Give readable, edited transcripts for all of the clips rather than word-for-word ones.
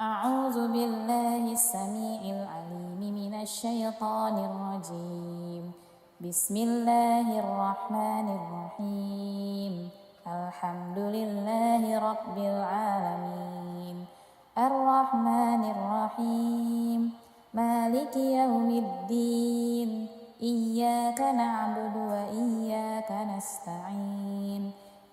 أعوذ بالله السميع العليم من الشيطان الرجيم. بسم الله الرحمن الرحيم. الحمد لله رب العالمين الرحمن الرحيم مالك يوم الدين إياك نعبد وإياك نستعين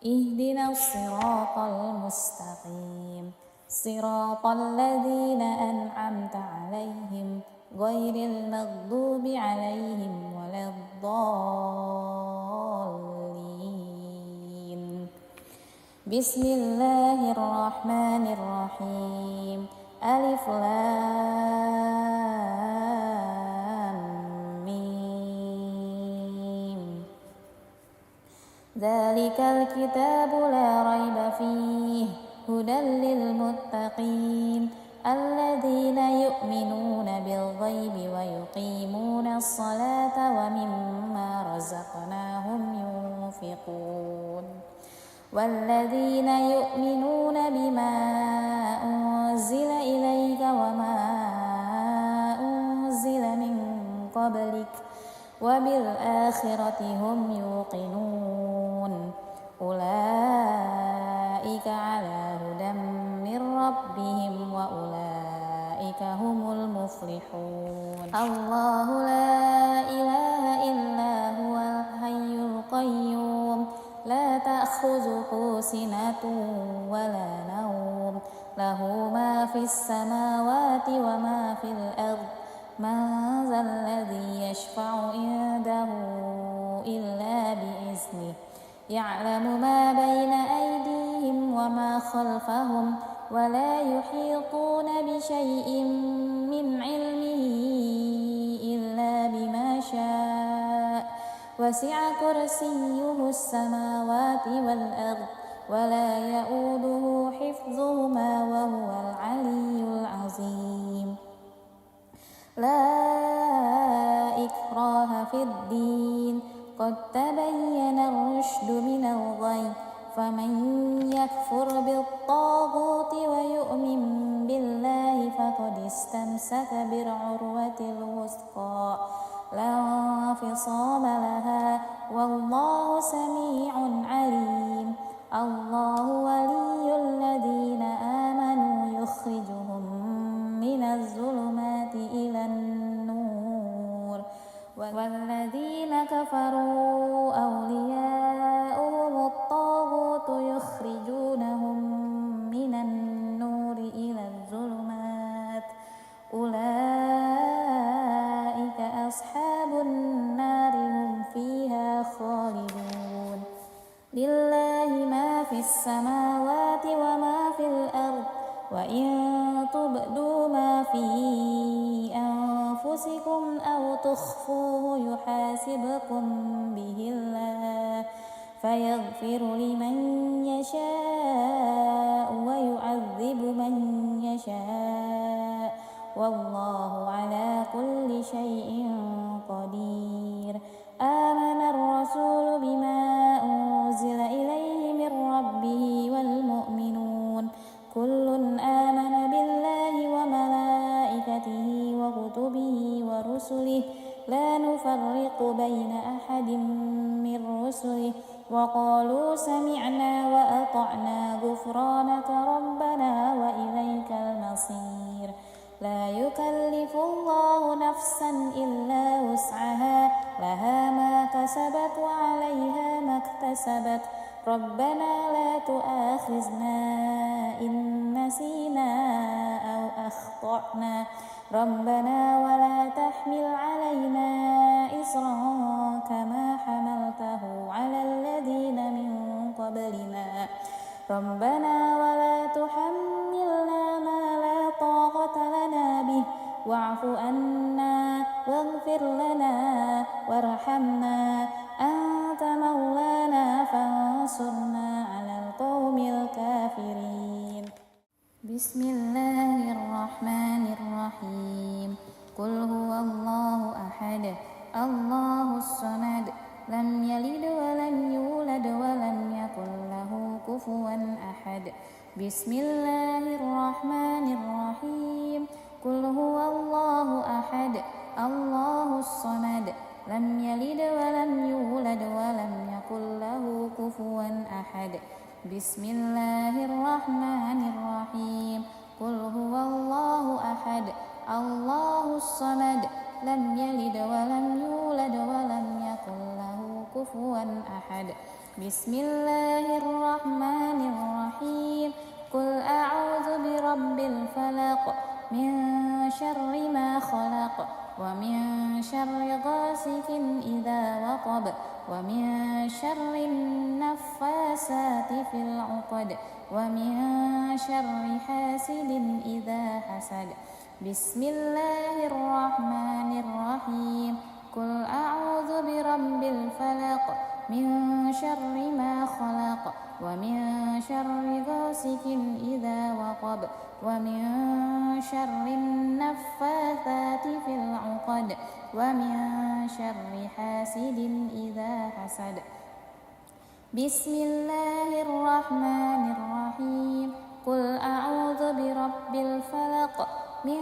اهدنا الصراط المستقيم صراط الذين أنعمت عليهم غير المغضوب عليهم ولا الضالين. بسم الله الرحمن الرحيم. ألف لام ميم. ذلك الكتاب لا ريب فيه هدى للمتقين الذين يؤمنون بالغيب ويقيمون الصلاة ومما رزقناهم ينفقون والذين يؤمنون بما أنزل إليك وما أنزل من قبلك وبالآخرة هم يوقنون أولئك على هدى من ربهم وأولئك هم المفلحون. الله لا إله إلا هو الحي القيوم لا تأخذه سنة ولا نوم له ما في السماوات وما في الأرض من ذا الذي يشفع عنده إلا بإذنه يعلم ما بين أيديهم وما خلفهم ولا يحيطون بشيء من علمه إلا بما شاء وسع كرسيه السماوات والأرض ولا يؤوده حفظهما وهو العلي العظيم. لا إكراه في الدين قد تبين الرشد من الغي فمن يكفر بالطاغوت ويؤمن بالله فقد استمسك بالعروة الوثقى لا انفصام لها والله سميع عليم. الله ولي الذين آمنوا يخرجهم من الظلمات إلى النور والذين كفروا أولياؤهم الطاغوت يخرجونهم من النور إلى الظلمات أولئك أصحاب النار هم فيها خالدون. لله ما في السماوات وما في الأرض وإن تبدوا ما في أنفسكم أو تخفوه يحاسبكم به الله فيغفر لمن يشاء ويعذب من يشاء والله على كل شيء قدير. آمن الرسول بما أنزل إليه من ربه والمؤمنون كل آمن بالله وملائكته وكتبه ورسله لا نفرق بين أحد من رسله وقالوا سمعنا وأطعنا غفرانك ربنا وإليك المصير. لا يكلف الله نفسا إلا وسعها لها ما كسبت وعليها ما اكتسبت ربنا لا تؤاخذنا إن نسينا أو أخطأنا ربنا ولا تحمل علينا إصرا كما حملته على الذين من قبلنا ربنا ولا تحملنا ما لا طاقة لنا به واعف عنا واغفر لنا وارحمنا أنت مولانا فانصرنا على القوم الكافرين. بسم الله الرحمن الرحيم. قل هو الله أحد الله الصمد لم يلد ولم يولد ولم يكن له كفوا أحد بسم الله الرحمن الرحيم قل هو الله أحد الله الصمد لم يلد ولم يولد ولم يكن له كفوا أحد بسم الله الرحمن الرحيم قل هو الله أحد الله الصمد لم يلد ولم يولد ولم يكن له كفوا أحد بسم الله الرحمن الرحيم قل أعوذ برب الفلق من شر ما خلق ومن شر غاسق إذا وقب ومن شر النفاسات في العقد ومن شر حاسد إذا حسد بسم الله الرحمن الرحيم قل أعوذ برب الفلق من شر ما خلق ومن شر غاسق إذا وقب ومن شر النفاثات في العقد ومن شر حاسد إذا حسد بسم الله الرحمن الرحيم قل أعوذ برب الفلق من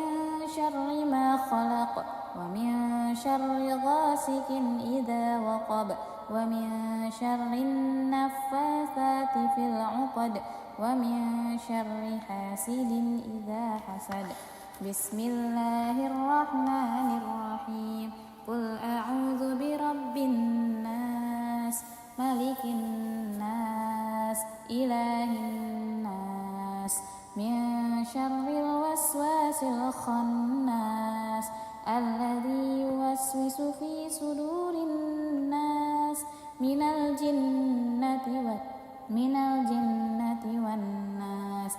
شر ما خلق ومن شر غاسق إذا وقب ومن شر النفاثات في العقد ومن شر حاسد إذا حسد بسم الله الرحمن الرحيم قل أعوذ برب الناس ملك الناس إله الناس من شر الوسواس الخناس الذي يوسوس في صدور الناس من الجنة والناس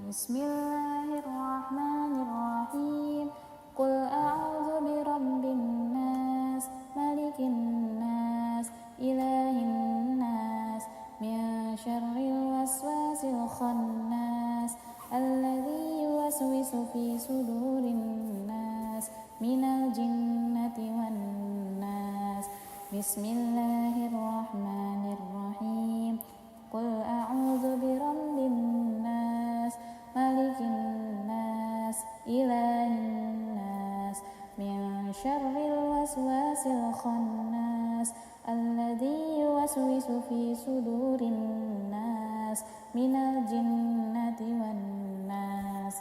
بسم الله الرحمن الرحيم قل أعوذ برب الناس ملك الناس إله الناس من شر الوسواس الخناس الذي يوسوس في صدور الناس من الجنة والناس بسم الله الرحمن الرحيم قل أعوذ برب الناس ملك الناس إله الناس من شر الوسواس الخناس الذي يوسوس في صدور الناس من الجنة والناس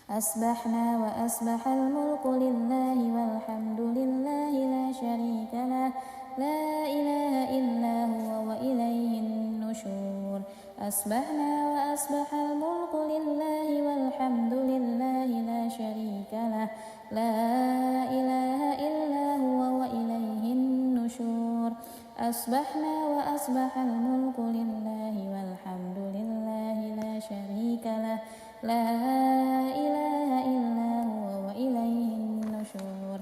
أصبحنا وأصبح الملك لله والحمد لله لا شريك له لا إله إلا هو وإليه النشور أصبحنا وأصبح الملك لله والحمد لله لا شريك له لا إله إلا هو وإليه النشور أصبحنا وأصبح الملك لله والحمد لله لا شريك له لا إله إلا هو وإليه النشور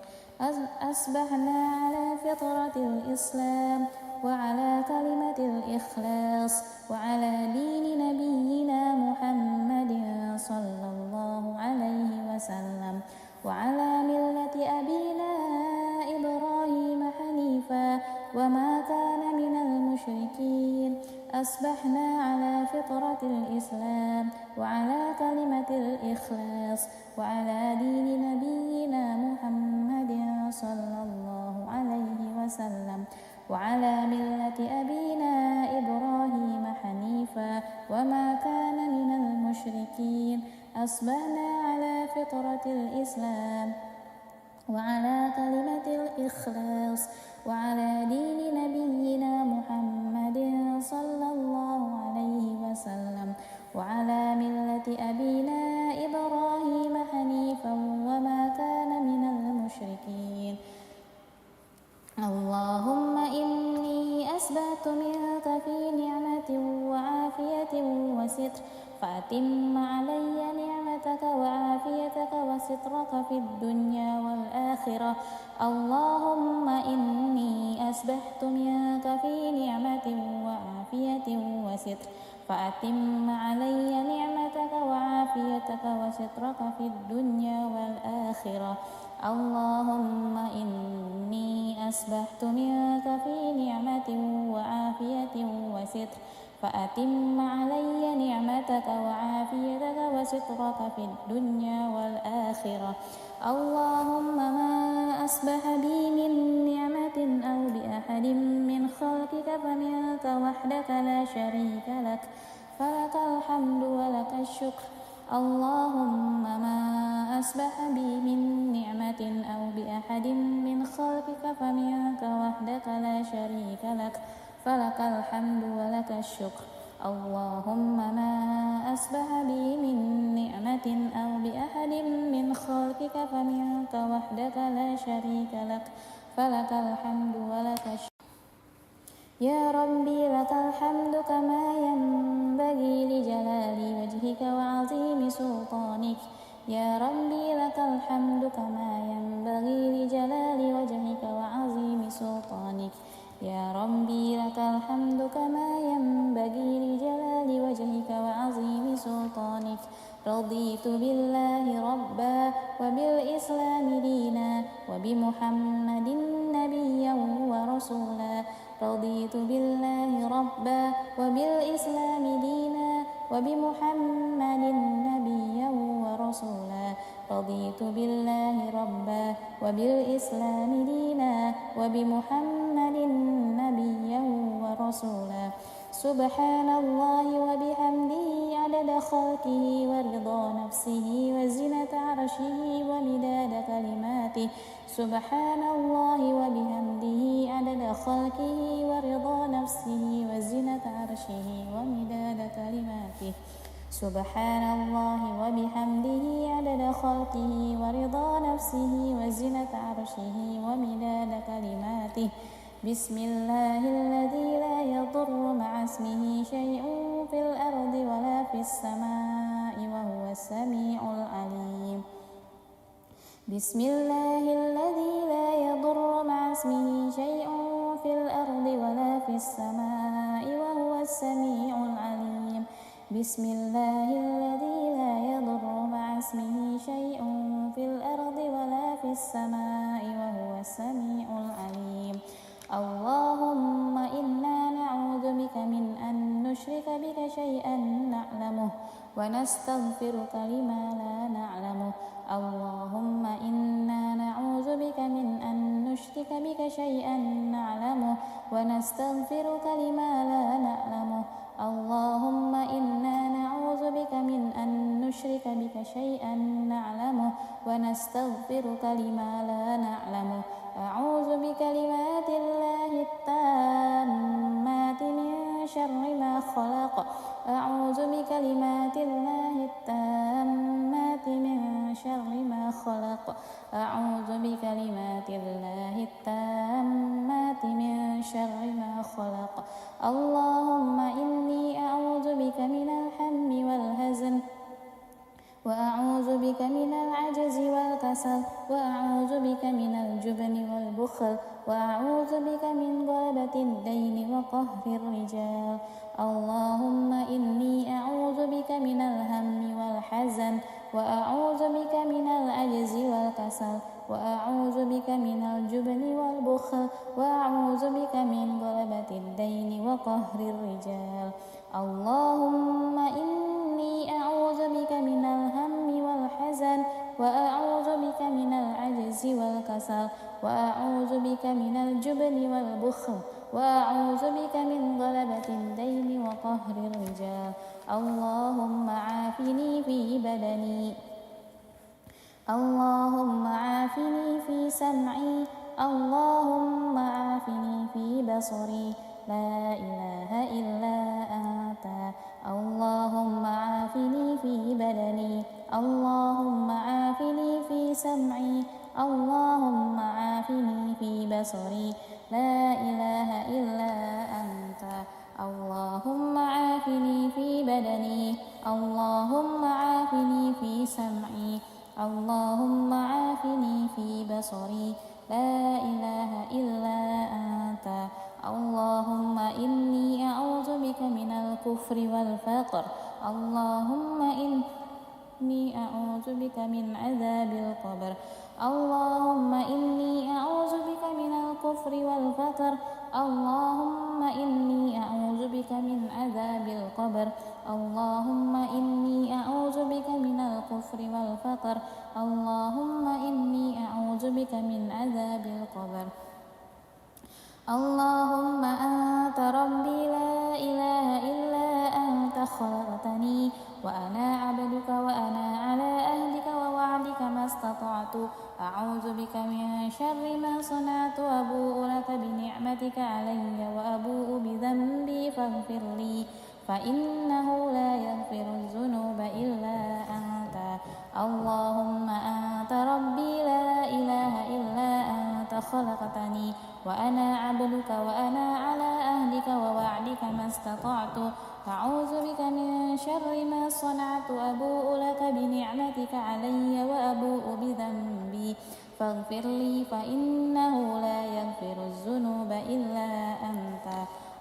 أصبحنا على فطرة الإسلام وعلى كلمة الإخلاص وعلى دين نبينا محمد صلى الله عليه وسلم وعلى ملة أبينا إبراهيم حنيفا وما كان من المشركين أصبحنا على فطرة الإسلام وعلى كلمة الإخلاص وعلى دين نبينا محمد صلى الله عليه وسلم وعلى ملة أبينا إبراهيم حنيفا وما كان من المشركين أصبحنا على فطرة الإسلام وعلى كلمة الإخلاص وعلى دين نبينا محمد صلى الله عليه وسلم وعلى ملة أبينا إبراهيم حنيفا وما كان من المشركين اللهم إني أسبحت منك في نعمة وعافية وستر فأتم علي نعمتك وعافيتك وسترك في الدنيا والآخرة اللهم إني أسبحت منك في نعمة وعافية وستر فأتم علي نعمتك وعافيتك وسترك في الدنيا والآخرة اللهم إني أسبحت منك في نعمة وعافية وستر فأتم علي نعمتك وعافيتك وسترك في الدنيا والآخرة. اللهم ما أصبح بي من نعمة أو بأحد من خلقك فمنك وحدك لا شريك لك، فلك الحمد ولك الشكر. اللهم ما أصبح بي من نعمة أو بأحد من خلقك فمنك وحدك لا شريك لك، فلك الحمد ولك الشكر. اللهم ما أصبح بي من نعمة أو بأحد من خلقك فمنك وحدك لا شريك لك، فلك الحمد ولك الشكر. يا ربي لك الحمد كما ينبغي لجلال وجهك وعظيم سلطانك. يا ربي لك الحمد كما ينبغي لجلال وجهك وعظيم سلطانك. يا ربي لك الحمد كما ينبغي لجلال وجهك وعظيم سلطانك. رضيت بالله ربا وبالإسلام دينا وبمحمد نبيا ورسولا. رضيت بالله ربا وبالإسلام دينا وبمحمد نبيا ورسولا. رضيت بالله ربا وبالإسلام دينا وبمحمد نبيا ورسولا. سبحان الله وبحمده عدد خلقه ورضا نفسه وزنة عرشه ومداد كلماته. سبحان الله وبحمده عدد خلقه ورضا نفسه وزنة عرشه ومداد كلماته. سبحان الله وبحمده عدد خلقه ورضا نفسه وزنة عرشه ومداد كلماته. بسم الله الذي لا يضر مع اسمه شيء في الأرض ولا في السماء وهو السميع العليم. بسم الله الذي لا يضر مع اسمه شيء في الأرض ولا في السماء وهو السميع العليم. بسم الله الذي لا يضر مع اسمه شيء في الأرض ولا في السماء وهو السميع العليم. اللهم إنا نعوذ بك من أن نشرك بك شيئا نعلمه ونستغفرك لما لا نعلمه. اللهم إنا نعوذ بك من أن نشرك بك شيئا نعلمه ونستغفرك لما لا نعلمه. اللهم إنا نعوذ بك من أن نشرك بك شيئا نعلمه ونستغفرك لما لا نعلمه. أعوذ بكلمات الله التامات من شر ما خلق. أعوذ بكلمات الله التامات من شر ما خلق. أعوذ بكلمات الله التامات من شر ما خلق. اللهم إني أعوذ بك من الهم والحزن وأعوذ بك من العجز والكسل وأعوذ بك من الجبن والبخل وأعوذ بك من غلبة الدين وقهر الرجال. اللهم إني أعوذ بك من الهم والحزن وأعوذ بك من العجز والكسل وأعوذ بك من الجبن والبخل وأعوذ بك من غلبة الدين وقهر الرجال. اللهم إني أعوذ بك من الهم والحزن وأعوذ بك من العجز والكسل وأعوذ بك من الجبن والبخل وأعوذ بك من غلبة الدين وقهر الرجال. اللهم عافني في بدني. اللهم عافني في سمعي. اللهم عافني في بصري. لا إله إلا أنت. اللهم عافني في بدني. اللهم عافني في سمعي. اللهم عافني في بصري. لا إله إلا أنت. اللهم عافني في بدني. اللهم عافني في سمعي. اللهم عافني في بصري. لا إله إلا أنت. اللهم إني أعوذ بك من الكفر والفقر. اللهم إني أعوذ بك من عذاب القبر. اللهم إني أعوذ بك من الكفر الكفر والفقر. اللهم إني أعوذ بك من عذاب القبر. اللهم إني أعوذ بك من الكفر والفقر. اللهم إني أعوذ بك من عذاب القبر. اللهم أنت ربي لا إله إلا أنت خلقتني وأنا عبدك وأنا على أهلك ووعدك ما استطعت. أعوذ بك من شر ما صنعت. أبوء لك بنعمتك علي وأبوء بذنبي فاغفر لي فإنه لا يغفر الذنوب إلا أنت. اللهم أنت ربي لا إله إلا أنت خلقتني وأنا عبدك وأنا على أهلك ووعدك ما استطعت. أعوذ بك من شر ما صنعت. أبوء لك بنعمتك علي وأبوء بذنبي فاغفر لي فإنه لا يغفر الذنوب إلا أنت.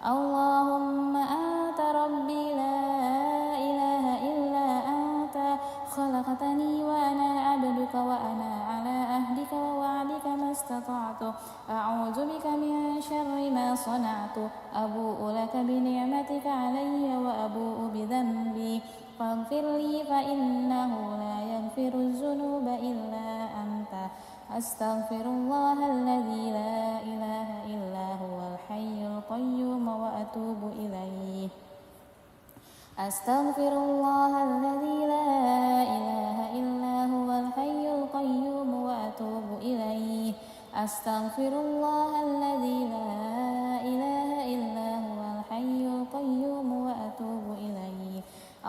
اللهم أنت ربي لا إله إلا أنت خلقتني وأنا عبدك وأنا على أهلك ووعدك ما استطعت. أعوذ بك من شر ما صنعت. أبوء لك بنعمتك علي وأبوء بذنبي فاغفر لي فإنه لا يغفر الذنوب إلا أنت. أستغفر الله الذي لا إله إلا هو الحي القيوم وأتوب إليه. أستغفر الله الذي لا إله إلا هو الحي القيوم وأتوب إليه. أستغفر الله الذي لا إله إلا هو الحي القيوم وأتوب إليه.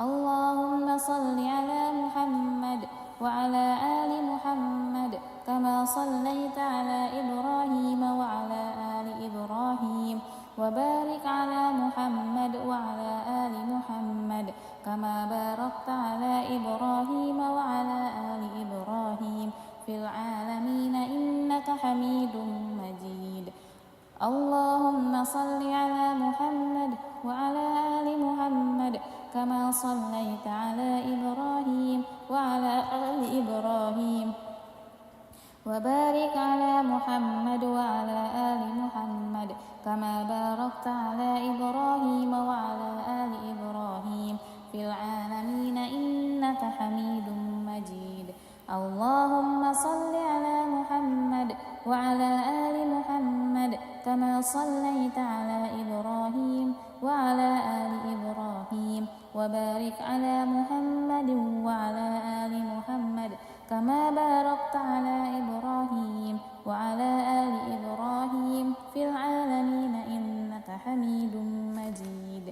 اللهم صل على محمد وعلى آل محمد كما صليت على إبراهيم وعلى آل إبراهيم وبارك على محمد وعلى آل محمد كما باركت على إبراهيم وعلى آل إبراهيم في العالمين إنك حميد مجيد. اللهم صل على محمد وعلى آل محمد كما صليت على إبراهيم وعلى آل إبراهيم وبارك على محمد وعلى آل محمد كما باركت على إبراهيم وعلى آل إبراهيم في العالمين إنك حميد مجيد. اللهم صل على محمد وعلى آل محمد كما صليت على إبراهيم وعلى آل إبراهيم وبارك على محمد وعلى آل محمد كما باركت على إبراهيم وعلى آل إبراهيم في العالمين إنك حميد مجيد.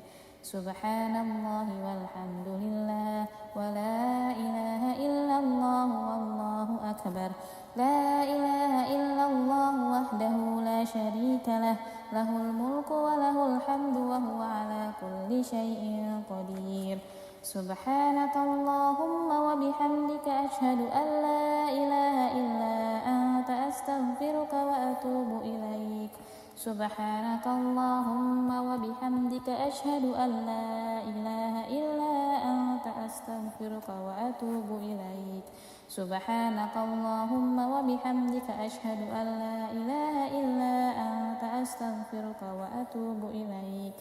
سبحان الله والحمد لله ولا إله إلا الله والله أكبر. لا إله إلا الله وحده لا شريك له له الملك وله الحمد وهو على كل شيء قدير. سبحانك اللهم وبحمدك أشهد أن لا إله إلا أنت أستغفرك وأتوب إليك. سبحانك اللهم وبحمدك أشهد أن لا إله إلا أنت أستغفرك وأتوب إليك. سبحانك اللهم وبحمدك أشهد أن لا إله إلا أنت أستغفرك وأتوب إليك.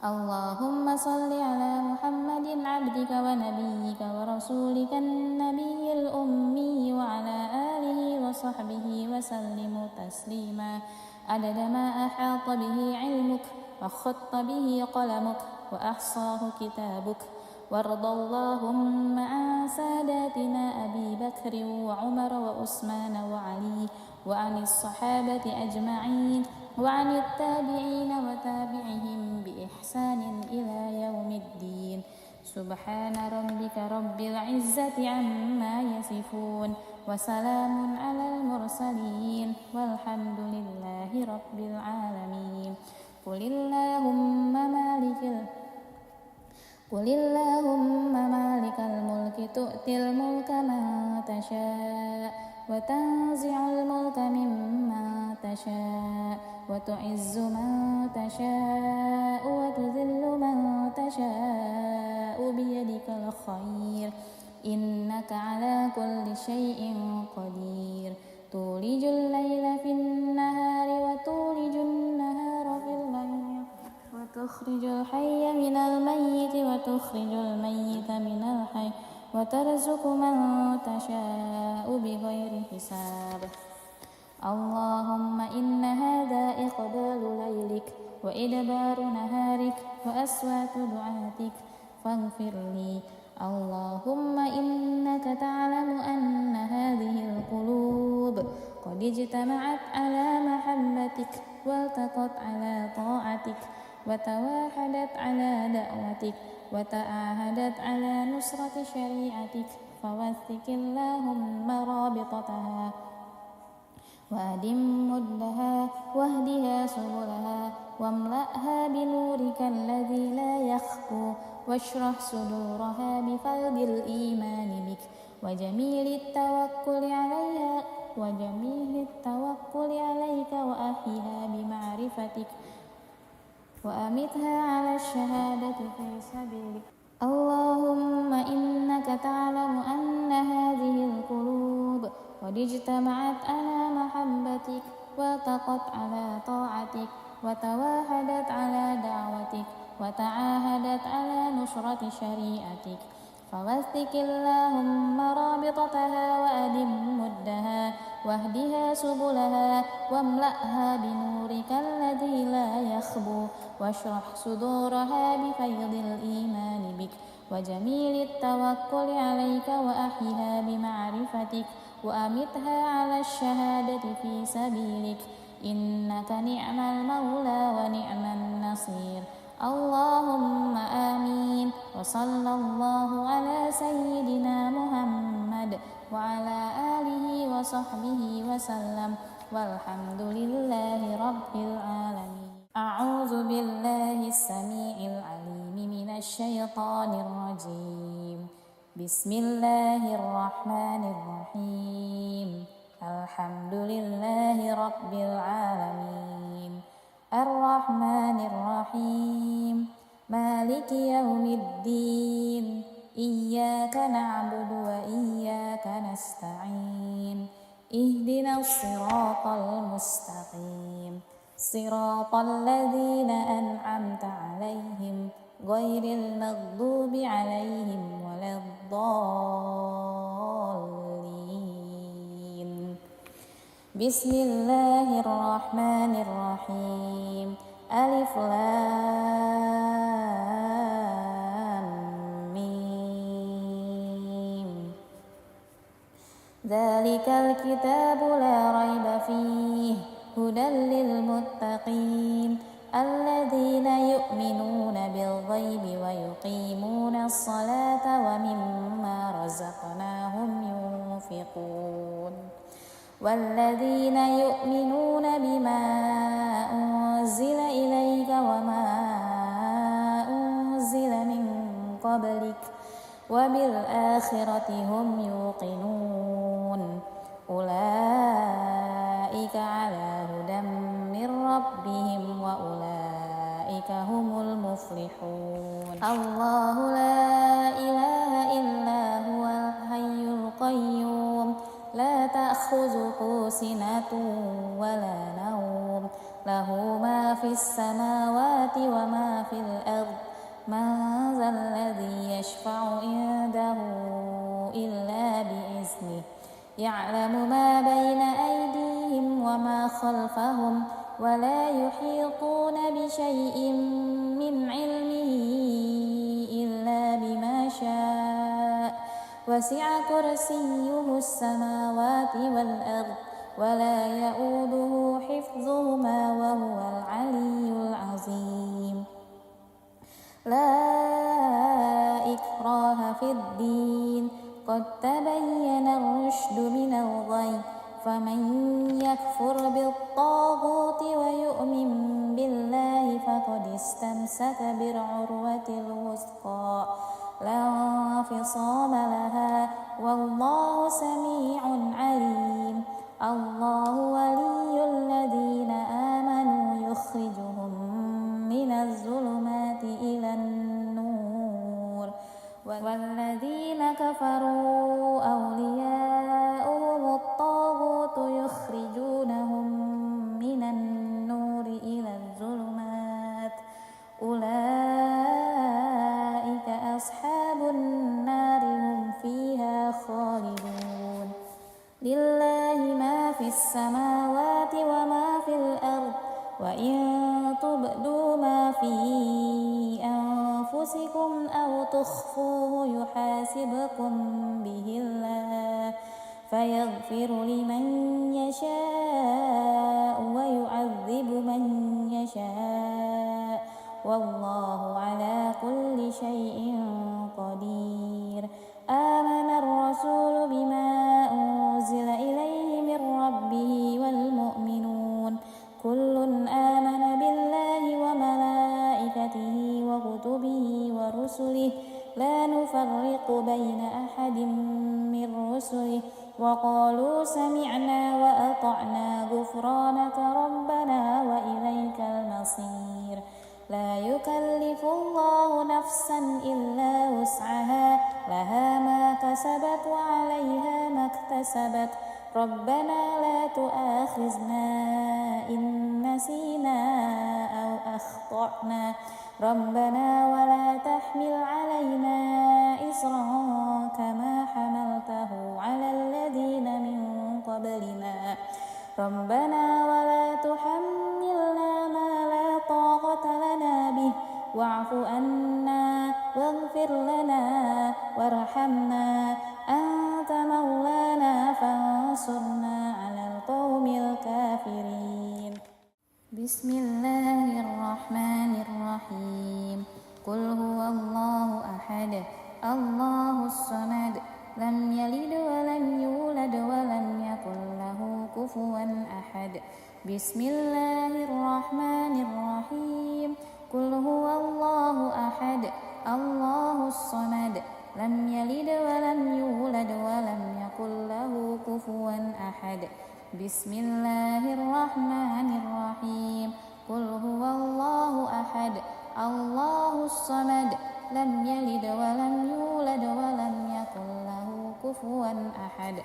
اللهم صل على محمد عبدك ونبيك ورسولك النبي الأمي وعلى آله وصحبه وسلم تسليما عدد ما أحاط به علمك وخط به قلمك وأحصاه كتابك. وارض اللهم عن ساداتنا أبي بكر وعمر وعثمان وعلي وعن الصحابة أجمعين وعن التابعين وتابعهم بإحسان إلى يوم الدين. سبحان ربك رب العزة عما يصفون وسلام على المرسلين والحمد لله رب العالمين. قل اللهم مالك الملك تؤتي الملك من تشاء وتنزع الملك ممن تشاء وتعز من تشاء وتذل من تشاء بيدك الخير إنك على كل شيء قدير. تولج الليل في النهار تخرج الحي من الميت وتخرج الميت من الحي وترزق من تشاء بغير حساب. اللهم إن هذا إقبال ليلك وإدبار نهارك وأصوات دعاتك فاغفر لي. اللهم إنك تعلم أن هذه القلوب قد اجتمعت على محبتك والتقت على طاعتك وتواحدت على دعوتك وتعاهدت على نصرة شريعتك فوثق اللهم رابطتها وأدم مدها واهدها سبلها واملأها بنورك الذي لا يخفو واشرح صدورها بفيض الإيمان بك وجميل التوكل عليك وأحيها بمعرفتك وأمتها على الشهادة في سبيلك. اللهم إنك تعلم أن هذه القلوب قد اجتمعت على محبتك والتقت على طاعتك وتواحدت على دعوتك وتعاهدت على نصرة شريعتك فوثق اللهم رابطتها وأدم مدها واهدها سبلها واملأها بنورك الذي لا يخبو واشرح صدورها بفيض الإيمان بك وجميل التوكل عليك وأحيها بمعرفتك وأمتها على الشهادة في سبيلك إنك نعم المولى ونعم النصير. اللهم آمين. وصلى الله على سيدنا محمد وعلى آله وصحبه وسلم والحمد لله رب العالمين. أعوذ بالله السميع العليم من الشيطان الرجيم. بسم الله الرحمن الرحيم. الحمد لله رب العالمين الرحمن الرحيم مالك يوم الدين إياك نعبد وإياك نستعين اهدنا الصراط المستقيم صراط الذين أنعمت عليهم غير المغضوب عليهم ولا الضالين. بسم الله الرحمن الرحيم. ألف لام ميم. ذلك الكتاب لا ريب فيه هدى للمتقين الذين يؤمنون بالغيب ويقيمون الصلاة ومما رزقناهم ينفقون والذين يؤمنون بما أنزل إليك وما أنزل من قبلك وبالآخرة هم يوقنون أولئك على هدى من ربهم وأولئك هم المفلحون. الله لا إله إلا هو الحي القيوم لا تأخذه سنة ولا نوم له ما في السماوات وما في الأرض من ذا الذي يشفع عنده إلا بإذنه يعلم ما بين أيديهم وما خلفهم ولا يحيطون بشيء من علمه إلا بما شاء وسع كرسيه السماوات والأرض ولا يؤوده حفظهما وهو العلي العظيم. لا إكراه في الدين قد تبين الرشد من الغي فمن يكفر بالطاغوت ويؤمن بالله فقد استمسك بالعروة الوثقى لا انفصام لها والله سميع عليم. الله ولي الذين آمنوا يخرجهم من الظلمات إلى النور والذين كفروا أولياؤهم الطاغوت يخرجونهم من النور إلى الظلمات أولئك السماوات وما في الأرض وإن تبدوا ما في أنفسكم أو تخفوه يحاسبكم به الله فيغفر لمن يشاء ويعذب من يشاء والله على كل شيء قدير. آمن الرسول بما أنزل إليه من ربه والمؤمنون كل آمن بالله وملائكته وكتبه ورسله لا نفرق بين أحد من رسله وقالوا سمعنا وأطعنا غفرانك ربنا وإليك المصير. لا يكلف الله نفسا إلا وسعها لها ما كسبت وعليها ما اكتسبت ربنا لا تؤاخذنا إن نسينا أو أخطأنا ربنا ولا تحمل علينا إصرا كما حملته على الذين من قبلنا ربنا ولا تحملنا ما لا طاقة لنا به واعف عنا واغفر لنا وارحمنا أنت مولانا فانصرنا على القوم الكافرين. بسم الله الرحمن الرحيم. قل هو الله أحد الله الصمد لم يلد ولم يولد ولم يكن له كفوا أحد. بسم الله الرحمن الرحيم. قل هو الله أحد الله الصمد لم يلد ولم يولد ولم يكن له كفوا أحد. بسم الله الرحمن الرحيم. قل هو الله أحد الله الصمد لم يلد ولم يولد ولم يكن له كفوا أحد.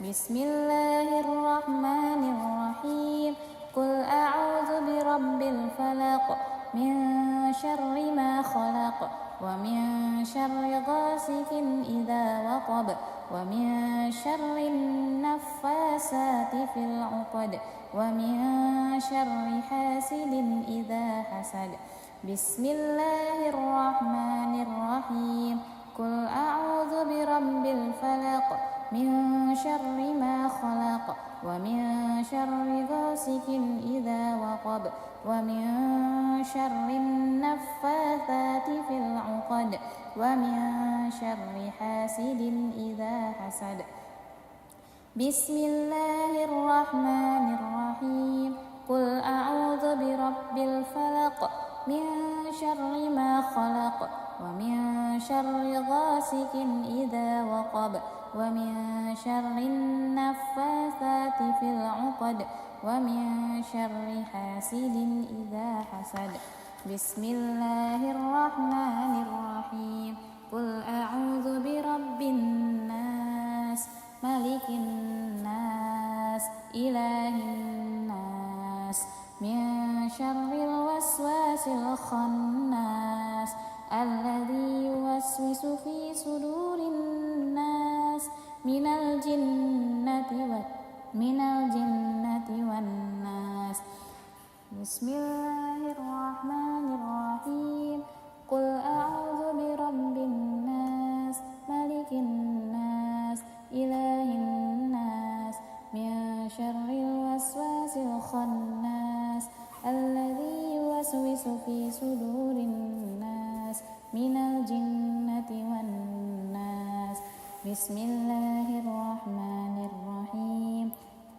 بسم الله الرحمن الرحيم. قل أعوذ برب الفلق من شر ما خلق ومن شر غاسق إذا وقب ومن شر النفاسات في العقد ومن شر حاسد إذا حسد. بسم الله الرحمن الرحيم. قل أعوذ برب الفلق من شر ما خلق ومن شر غاسق إذا وقب ومن شر النفاثات في العقد ومن شر حاسد إذا حسد. بسم الله الرحمن الرحيم. قل أعوذ برب الفلق من شر ما خلق ومن شر غاسق إذا وقب ومن شر النفاثات في العقد ومن شر حاسد إذا حسد. بسم الله الرحمن الرحيم. قل أعوذ برب الناس ملك الناس إله الناس من شر الوسواس الخناس الذي يوسوس في صدور الناس من الجنة والناس. بسم الله الرحمن الرحيم. قل أعوذ برب الناس ملك الناس إله الناس من شر الوسواس الخناس الذي يوسوس في صدور الناس من الجنة والناس. بسم الله الرحمن الرحيم.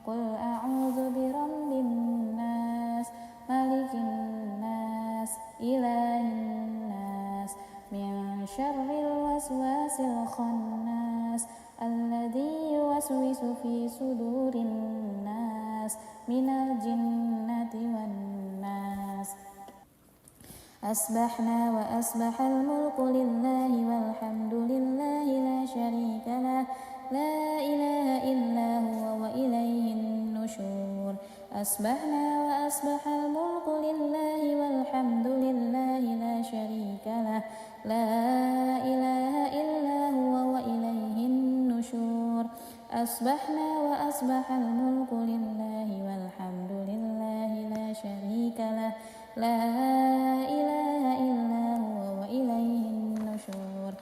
قل أعوذ برب الناس ملك الناس إله الناس من شر الوسواس الخناس الذي يوسوس في صدور الناس من الجنة والناس. أصبحنا وأصبح الملك لله والحمد لله لا شريك له لا إله إلا هو وإليه النشور. أصبحنا وأصبح الملك لله والحمد لله لا شريك له لا إله إلا هو وإليه النشور. أصبحنا وأصبح الملك لله والحمد لله لا شريك له لا إله إلا هو وإليه النشور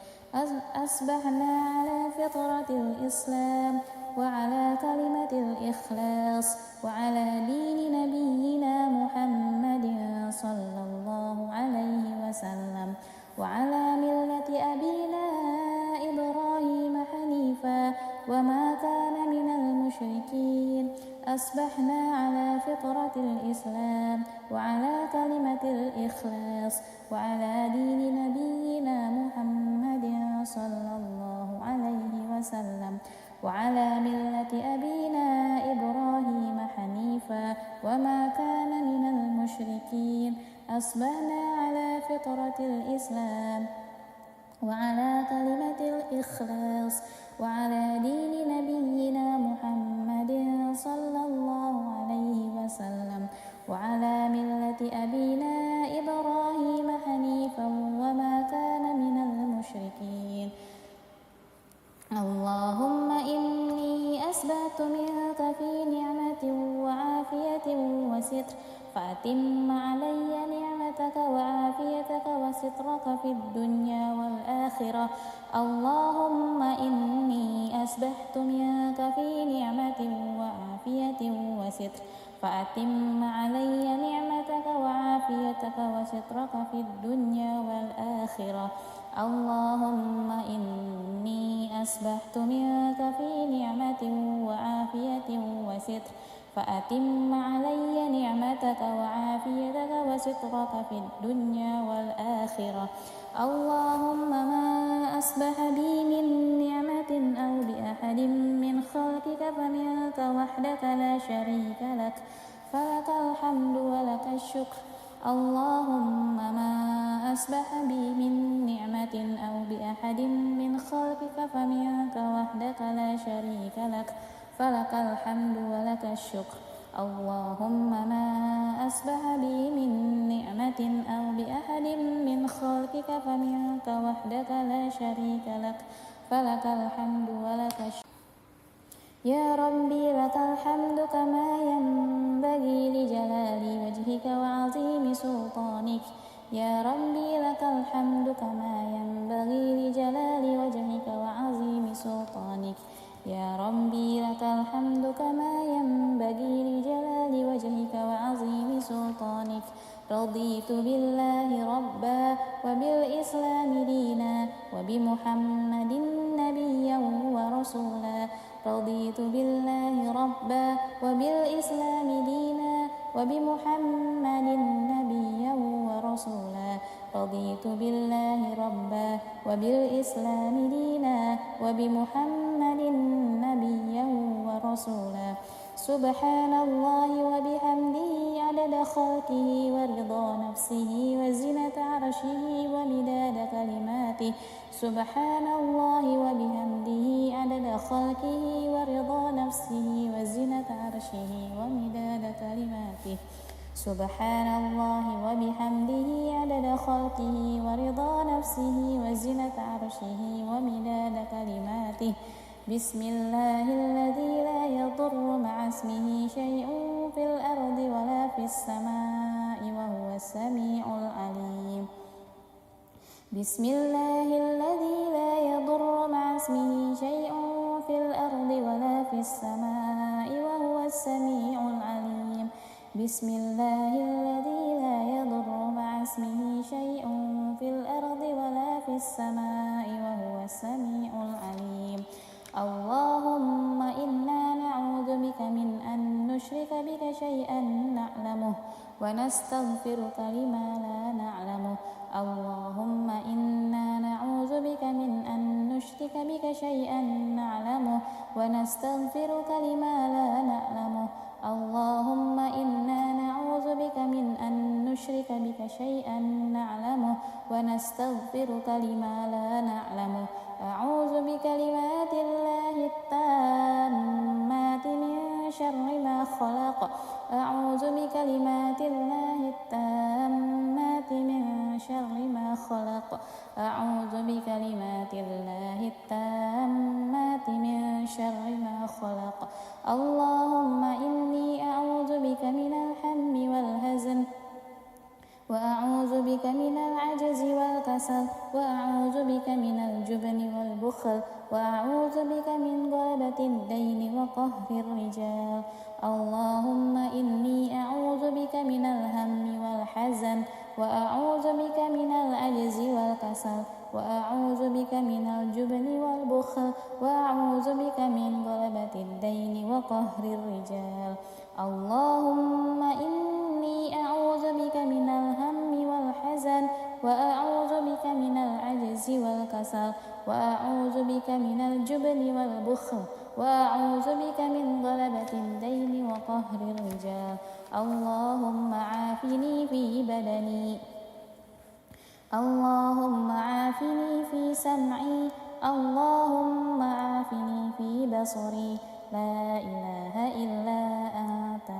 أصبحنا على فطرة الإسلام وعلى كلمة الإخلاص وعلى دين نبينا محمد صلى الله عليه وسلم وعلى ملة أبينا إبراهيم حنيفا وما كان من المشركين أصبحنا على فطرة الإسلام وعلى كلمة الإخلاص وعلى دين نبينا محمد صلى الله عليه وسلم وعلى ملة أبينا إبراهيم حنيفا وما كان من المشركين أصبحنا على فطرة الإسلام وعلى كلمة الإخلاص وعلى دين نبينا محمد صلى الله عليه وسلم وعلى ملة أبينا إبراهيم حنيفا وما كان من المشركين اللهم إني أسبحت منك في نعمة وعافية وستر فأتم علي نعمتك وعافيتك وسترك في الدنيا والآخرة اللهم إني أسبحت منك في نعمة وعافية وستر فأتم علي نعمتك وعافيتك وسترك في الدنيا والآخرة اللهم إني أسبحت منك في نعمة وعافية وستر فأتم علي نعمتك وعافيتك وسترك في الدنيا والآخرة اللهم ما أصبح بي من نعمة أو بأحد من خلقك فمنك وحدك لا شريك لك فلك الحمد ولك الشكر اللهم ما أصبح بي من نعمة أو بأحد من خلقك فمنك وحدك لا شريك لك فلك الحمد ولك الشكر اللهم ما أصبح بي من نعمة أو بأحد من خلقك فمنك وحدك لا شريك لك فلك الحمد ولك الشكر يا ربي لك الحمد كما ينبغي لجلال وجهك وعظيم سلطانك يا ربي لك الحمد كما ينبغي لجلال وجهك وعظيم سلطانك يا ربي لك الحمد كما ينبغي لجلال وجهك وعظيم سلطانك رضيت بالله ربا وبالإسلام دينا وبمحمد نبيا ورسولا رضيت بالله ربا وبالإسلام دينا وبمحمد نبيا ورسولا رضيت بالله ربا وبالإسلام دينا وبمحمد نبيا ورسولا سبحان الله وبحمده عدد خلقه ورضا نفسه وزنة عرشه ومداد كلماته سبحان الله وبحمده عدد خلقه ورضا نفسه وزنة عرشه ومداد كلماته سبحان الله وبحمده عدد خلقه ورضا نفسه وزنة عرشه ومداد كلماته بسم الله الذي لا يضر مع اسمه شيء في الأرض ولا في السماء وهو السميع العليم بسم الله الذي لا يضر مع اسمه شيء في الأرض ولا في السماء وهو السميع العليم بسم الله الذي لا يضر مع اسمه شيء في الأرض ولا في السماء وهو السميع العليم اللهم إنا نعوذ بك من أن نشرك بك شيئا نعلمه ونستغفرك لما لا نعلمه اللهم إنا نعوذ بك من أن نشرك بك شيئا نعلمه ونستغفرك لما لا نعلمه اللهم إنا نعوذ بك من أن نشرك بك شيئا نعلمه ونستغفرك لما لا نعلمه أعوذ بكلمات الله التامات من شر ما خلق أعوذ بكلمات الله التامات من شر ما خلق. أعوذ بكلمات الله التامات من شر ما خلق. اللهم إني أعوذ بك من الهم والحزن، وأعوذ بك من العجز والكسل، وأعوذ بك من الجبن والبخل، وأعوذ بك من غلبة الدين وقهر الرجال. اللهم إني أعوذ بك من الهم والحزن، وأعوذ بك من العجز والكسل، وأعوذ بك من الجبن والبخل، وأعوذ بك من غلبة الدين وقهر الرجال. اللهم إني أعوذ بك من الهم والحزن، وأعوذ بك من العجز والكسل، وأعوذ بك من الجبن والبخل، وأعوذ بك من غلبة الدين وقهر الرجال. اللهم عافني في بدني، اللهم عافني في سمعي، اللهم عافني في بصري. لا إله إلا أنت.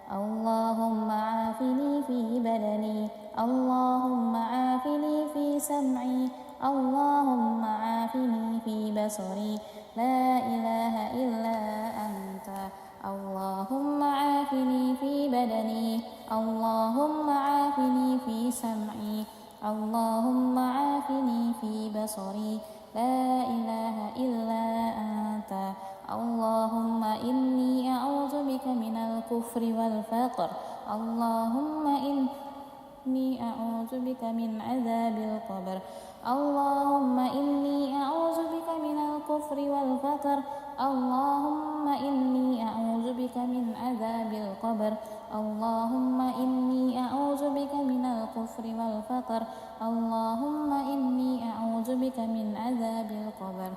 اللهم عافني في بدني، اللهم عافني في سمعي، اللهم عافني في بصري. لا إله إلا أنت. اللهم عافني في بدني، اللهم عافني في سمعي، اللهم عافني في بصري. لا إله إلا أنت. اللهم إني أعوذ بك من الكفر والفقر. اللهم إني أعوذ بك من عذاب القبر. اللهم إني أعوذ بك من الكفر والفقر. اللهم إني أعوذ بك من عذاب القبر. اللهم إني أعوذ بك من الكفر والفقر. اللهم إني أعوذ بك من عذاب القبر.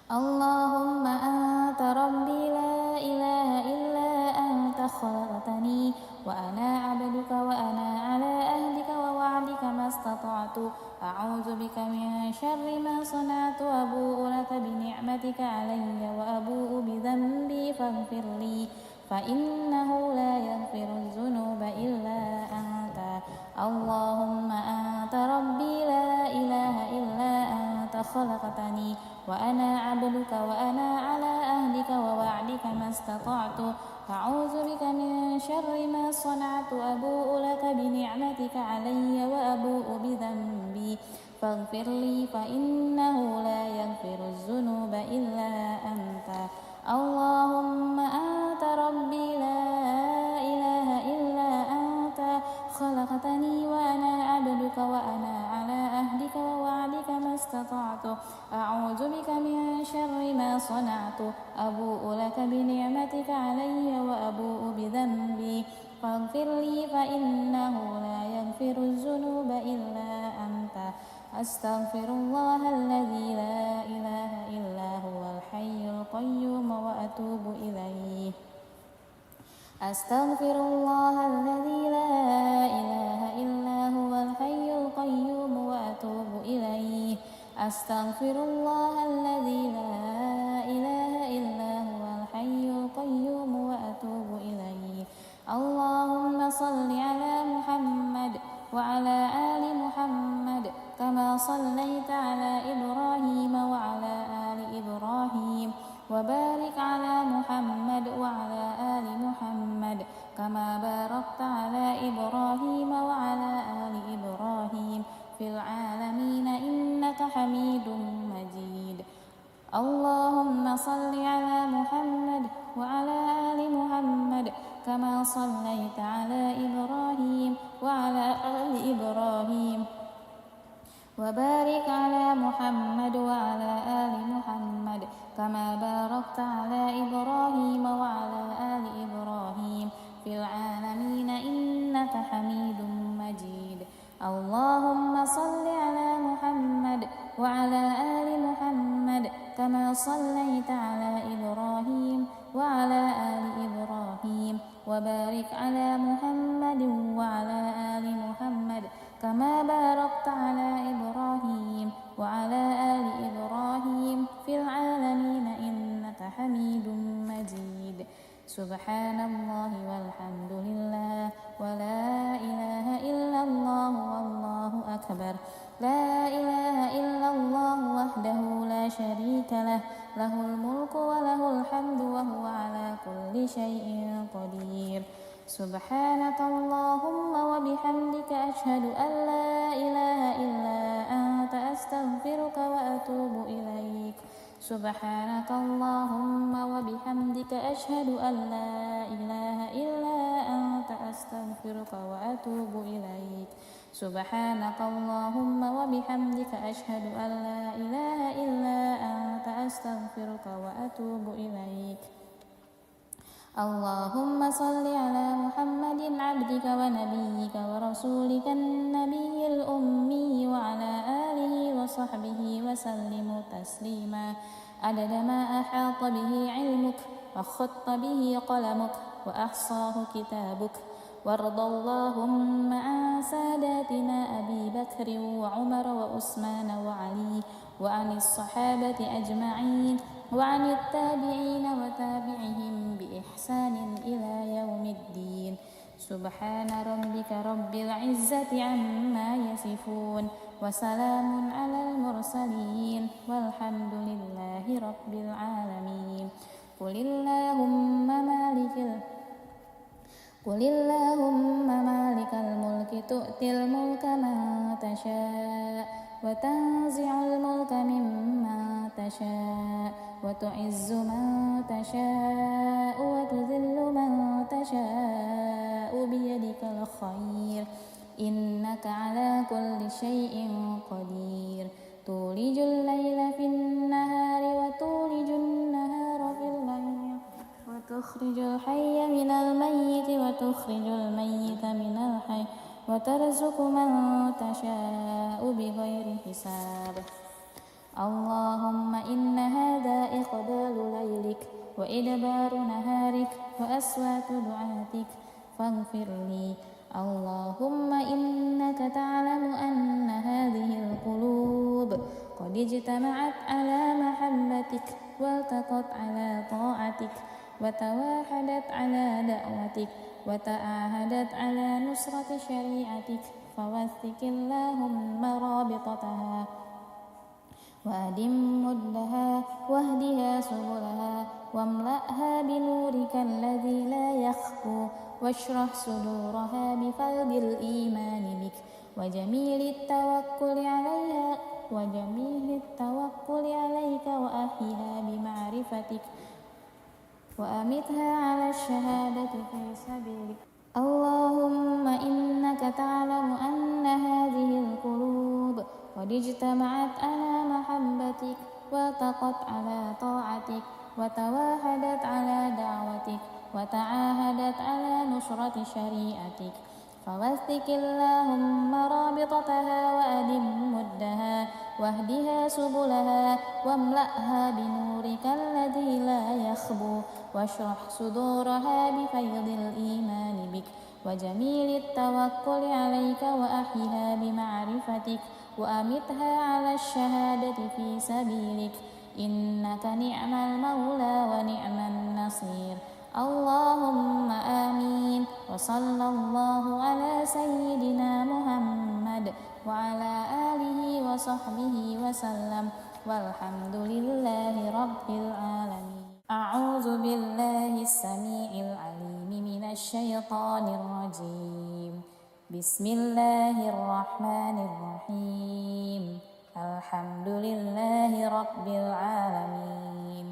اللهم أنت ربي لا إله إلا أنت خلقتني وأنا عبدك وأنا على عهدك ووعدك ما استطعت. أعوذ بك من شر ما صنعت. أبوء لك بنعمتك علي وأبوء بذنبي فاغفر لي، فإنه لا يغفر الذنوب إلا أنت. اللهم أنت ربي لا إله إلا أنت خلقتني وأنا عبدك وأنا على عهدك ووعدك ما استطعت. أعوذ بك من شر ما صنعت. أبوء لك بنعمتك علي وأبوء بذنبي فاغفر لي، فإنه لا يغفر الذنوب إلا أنت. اللهم أنت ربي لا إله إلا أنت خلقتني وأنا عبدك وأنا على عهدك ووعدك ما استطعت. أعوذ بك من شر ما صنعت. أبوء لك بنعمتك علي وأبوء بذنبي فاغفر لي، فإنه لا يغفر الذنوب إلا أنت. أستغفر الله الذي لا إله إلا هو الحي القيوم وأتوب إليه. أستغفر الله الذي لا إله إلا هو الحي القيوم وأتوب إليه. أستغفر الله الذي لا إله إلا هو الحي القيوم وأتوب إليه. اللهم صل على محمد وعلى آل محمد كما صليت على إبراهيم وعلى آل إبراهيم، وبارك على محمد وعلى آل محمد كما باركت على إبراهيم وعلى آل إبراهيم في العالمين إنك حميد مجيد. اللهم صل على محمد وعلى آل محمد كما صليت على إبراهيم وعلى آل إبراهيم، وبارك على محمد وعلى آل محمد كما باركت على إبراهيم وعلى آل إبراهيم في العالمين إنك حميد مجيد. اللهم صل على محمد وعلى آل محمد كما صليت على إبراهيم وعلى آل إبراهيم، وبارك على محمد وعلى آل محمد كما باركت على إبراهيم وعلى آل إبراهيم في العالمين إنك حميد مجيد. سبحان الله والحمد لله ولا إله إلا الله والله له الملك وله الحمد وهو على كل شيء قدير. سبحانك اللهم وبحمدك أشهد أن لا إله إلا أنت أستغفرك وأتوب إليك. سبحانك اللهم وبحمدك أشهد أن لا إله إلا أنت أستغفرك وأتوب إليك. سبحانك اللهم وبحمدك أشهد أن لا إله إلا أنت أستغفرك وأتوب إليك. اللهم صل على محمد عبدك ونبيك ورسولك النبي الأمي وعلى آله وصحبه وسلم تسليما عدد ما أحاط به علمك وخط به قلمك وأحصاه كتابك. وارض اللهم عن ساداتنا أبي بكر وعمر وعثمان وعلي وعن الصحابة أجمعين وعن التابعين وتابعهم بإحسان إلى يوم الدين. سبحان ربك رب العزة عما يصفون وسلام على المرسلين والحمد لله رب العالمين. قل اللهم مالك الملك تؤتي الملك من تشاء وتنزع الملك ممن تشاء وتعز من تشاء وتذل من تشاء بيدك الخير إنك على كل شيء قدير. تولج الليل في النهار وتولج النهار في الليل وتخرج الحي من الميت وتخرج الميت من الحي وترزق من تشاء بغير حساب. اللهم إن هذا إقبال ليلك وإدبار نهارك وأصوات دعاتك فاغفر لي. اللهم إنك تعلم أن هذه القلوب قد اجتمعت على محبتك والتقت على طاعتك وتواحدت على دعوتك وتعاهدت على نصرة شريعتك فوثق اللهم رابطتها وأدم مدها واهدها سبلها واملأها بنورك الذي لا يخفو واشرح صدورها بفيض الإيمان بك وجميل التوكل عليك وأحيها بمعرفتك وأمتها على الشهادة في سبيلك. اللهم إنك تعلم أن هذه القلوب قد اجتمعت على محبتك والتقت على طاعتك وتواحدت على دعوتك وتعاهدت على نصرة شريعتك فوثق اللهم رابطتها وأدم مدها واهدها سبلها واملأها بنورك الذي لا يخبو واشرح صدورها بفيض الإيمان بك وجميل التوكل عليك وأحيها بمعرفتك وأمتها على الشهادة في سبيلك إنك نعم المولى ونعم النصير. اللهم آمين. وصلى الله على سيدنا محمد وعلى آله وصحبه وسلم والحمد لله رب العالمين. أعوذ بالله السميع العليم من الشيطان الرجيم. بسم الله الرحمن الرحيم. الحمد لله رب العالمين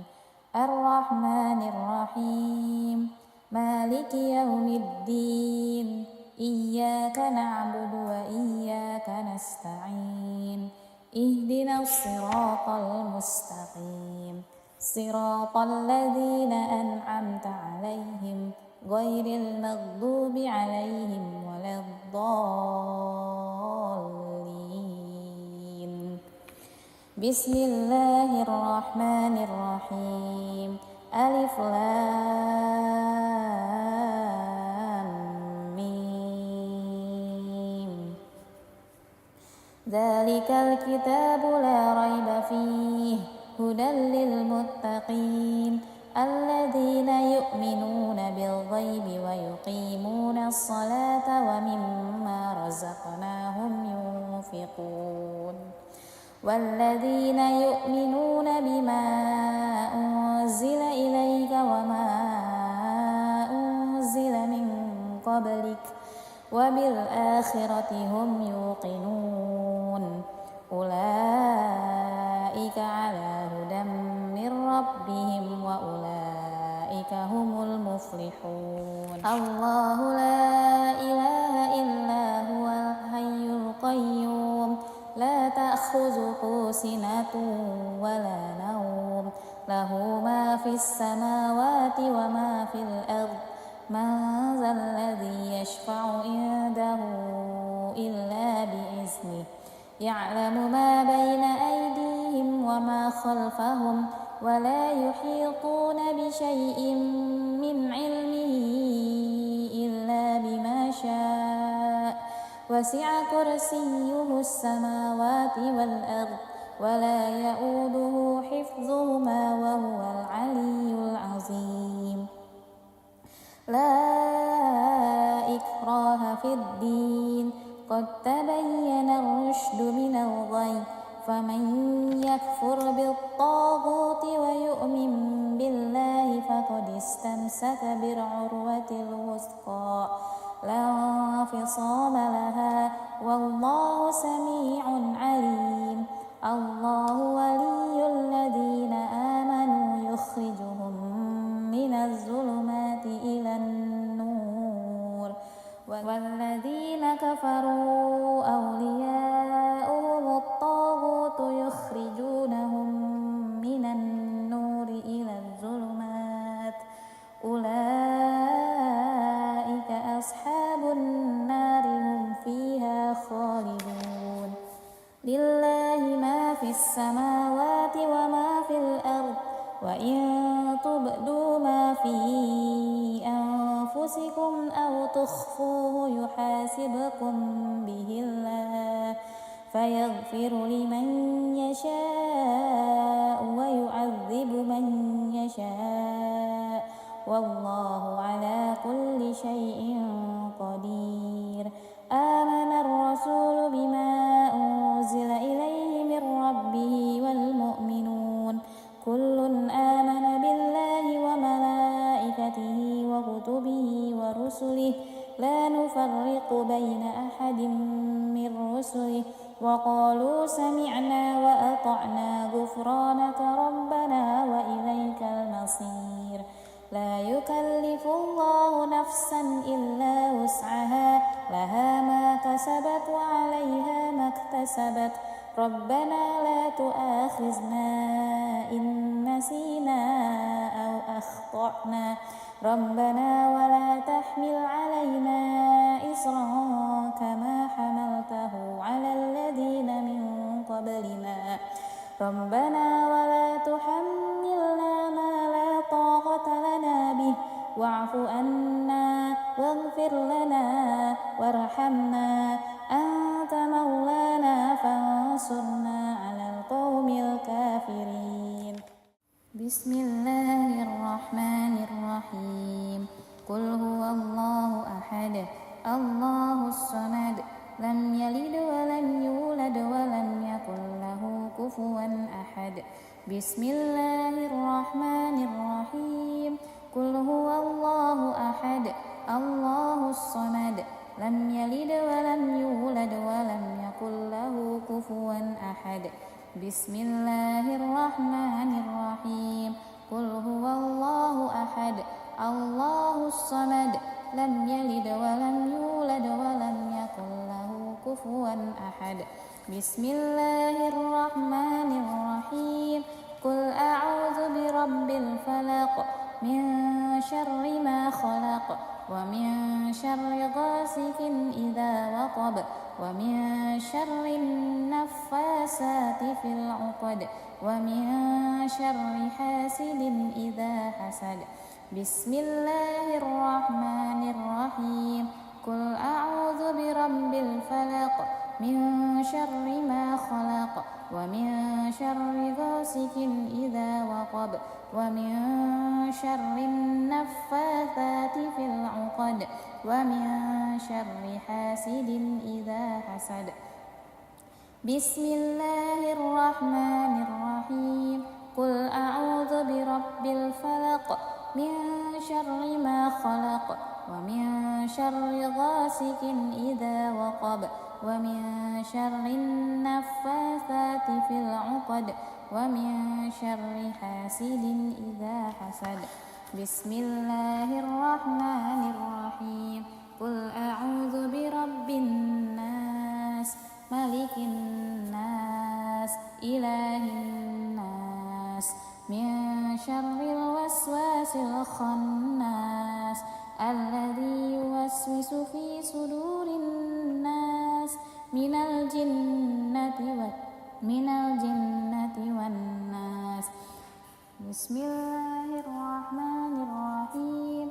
الرحمن الرحيم مالك يوم الدين إياك نعبد وإياك نستعين اهدنا الصراط المستقيم صراط الذين أنعمت عليهم غير المغضوب عليهم ولا الضالين. بسم الله الرحمن الرحيم. ألف لام ميم. ذلك الكتاب لا ريب فيه هدى للمتقين الذين يؤمنون بالغيب ويقيمون الصلاة ومما رزقناهم ينفقون والذين يؤمنون بما أنزل إليك وما أنزل من قبلك وبالآخرة هم يوقنون أولئك على هدى من ربهم وأولئك هم المفلحون الله لا إله إلا هو الحي القيوم لا تأخذه سنة ولا نوم له ما في السماوات وما في الأرض من ذا الذي يشفع عنده إلا بإذنه يعلم ما بين أيديهم وما خلفهم ولا يحيطون بشيء من علمه إلا بما شاء وسع كرسيه السماوات والأرض ولا يؤوده حفظهما وهو العلي العظيم لا إكراه في الدين قد تبين الرشد من الغي فمن يكفر بالطاغوت ويؤمن بالله فقد استمسك بالعروة الوثقى لا انفصام لها والله سميع عليم الله ولي الذين آمنوا يخرجهم من الظلمات إلى النور والذين كفروا أولياؤهم الطاغوت يخرجونهم من النور إلى الظلمات أولئك أصحاب النار هم فيها خالدون لله ما في السماوات وما في الأرض وإن تبدوا ما في أنفسكم أو تخفوه يحاسبكم به الله فيغفر لمن يشاء ويعذب من يشاء والله على كل شيء قدير آمن الرسول بما أنزل إليه من ربه والمؤمنون كل آمن بالله وملائكته وكتبه ورسله لا نفرق بين أحد من رسله وقالوا سمعنا وأطعنا غفرانك ربنا وإليك المصير لا يكلف الله نفسا إلا وسعها لها ما كسبت وعليها ما اكتسبت ربنا لا تؤاخذنا إن نسينا أو أخطأنا ربنا ولا تحمل علينا إصرا كما حملته على الذين من قبلنا ربنا ولا تحملنا ما لا طاقة لنا به واعف عنا واغفر لنا وارحمنا أنت مولانا فانصرنا على القوم الكافرين بسم الله الرحمن الرحيم قل هو الله أحد الله الصمد لم يلد ولم يولد ولم يكن له كفوا أحد بسم الله الرحمن الرحيم قل هو الله أحد الله الصمد لم يلد ولم يولد ولم يكن له كفوا أحد بسم الله الرحمن الرحيم قل هو الله أحد الله الصمد لم يلد ولم يولد ولم يكن له كفوا أحد بسم الله الرحمن الرحيم قل أعوذ برب الفلق من شر ما خلق ومن شر غاسق إذا وقب ومن شر النفاسات في العقد ومن شر حاسد إذا حسد بسم الله الرحمن الرحيم قل أعوذ برب الفلق من شر ما خلق ومن شر غاسق إذا وقب ومن شر النفاثات في العقد ومن شر حاسد إذا حسد بسم الله الرحمن الرحيم قل أعوذ برب الفلق من شر ما خلق ومن شر غاسق إذا وقب ومن شر النفاثات في العقد ومن شر حاسد إذا حسد بسم الله الرحمن الرحيم قل أعوذ برب الناس ملك الناس إله الناس من شر الوسواس الخناس الذي يوسوس في صدور الناس من الجنة والناس بسم الله الرحمن الرحيم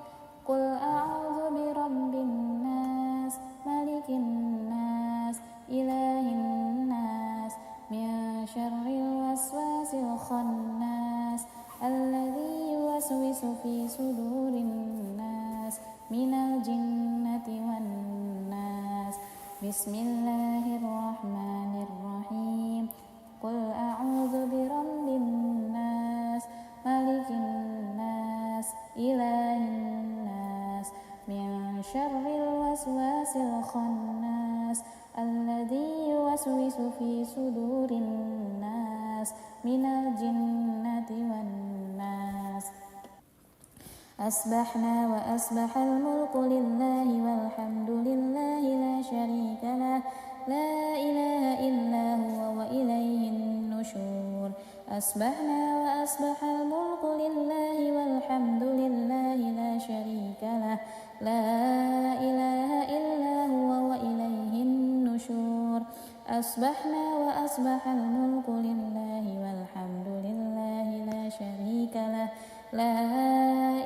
قل أعوذ برب الناس ملك الناس إله الناس من شر الوسواس الخناس الذي يوسوس في صدور الناس من الجنة والناس بسم الله الرحمن الرحيم قل أعوذ برب الناس ملك الناس إله الناس من شر الوسواس الخناس الذي يوسوس في صدور الناس من الجنة والناس أصبحنا وأصبح الملك لله والحمد لله لا شريك له لا إله إلا هو وإليه النشور أصبحنا وأصبح الملك لله والحمد لله لا شريك له لا إله إلا هو وإليه النشور أصبحنا وأصبح الملك لله والحمد لله لا شريك له لا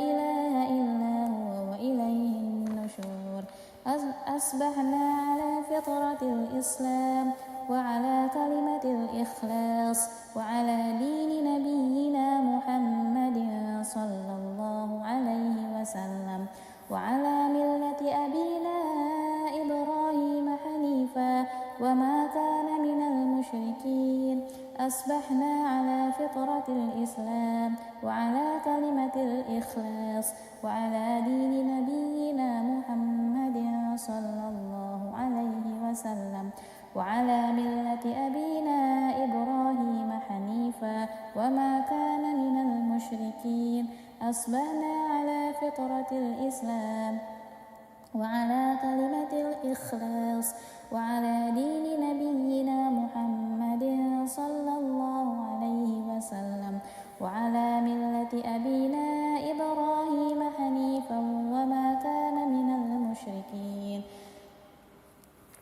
إله إلا هو وإليه النشور أصبحنا على فطرة الإسلام وعلى كلمة الإخلاص وعلى دين نبينا محمد صلى الله عليه وسلم وعلى ملة أبينا إبراهيم حنيفا وما كان من المشركين أصبحنا على فطرة الإسلام وعلى كلمة الإخلاص وعلى دين نبينا محمد صلى الله عليه وسلم وعلى ملة أبينا إبراهيم حنيفا وما كان من المشركين أصبحنا على فطرة الإسلام وعلى كلمة الإخلاص وعلى دين نبينا محمد صلى الله عليه وسلم وعلى ملة أبينا إبراهيم حنيفا وما كان من المشركين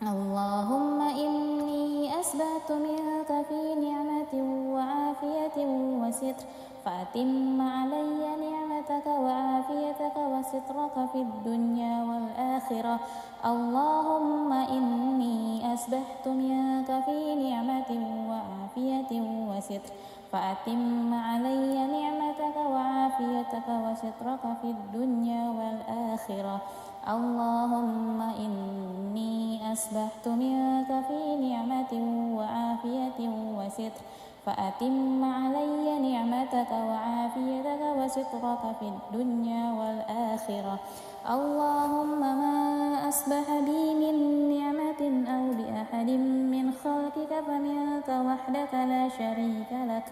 اللهم إني أسبحت منك في نعمة وعافية وستر فأتم علي نعمتك وعافيتك وسترك في الدنيا والآخرة اللهم إني أسبحت منك في نعمة وعافية وستر فأتم علي نعمتك وعافيتك وسترك في الدنيا والآخرة اللهم إني أسبحت منك في نعمة وعافية وستر فأتم علي نعمتك وعافيتك وسترك في الدنيا والآخرة اللهم ما أصبح بي من نعمة أو بأحد من خلقك فمنك وحدك لا شريك لك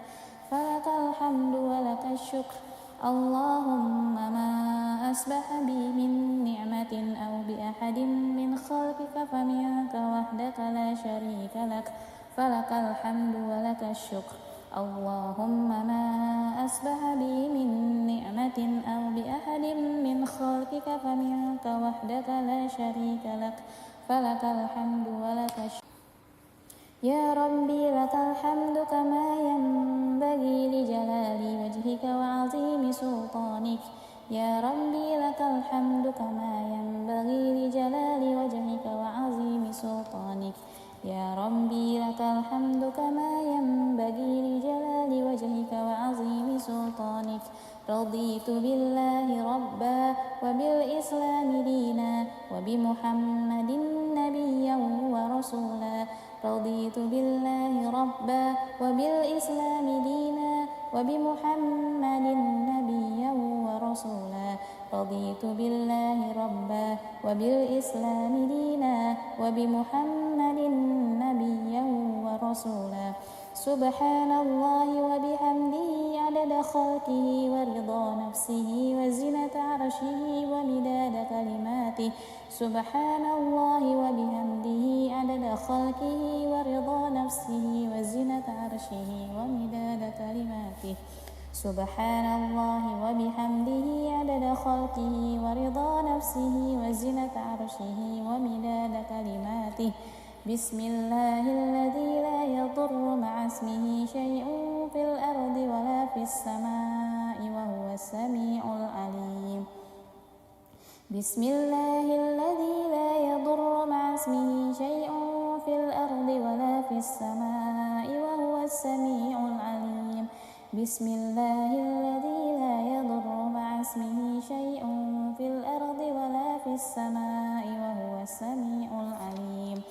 فلك الحمد ولك الشكر اللهم ما أصبح بي من نعمة أو بأحد من خلقك فمنك وحدك لا شريك لك فلك الحمد ولك الشكر اللهم ما أصبح بي من نعمة أو بأحد من خلقك فمنك وحدك لا شريك لك فلك الحمد ولك الشكر يا ربي لك الحمد كما ينبغي لجلال وجهك وعظيم سلطانك يا ربي لك الحمد كما ينبغي لجلال وجهك وعظيم سلطانك يا ربي لك الحمد كما ينبغي لجلال وجهك وعظيم سلطانك رضيت بالله ربا وبالإسلام دينا وبمحمد نبيا ورسولا رضيت بالله ربا وبالإسلام دينا وبمحمد نبيا ورسولا رضيت بالله ربا وبالإسلام دينا وبمحمد نبيا ورسولا سبحان الله وبحمده عدد خلقه ورضا نفسه وزنة عرشه ومداد كلماته سبحان الله وبحمده عدد خلقه ورضا نفسه وزنة عرشه ومداد كلماته سبحان الله وبحمده عدد خلقه ورضا نفسه وزنة عرشه ومداد كلماته بسم الله الذي لا يضر مع اسمه شيء في الأرض ولا في السماء وهو السميع العليم بسم الله الذي لا يضر مع اسمه شيء في الأرض ولا في السماء وهو السميع العليم بسم الله الذي لا يضر مع اسمه شيء في الأرض ولا في السماء وهو السميع العليم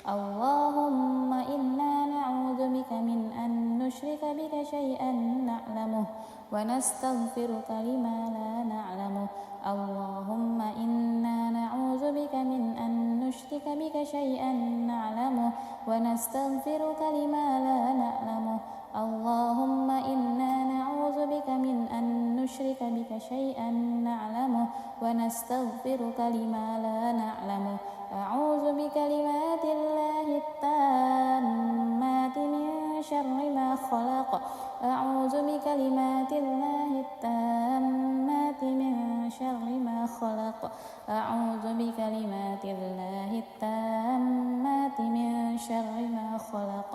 اللهم إنا نعوذ بك من أن نشرك بك شيئا نعلمه ونستغفرك لما لا نعلمه اللهم إنا نعوذ بك من أن نشرك بك شيئا نعلمه ونستغفرك لما لا نعلمه اللهم إنا نعوذ بك من أن نشرك بك شيئا نعلمه ونستغفرك لما لا نعلمه أعوذ بكلمات الله التامات من شر ما خلق أعوذ بكلمات الله التامات من شر ما خلق أعوذ بكلمات الله التامات من شر ما خلق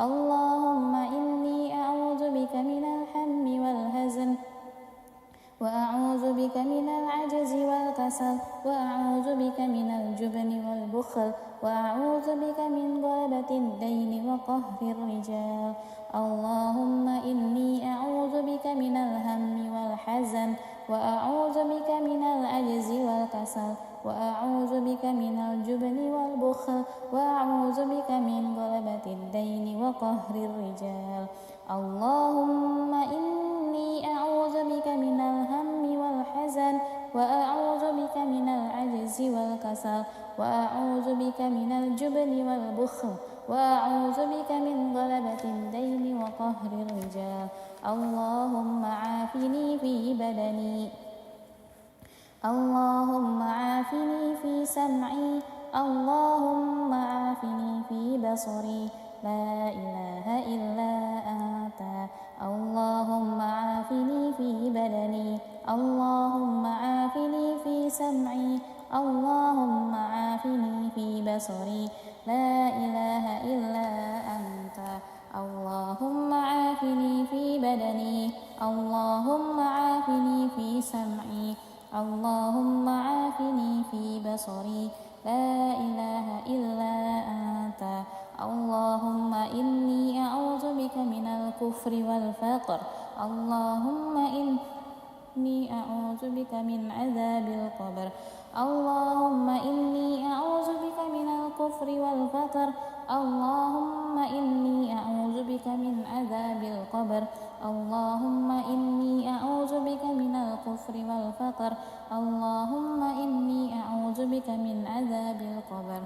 اللهم إني أعوذ بك من الهم والهزن وأعوذ بك من العجز والكسل وأعوذ بك من الجبن والبخل وأعوذ بك من غلبة الدين وقهر الرجال اللهم إني أعوذ بك من الهم والحزن وأعوذ بك من العجز والكسل وأعوذ بك من الجبن والبخل وأعوذ بك من غلبة الدين وقهر الرجال اللهم إني أعوذ بك من الهم والحزن وأعوذ بك من العجز والكسل وأعوذ بك من الجبن والبخل وأعوذ بك من غلبة الدين وقهر الرجال اللهم عافني في بدني اللهم عافني في سمعي اللهم عافني في بصري لا إله إلا أنت اللهم عافني في بدني اللهم عافني في سمعي اللهم عافني في بصري لا إله إلا أنت اللهم عافني في بدني اللهم عافني في سمعي اللهم عافني في بصري لا إله إلا أنت اللهم إني أعوذ بك من الكفر والفقر اللهم إني أعوذ بك من عذاب القبر اللهم إني أعوذ بك من الكفر والفقر اللهم إني أعوذ بك من عذاب القبر اللهم إني أعوذ بك من الكفر والفقر اللهم إني أعوذ بك من عذاب القبر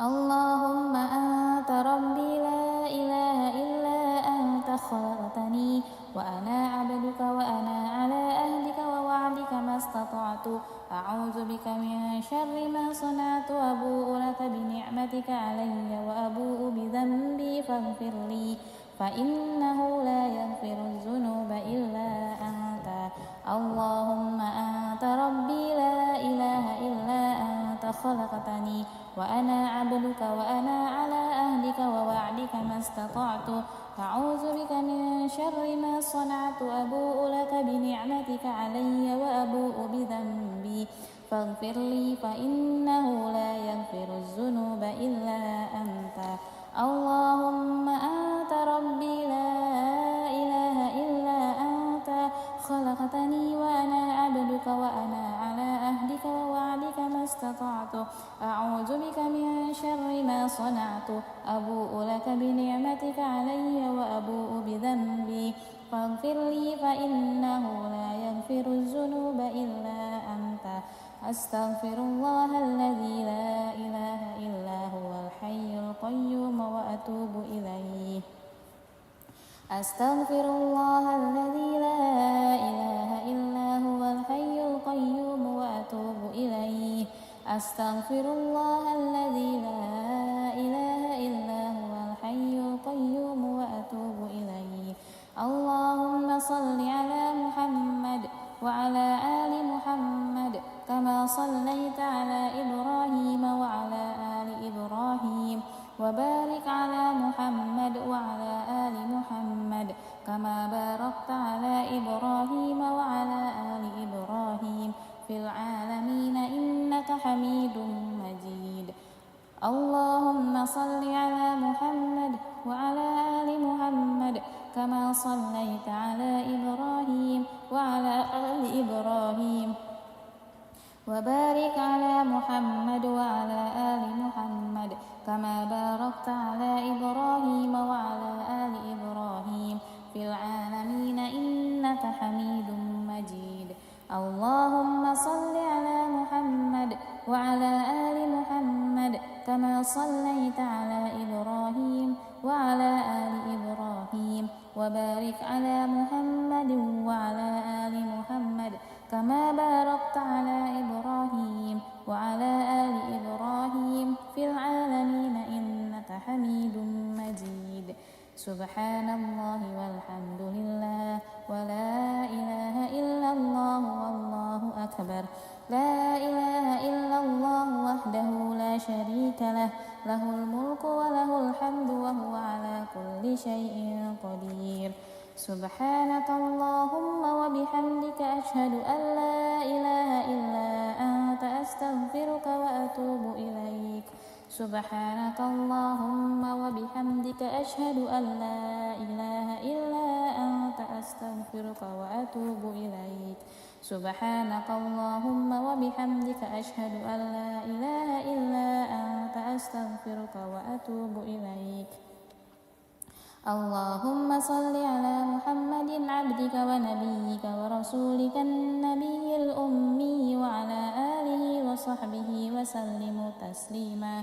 اللهم أنت ربي لا إله إلا أنت خلقتني وأنا عبدك وأنا على أهلك ووعدك ما استطعت أعوذ بك من شر ما صنعت أبوء لك بنعمتك علي وأبوء بذنبي فاغفر لي فإنه لا يغفر الذنوب إلا أنت اللهم أنت ربي لا إله إلا أنت خلقتني وأنا عبدك وأنا على أهلك ووعدك ما استطعت أعوذ بك من شر ما صنعت أبوء لك بنعمتك علي وأبوء بذنبي فاغفر لي فإنه لا يغفر الذنوب إلا أنت اللهم أنت ربي لا إله إلا أنت خلقتني وأنا عبدك وأنا على أهلك عهدك ووعدك ما استطعت أعوذ بك من شر ما صنعت أبوء لك بنعمتك علي وأبوء بذنبي فاغفر لي فإنه لا يغفر الذنوب إلا أنت أستغفر الله الذي لا إله إلا هو الحي القيوم وأتوب إليه أستغفر الله الذي لا إله إلا هو الحي القيوم وأتوب إليه أستغفر الله الذي لا إله إلا هو الحي القيوم وأتوب إليه اللهم صل على محمد وعلى آل محمد كما صليت على إبراهيم وعلى آل إبراهيم وبارك على محمد وعلى آل محمد كما باركت على إبراهيم وعلى آل إبراهيم في العالمين إنك حميد مجيد اللهم صل على محمد وعلى آل محمد كما صليت على إبراهيم وعلى آل إبراهيم وبارك على محمد وعلى آل محمد كما باركت على إبراهيم وعلى آل إبراهيم في العالمين إنك حميد مجيد اللهم صل على محمد وعلى آل محمد كما صليت على إبراهيم وعلى آل إبراهيم وبارك على محمد وعلى آل محمد كما باركت على إبراهيم وعلى آل إبراهيم في العالمين إنك حميد مجيد سبحان الله والحمد لله ولا إله إلا الله والله أكبر لا إله إلا الله وحده لا شريك له له الملك وله الحمد وهو على كل شيء قدير سبحانك اللهم وبحمدك أشهد أن لا إله إلا أنت أستغفرك وأتوب إليك سبحانك اللهم وبحمدك أشهد أن لا إله إلا أنت أستغفرك وأتوب إليك سبحانك اللهم وبحمدك أشهد أن لا إله إلا أنت أستغفرك وأتوب إليك اللهم صل على محمد عبدك ونبيك ورسولك النبي الأمي وعلى آله وصحبه وسلم تسليما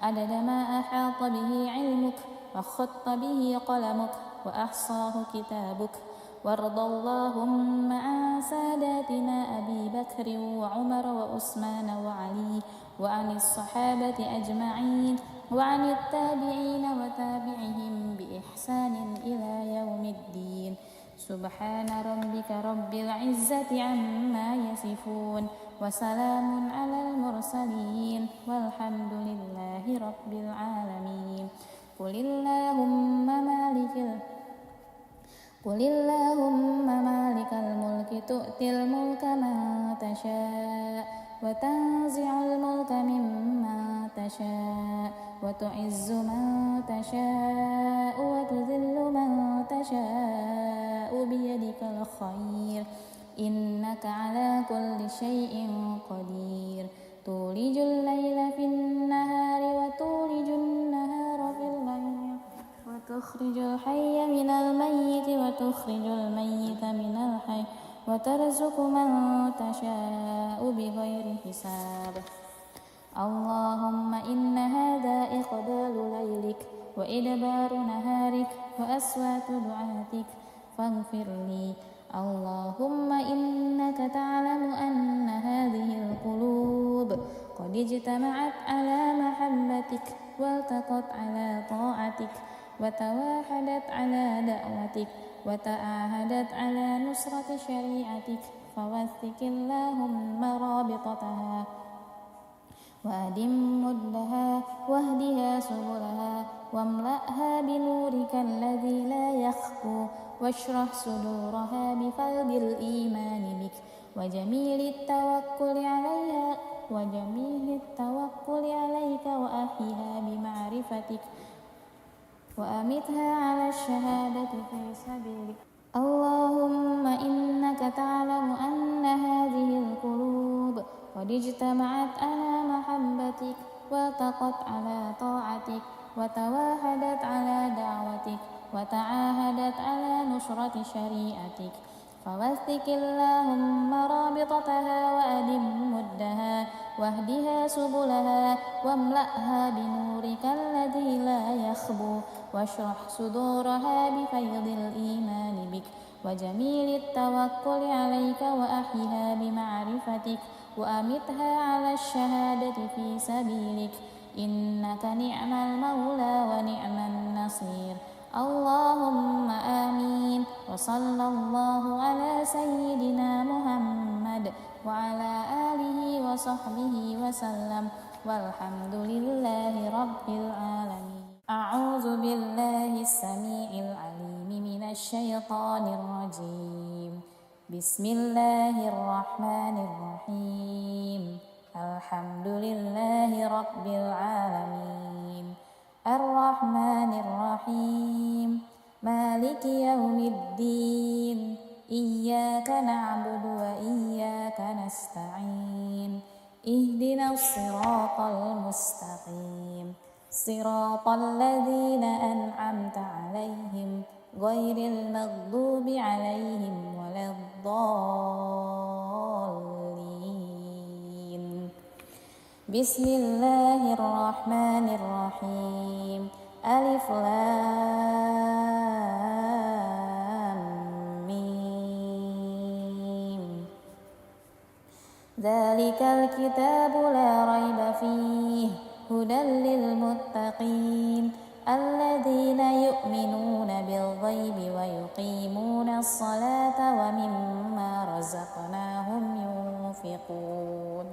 عدد ما أحاط به علمك وخط به قلمك وأحصاه كتابك وارض اللهم عن ساداتنا أبي بكر وعمر وعثمان وعلي وعن الصحابة أجمعين وعن التابعين وتابعهم بإحسان إلى يوم الدين سبحان ربك رب العزة عما يصفون وسلام على المرسلين والحمد لله رب العالمين قل اللهم مالك الملك تؤتي الملك من تشاء وتنزع الملك ممن تشاء وتعز من تشاء وتذل من تشاء بيدك الخير إنك على كل شيء قدير تولج الليل في النهار وتولج النهار في الليل وتخرج الحي من الميت وتخرج الميت من الحي وترزق من تشاء بغير حساب اللهم إن هذا إقبال ليلك وإدبار نهارك وأصوات دعاتك فاغفر لي اللهم إنك تعلم أن هذه القلوب قد اجتمعت على محبتك والتقت على طاعتك وتواحدت على دعوتك وتعاهدت على نصرة شريعتك فوثق اللهم رابطتها وأدم مدها واهدها سبلها واملأها بنورك الذي لا يخفو واشرح صدورها بفيض الإيمان بك وجميل التوكل عليك وأحيها بمعرفتك وأمتها على الشهادة في سبيلك اللهم إنك تعلم أن هذه القلوب قد اجتمعت على محبتك والتقت على طاعتك وتواحدت على دعوتك وتعاهدت على نصرة شريعتك فوثق اللهم رابطتها وأدم مدها واهدها سبلها واملأها بنورك الذي لا يخبو واشرح صدورها بفيض الإيمان بك وجميل التوكل عليك وأحيها بمعرفتك وأمتها على الشهادة في سبيلك إنك نعم المولى ونعم النصير اللهم آمين وصلى الله على سيدنا محمد وعلى آله وصحبه وسلم والحمد لله رب العالمين أعوذ بالله السميع العليم من الشيطان الرجيم بسم الله الرحمن الرحيم الحمد لله رب العالمين الرحمن الرحيم مالك يوم الدين إياك نعبد وإياك نستعين اهدنا الصراط المستقيم صراط الذين أنعمت عليهم غير المغضوب عليهم ولا الضالين بسم الله الرحمن الرحيم ألف لام ميم ذلك الكتاب لا ريب فيه هدى للمتقين الذين يؤمنون بالغيب ويقيمون الصلاة ومما رزقناهم ينفقون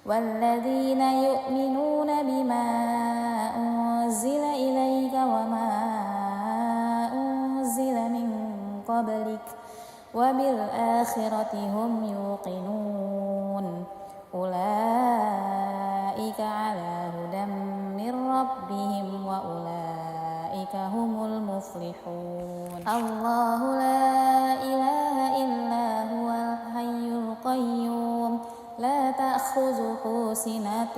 والذين يؤمنون بما أنزل إليك وما أنزل من قبلك وبالآخرة هم يوقنون أولئك على هدى من ربهم وأولئك هم المفلحون الله لا إله إلا هو الحي القيوم لا تأخذه سنة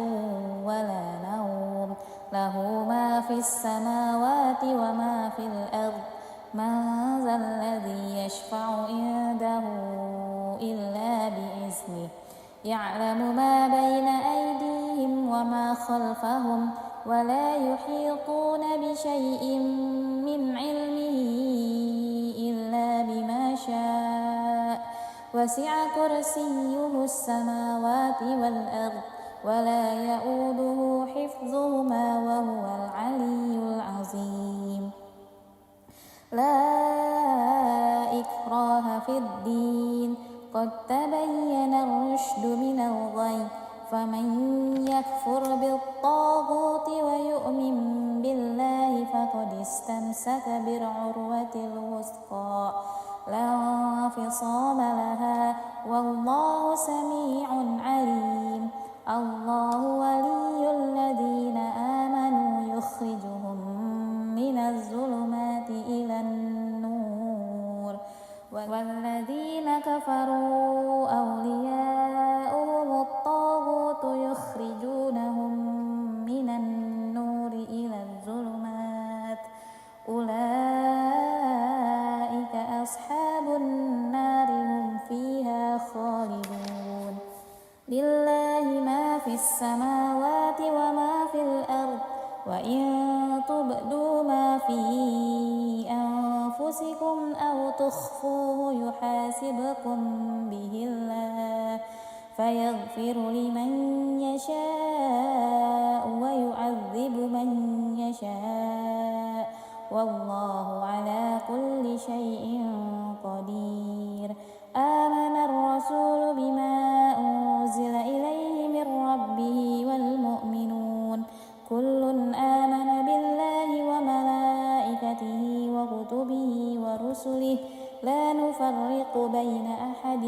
ولا نوم له ما في السماوات وما في الأرض من ذا الذي يشفع عنده إلا بإذنه يعلم ما بين أيديهم وما خلفهم ولا يحيطون بشيء من علمه إلا بما شاء وسع كرسيه السماوات والأرض ولا يؤوده حفظهما وهو العلي العظيم لا إكراه في الدين قد تبين الرشد من الغي فمن يكفر بالطاغوت ويؤمن بالله فقد استمسك بالعروة الوثقى لا انفصام لها والله سميع عليم الله ولي الذين آمنوا يخرجهم من الظلمات إلى النور والذين كفروا أولياؤهم الطاغوت يخرجونهم من النور إلى الظلمات أولئك أصحاب النار هم فيها خالدون لله ما في السماوات وما في الأرض وإن تبدوا ما في أنفسكم أو تخفوه يحاسبكم به الله فيغفر لمن يشاء ويعذب من يشاء والله على كل شيء قدير آمن الرسول بما أنزل إليه من ربه والمؤمنون كل آمن بالله وملائكته وكتبه ورسله لا نفرق بين أحد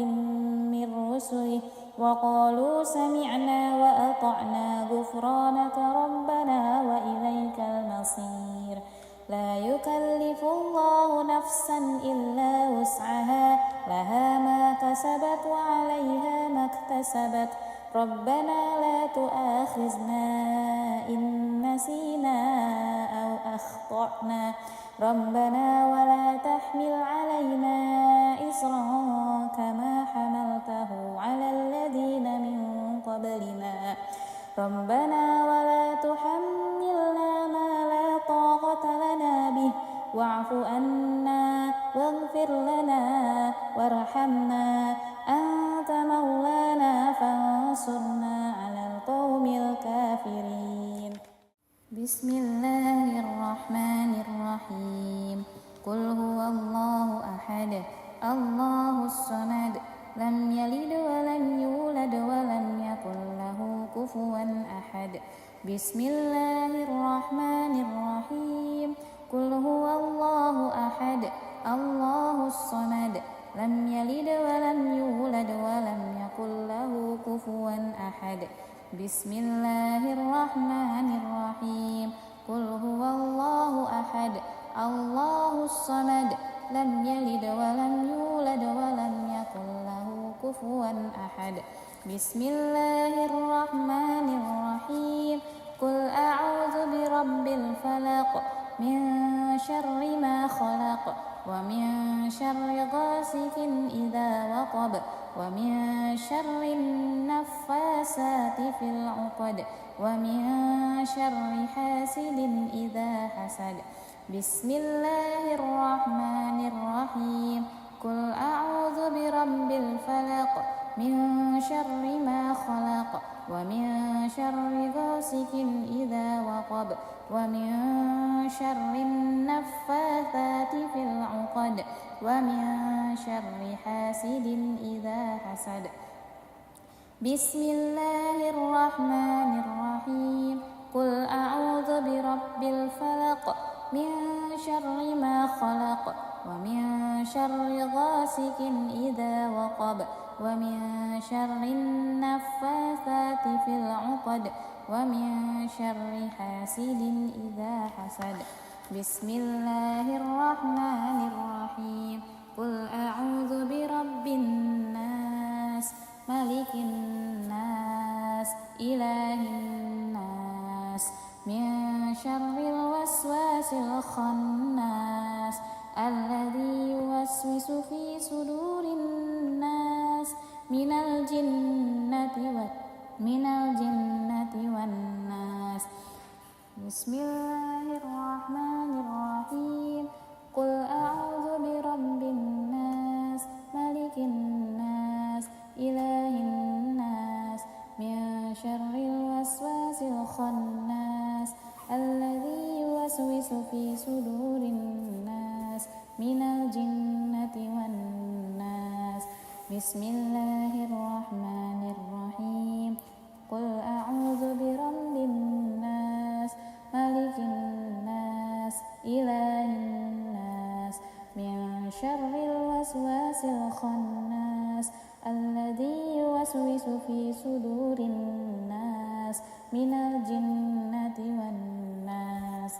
من رسله وقالوا سمعنا وأطعنا غفرانك ربنا وإليك المصير لا يكلف الله نفسا إلا وسعها لها ما كسبت وعليها ما اكتسبت ربنا لا تؤاخذنا إن نسينا أو أخطأنا ربنا ولا تحمل علينا إصرا كما حملته على الذين من قبلنا ربنا ولا تحملنا ما لا طاقة لنا به واعف عنا واغفر لنا وارحمنا أنت مولانا فانصرنا على القوم الكافرين بسم الله الرحمن الرحيم قل هو الله أحد الله الصمد لم يلد ولم يولد ولم يكن له كفوا أحد بسم الله الرحمن الرحيم قل هو الله أحد الله الصمد لم يلد ولم يولد ولم يكن له كفوا أحد بسم الله الرحمن الرحيم قل هو الله أحد الله الصمد لم يلد ولم يولد ولم يكن له كفوا أحد بسم الله الرحمن الرحيم قل أعوذ برب الفلق من شر ما خلق ومن شر غاسق إذا وقب ومن شر النفاسات في العقد ومن شر حاسد إذا حسد بسم الله الرحمن الرحيم قل أعوذ برب الفلق من شر ما خلق ومن شر غاسق إذا وقب ومن شر النفاثات في العقد ومن شر حاسد إذا حسد بسم الله الرحمن الرحيم قل أعوذ برب الفلق من شر ما خلق ومن شر غاسق إذا وقب ومن شر النفاثات في العقد ومن شر حاسد إذا حسد بسم الله الرحمن الرحيم قل أعوذ برب الناس ملك الناس إله الناس من شر الوسواس الخناس الذي يوسوس في صدور الناس من الجنة والناس بسم الله الرحمن الرحيم قل أعوذ برب الناس ملك الناس إله الناس من شر الوسواس الخناس الذي يوسوس في صدور الناس من الجنة والناس بسم الله الرحمن الرحيم قل أعوذ برب الناس ملك الناس إله الناس من شر الوسواس الخناس الذي يوسوس في صدور الناس من الجنة والناس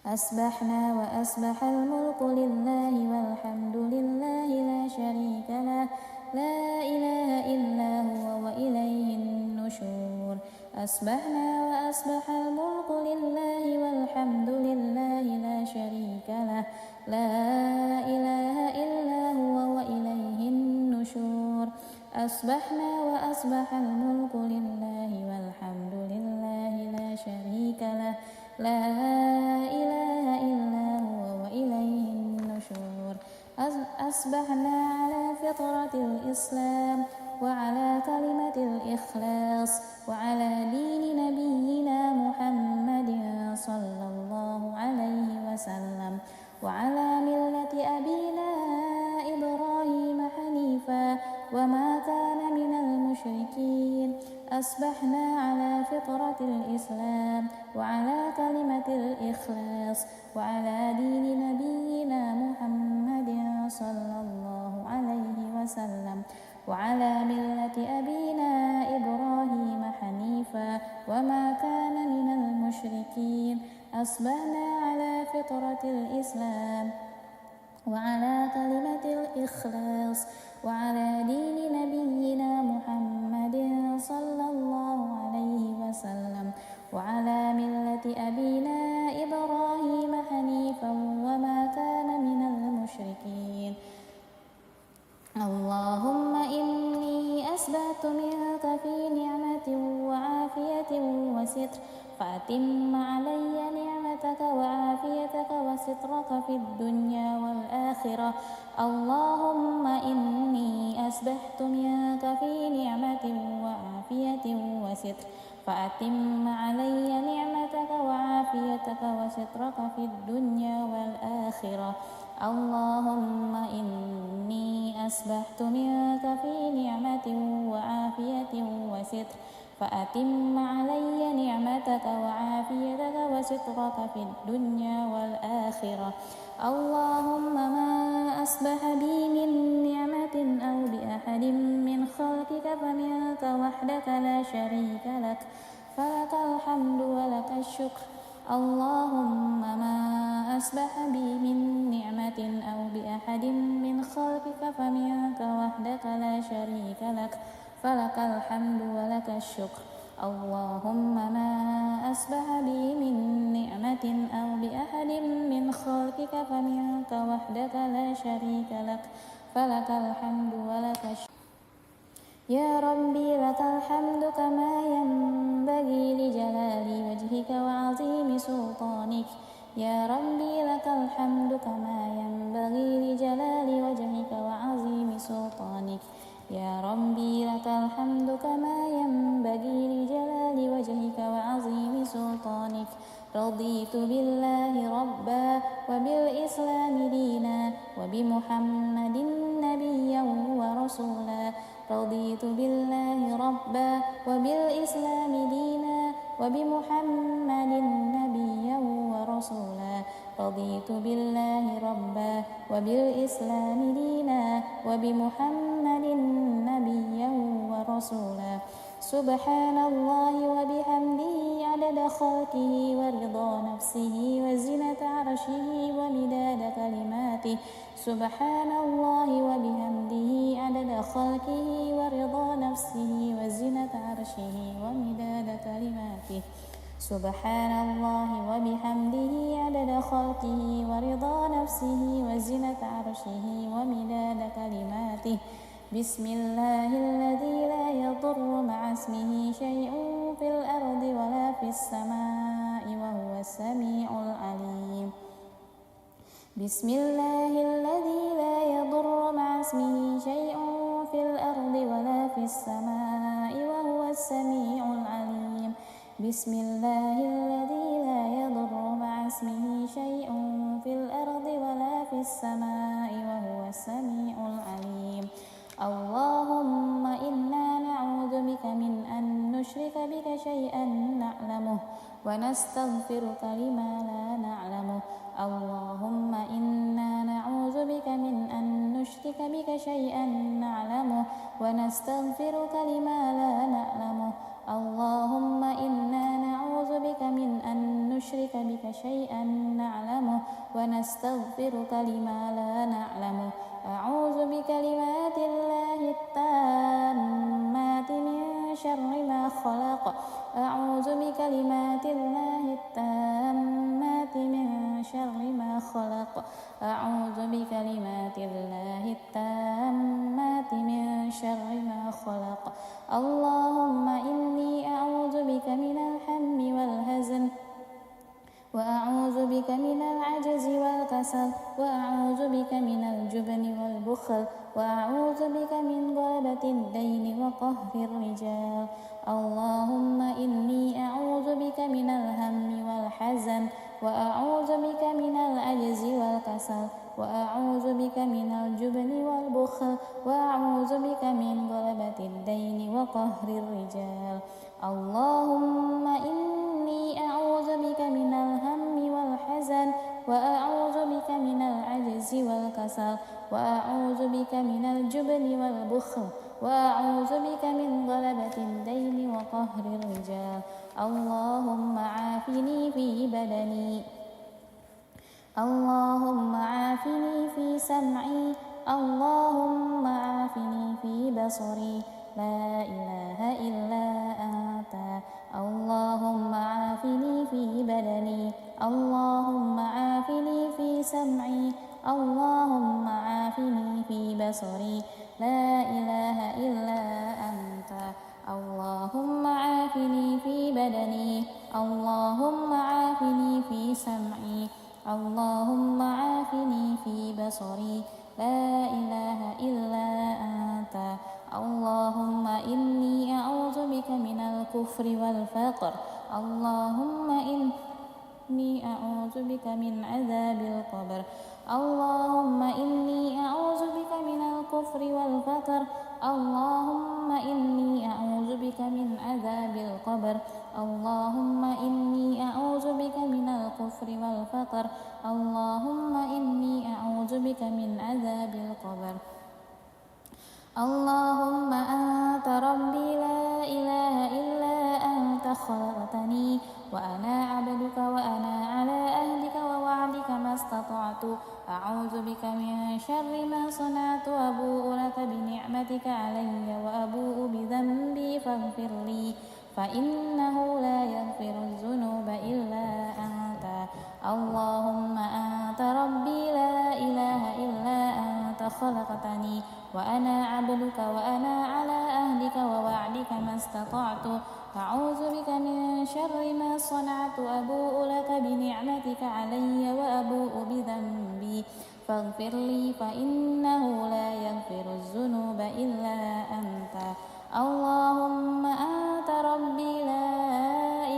أصبحنا وأصبح الملك لله والحمد لله لا شريك له لا إله إلا هو وإليه النشور أصبحنا وأصبح الملك لله والحمد لله لا شريك له لا إله إلا هو وإليه النشور أصبحنا وأصبح الملك لله والحمد لله لا شريك له لا إله إلا هو وإليه النشور أصبحنا على فطرة الإسلام وعلى كلمة الإخلاص وعلى دين نبينا محمد صلى الله عليه وسلم وعلى ملة أبينا إبراهيم حنيفا وما كان من المشركين أصبحنا على فطرة الإسلام وعلى كلمة الإخلاص وعلى دين نبينا محمد صلى الله عليه وسلم وعلى ملة أبينا إبراهيم حنيفا وما كان من المشركين أصبحنا على فطرة الإسلام وعلى كلمة الإخلاص وعلى دين نبينا محمد منك في نعمة وعافية وستر فأتم علي نعمتك وعافيتك وسترك في الدنيا والآخرة. اللهم إني أسبحت منك في نعمة وعافية وستر فأتم علي نعمتك وعافيتك وسترك في الدنيا والآخرة. اللهم إني أسبحت منك في نعمة وعافية وستر فأتم علي نعمتك وعافيتك وسترك في الدنيا والآخرة. اللهم ما أصبح بي من نعمة أو بأحد من خلقك فمنك وحدك لا شريك لك فلك الحمد ولك الشكر. اللهم ما أصبح بي من نعمة أو بأحد من خلقك فمنك وحدك لا شريك لك فلك الحمد ولك الشكر. اللهم ما أصبح بي من نعمة أو بأحد من خلقك فمنك وحدك لا شريك لك فلك الحمد ولك الشكر. يا ربي لك الحمد كما ينبغي لجلال وجهك وعظيم سلطانك. يا ربي لك الحمد كما ينبغي لجلال وجهك وعظيم سلطانك. يا ربي لك الحمد كما ينبغي لجلال وجهك وعظيم سلطانك. رضيت بالله ربا وبالإسلام دينا وبمحمد نبيا ورسولا. رضيت بالله ربا وبالإسلام دينا وبمحمد نبيا ورسولا. رضيت بالله ربا وبالإسلام دينا وبمحمد نبيا ورسولا. سبحان الله وبحمده عدد خلقه ورضا نفسه وزنة عرشه ومداد كلماته. سبحان الله وبحمده عدد خلقه ورضا نفسه وزنة عرشه ومداد كلماته. سبحان الله وبحمده عدد خلقه ورضا نفسه وزنة عرشه ومداد كلماته. بسم الله الذي لا يضر مع اسمه شيء في الأرض ولا في السماء وهو السميع العليم. بسم الله الذي لا يضر مع اسمه شيء في الأرض ولا في السماء وهو السميع العليم. بسم الله الذي لا يضر مع اسمه شيء في الأرض ولا في السماء وهو السميع العليم. اللهم إنا نعوذ بك من أن نشرك بك شيئا نعلمه ونستغفرك لما لا نعلمه. اللهم إنا نعوذ بك من أن نشرك بك شيئا نعلمه ونستغفرك لما لا نعلمه. اللهم إنا نعوذ بك من أن نشرك بك شيئا نعلمه ونستغفرك لما لا نعلمه. أعوذ بكلمات الله التامات من شر ما خلق. أعوذ بكلمات الله التامات من شر ما خلق. أعوذ بكلمات الله التامات من شر ما خلق. اللهم إني أعوذ بك من الهم والحزن وأعوذ بك من العجز والكسل وأعوذ بك من الجبن والبخل وأعوذ بك من غلبة الدين وقهر الرجال. اللهم إني أعوذ بك من الهم والحزن وأعوذ بك من العجز والكسل وأعوذ بك من الجبن والبخل وأعوذ بك من غلبة الدين وقهر الرجال. اللهم إني أعوذ بك من الهم والحزن وأعوذ بك من العجز والكسل وأعوذ بك من الجبن والبخل وأعوذ بك من غلبة الدين وقهر الرجال. اللهم عافني في بدني. اللهم عافني في سمعي. اللهم عافني في بصري. لا إله إلا أنت. اللهم عافني في بدني. اللهم عافني في سمعي. اللهم عافني في بصري. لا إله إلا أنت. اللهم عافني في سمعي اللهم عافني في بصري لا إله إلا أنت اللهم إني أعوذ بك من الكفر والفقر اللهم إني أعوذ بك من عذاب القبر اللهم إني أعوذ بك من الكفر والفقر اللهم إني أعوذ بك من عذاب القبر اللهم إني أعوذ بك من الكفر والفقر اللهم إني أعوذ بك من عذاب القبر اللهم أنت ربي لا إله إلا أنت خلقتني وأنا عبدك وأنا على أهلك ووعدك ما استطعت أعوذ بك من شر ما صنعت أبوء لك بنعمتك علي وأبوء بذنبي فاغفر لي فإنه لا يغفر الذنوب إلا أنت اللهم أنت ربي لا إله إلا أنت خلقتني وأنا عبدك وأنا على أهلك ووعدك ما استطعت أعوذ بك من شر ما صنعت أبوء لك بنعمتك علي وأبوء بذنبي فاغفر لي فإنه لا يغفر الذنوب إلا أنت اللهم أنت ربي لا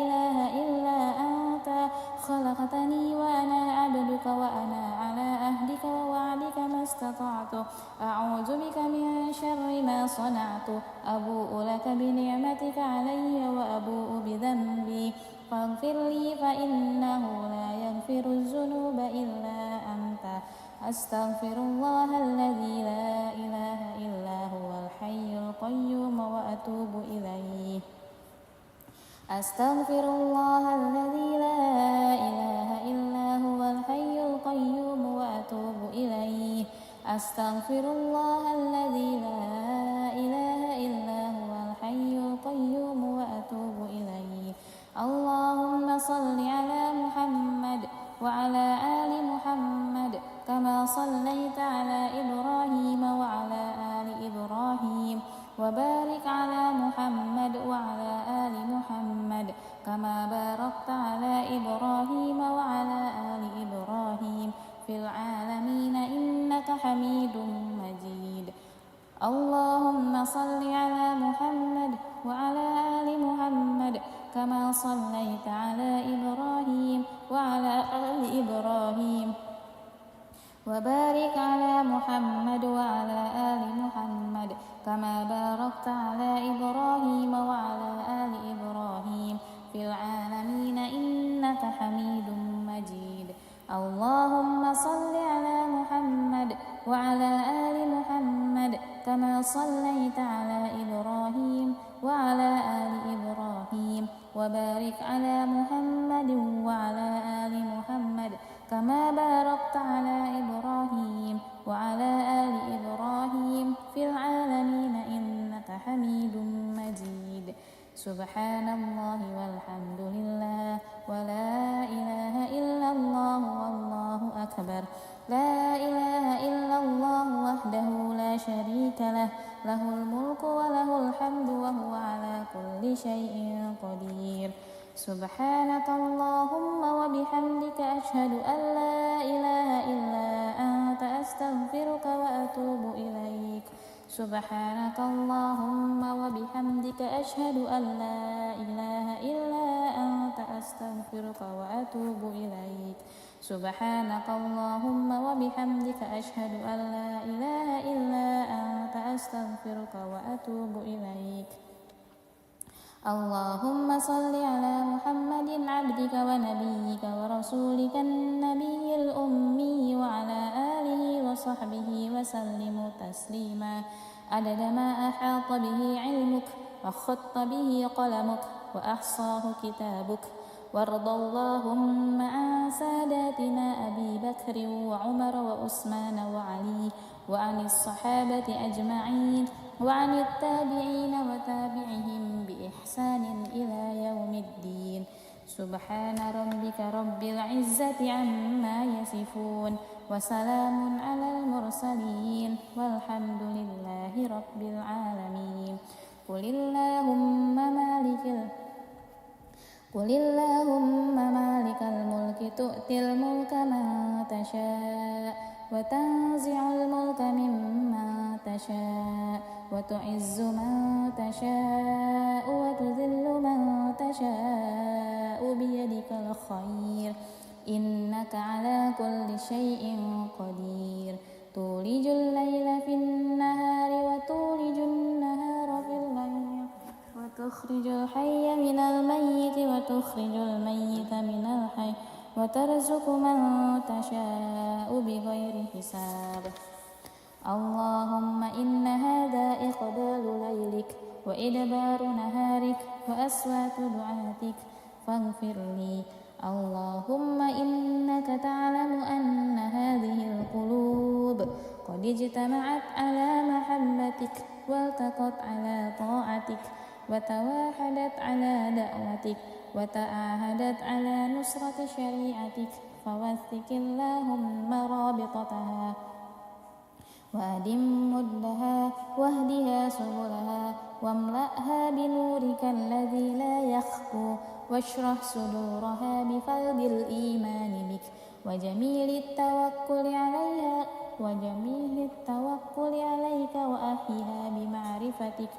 إله إلا أنت خلقتني وأنا عبدك وأنا على أهلك ووعدك ما استطعت أعوذ بك من شر ما صنعت أبوء لك بنعمتك علي وأبوء بذنبي فاغفر لي فإنه لا يغفر الذنوب إلا أنت أستغفر الله الذي لا إله إلا هو الحي القيوم وأتوب إليه أستغفر الله الذي لا إله إلا هو الحي القيوم وأتوب إليه أستغفر الله الذي لا إله إلا هو الحي القيوم وأتوب إليه اللهم صل على محمد وعلى آل محمد كما صليت على إبراهيم وعلى آل إبراهيم وبارك على محمد وعلى آل محمد كما باركت على إبراهيم وعلى آل إبراهيم في العالمين إنك حميد مجيد اللهم صل على محمد وعلى آل محمد كما صليت على إبراهيم وعلى آل إبراهيم وبارك على محمد وعلى آل محمد كما باركت على إبراهيم وعلى آل إبراهيم في العالمين إنك حميد مجيد اللهم صل على محمد وعلى آل محمد كما صليت على إبراهيم وعلى آل إبراهيم وبارك على محمد وعلى آل محمد كما باركت على إبراهيم وعلى آل إبراهيم في العالمين إنك حميد مجيد سبحان الله والحمد لله ولا إله إلا الله والله أكبر لا إله إلا الله وحده لا شريك له له الملك وله الحمد وهو على كل شيء قدير سبحانك اللهم وبحمدك أشهد أن لا إله إلا أنت أستغفرك وأتوب إليك سبحانك اللهم وبحمدك أشهد أن لا إله إلا أنت أستغفرك وأتوب إليك سبحانك اللهم وبحمدك أشهد أن لا إله إلا أنت أستغفرك وأتوب إليك اللهم صل على محمد عبدك ونبيك ورسولك النبي الأمي وعلى آله وصحبه وسلم تسليما عدد ما أحاط به علمك وخط به قلمك وأحصاه كتابك وارض اللهم عن ساداتنا أبي بكر وعمر وعثمان وعلي وعن الصحابة أجمعين وعن التابعين وتابعهم بإحسان إلى يوم الدين سبحان ربك رب العزة عما يصفون وسلام على المرسلين والحمد لله رب العالمين قل اللهم قل اللهم مالك الملك تؤتي الملك من تشاء وتنزع الملك ممن تشاء وتعز من تشاء وتذل من تشاء بيدك الخير إنك على كل شيء قدير تولج الليل في النهار وتولج النهار في الليل وتخرج الحي من الميت وتخرج الميت من الحي وترزق من تشاء بغير حساب اللهم إن هذا إقبال ليلك وإدبار نهارك وأصوات دعاتك فاغفر لي اللهم إنك تعلم أن هذه القلوب قد اجتمعت على محبتك والتقت على طاعتك وتواحدت على دعوتك وتعاهدت على نصرة شريعتك فوثق اللهم رابطتها وأدم مدها واهدها سبلها واملأها بنورك الذي لا يخفو واشرح صدورها بفيض الإيمان بك وجميل التوكل عليك وأحيها بمعرفتك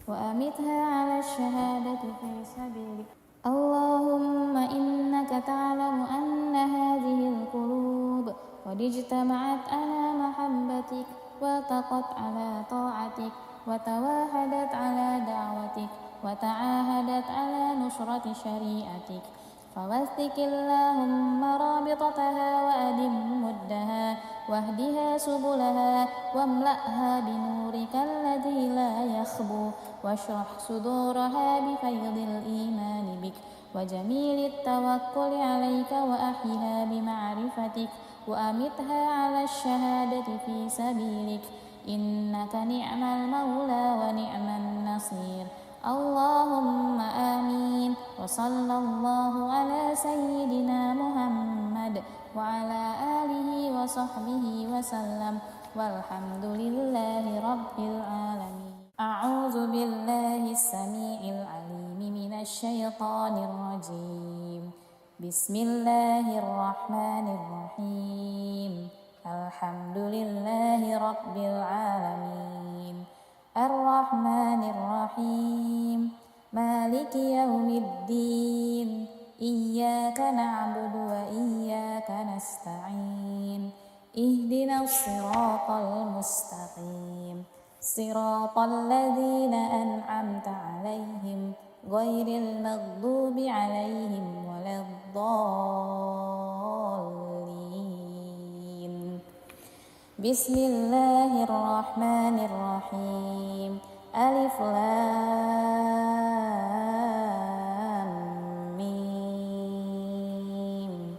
وأمتها على الشهادة في سبيلك اللهم إنك تعلم أن هذه القلوب قد اجتمعت على محبتك والتقت على طاعتك وتواحدت على دعوتك وتعاهدت على نصرة شريعتك فوثق اللهم رابطتها وأدم مدها واهدها سبلها واملأها بنورك الذي لا يخبو واشرح صدورها بفيض الإيمان بك وجميل التوكل عليك وأحيها بمعرفتك وأمتها على الشهادة في سبيلك إنك نعم المولى ونعم النصير اللهم آمين وصلى الله على سيدنا محمد وعلى آله وصحبه وسلم والحمد لله رب العالمين أعوذ بالله السميع العليم من الشيطان الرجيم بسم الله الرحمن الرحيم الحمد لله رب العالمين الرحمن الرحيم مالك يوم الدين إياك نعبد وإياك نستعين اهدنا الصراط المستقيم صراط الذين أنعمت عليهم غير المغضوب عليهم ولا الضالين بسم الله الرحمن الرحيم ألف لام ميم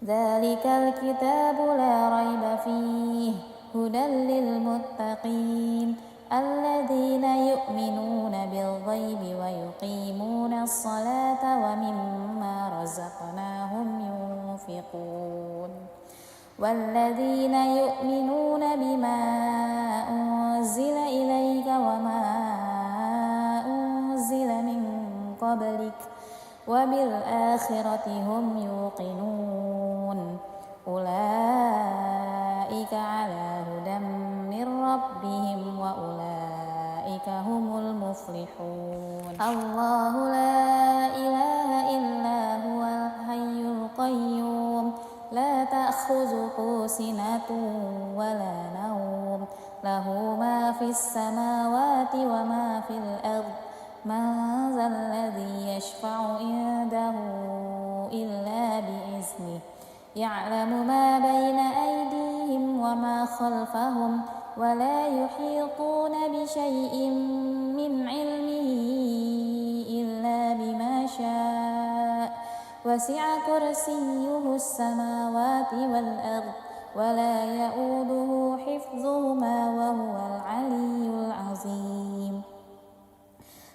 ذلك الكتاب لا ريب فيه هدى للمتقين الذين يؤمنون بالغيب ويقيمون الصلاة ومما رزقناهم ينفقون والذين يؤمنون بما أنزل إليك وما أنزل من قبلك وبالآخرة هم يوقنون أولئك على هدى من ربهم وأولئك هم المفلحون الله لا إله إلا هو الحي القيوم لا تأخذه سنة ولا نوم له ما في السماوات وما في الأرض من ذا الذي يشفع عنده إلا بإذنه يعلم ما بين أيديهم وما خلفهم ولا يحيطون بشيء من علمه إلا بما شاء وسع كرسيه السماوات والأرض ولا يؤوده حفظهما وهو العلي العظيم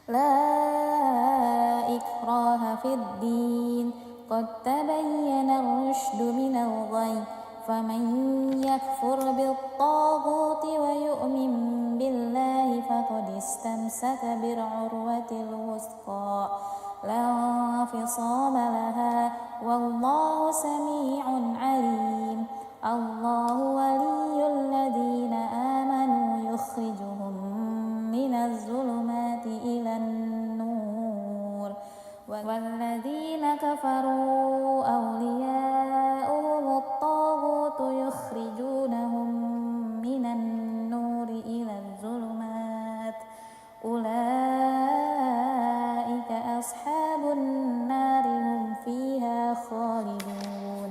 لا إكراه في الدين قد تبين الرشد من الغي فمن يكفر بالطاغوت ويؤمن بالله فقد استمسك بالعروة الوثقى لا انفصام لها والله سميع عليم. الله ولي الذين آمنوا يخرجهم من الظلمات إلى النور والذين كفروا أولياؤهم الطاغوت يخرجونهم من النور إلى الظلمات أولئك أصحاب النار هم فيها خالدون.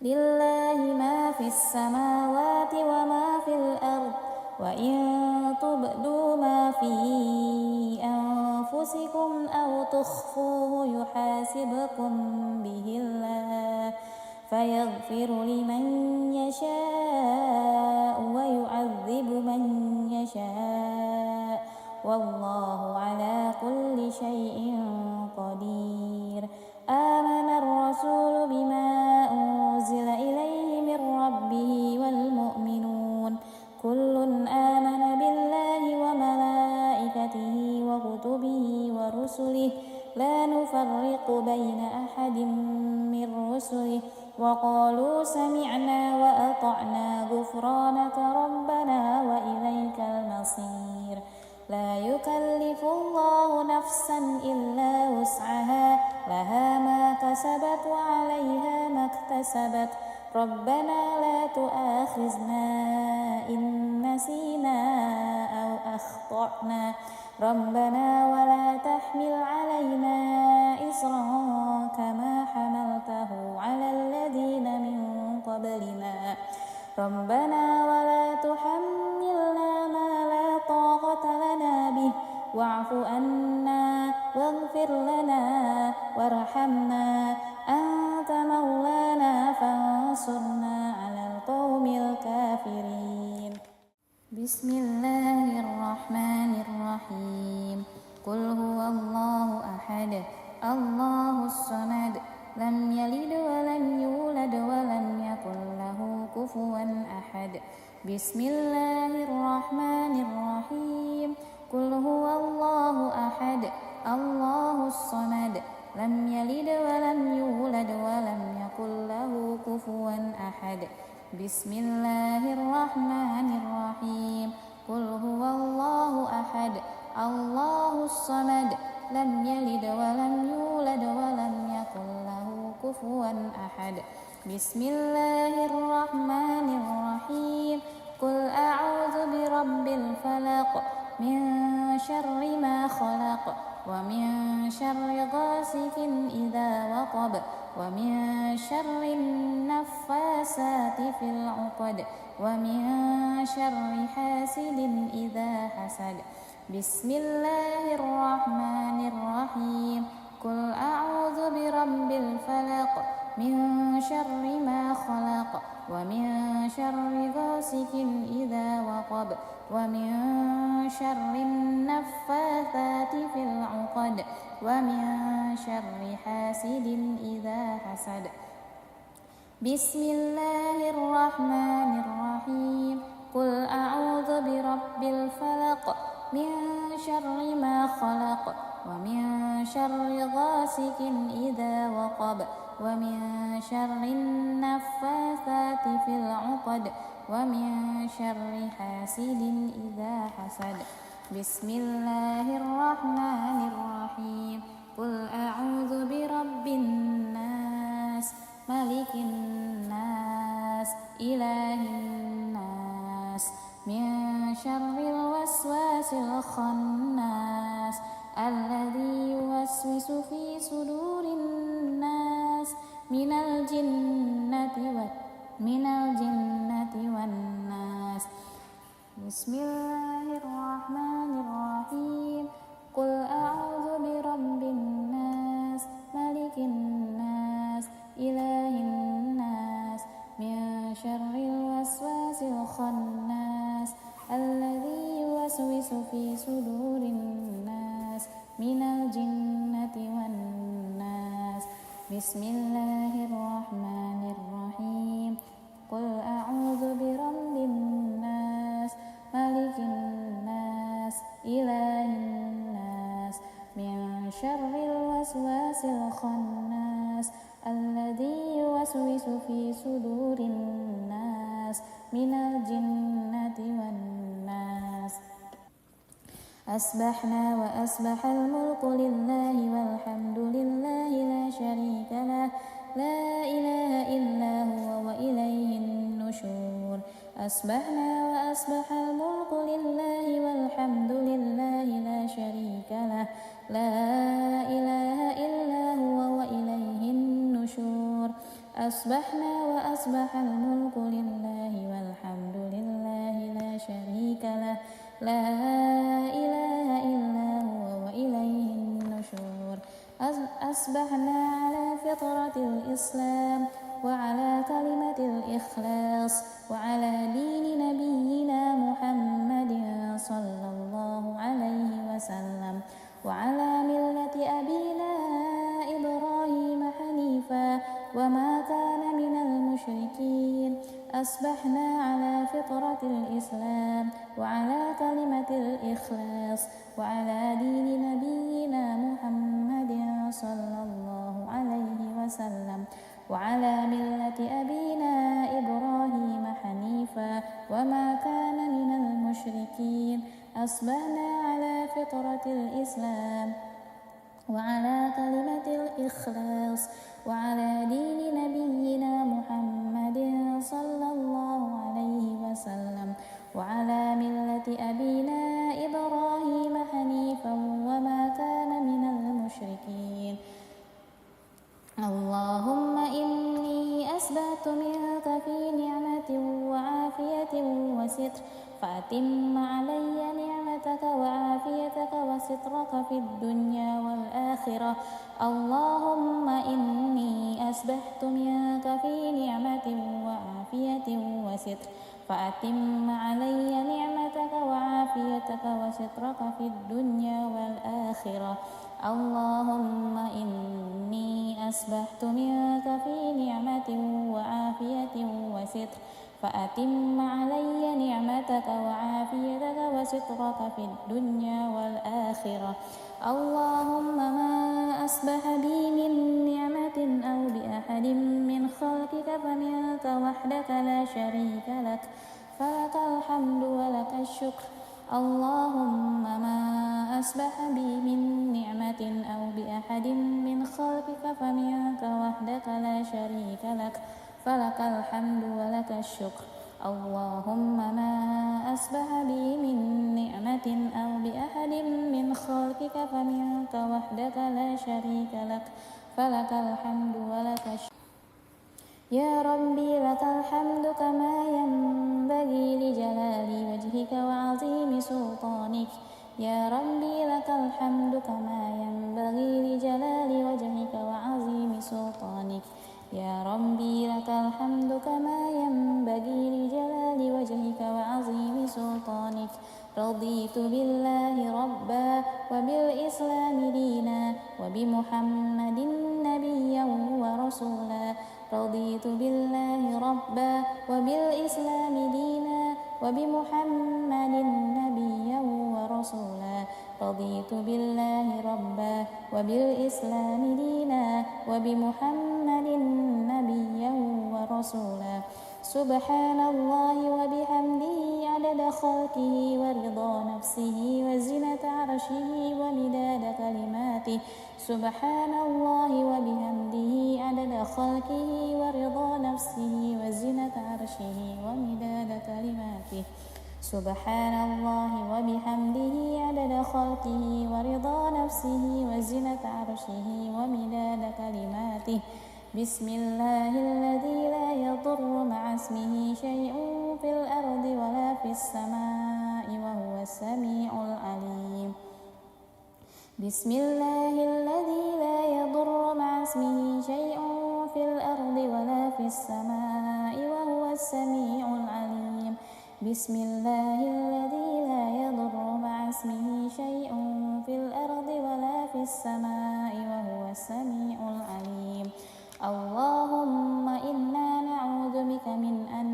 لله ما في السماوات وما في الأرض وإن تبدوا ما في أنفسكم أو تخفوه يحاسبكم به الله فيغفر لمن يشاء ويعذب من يشاء والله على كل شيء قدير. آمن الرسول بما أنزل إليه من ربه والمؤمنون كل آمن بالله وملائكته وكتبه ورسله لا نفرق بين أحد من رسله وقالوا سمعنا وأطعنا غفرانك ربنا وإليك المصير. لا يكلف الله نفسا إلا وسعها لها ما كسبت وعليها ما اكتسبت ربنا لا تؤاخذنا إن نسينا أو أخطأنا ربنا ولا تحمل علينا إصرا كما حملته على الذين من قبلنا ربنا ولا تحملنا ما لا طاقة لنا به واعف عنا واغفر لنا وارحمنا أنت مولانا فانصرنا على القوم الكافرين. بسم الله الرحمن الرحيم. قل هو الله أحد الله الصمد لم يلد ولم يولد ولم يكن له كفوا أحد. بسم الله الرحمن الرحيم. قل هو الله أحد الله الصمد لم يلد ولم يولد ولم يكن له كفوا أحد. بسم الله الرحمن الرحيم. قل هو الله أحد الله الصمد لم يلد ولم يولد ولم يكن له كفوا أحد. بسم الله الرحمن الرحيم. قل أعوذ برب الفلق من شر ما خلق ومن شر غاسق إذا وقب ومن شر النفاسات في العقد ومن شر حاسد إذا حسد. بسم الله الرحمن الرحيم. قل أعوذ برب الفلق من شر ما خلق ومن شر غاسق إذا وقب ومن شر النفاثات في العقد ومن شر حاسد إذا حسد. بسم الله الرحمن الرحيم. قل أعوذ برب الفلق من شر ما خلق ومن شر غاسق إذا وقب ومن شر النفاثات في العقد ومن شر حاسد إذا حسد. بسم الله الرحمن الرحيم. قل أعوذ برب الناس ملك الناس إله الناس من شر الوسواس الخناس الذي يوسوس في صدور الناس من الجنة والناس. بسم الله الرحمن الرحيم. قل أعوذ برب الناس ملك الناس إله الناس من شر الوسواس الخناس الذي يوسوس في صدور الناس من الجنة والناس. بسم الله الرحمن الرحيم. قل أعوذ برب الناس ملك الناس إله الناس من شر الوسواس الخناس الذي يوسوس في صدور الناس من الجنة والناس. أصبحنا وأصبح الملك لله والحمد لله لا شريك له لا إله إلا هو وإليه النشور. أصبحنا وأصبح الملك لله والحمد لله لا شريك له لا إله إلا هو وإليه النشور. أصبحنا وأصبح الملك لله والحمد لله لا شريك له لا إله إلا هو وإليه النشور. أصبحنا على فطرة الإسلام وعلى كلمة الإخلاص وعلى دين نبينا محمد صلى الله عليه وسلم وعلى ملة أبينا إبراهيم حنيفا وما كان من المشركين. أصبحنا على فطرة الإسلام وعلى كلمة الإخلاص وعلى دين نبينا محمد صلى الله عليه وسلم وعلى ملة أبينا إبراهيم حنيفا وما كان من المشركين. أصبحنا على فطرة الإسلام وعلى كلمة الإخلاص وعلى دين نبينا محمد صلى الله عليه وسلم وعلى ملة أبينا إبراهيم حنيفا وما كان من المشركين. اللهم إني أسبحت منك في نعمة وعافية وستر فأتم علي نعمتك وعافيتك وسترك في الدنيا والآخرة. اللهم إني أسبحت منك في نعمة وعافية وستر فأتم علي نعمتك وعافيتك وسترك في الدنيا والآخرة. اللهم إني أسبحت منك في نعمة وعافية وستر فأتم علي نعمتك وعافيتك وسترك في الدنيا والآخرة. اللهم ما أصبح بي من نعمة أو بأحد من خلقك فمنك وحدك لا شريك لك فلك الحمد ولك الشكر. اللهم ما أصبح بي من نعمة أو بأحد من خلقك فمنك وحدك لا شريك لك فلك الحمد ولك الشكر. اللهم ما أصبح بي من نعمة أو بأحد من خلقك فمنك وحدك لا شريك لك فلك الحمد ولك الشكر. يا ربي لك الحمد كما ينبغي لجلال وجهك وعظيم سلطانك. يا ربي لك الحمد كما ينبغي لجلال وجهك وعظيم سلطانك. يا ربي لك الحمد كما ينبغي لجلال وجهك وعظيم سلطانك. رضيت بالله ربا وبالإسلام دينا وبمحمد نبيا ورسولا. رضيت بالله ربا وبالإسلام دينا وبمحمد نبيا ورسولا. رضيت بالله ربا وبالإسلام دينا وبمحمد نبيا ورسولا. سبحان الله وبحمده عدد خلقه ورضا نفسه وزنة عرشه ومداد كلماته. سبحان الله وبحمده عدد خلقه ورضا نفسه وزنة عرشه ومداد كلماته. سبحان الله وبحمده عدد خلقه ورضا نفسه وزنة عرشه ومداد كلماته. بسم الله الذي لا يضر مع اسمه شيء في الأرض ولا في السماء وهو السميع العليم. بسم الله الذي لا يضر مع اسمه شيء في الأرض ولا في السماء وهو السميع العليم. بسم الله الذي لا يضر مع اسمه شيء في الأرض ولا في السماء وهو السميع العليم. اللهم إنا نعوذ بك من أن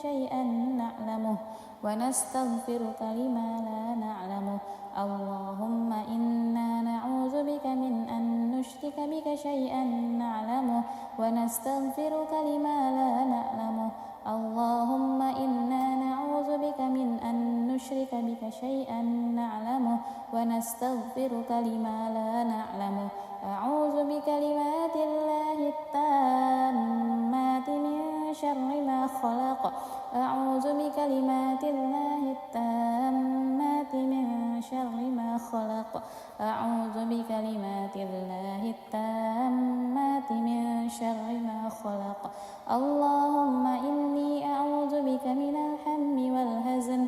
شيئا نعلمه ونستغفرك لما لا نعلمه اللهم إنا نعوذ بك من أن نشرك بك شيئا نعلمه ونستغفرك لما لا نعلمه اللهم إنا نعوذ بك من أن نشرك بك شيئا نعلمه ونستغفرك لما لا نعلمه أعوذ بكلمات الله التامات من شر ما خلق أعوذ بكلمات الله التامات من شر ما خلق أعوذ بكلمات الله التامات من شر ما خلق اللهم إني أعوذ بك من الهم والحزن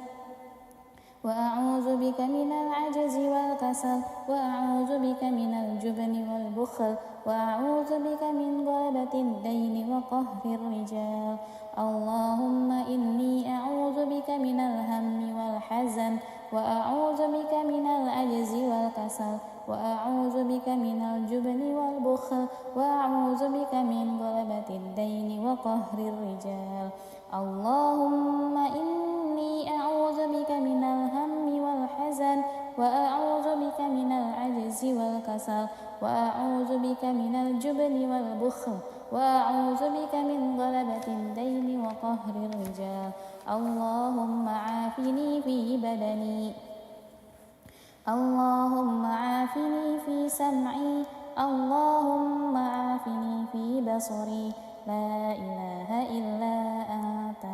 وأعوذ بك من العجز والكسل وأعوذ بك من الجبن والبخل وأعوذ بك من غلبة الدين وقهر الرجال اللهم إني أعوذ بك من الهم والحزن وأعوذ بك من العجز والكسل وأعوذ بك من الجبن والبخل وأعوذ بك من غلبة الدين وقهر الرجال اللهم إني أعوذ بك من الهم والحزن وأعوذ بك من العجز والكسل وأعوذ بك من الجبن والبخل وأعوذ بك من غلبة الدين وقهر الرجال اللهم عافني في بدني اللهم عافني في سمعي اللهم عافني في بصري لا إله إلا أنت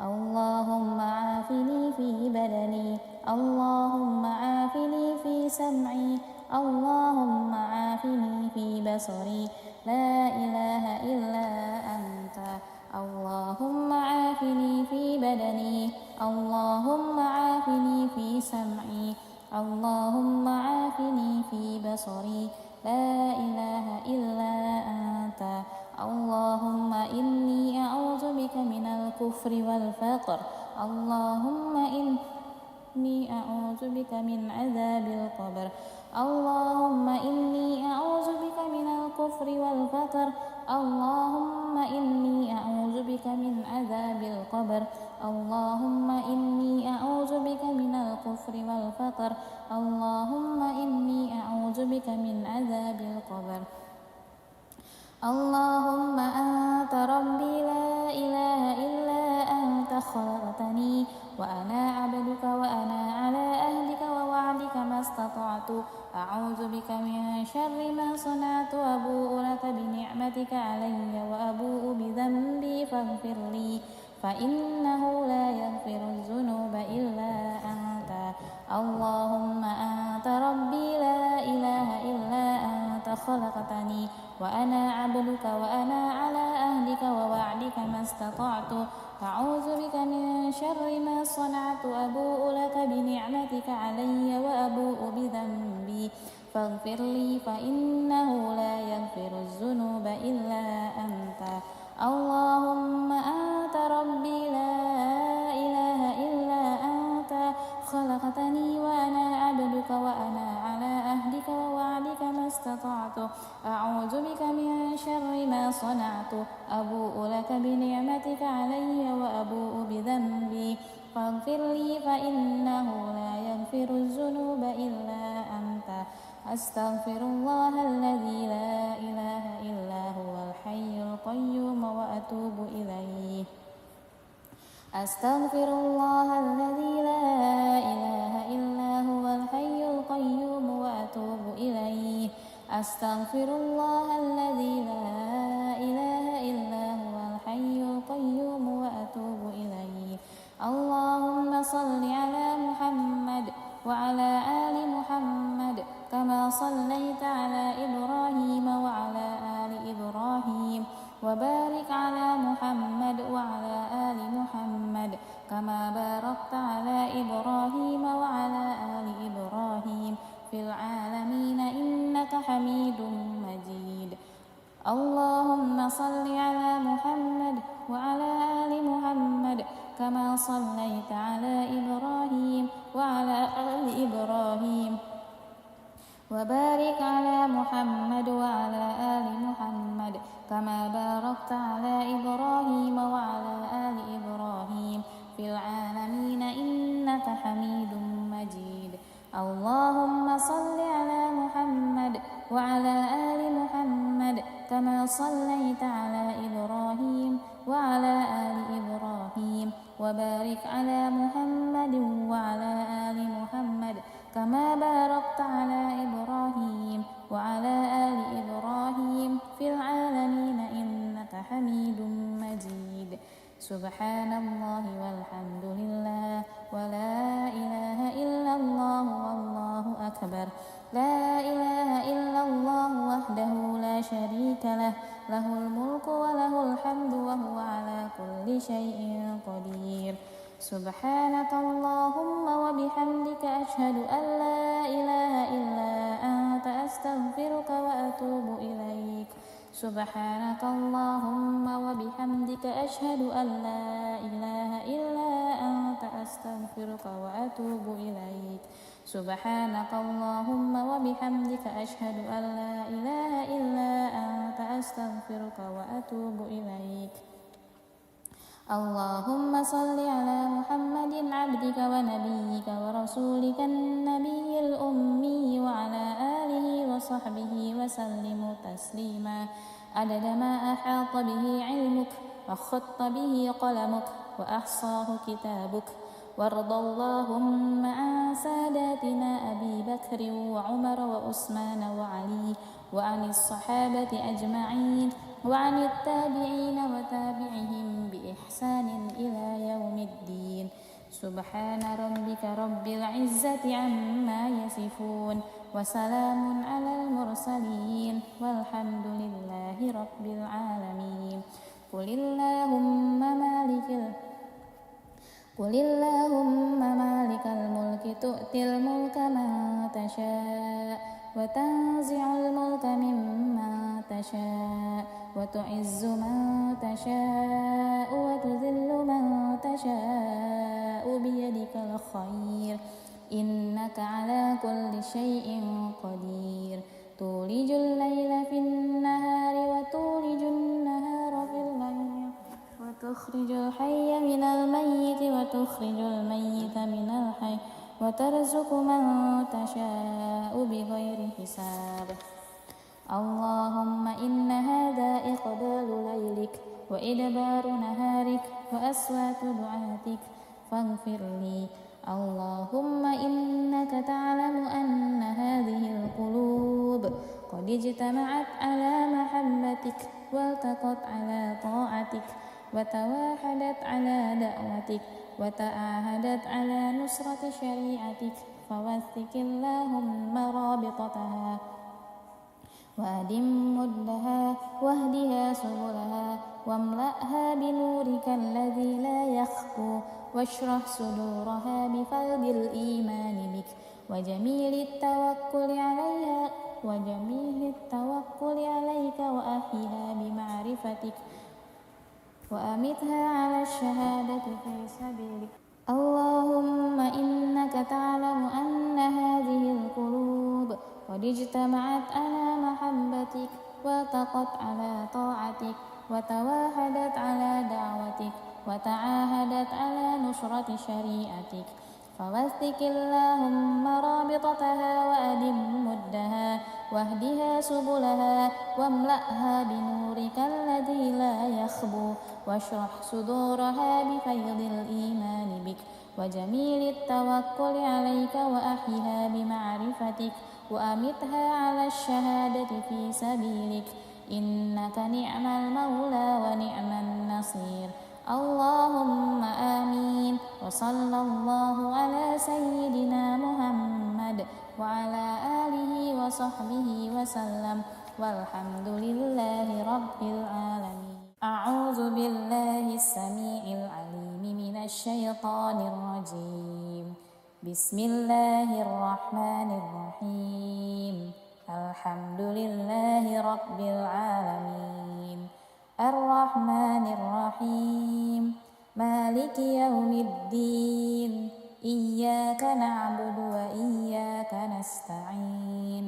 اللهم عافني في بدني اللهم عافني في سمعي اللهم عافني في بصري لا إله إلا أنت اللهم عافني في بدني اللهم عافني في سمعي اللهم عافني في بصري لا إله إلا أنت اللهم إني أعوذ بك من الكفر والفقر اللهم إني أعوذ بك من عذاب القبر اللهم إني أعوذ بك من الكفر والفقر اللهم إني أعوذ بك من عذاب القبر اللهم إني أعوذ بك من الكفر والفقر اللهم إني أعوذ بك من عذاب القبر اللهم أنت ربي لا إله إلا أنت خلقتني وأنا عبدك وأنا على أهلك ووعدك ما استطعت أعوذ بك من شر ما صنعت أبوء لك بنعمتك علي وأبوء بذنبي فاغفر لي فإنه لا يغفر الذنوب إلا أنت اللهم أنت ربي لا إله إلا أنت خلقتني وأنا عبدك وأنا على أهلك ووعدك ما استطعت أعوذ بك من شر ما صنعت أبوء لك بنعمتك علي وأبوء بذنبي فاغفر لي فإنه لا يغفر الذنوب إلا أنت اللهم أنت ربي لا إله إلا أنت خلقتني وأنا عبدك وأنا على أهلك ووعدك ما استطعت أعوذ بك من شر ما صنعت أبوء لك بنعمتك علي وأبوء بذنبي فاغفر لي فإنه لا يغفر الذنوب إلا أنت أستغفر الله الذي لا إله إلا هو الحي القيوم وأتوب إليه أستغفر الله الذي لا إله إلا هو الحي القيوم وأتوب إليه أستغفر الله الذي لا إله إلا هو الحي القيوم وأتوب إليه اللهم صل على محمد وعلى آل محمد كما صليت على إبراهيم وعلى آل إبراهيم وبارك على محمد وعلى آل محمد كما باركت على إبراهيم وعلى آل إبراهيم في العالمين إنك حميد مجيد اللهم صل على محمد وعلى آل محمد كما صليت على إبراهيم وعلى آل إبراهيم وبارك وبارك على محمد وعلى آل محمد كما باركت على إبراهيم وعلى آل إبراهيم في العالمين إنك حميد مجيد. اللهم صل على محمد وعلى آل محمد كما صليت على إبراهيم وعلى آل إبراهيم وبارك على محمد وعلى آل محمد كما باركت على إبراهيم وعلى آل إبراهيم في العالمين إنك حميد مجيد. سبحان الله والحمد لله ولا إله إلا الله والله أكبر. لا إله إلا الله وحده لا شريك له، له الملك وله الحمد وهو على كل شيء قدير. سبحانك اللهم وبحمدك أشهد أن لا إله إلا أنت أستغفرك وأتوب إليك. سبحانك اللهم وبحمدك أشهد أن لا إله إلا أنت أستغفرك وأتوب إليك. سبحانك اللهم وبحمدك أشهد أن لا إله إلا أنت أستغفرك وأتوب إليك. اللهم صل على محمد عبدك ونبيك ورسولك النبي الأمي وعلى آله وصحبه وسلم تسليما عدد ما أحاط به علمك وخط به قلمك وأحصاه كتابك. وارض اللهم عن ساداتنا أبي بكر وعمر وعثمان وعلي وعن الصحابة أجمعين وعن التابعين وتابعهم بإحسان إلى يوم الدين. سبحان ربك رب العزة عما يصفون وسلام على المرسلين والحمد لله رب العالمين. قل اللهم مالك الملك تؤتي الملك من تشاء وتنزع الملك ممن تشاء وتعز من تشاء وتذل من تشاء بيدك الخير إنك على كل شيء قدير. تولج الليل في النهار وتولج النهار في الليل وتخرج الحي من الميت وتخرج الميت من الحي وترزق من تشاء بغير حساب. اللهم إن هذا إقبال ليلك وإدبار نهارك وأصوات دعاتك فاغفر لي. اللهم إنك تعلم أن هذه القلوب قد اجتمعت على محبتك والتقت على طاعتك وتواحدت على دعوتك وتعاهدت على نصرة شريعتك فوثق اللهم رابطتها وأدم مدها واهدها سبلها واملأها بنورك الذي لا يخفو واشرح صدورها بفيض الإيمان بك وجميل التوكل عليك وأحيها بمعرفتك وأمتها على الشهادة في سبيلك. اللهم إنك تعلم أن هذه القلوب قد اجتمعت على محبتك والتقت على طاعتك وتواحدت على دعوتك وتعاهدت على نصرة شريعتك فوثق اللهم رابطتها وأدم مدها واهدها سبلها واملأها بنورك الذي لا يخبو واشرح صدورها بفيض الإيمان بك وجميل التوكل عليك وأحيها بمعرفتك وأمتها على الشهادة في سبيلك إنك نعم المولى ونعم النصير. اللهم آمين. وصلى الله على سيدنا محمد وعلى آله وصحبه وسلم والحمد لله رب العالمين. أعوذ بالله السميع العليم من الشيطان الرجيم. بسم الله الرحمن الرحيم. الحمد لله رب العالمين الرحمن الرحيم مالك يوم الدين إياك نعبد وإياك نستعين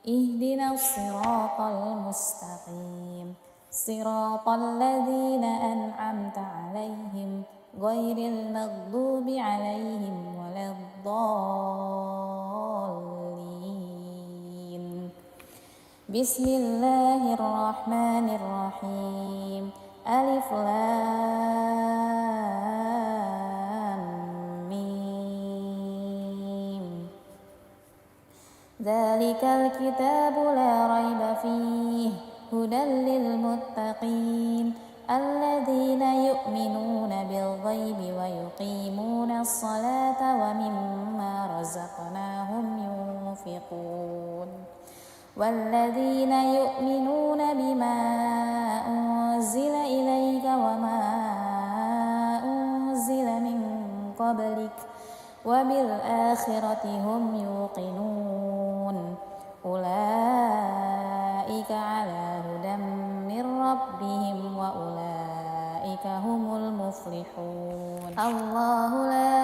اهدنا الصراط المستقيم صراط الذين أنعمت عليهم غير المغضوب عليهم ولا الضالين. بسم الله الرحمن الرحيم. ألف لام ميم. ذلك الكتاب لا ريب فيه هدى للمتقين الذين يؤمنون بالغيب ويقيمون الصلاة ومما رزقناهم ينفقون والذين يؤمنون بما أنزل إليك وما أنزل من قبلك وبالآخرة هم يوقنون أولئك على هدى من ربهم وأولئك هم المفلحون. الله لا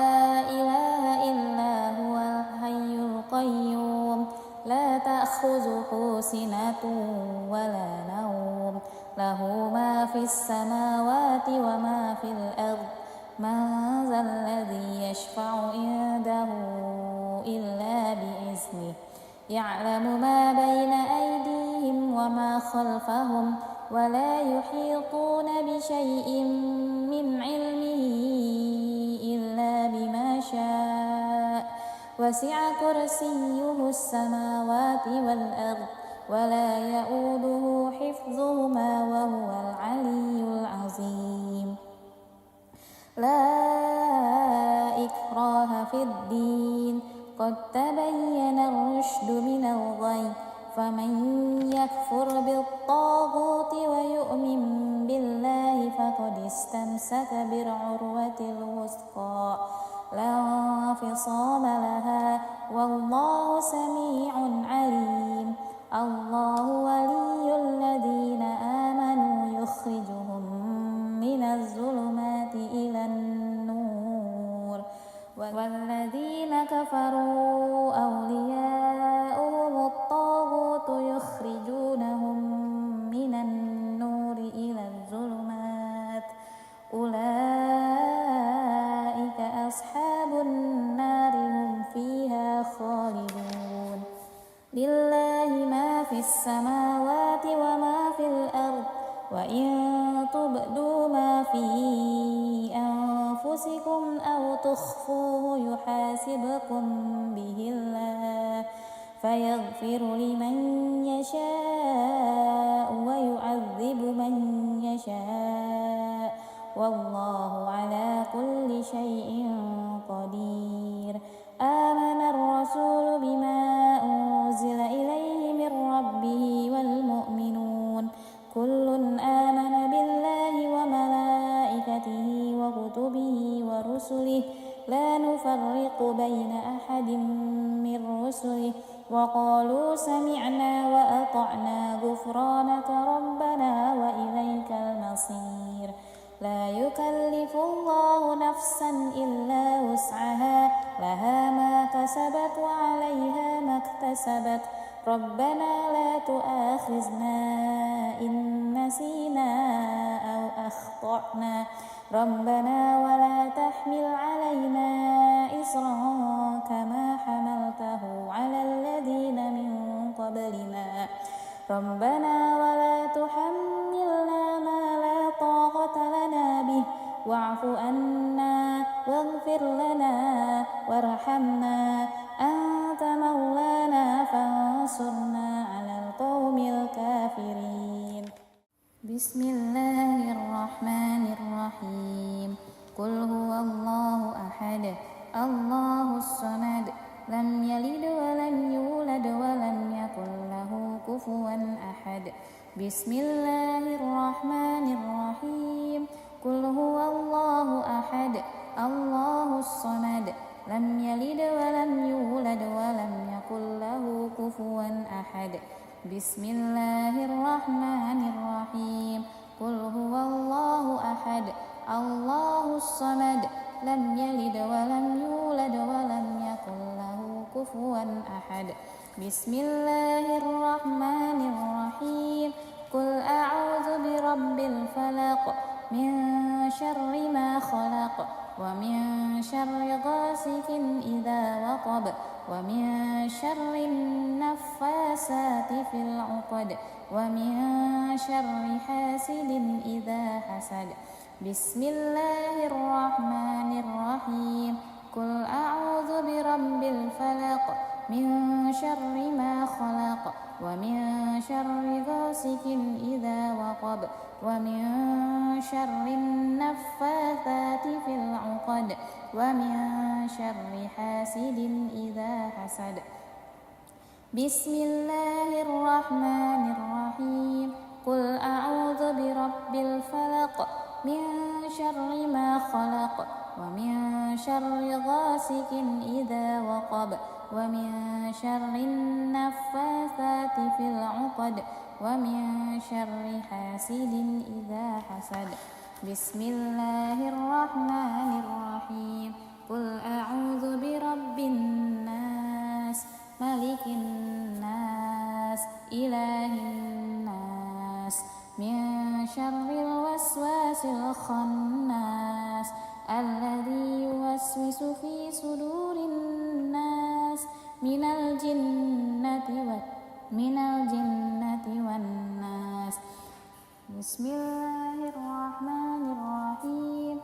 إله إلا هو الحي القيوم لا تأخذه سنة ولا نوم له ما في السماوات وما في الأرض من ذا الذي يشفع عنده إلا بإذنه يعلم ما بين أيديهم وما خلفهم ولا يحيطون بشيء من علمه إلا بما شاء وسع كرسيه السماوات والأرض ولا يؤوده حفظهما وهو العلي العظيم. لا إكراه في الدين قد تبين الرشد من الغي فمن يكفر بالطاغوت ويؤمن بالله فقد استمسك بالعروة الوثقى لا انفصام لها والله سميع عليم. الله ولي الذين آمنوا يخرجهم من الظلمات إلى النور والذين كفروا أولياؤهم الطاغوت يخرجونهم من النور إلى الظلمات أولئك أصحاب النار هم فيها خالدون. لله ما في السماوات وما في الأرض وإن تبدوا ما في أنفسكم أو تخفوه يحاسبكم به الله فيغفر لمن يشاء ويعذب من يشاء والله على كل شيء قدير. آمن الرسول بما أنزل إليه من ربه والمؤمنون كل آمن بالله وملائكته وكتبه ورسله لا نفرق بين أحد من رسله وقالوا سمعنا وأطعنا غفرانك ربنا وإليك المصير. لا يكلف الله نفسا إلا وسعها لها ما كسبت وعليها ما اكتسبت ربنا لا تؤاخذنا إن نسينا أو أخطأنا ربنا ولا تحمل علينا إصرا كما حملته على الذين من قبلنا ربنا ولا تحملنا ما لا طاقة لنا به واعف عنا واغفر لنا وارحمنا أنت مولانا فانصرنا على القوم الكافرين. بسم الله الرحمن الرحيم. قل هو الله أحد الله الصمد لم يلد ولم يولد ولم يكن له كفوا أحد. بسم الله الرحمن الرحيم. قل هو الله أحد الله الصمد لم يلد ولم يولد ولم يكن له كفوا أحد. بسم الله الرحمن الرحيم. قل هو الله أحد الله الصمد لم يلد ولم يولد ولم يكن له كفوا أحد. بسم الله الرحمن الرحيم قل أعوذ برب الفلق من شر ما خلق ومن شر غاسق إذا وقب ومن شر النفاسات في العقد ومن شر حاسد إذا حسد بسم الله الرحمن الرحيم قل أعوذ برب الفلق من شر ما خلق ومن شر غاسق إذا وقب ومن شر النفاثات في العقد ومن شر حاسد إذا حسد بسم الله الرحمن الرحيم قل أعوذ برب الفلق من شر ما خلق ومن شر غاسق إذا وقب ومن شر النفاثات في العقد ومن شر حاسد إذا حسد بسم الله الرحمن الرحيم قل أعوذ برب الناس ملك الناس إله الناس من شر الوسواس الخناس الذي يوسوس في صدور الناس من الجنة والناس بسم الله الرحمن الرحيم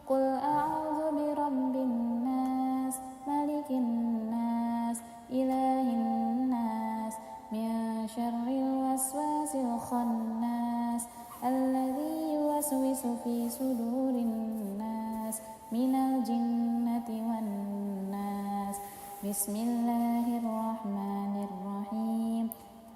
قل أعوذ برب الناس ملك الناس إله الناس من شر الوسواس الخناس الذي يوسوس في صدور الناس من الجنة والناس بسم الله الرحمن الرحيم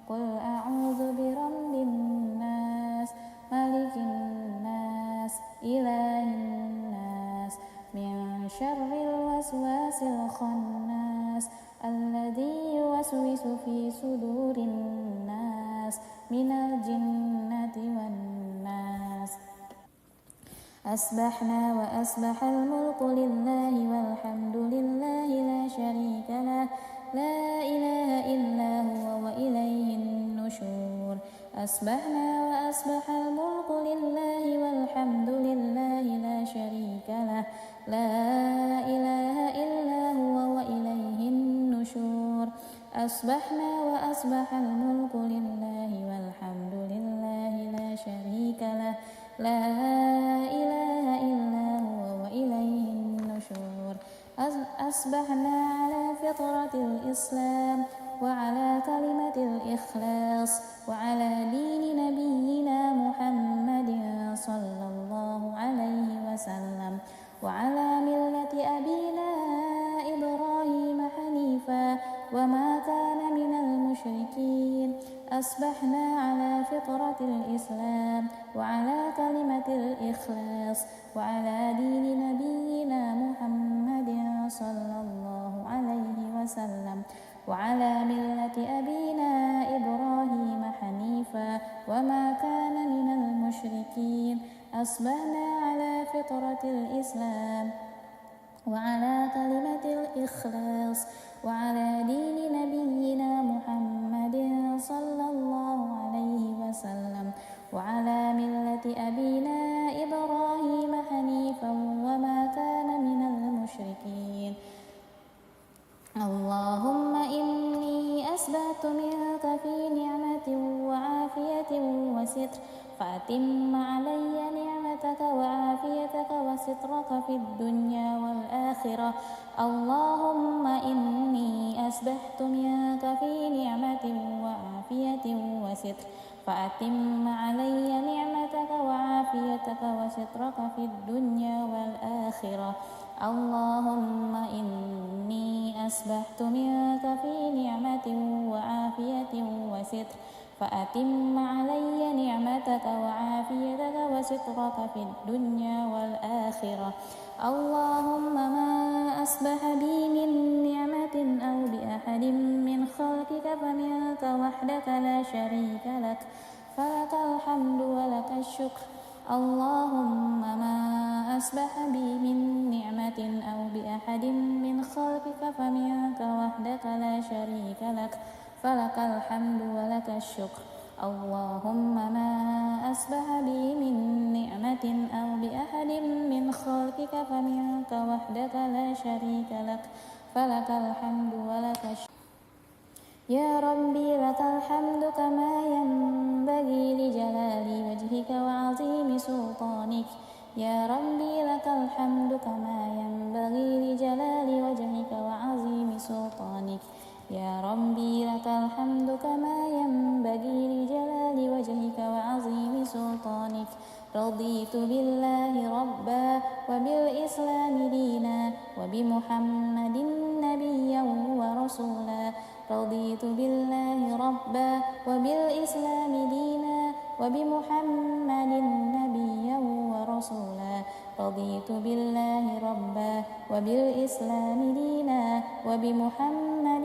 قل أعوذ برب الناس ملك الناس إله الناس من شر الوسواس الخناس الذي يوسوس في صدور الناس من الجنة والناس أصبحنا وأصبح الملك لله والحمد لله لا شريك له لا إله إلا هو وإليه النشور أصبحنا وأصبح الملك لله والحمد لله لا شريك له لا إله إلا هو وإليه النشور أصبحنا وأصبح الملك لله والحمد لله لا شريك له لا إله إلا هو وإليه النشور أصبحنا على فطرة الإسلام وعلى كلمة الإخلاص وعلى دين نبينا محمد صلى الله عليه وسلم وعلى ملة أبينا إبراهيم حنيفا وما كان من المشركين أصبحنا على فطرة الإسلام وعلى كلمة الإخلاص وعلى دين نبينا محمد صلى الله عليه وسلم وعلى ملة أبينا إبراهيم حنيفا وما كان من المشركين أصبحنا على فطرة الإسلام وعلى كلمة الإخلاص وعلى دين نبينا محمد صلى الله عليه وسلم وعلى ملة أبينا إبراهيم حنيفا وما كان من المشركين اللهم إني أسبحت منك في نعمة وعافية وستر فأتم علي نعمتك وعافيتك وسترك في الدنيا والآخرة اللهم إني أسبحت منك في نعمة وعافية وستر فأتم علي نعمتك وعافيتك وسترك في الدنيا والآخرة اللهم إني أسبحت منك في نعمة وعافية وستر فأتم علي نعمتك وعافيتك وسترك في الدنيا والآخرة اللهم ما أصبح بي من نعمة أو بأحد من خلقك فمنك وحدك لا شريك لك فلك الحمد ولك الشكر اللهم ما أصبح بي من نعمة أو بأحد من خلقك فمنك وحدك لا شريك لك فلك الحمد ولك الشكر. اللهم ما أصبح بي من نعمة أو بأحد من خلقك فمنك وحدك لا شريك لك، فلك الحمد ولك الشكر. يا ربي لك الحمد كما ينبغي لجلال وجهك وعظيم سلطانك. يا ربي لك الحمد كما ينبغي لجلال وجهك وعظيم سلطانك. يا ربي لك الحمد كما ينبغي لجلال وجهك وعظيم سلطانك. رضيت بالله ربا وبالإسلام دينا وبمحمد نبيا ورسولا. رضيت بالله ربا وبالإسلام دينا وبمحمد نبيا ورسولا. رضيت بالله ربا وبالإسلام دينا وبمحمد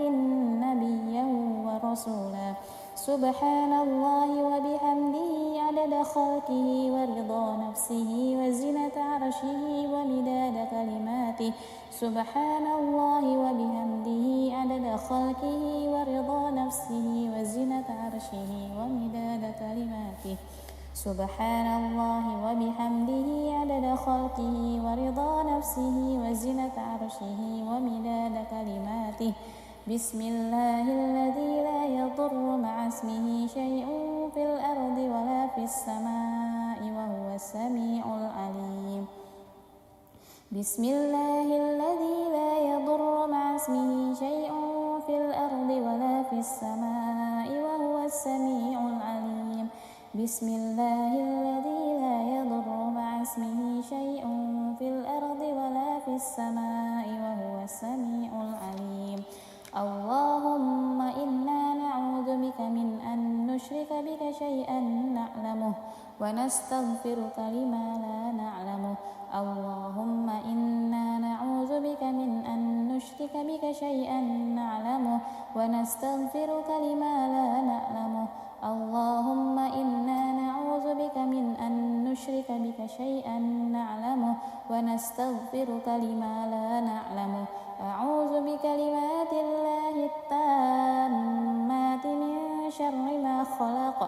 نبيا ورسولا. سبحان الله وبحمده عدد خلقه ورضا نفسه وزنة عرشه ومداد كلماته. سبحان الله وبحمده عدد خلقه ورضا نفسه وزنة عرشه ومداد كلماته. سبحان الله وبحمده عدد خلقه ورضا نفسه وزنة عرشه ومداد كلماته. بسم الله الذي لا يضر مع اسمه شيء في الأرض ولا في السماء وهو السميع العليم. بسم الله الذي لا يضر مع اسمه شيء في الأرض ولا في السماء وهو السميع العليم. بسم الله الذي لا يضر مع اسمه شيء في الأرض ولا في السماء وهو السميع العليم. اللهم إنا نعوذ بك من أن نشرك بك شيئا نعلمه ونستغفرك لما لا نعلمه. اللهم إنا نعوذ بك من أن نشرك بك شيئا نعلمه ونستغفرك لما لا نعلمه. اللهم إنا نعوذ بك من أن نشرك بك شيئا نعلمه ونستغفرك لما لا نعلمه. أعوذ بكلمات الله التامات من شر ما خلق.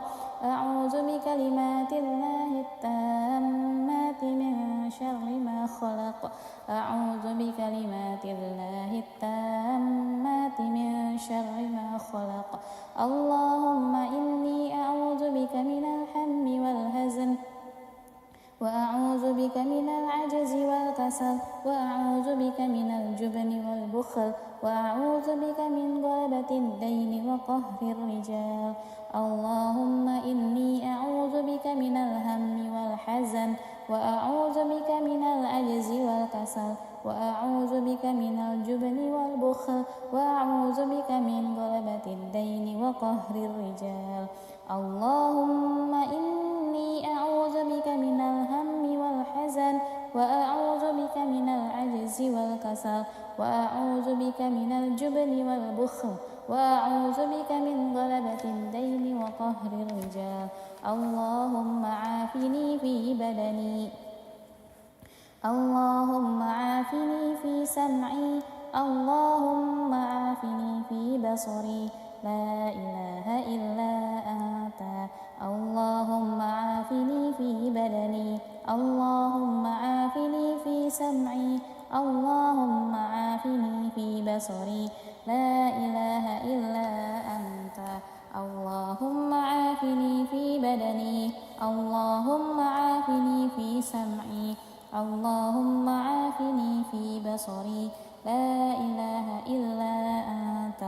أعوذ بكلمات الله التامات من شر ما خلق. أعوذ بكلمات الله التامات من شر ما خلق. اللهم إني أعوذ بك من الهم والحزن وأعوذ بك من العجز والكسل وأعوذ بك من الجبن والبخل وأعوذ بك من غلبة الدين وقهر الرجال. اللهم إني أعوذ بك من الهم والحزن وأعوذ بك من العجز والكسل وأعوذ بك من الجبن والبخل وأعوذ بك من غلبة الدين وقهر الرجال. اللهم إني أعوذ بك من الهم والحزن وأعوذ بك من العجز والكسل وأعوذ بك من الجبن والبخل وأعوذ بك من غلبة الدين وقهر الرجال. اللهم عافني في بدني. اللهم عافني في سمعي. اللهم عافني في بصري. لا إله إلا أنت. اللهم عافني في بدني. اللهم عافني في سمعي. اللهم عافني في بصري. لا إله إلا أنت. اللهم عافني في بدني. اللهم عافني في سمعي. اللهم عافني في بصري. لا إله إلا أنت.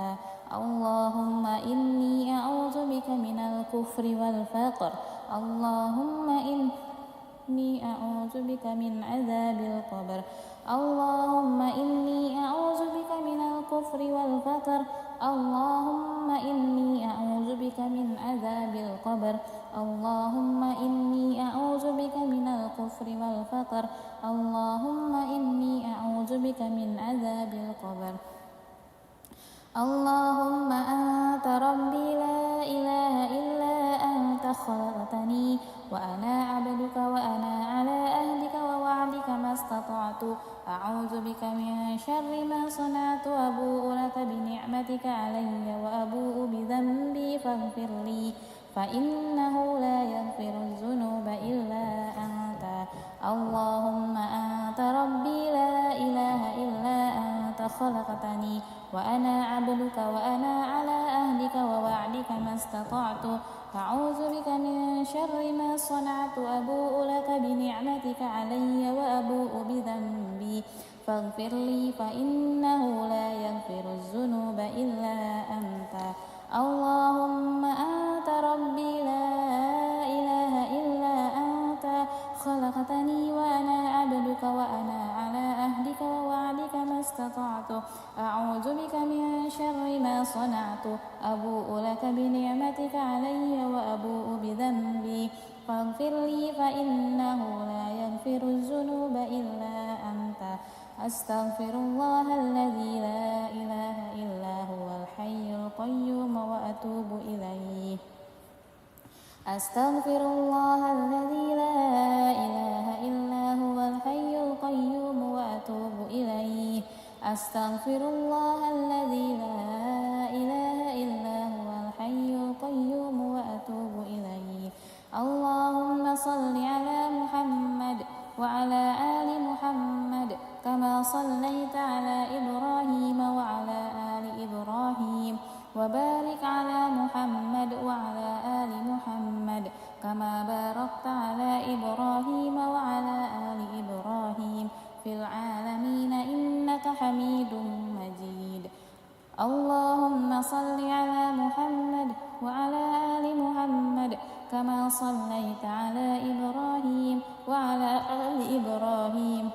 اللهم إني أعوذ بك من الكفر والفقر. اللهم إني أعوذ بك من عذاب القبر. اللهم إني أعوذ بك من الكفر والفقر. اللهم إني أعوذ بك من عذاب القبر. اللهم إني أعوذ بك من الكفر والفقر. اللهم إني أعوذ بك من عذاب القبر. اللهم أنت ربي لا إله إلا أنت خلقتني وأنا عبدك وأنا على أهلك ووعدك ما استطعت. استطعت أعوذ بك من شر ما صنعت أبوء لك بنعمتك علي وأبوء بذنبي فاغفر لي فإنه لا يغفر الذنوب إلا أنت اللهم أنت ربي لا إله إلا أنت خلقتني وأنا عبدك وأنا على عهدك ووعدك ما استطعت أعوذ بك من شر ما صنعت أبوء لك بنعمتك علي وأبوء بذنبي فاغفر لي فإنه لا يغفر الذنوب إلا أنت اللهم أنت ربي لا إله إلا أنت خلقتني وأنا عبدك وأنا على عهدك ووعدك ما استطعت أعوذ بك من شر ما صنعت أبوء لك بنعمتك علي وأبوء بذنبي فاغفر لي فإنه لا يغفر الذنوب إلا أنت أستغفر الله الذي لا إله إلا هو الحي القيوم وأتوب إليه أستغفر الله الذي لا إله إلا هو الحي القيوم وأتوب إليه أستغفر الله الذي لا إله إلا هو الحي القيوم وأتوب إليه اللهم صل على محمد وعلى آل محمد كما صليت على إبراهيم وعلى آل إبراهيم وبارك على محمد وعلى آل محمد كما باركت على إبراهيم وعلى آل إبراهيم في العالمين إنك حميد مجيد اللهم صل على محمد وعلى آل محمد كما صليت على إبراهيم وعلى آل إبراهيم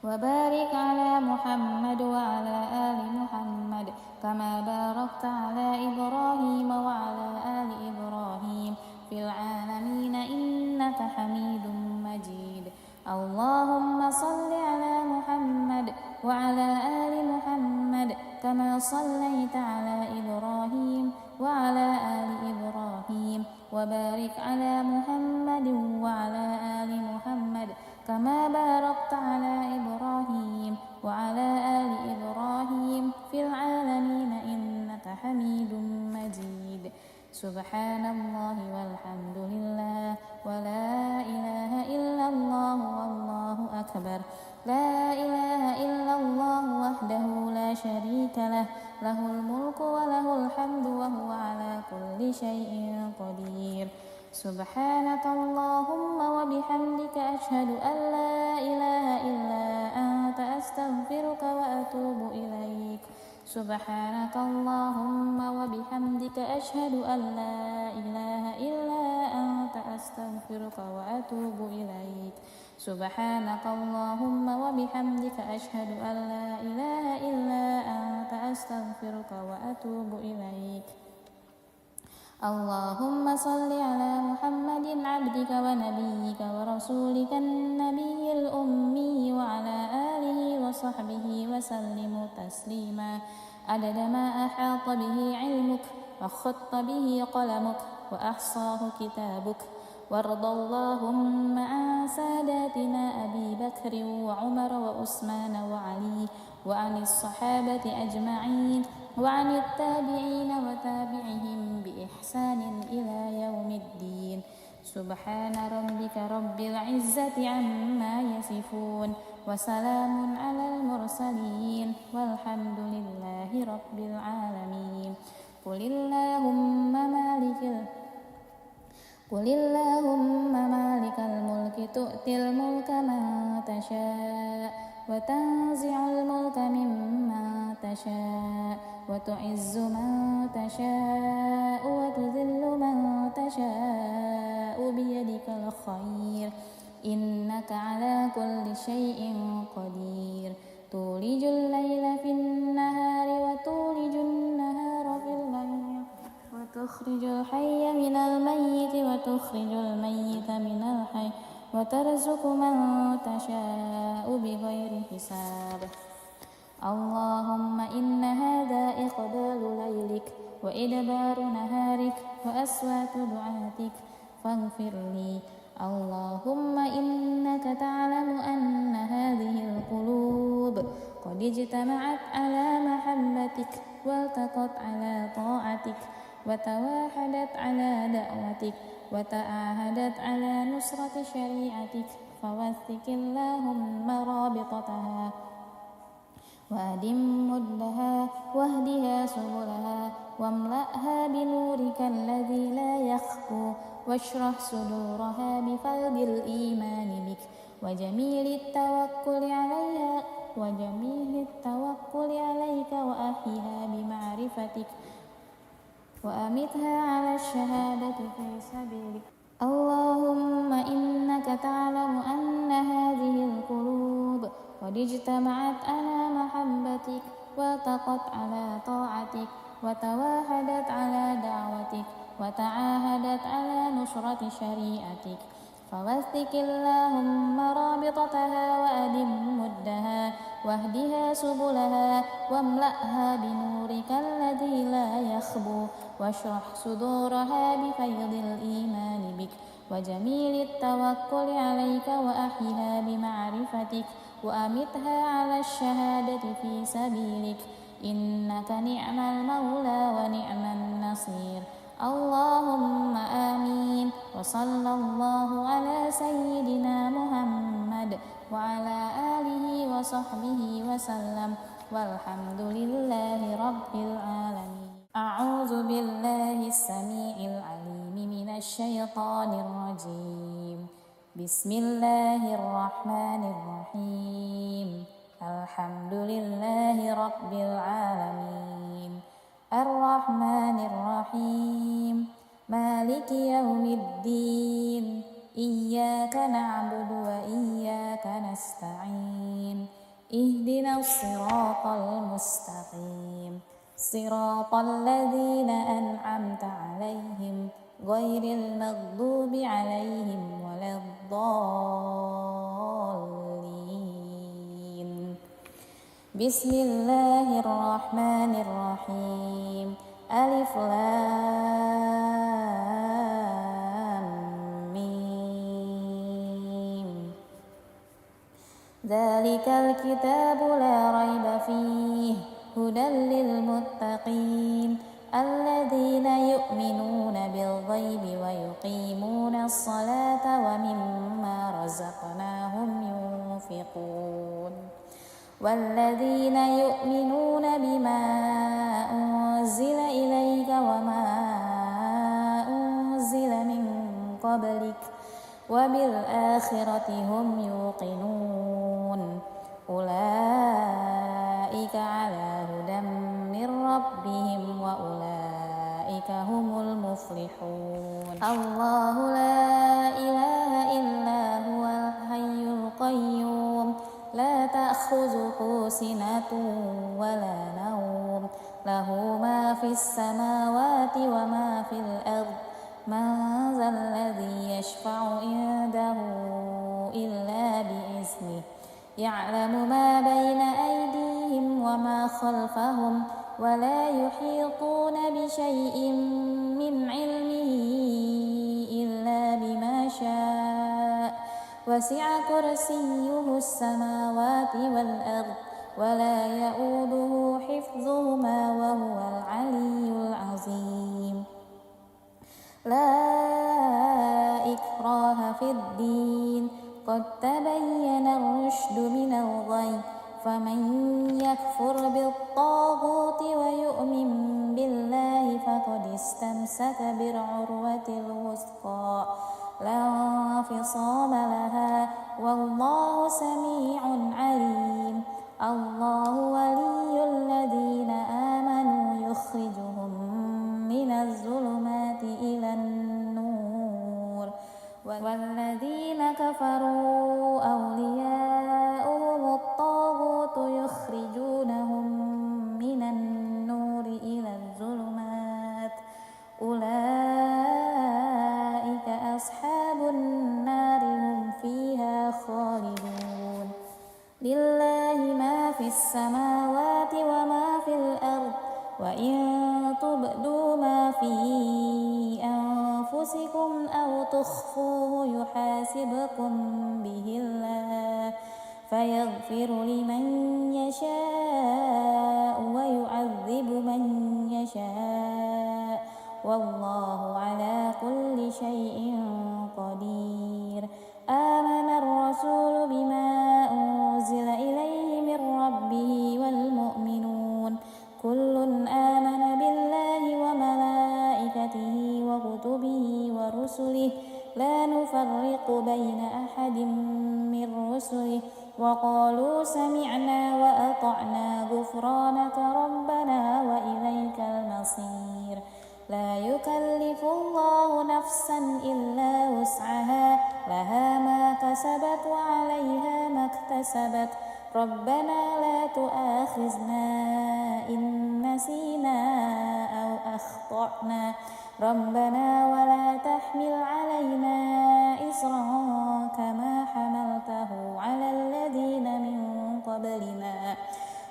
وبارك على محمد وعلى آل محمد كما باركت على إبراهيم وعلى آل إبراهيم في العالمين إنك حميد مجيد اللهم صل على محمد وعلى آل محمد كما صليت على إبراهيم وعلى آل إبراهيم وبارك على محمد وعلى آل محمد كما باركت على إبراهيم وعلى آل إبراهيم في العالمين إنك حميد مجيد سبحان الله والحمد لله ولا إله إلا الله والله أكبر لا إله إلا الله وحده لا شريك له له الملك وله الحمد وهو على كل شيء قدير سبحانك اللهم وبحمدك أشهد أن لا إله إلا أنت أستغفرك وأتوب إليك سبحانك اللهم وبحمدك أشهد أن لا إله إلا أنت أستغفرك وأتوب إليك سبحانك اللهم وبحمدك أشهد أن لا إله إلا أنت أستغفرك وأتوب إليك اللهم صل على محمد عبدك ونبيك ورسولك النبي الأمي وعلى آله وصحبه وسلم تسليما عدد ما أحاط به علمك وخط به قلمك وأحصاه كتابك وارض اللهم عن ساداتنا أبي بكر وعمر وعثمان وعلي وعن الصحابة أجمعين وعن التابعين وتابعهم بإحسان إلى يوم الدين سبحان ربك رب العزة عما يصفون وسلام على المرسلين والحمد لله رب العالمين قل اللهم مالك الملك تؤتي الملك من تشاء وتنزع الملك ممن تشاء وتعز من تشاء وتذل من تشاء بيدك الخير إنك على كل شيء قدير تولج الليل في النهار وتولج النهار في الليل وتخرج الحي من الميت وتخرج الميت من الحي وترزق من تشاء بغير حساب اللهم إن هذا إقبال ليلك وإدبار نهارك وأصوات دعاتك فاغفر لي اللهم إنك تعلم أن هذه القلوب قد اجتمعت على محبتك والتقت على طاعتك وتواحدت على دعوتك وتعاهدت على نصرة شريعتك فوثق اللهم رابطتها وأدم مدها واهدها سبلها واملأها بنورك الذي لا يخفو واشرح صدورها بفيض الإيمان بك وجميل التوكل عليك وأحيها بمعرفتك وأمتها على الشهادة في سبيلك. اللهم إنك تعلم أن هذه القلوب قد اجتمعت على محبتك والتقت على طاعتك وتواحدت على دعوتك وتعاهدت على نصرة شريعتك فوثق اللهم رابطتها وأدم مدها واهدها سبلها واملأها بنورك الذي لا يخبو واشرح صدورها بفيض الإيمان بك وجميل التوكل عليك وأحيها بمعرفتك وأمتها على الشهادة في سبيلك إنك نعم المولى ونعم النصير. اللهم آمين. وصلى الله على سيدنا محمد وعلى آله وصحبه وسلم والحمد لله رب العالمين. أعوذ بالله السميع العليم من الشيطان الرجيم. بسم الله الرحمن الرحيم. الحمد لله رب العالمين الرحمن الرحيم مالك يوم الدين إياك نعبد وإياك نستعين اهدنا الصراط المستقيم صراط الذين أنعمت عليهم غير المغضوب عليهم ولا الضالين. بسم الله الرحمن الرحيم. ألف لام ميم. ذلك الكتاب لا ريب فيه هدى للمتقين الذين يؤمنون بالغيب ويقيمون الصلاة ومما رزقناهم ينفقون والذين يؤمنون بما أنزل إليك وما أنزل من قبلك وبالآخرة هم يوقنون أولئك على هدى من ربهم وأولئك هم المفلحون. الله لا إله إلا هو الحي القيوم لا تأخذه سنة ولا نوم له ما في السماوات وما في الأرض من ذا الذي يشفع عنده إلا بإذنه يعلم ما بين أيديهم وما خلفهم ولا يحيطون بشيء من علمه إلا بما شاء وسع كرسيه السماوات والأرض ولا يؤوده حفظهما وهو العلي العظيم. لا إكراه في الدين قد تبين الرشد من الغي فمن يكفر بالطاغوت ويؤمن بالله فقد استمسك بالعروة الوثقى لا انفصام لها والله سميع عليم. الله ولي الذين آمنوا يخرجهم من الظلمات إلى النور والذين كفروا أولياؤهم الطاغوت يخرجونهم من النور إلى الظلمات أولئك أصحاب النار هم فيها خالدون. لله ما في السماوات وما في الأرض وإن تبدوا ما في أنفسكم أو تخفوه يحاسبكم به الله فيغفر لمن يشاء ويعذب من يشاء والله على كل شيء قدير. آمن الرسول بما أنزل إليه من ربه والمؤمنون كل آمن بالله وملائكته وكتبه ورسله لا نفرق بين أحد من رسله وقالوا سمعنا وأطعنا غفرانك ربنا وإليك المصير. لا يكلف الله نفسا إلا وسعها لها ما كسبت وعليها ما اكتسبت ربنا لا تؤاخذنا إن نسينا أو أخطأنا ربنا ولا تحمل علينا إصرا كما حملته على الذين من قبلنا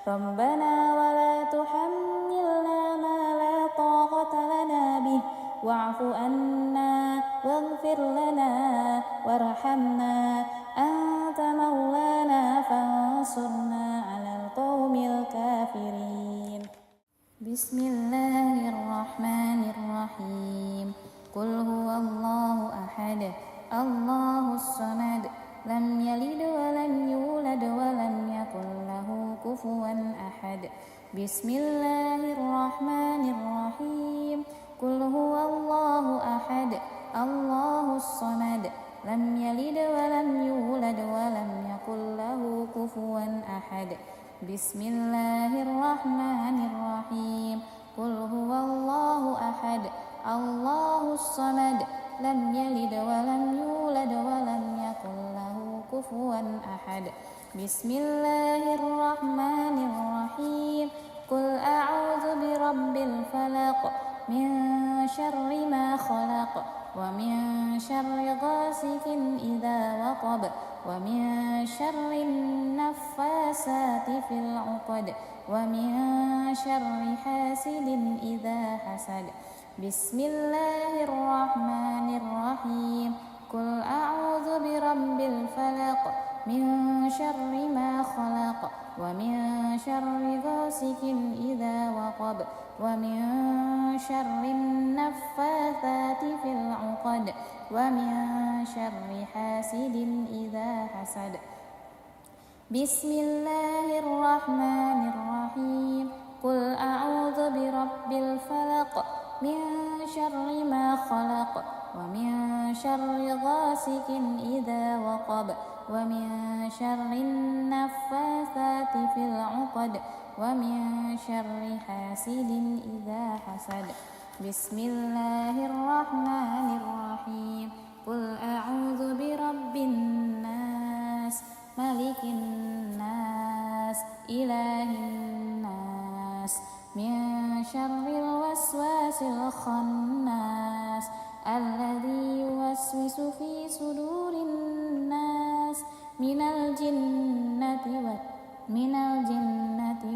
ربنا ولا تحملنا ما لا طاقة لنا به واعف عنا واغفر لنا وارحمنا أنت مولانا فانصرنا على القوم الكافرين. بسم الله الرحمن الرحيم. قل هو الله أحد الله الصمد لم يلد ولم يولد ولم يكن له كفوا أحد. بسم الله الرحمن الرحيم. قل هو الله أحد الله الصمد لم يلد ولم يولد ولم يكن له كفوا أحد. بسم الله الرحمن الرحيم. قل هو الله أحد الله الصمد لم يلد ولم يولد ولم يكن له كفوا أحد. بسم الله الرحمن الرحيم. قل أعوذ برب الفلق من شر ما خلق ومن شر غاسق إذا وقب ومن شر النفاسات في العقد ومن شر حاسد إذا حسد. بسم الله الرحمن الرحيم. قل أعوذ برب الفلق من شر ما خلق ومن شر غاسق إذا وقب ومن شر النفاثات في العقد ومن شر حاسد إذا حسد. بسم الله الرحمن الرحيم. قل أعوذ برب الفلق من شر ما خلق ومن شر غاسق إذا وقب ومن شر النفاثات في العقد ومن شر حاسد إذا حسد. بسم الله الرحمن الرحيم. قل أعوذ برب الناس ملك الناس إله الناس من شر الوسواس الخناس الذي يوسوس في صدور الناس من الجنة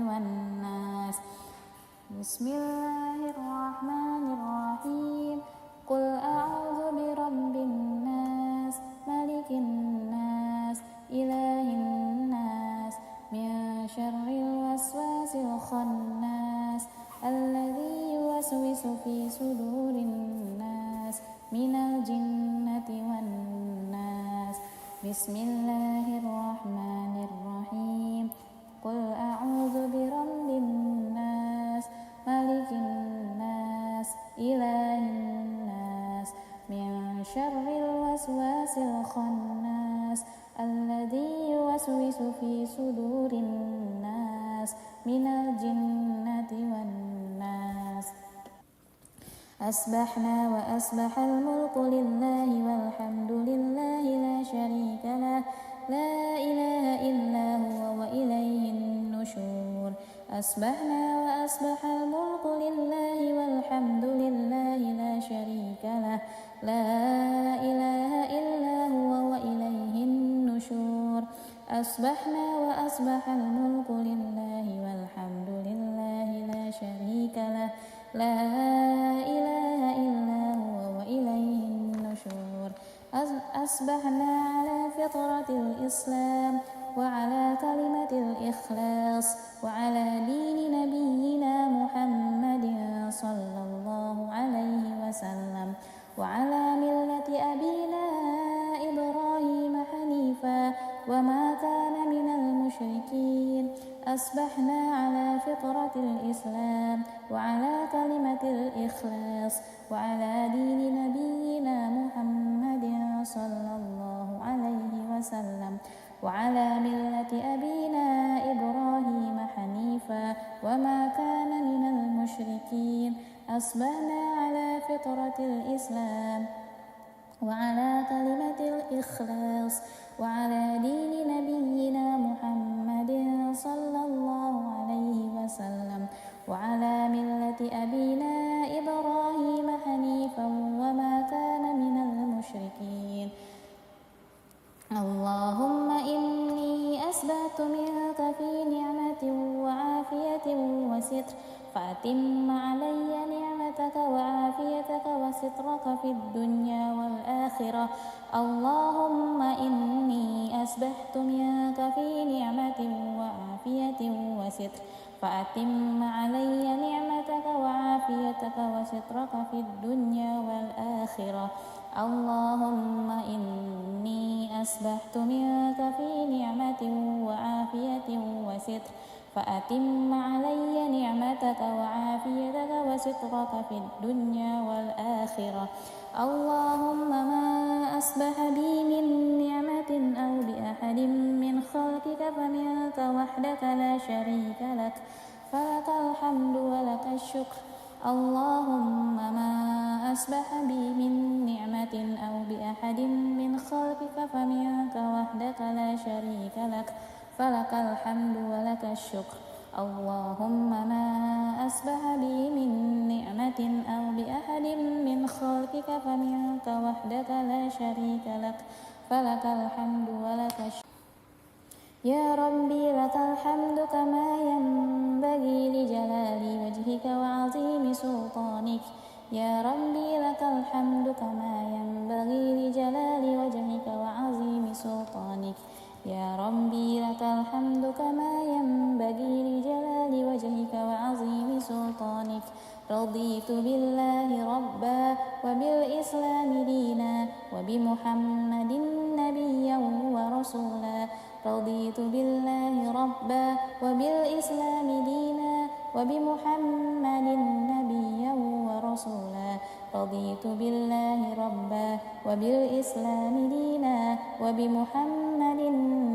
والناس. بسم الله الرحمن الرحيم. قل أعوذ برب الناس ملك الناس إله الناس من شر الوسواس الخناس الذي يوسوس في صدور الناس من الجنة والناس. بسم الله الرحمن الرحيم. قل أعوذ برب الناس ملك الناس إله الناس من شر الوسواس الخناس الذي يوسوس في صدور الناس من الجنة والناس. أصبحنا وأصبح الملك لله والحمد لله لا شريك له لا إله إلا هو وإليه النشور. أصبحنا وأصبح الملك لله والحمد لله لا شريك له لا إله إلا هو وإليه النشور. أصبحنا وأصبح الملك لله والحمد لله لا شريك له لا إله إلا هو وإليه النشور. أصبحنا على فطرة الإسلام وعلى كلمة الإخلاص وعلى دين نبينا محمد صلى الله عليه وسلم وعلى ملة أبينا إبراهيم حنيفا وما كان من المشركين أصبحنا على فطرة الإسلام وعلى كلمة الإخلاص وعلى دين نبينا محمد صلى الله عليه وسلم وعلى ملة أبينا إبراهيم حنيفا وما كان من المشركين أصبحنا على فطرة الإسلام وعلى كلمة الإخلاص وعلى دين نبينا محمد صلى الله عليه وسلم وعلى ملة أبينا إبراهيم حنيفا وما كان من المشركين اللهم إني أسبحت منك في نعمة وعافية وستر فأتم علي نعمتك وعافيتك وسترك في الدنيا والآخرة اللهم إني أسبحت منك في نعمة وعافية وستر فأتم علي نعمتك وعافيتك وسترك في الدنيا والآخرة اللهم إني أسبحت منك في نعمة وعافية وستر فأتم علي نعمتك وعافيتك وسترك في الدنيا والآخرة اللهم ما أصبح بي من نعمة أو بأحد من خلقك فمنك وحدك لا شريك لك فلك الحمد ولك الشكر اللهم ما أصبح بي من نعمة أو بأحد من خلقك فمنك وحدك لا شريك لك فلك الحمد ولك الشكر اللهم ما أصبح بي من نعمة أو بأحد من خلقك فمنك وحدك لا شريك لك فلك الحمد ولك الشكر يا ربي لك الحمد كما ينبغي لجلال وجهك وعظيم سلطانك يا ربي لك الحمد كما ينبغي لجلال وجهك وعظيم سلطانك يا ربي لك الحمد كما ينبغي لجلال وجهك وعظيم سلطانك رضيت بالله ربا وبالإسلام دينا وبمحمد نبيا ورسولا رضيت بالله ربا وبالإسلام دينا وبمحمد نبيا ورسولا رضيت بالله ربا وبالإسلام دينا وبمحمد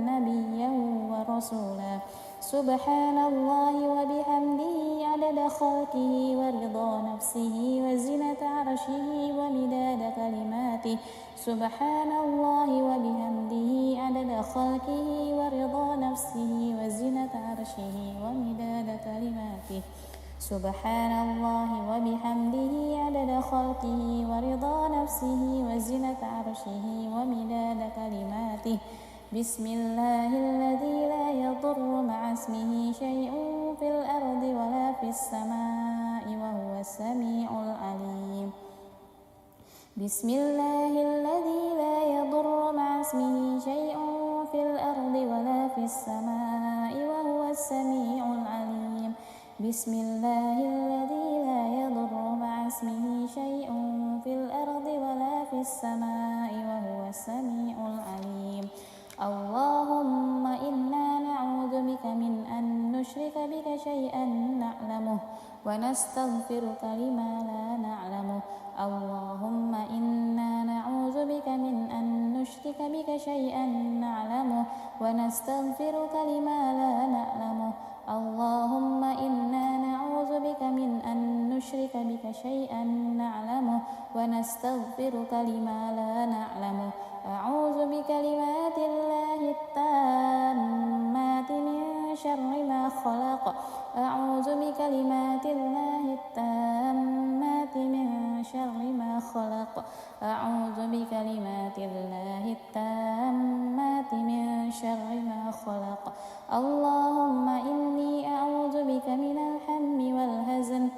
نبيا ورسولا سبحان الله وبحمده عدد خلقه ورضا نفسه وزنة عرشه ومداد كلماته سبحان الله وبحمده عدد خلقه ورضا نفسه وزنة عرشه ومداد كلماته سبحان الله وبحمده عدد خلقه ورضا نفسه وزنة عرشه ومداد كلماته بسم الله الذي لا يضر مع اسمه شيء في الأرض ولا في السماء وهو السميع العليم بسم الله الذي لا يضر مع اسمه شيء في الأرض ولا في السماء وهو السميع العليم بسم الله الذي لا يضر مع اسمه شيء في الأرض ولا في السماء وهو السميع العليم اللهم إنا نعوذ بك من أن نشرك بك شيئا نعلمه ونستغفرك لما لا نعلمه اللهم إنا نعوذ بك من أن نشرك بك شيئا نعلمه ونستغفرك لما لا نعلمه اللهم إنا نعوذ بك من أن نشرك بك شيئا نعلمه ونستغفرك لما لا نعلمه أعوذ بكلمات الله التامات من شر ما خلق أعوذ بكلمات الله التامات من شر ما خلق أعوذ بكلمات الله التامات من شر ما خلق اللهم إني أعوذ بك من الهم والحزن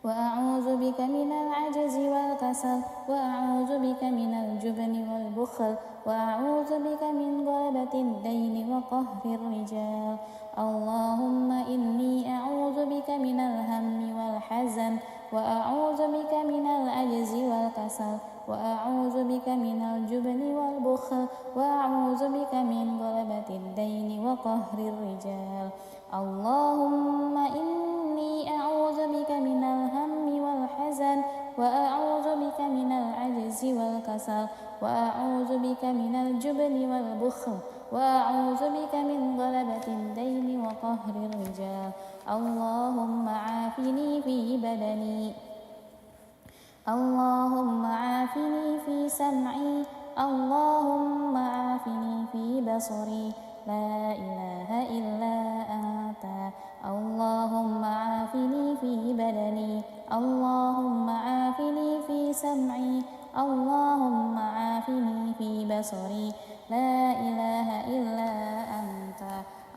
وأعوذ بك من العجز والكسل وأعوذ بك من الجبن والبخل وأعوذ بك من غلبة الدين وقهر الرجال اللهم إني أعوذ بك من الهم والحزن وأعوذ بك من العجز والكسل وأعوذ بك من الجبن والبخل وأعوذ بك من غلبة الدين وقهر الرجال اللهم إني أعوذ بك من الهم والحزن وأعوذ بك من العجز والكسل وأعوذ بك من الجبن والبخل وأعوذ بك من غلبة الدين وقهر الرجال اللهم عافني في بدني اللهم عافني في سمعي اللهم عافني في بصري لا إله إلا أنت اللهم عافني في بدني اللهم عافني في سمعي اللهم عافني في بصري لا إله إلا أنت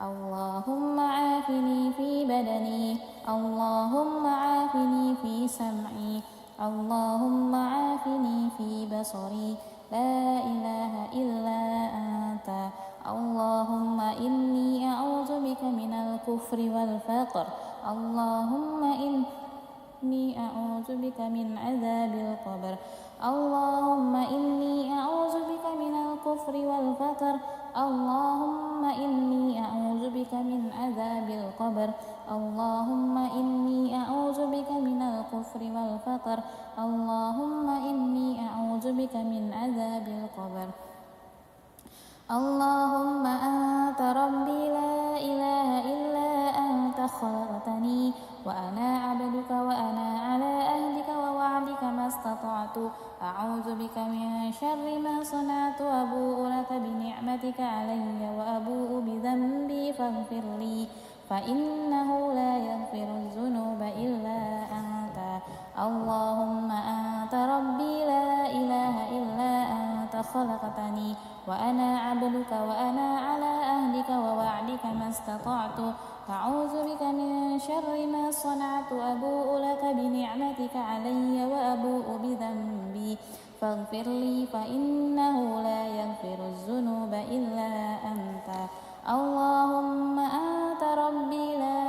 اللهم عافني في بدني اللهم عافني في سمعي اللهم عافني في بصري لا إله إلا أنت اللهم إني أعوذ بك من الكفر والفقر اللهم إني أعوذ بك من عذاب القبر اللهم إني أعوذ بك من الكفر والفقر اللهم إني أعوذ بك من عذاب القبر اللهم إني أعوذ بك من الكفر والفقر اللهم إني أعوذ بك من عذاب القبر اللهم أنت ربي لا إله إلا أنت خلقتني وأنا عبدك وأنا على أهلك ووعدك ما استطعت أعوذ بك من شر ما صنعت أبوء لك بنعمتك علي وأبوء بذنبي فاغفر لي فإنه لا يغفر الذنوب إلا أنت اللهم أنت ربي لا إله إلا أنت خلقتني وأنا عبدك وأنا على أهلك ووعدك ما استطعت أعوذ بك من شر ما صنعت أبوء لك بنعمتك علي وأبوء بذنبي فاغفر لي فإنه لا يغفر الذنوب إلا أنت اللهم أنت ربي لا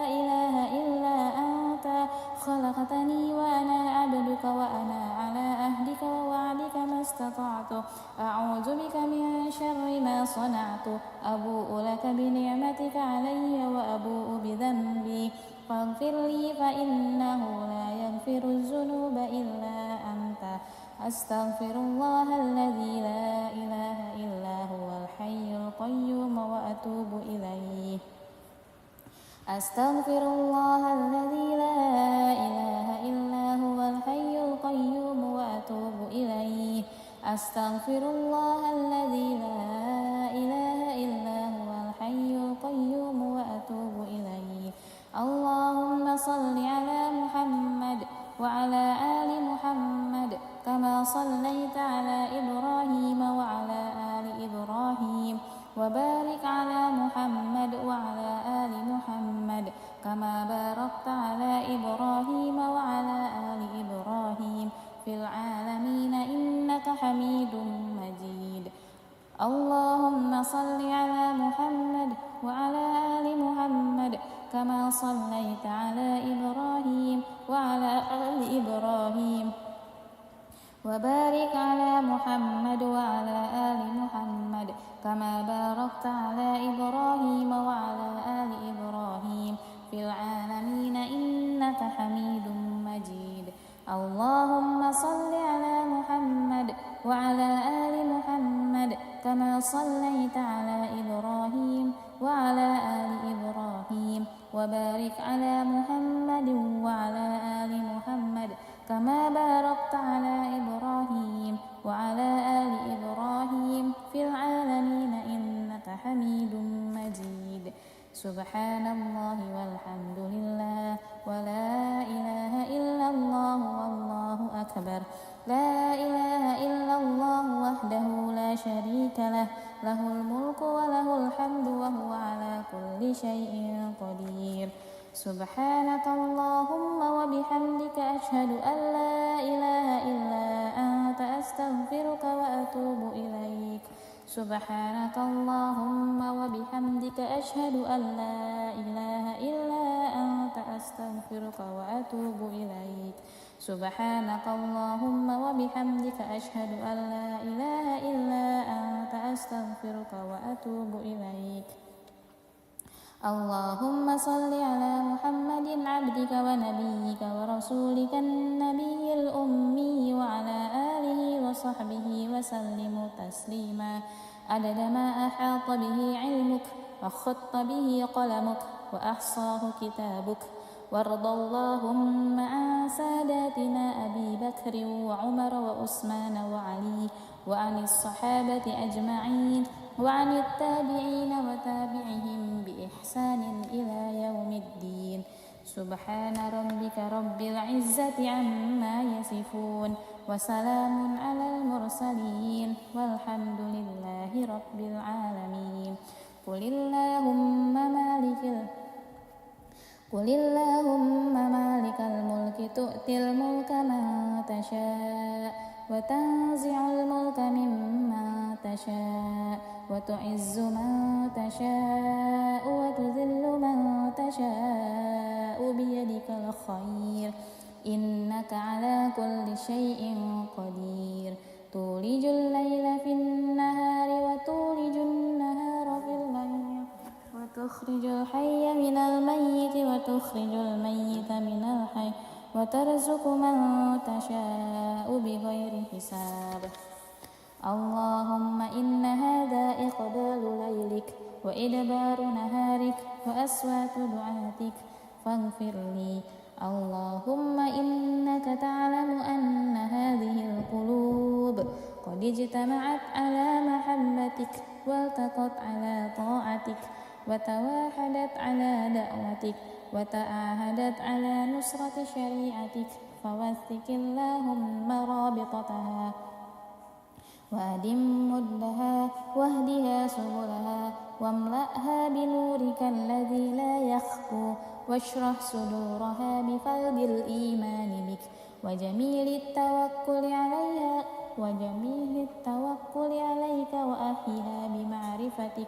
إله إلا أنت خلقتني وأنا عبدك وأنا على أهلك ووعدك ما استطعت أعوذ بك من شر ما صنعت أبوء لك بنعمتك علي وأبوء بذنبي فاغفر لي فإنه لا يغفر الذنوب إلا أنت أستغفر الله الذي لا إله إلا هو الحي القيوم وأتوب إليه أستغفر الله الذي لا إله إلا هو الحي القيوم وأتوب إليه أستغفر الله الذي لا إله إلا هو الحي القيوم وأتوب إليه اللهم صل على محمد وعلى آل محمد كما صليت على إبراهيم وعلى آل إبراهيم وبارك على محمد وعلى آل محمد كما باركت على إبراهيم وعلى آل إبراهيم في العالمين إنك حميد مجيد اللهم صل على محمد وعلى آل محمد كما صليت على إبراهيم وعلى آل إبراهيم وبارك على محمد وعلى آل محمد كما باركت على إبراهيم وعلى آل إبراهيم في العالمين إنك حميد مجيد اللهم صل على محمد وعلى آل محمد كما صليت على إبراهيم وعلى آل إبراهيم وبارك على محمد وعلى آل محمد كما باركت على إبراهيم وعلى آل إبراهيم في العالمين إنك حميد مجيد سبحان الله والحمد لله ولا إله إلا الله والله أكبر لا إله إلا الله وحده لا شريك له له الملك وله الحمد وهو على كل شيء قدير سبحانك اللهم وبحمدك أشهد أن لا إله إلا أنت أستغفرك وأتوب إليك سبحانك اللهم وبحمدك أشهد أن لا إله إلا أنت أستغفرك وأتوب إليك سبحانك اللهم وبحمدك أشهد أن لا إله إلا أنت أستغفرك وأتوب إليك اللهم صل على محمد عبدك ونبيك ورسولك النبي الأمي وعلى آله وصحبه وسلم تسليما عدد ما أحاط به علمك وخط به قلمك وأحصاه كتابك وارض اللهم عن ساداتنا أبي بكر وعمر وعثمان وعلي وعن الصحابة أجمعين وعن التابعين وتابعهم بإحسان إلى يوم الدين سبحان ربك رب العزة عما يصفون وسلام على المرسلين والحمد لله رب العالمين قل اللهم مالك الملك تؤتي الملك من تشاء وتنزع الملك ممن تشاء وتعز من تشاء وتذل من تشاء بيدك الخير إنك على كل شيء قدير تولج الليل في النهار وتولج النهار في الليل وتخرج الحي من الميت وتخرج الميت من الحي وترزق من تشاء بغير حساب اللهم إن هذا إقبال ليلك وإدبار نهارك وأصوات دعاتك فاغفر لي اللهم إنك تعلم أن هذه القلوب قد اجتمعت على محبتك والتقت على طاعتك وتواحدت على دعوتك وتعاهدت على نصرة شريعتك فوثق اللهم رابطتها وأدم مدها واهدها سبلها واملأها بنورك الذي لا يخفو واشرح صدورها بفيض الإيمان بك وجميل التوكل عليك وأحيها بمعرفتك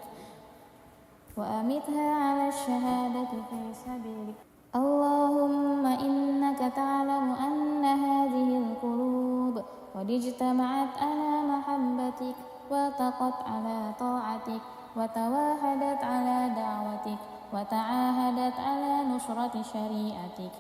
وأمتها على الشهادة في سبيلك اللهم إنك تعلم أن هذه القلوب قد اجتمعت على محبتك والتقت على طاعتك وتواحدت على دعوتك وتعاهدت على نصرة شريعتك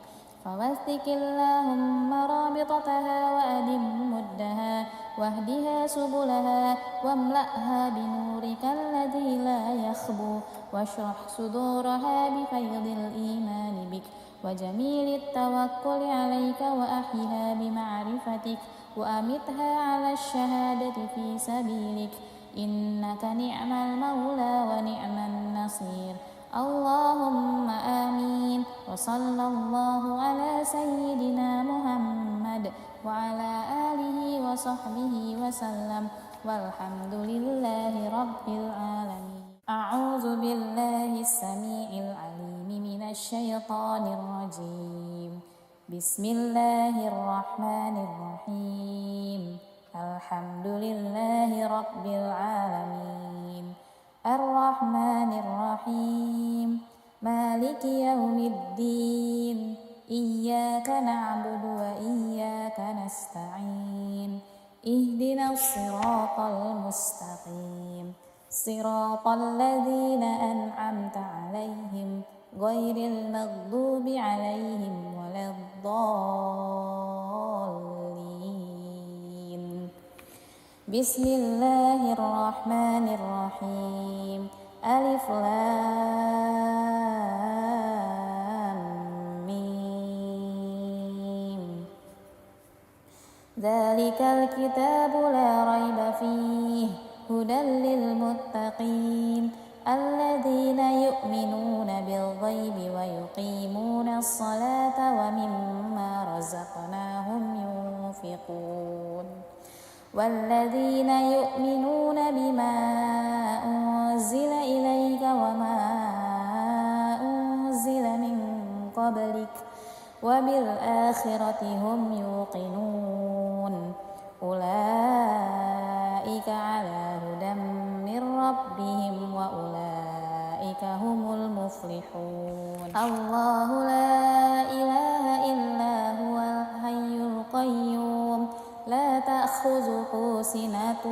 فوثق اللهم رابطتها وأدم مدها واهدها سبلها واملأها بنورك الذي لا يخبو واشرح صدورها بفيض الإيمان بك وجميل التوكل عليك وأحيها بمعرفتك وأمتها على الشهادة في سبيلك إنك نعم المولى ونعم النصير اللهم آمين وصلى الله على سيدنا محمد وعلى آله وصحبه وسلم والحمد لله رب العالمين أعوذ بالله السميع العليم من الشيطان الرجيم بسم الله الرحمن الرحيم الحمد لله رب العالمين الرحمن الرحيم مالك يوم الدين إياك نعبد وإياك نستعين اهدنا الصراط المستقيم صراط الذين أنعمت عليهم غير المغضوب عليهم ولا الضالين بسم الله الرحمن الرحيم ألف لام ميم ذلك الكتاب لا ريب فيه هدى للمتقين الذين يؤمنون بالغيب ويقيمون الصلاة ومما رزقناهم ينفقون والذين يؤمنون بما أنزل إليك وما أنزل من قبلك وبالآخرة هم يوقنون أولئك على هدى من ربهم وأولئك هم المفلحون الله لا إله إلا هو الحي القيوم لا تأخذه سنة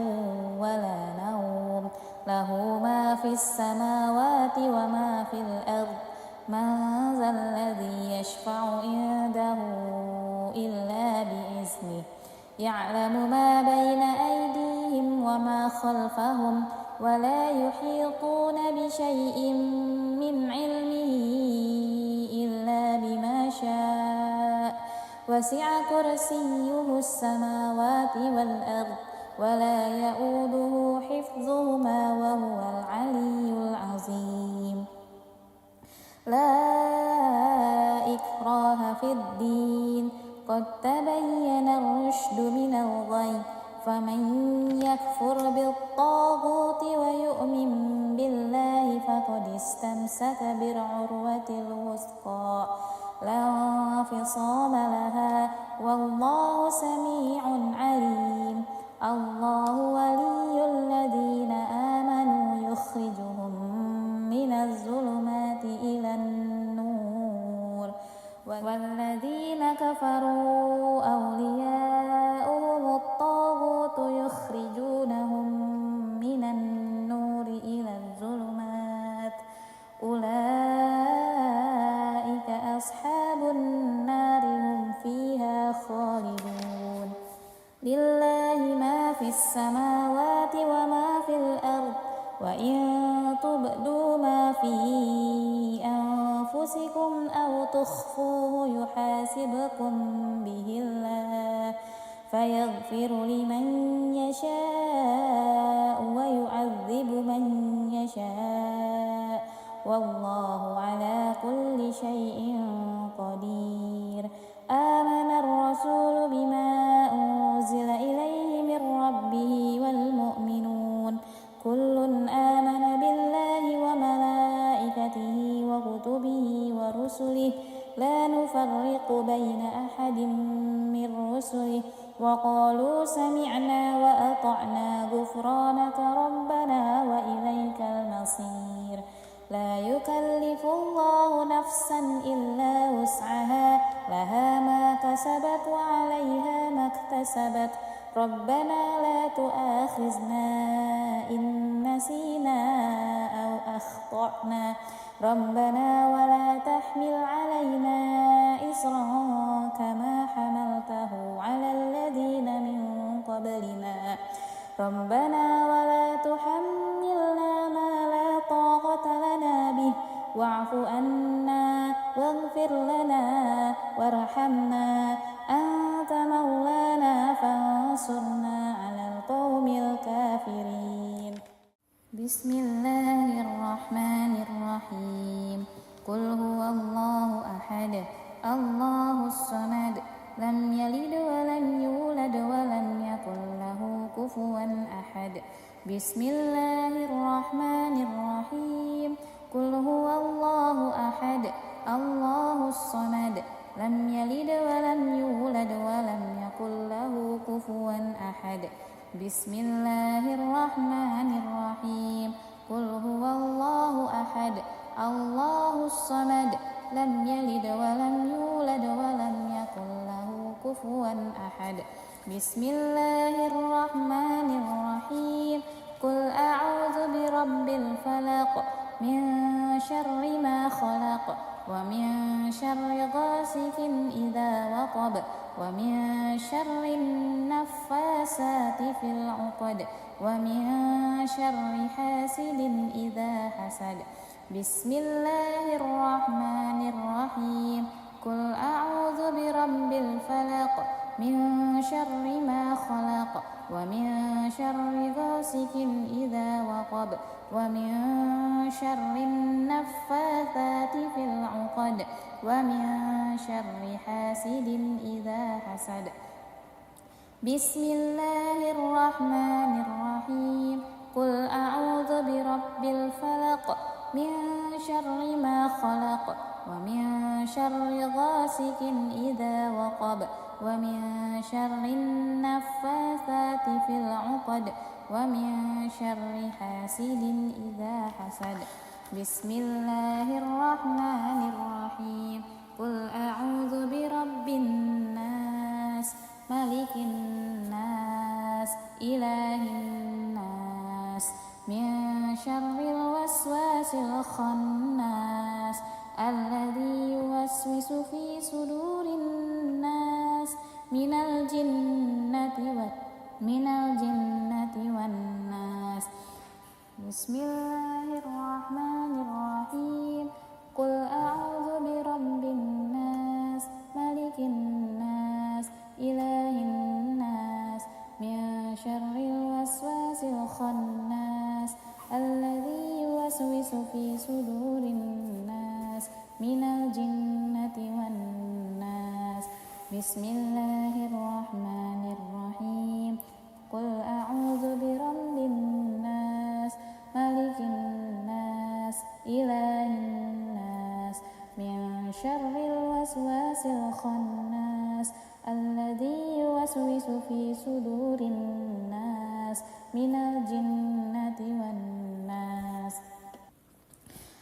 ولا نوم له ما في السماوات وما في الأرض من ذا الذي يشفع عنده إلا بإذنه يعلم ما بين أيديهم وما خلفهم ولا يحيطون بشيء من علمه إلا بما شاء وسع كرسيه السماوات والأرض ولا يؤوده حفظهما وهو العلي العظيم لا إكراه في الدين قد تبين الرشد من الغي فمن يكفر بالطاغوت ويؤمن بالله فقد استمسك بالعروة الوثقى لا انفصام لها والله سميع عليم الله ولي الذين آمنوا يخرجهم من الظلمات إلى النور والذين كفروا أولياؤهم الطاغوت يخرجونهم من النور إلى الظلمات أولئك أصحاب النار هم فيها خالدون لله ما في السماوات وما في الأرض وإن تبدوا ما في أنفسكم أو تخفوه يحاسبكم به الله فيغفر لمن يشاء ويعذب من يشاء والله على كل شيء قدير آمن الرسول بما أنزل إليه من ربه والمؤمنون كل آمن بالله وملائكته وكتبه ورسله لا نفرق بين أحد من رسله وقالوا سمعنا وأطعنا غفرانك ربنا وإليك المصير لا يكلف الله نفسا إلا وسعها لها ما كسبت وعليها ما اكتسبت ربنا لا تؤاخذنا إن نسينا أو أخطأنا ربنا ولا تحمل علينا إصرا كما حملته على الذين من قبلنا ربنا ولا تحملنا ما لا طاقة لنا به واعف عنا واغفر لنا وارحمنا أنت مولانا فانصرنا على القوم الكافرين بسم الله الرحمن الرحيم قل هو الله أحد الله الصمد لم يلد ولم يولد ولم يكن له كفوا أحد بسم الله الرحمن الرحيم قل هو الله أحد الله الصمد لم يلد ولم يولد ولم يكن له كفوا أحد بسم الله الرحمن الرحيم قل هو الله أحد الله الصمد لم يلد ولم يولد ولم يكن له كفوا أحد بسم الله الرحمن الرحيم قل أعوذ برب الفلق من شر ما خلق ومن شر غاسق إذا وقب ومن شر النفاسات في العقد ومن شر حاسد إذا حسد بسم الله الرحمن الرحيم قل أعوذ برب الفلق من شر ما خلق ومن شر غاسق إذا وقب ومن شر النفاثات في العقد ومن شر حاسد إذا حسد بسم الله الرحمن الرحيم قل أعوذ برب الفلق من شر ما خلق ومن شر غاسق إذا وقب ومن شر النفاثات في العقد ومن شر حاسد إذا حسد. بسم الله الرحمن الرحيم. قل أعوذ برب الناس ملك الناس إله الناس من شر الوسواس الخناس الذي يوسوس في صدور الناس من الجنة والناس. بسم الله الرحمن الرحيم. قل أعوذ برب الناس ملك الناس إله الناس من شر الوسواس الخناس الذي يوسوس في صدور الناس من الجنة والناس. بسم الله الرحمن الرحيم. قل أعوذ برب الناس ملك الناس إله الناس من شر الوسواس الخناس الذي يوسوس في صدور الناس من الجنة والناس.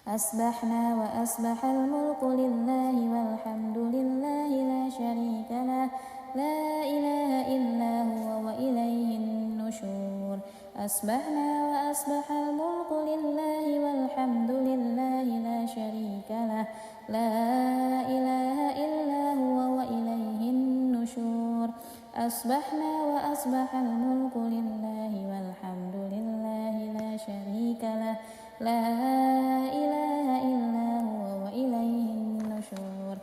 أصبحنا وأصبح الملك لله والحمد لله لا شريك له لا إله إلا هو وإليه النشور. أصبحنا وأصبح الملك لله والحمد لله لا شريك له لا إله إلا هو وإليه النشور. أصبحنا وأصبح الملك لله والحمد لله لا شريك له لا إله إلا هو وإليه النشور.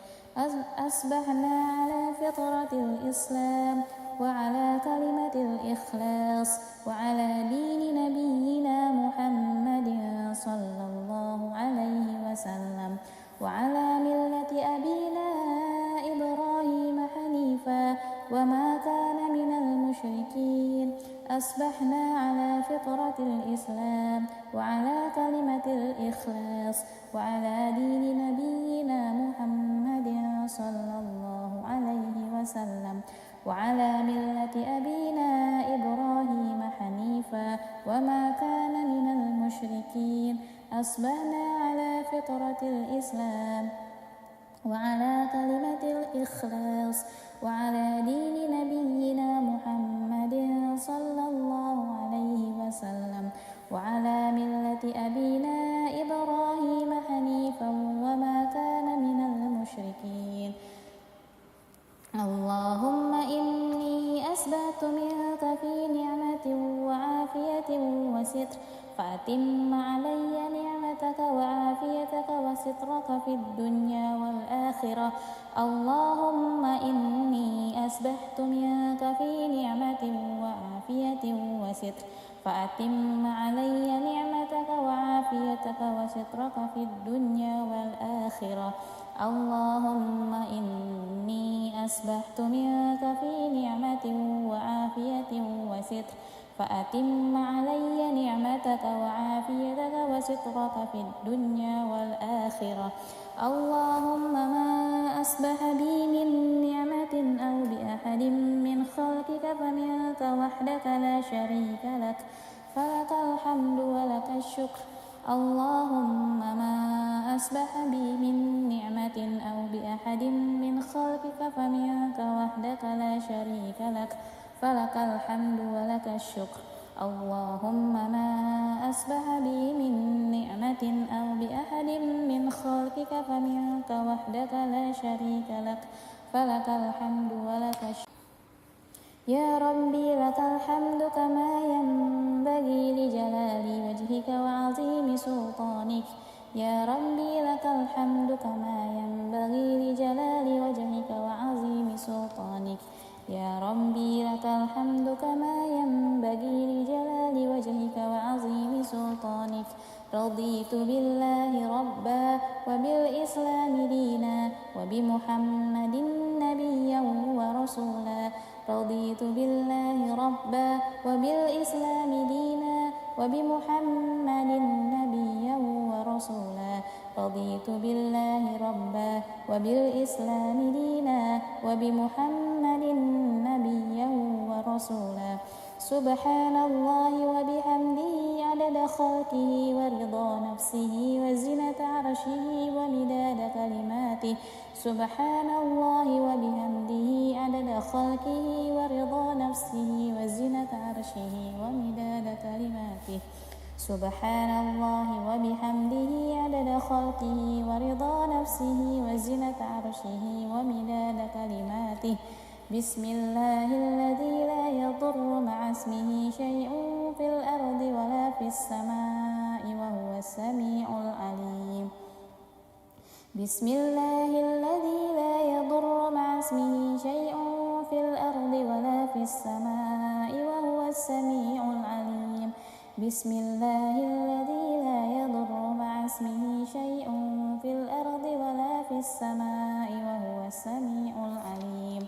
أصبحنا على فطرة الإسلام وعلى كلمة الإخلاص وعلى دين نبينا محمد صلى الله عليه وسلم وعلى ملة أبينا إبراهيم حنيفا وما كان من المشركين. أصبحنا على فطرة الإسلام وعلى كلمة الإخلاص وعلى دين نبينا محمد صلى الله عليه وسلم وعلى ملة أبينا إبراهيم حنيفا وما كان من المشركين. أصبحنا على فطرة الإسلام وعلى كلمة الإخلاص وعلى دين نبينا محمد صلى الله عليه وسلم وعلى ملة أبينا إبراهيم حنيفا وما كان من المشركين. اللهم إني أسبحت منك في نعمة وعافية وستر فأتم علي نعمتك وعافيتك وسترك في الدنيا والآخرة. اللهم إني أسبحت منك في نعمة وعافية وستر فأتم علي نعمتك وعافيتك وسترك في الدنيا والآخرة. اللهم إني أسبحت منك في نعمة وعافية وستر فأتم علي نعمتك وعافيتك وسترك في الدنيا والآخرة. اللهم ما أصبح بي من نعمة أو بأحد من خلقك فمنك وحدك لا شريك لك فلك الحمد ولك الشكر. اللهم ما أصبح بي من نعمة أو بأحد من خلقك فمنك وحدك لا شريك لك فلك الحمد ولك الشكر. اللهم ما أصبح بي من نعمة أو بأحد من خلقك فمنك وحدك لا شريك لك فلك الحمد ولك الشكر. يا ربي لك الحمد كما ينبغي لجلال وجهك وعظيم سلطانك. يا ربي لك الحمد كما ينبغي لجلال وجهك وعظيم سلطانك. يا ربي لك الحمد كما ينبغي لجلال وجهك وعظيم سلطانك. رضيت بالله ربا وبالإسلام دينا وبمحمد نبيا ورسولا. رضيت بالله ربا وبالإسلام دينا وبمحمد نبيا ورسولا. رضيت بالله ربا وبالإسلام دينا وبمحمد نبيا ورسولا. سبحان الله وبحمده عدد خلقه ورضا نفسه وزنة عرشه ومداد كلماته. سبحان الله وبحمده عدد خلقه ورضا نفسه وزنة عرشه ومداد كلماته. سبحان الله وبحمده عدد خلقه ورضا نفسه وزنة عرشه ومداد كلماته. بسم الله الذي لا يضر مع اسمه شيء في الأرض ولا في السماء وهو السميع العليم. بسم الله الذي لا يضر مع اسمه شيء في الأرض ولا في السماء وهو السميع العليم. بسم الله الذي لا يضر مع اسمه شيء في الأرض ولا في السماء وهو السميع العليم.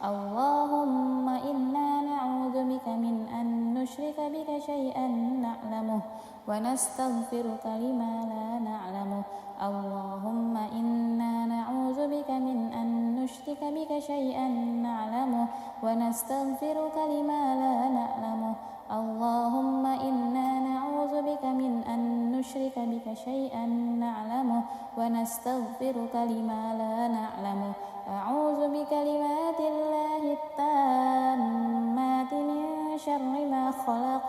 اللهم إنا نعوذ بك من أن نشرك بك شيئا نعلمه ونستغفرك لما لا نعلمه. اللهم إنا نعوذ بك من أن نشرك بك شيئا نعلمه ونستغفرك لما لا نعلمه. اللهم إنا نعوذ بك من أن نشرك بك شيئا نعلمه ونستغفرك لما لا نعلمه. أعوذ بكلمات الله التامات من شر ما خلق.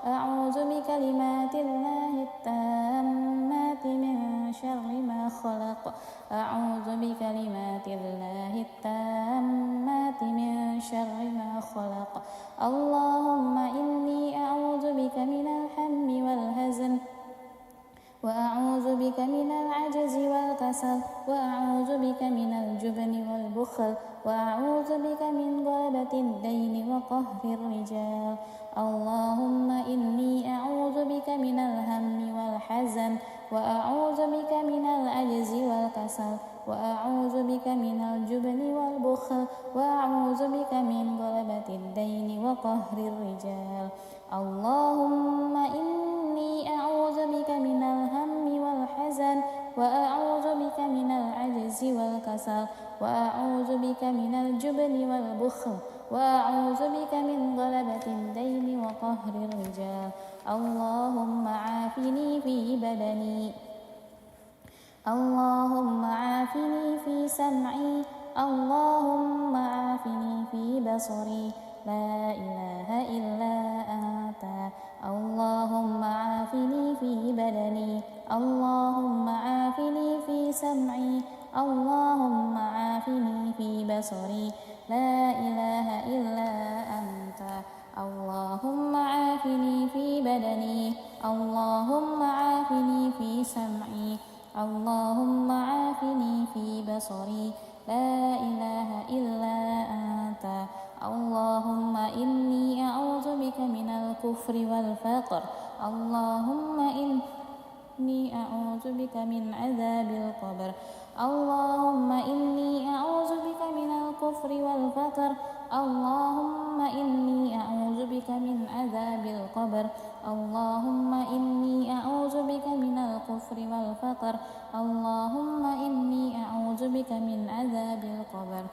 أعوذ بكلمات الله التامات من شر ما خلق. أعوذ بكلمات الله التامات من شر ما خلق. اللهم إني أعوذ بك من الهم والحزن وأعوذ بك من العجز والكسل وأعوذ بك من الجبن والبخل وأعوذ بك من غلبة الدين وقهر الرجال. اللهم إني أعوذ بك من الهم والحزن وأعوذ بك من العجز والكسل وأعوذ بك من الجبن والبخل وأعوذ بك من غلبة الدين وقهر الرجال. اللهم إني أعوذ بك من الهم والحزن وأعوذ بك من العجز والكسل وأعوذ بك من الجبن والبخل وأعوذ بك من غلبة الدين وقهر الرجال. اللهم عافني في بدني. اللهم عافني في سمعي. اللهم عافني في بصري. لا إله إلا أنت. اللهم عافني في بدني. اللهم عافني في سمعي. اللهم عافني في بصري. لا إله إلا أنت. اللهم عافني في بدني. اللهم عافني في سمعي. اللهم عافني في بصري. لا إله إلا أنت. اللهم إني أعوذ بك من الكفر والفقر. اللهم إني أعوذ بك من عذاب القبر. اللهم إني أعوذ بك من الكفر والفقر. اللهم إني أعوذ بك من عذاب القبر. اللهم إني أعوذ بك من الكفر والفقر. اللهم إني أعوذ بك من عذاب القبر.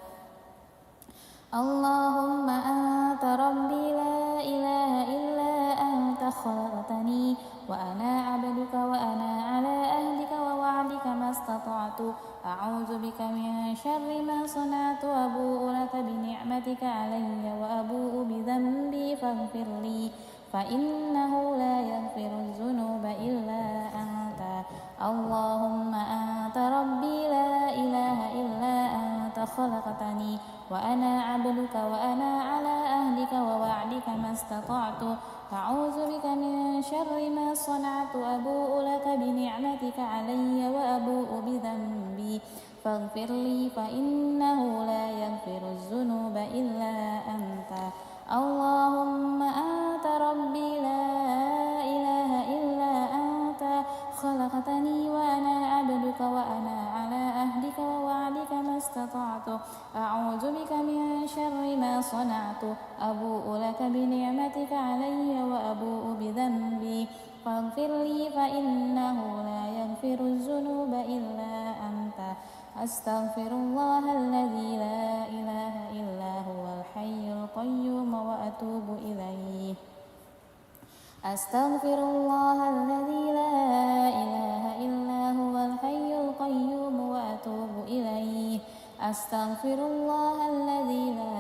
اللهم أنت ربي لا إله إلا أنت خلقتني وأنا عبدك وأنا على عهدك ووعدك ما استطعت. أعوذ بك من شر ما صنعت. أبوء لك بنعمتك علي وأبوء بذنبي فاغفر لي فإنه لا يغفر الذنوب إلا أنت. اللهم أنت ربي لا إله إلا أنت خلقتني وأنا عبدك وأنا على عهدك ووعدك ما استطعت. أعوذ بك من شر ما صنعت. أبوء لك بنعمتك علي وأبوء بذنبي فاغفر لي فإنه لا يغفر الذنوب إلا أنت. اللهم أنت ربي لا إله إلا أنت خلقتني وأنا عبدك وأنا على عهدك ووعدك ما استطعت. أعوذ بك من شر ما صنعت. أبوء لك بنعمتك علي وأبوء بذنبي فاغفر لي فإنه لا يغفر الذنوب إلا أنت أستغفر الله الذي لا إله إلا هو الحي القيوم وأتوب إليه أستغفر الله الذي لا إله إلا هو الحي القيوم وأتوب إليه أستغفر الله الذي لا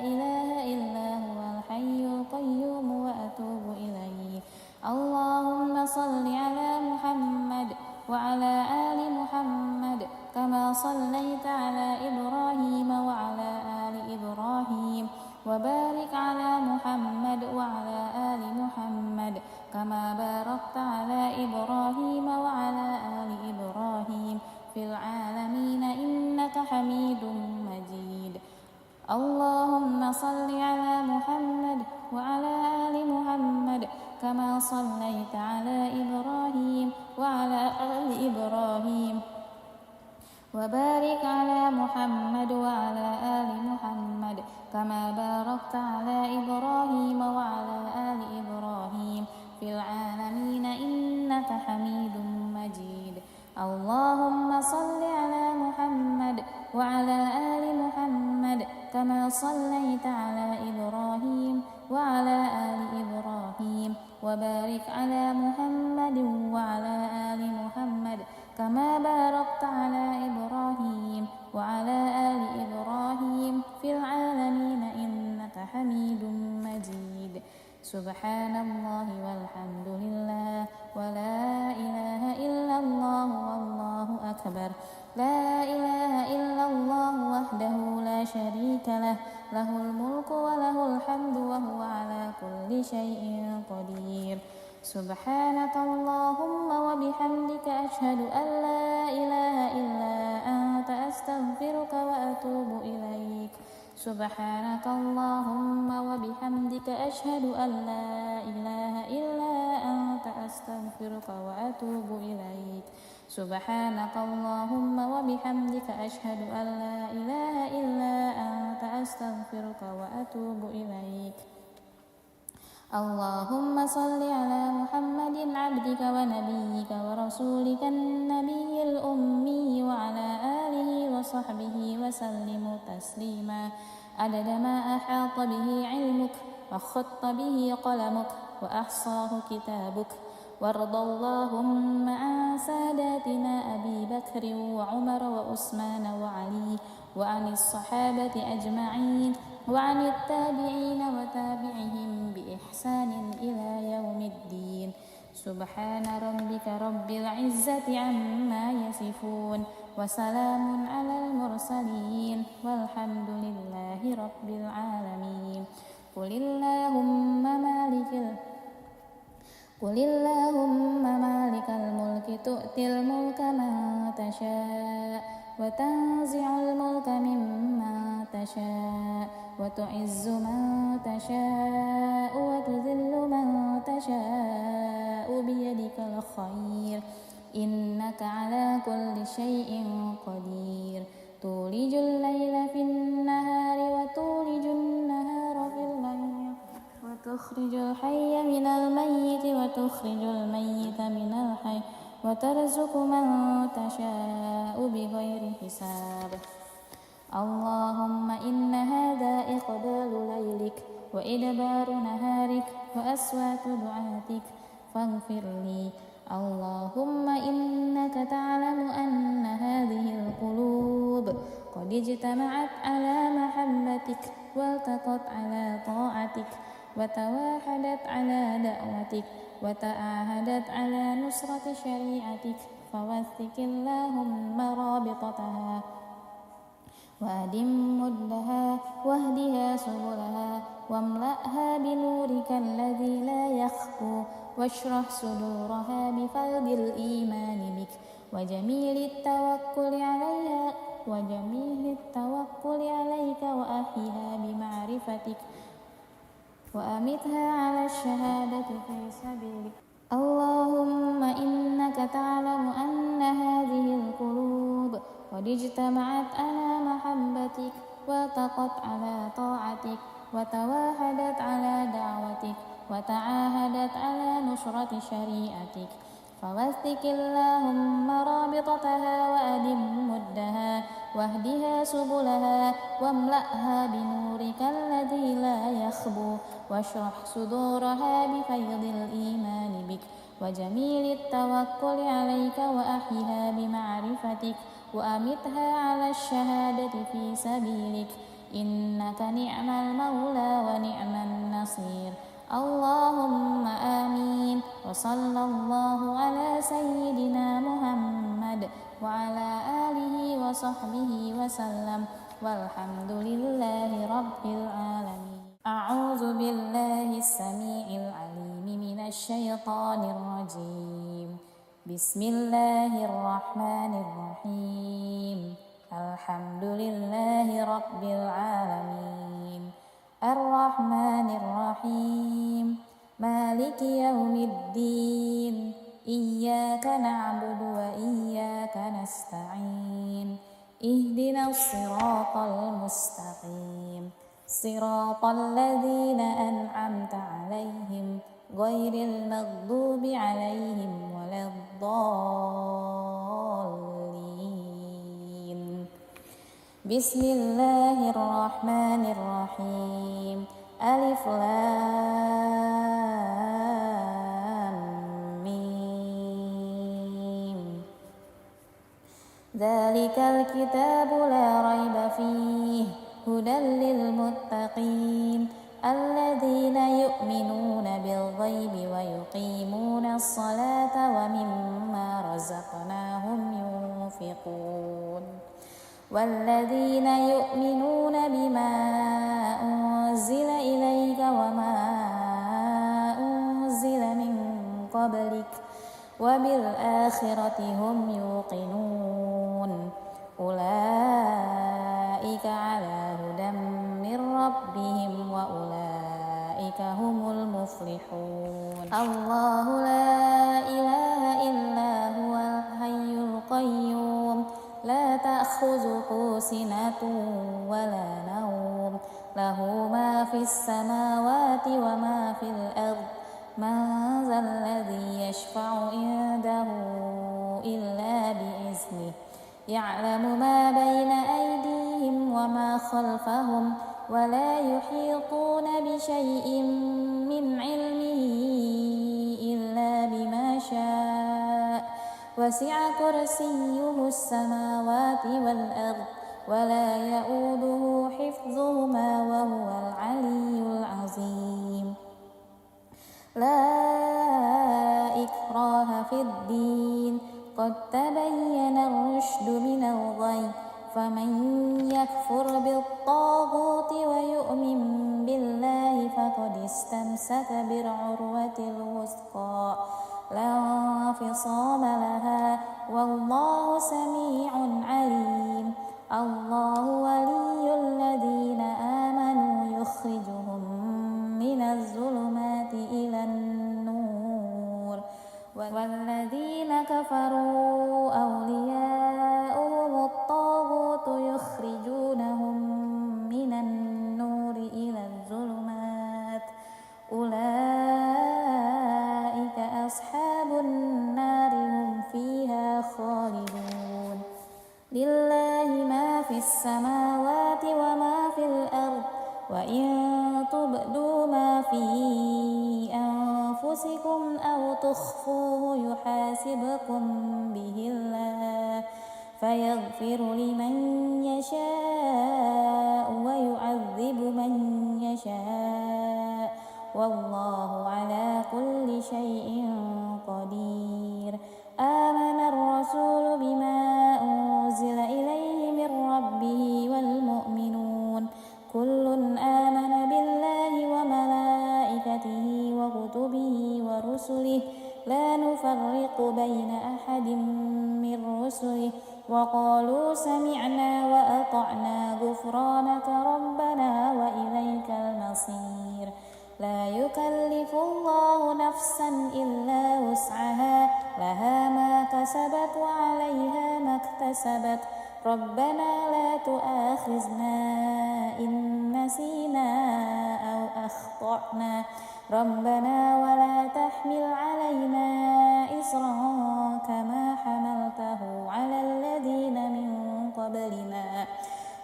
إله إلا هو الحي القيوم وأتوب إليه اللهم صل على محمد وعلى آل محمد كما صليت على إبراهيم وعلى آل إبراهيم وبارك على محمد وعلى آل محمد كما باركت على إبراهيم وعلى آل إبراهيم في العالمين إنك حميد مجيد اللهم صل على محمد وعلى آل محمد كما صليت على إبراهيم وعلى آل إبراهيم وبارك على محمد وعلى آل محمد كما باركت على إبراهيم وعلى آل إبراهيم في العالمين إنك حميد مجيد اللهم صل على محمد وعلى آل محمد كما صليت على إبراهيم وعلى آل إبراهيم وبارك على محمد وعلى آل محمد كما باركت على إبراهيم وعلى آل إبراهيم في العالمين إنك حميد مجيد سبحان الله والحمد لله ولا إله إلا الله والله أكبر لا إله إلا الله وحده لا شريك له له الملك وله الحمد وهو على كل شيء قدير سبحانك اللهم وبحمدك أشهد أن لا إله إلا أنت أستغفرك وأتوب إليك سبحانك اللهم وبحمدك أشهد أن لا إله إلا أنت أستغفرك وأتوب إليك سبحانك اللهم وبحمدك أشهد أن لا إله إلا أنت أستغفرك وأتوب إليك اللهم صل على محمد عبدك ونبيك ورسولك النبي الأمي وعلى آله وصحبه وسلم تسليما عدد ما أحاط به علمك وخط به قلمك وأحصاه كتابك وارض اللهم عن ساداتنا أبي بكر وعمر وعثمان وعلي وعن الصحابة أجمعين وعن التابعين وتابعهم بإحسان إلى يوم الدين سبحان ربك رب العزة عما يصفون وسلام على المرسلين والحمد لله رب العالمين قل اللهم مالك الملك تؤتي الملك من تشاء وتنزع الملك ممن تشاء وتعز من تشاء وتذل من تشاء بيدك الخير إنك على كل شيء قدير تولج الليل في النهار وتولج النهار في الليل وتخرج الحي من الميت وتخرج الميت من الحي وترزق من تشاء بغير حساب اللهم إن هذا إقبال ليلك وإدبار نهارك وأصوات دعاتك فاغفر لي اللهم إنك تعلم أن هذه القلوب قد اجتمعت على محبتك والتقت على طاعتك وتواحدت على دعوتك وتعاهدت على نصرة شريعتك فوثق اللهم رابطتها وأدم مدها واهدها سبلها واملأها بنورك الذي لا يخفو واشرح صدورها بفيض الإيمان بك وجميل التوكل عليك وأحيها بمعرفتك وأمتها على الشهادة في سبيلك اللهم إنك تعلم أن هذه القلوب قد اجتمعت على محبتك والتقت على طاعتك وتواحدت على دعوتك وتعاهدت على نشرة شريعتك، فوثق اللهم رابطتها وأدم مدها، واهدها سبلها، واملأها بنورك الذي لا يخبو، واشرح صدورها بفيض الإيمان بك وجميل التوكل عليك، وأحيها بمعرفتك، وأمتها على الشهادة في سبيلك، إنك نعم المولى ونعم النصير. اللهم آمين. وصلى الله على سيدنا محمد وعلى آله وصحبه وسلم، والحمد لله رب العالمين. أعوذ بالله السميع العليم من الشيطان الرجيم. بسم الله الرحمن الرحيم. الحمد لله رب العالمين، الرحمن الرحيم، مالك يوم الدين، إياك نعبد وإياك نستعين، اهدنا الصراط المستقيم، صراط الذين أنعمت عليهم غير المغضوب عليهم ولا الضالين. بسم الله الرحمن الرحيم. ألف لام ميم. ذلك الكتاب لا ريب فيه هدى للمتقين الذين يؤمنون بالغيب ويقيمون الصلاة ومما رزقناهم ينفقون، والذين يؤمنون بما أنزل إليك وما أنزل من قبلك وبالآخرة هم يوقنون، أولئك على هدى من ربهم وأولئك هم المفلحون. الله لا إله إلا هو الحي القيوم، لا تأخذه سنة ولا نوم، له ما في السماوات وما في الأرض، من ذا الذي يشفع عنده إلا بإذنه، يعلم ما بين أيديهم وما خلفهم، ولا يحيطون بشيء من علمه إلا بما شاء، وسع كرسيه السماوات والأرض، ولا يؤوده حفظهما وهو العلي العظيم. لا إكراه في الدين، قد تبين الرشد من الغي، فمن يكفر بالطاغوت ويؤمن بالله فقد استمسك بالعروة الوثقى لا انفصام لها، والله سميع عليم. الله ولي الذين آمنوا يخرجهم من الظلمات إلى النور، والذين كفروا أولياؤهم الطاغوت يخرجونهم من النور إلى الظلمات، أولئك أصحاب النار هم فيها خالدون. لله ما في السماوات وما في الأرض، وإن تبدوا ما في أنفسكم أو تخفوه يحاسبكم به الله، فيغفر لمن يشاء ويعذب من يشاء، والله على كل شيء قدير. آمن الرسول بما أنزل إليه من ربه والمؤمنون، كل آمن بالله وملائكته وكتبه ورسله، لا نفرق بين أحد من رسله، وقالوا سمعنا وأطعنا غفرانك ربنا وإليك المصير. لا يكلف الله نفسا إلا وسعها، لها ما كسبت وعليها ما اكتسبت، ربنا لا تؤاخذنا إن نسينا أو أخطأنا ربنا ولا تحمل علينا إصرا كما حملته على الذين من قبلنا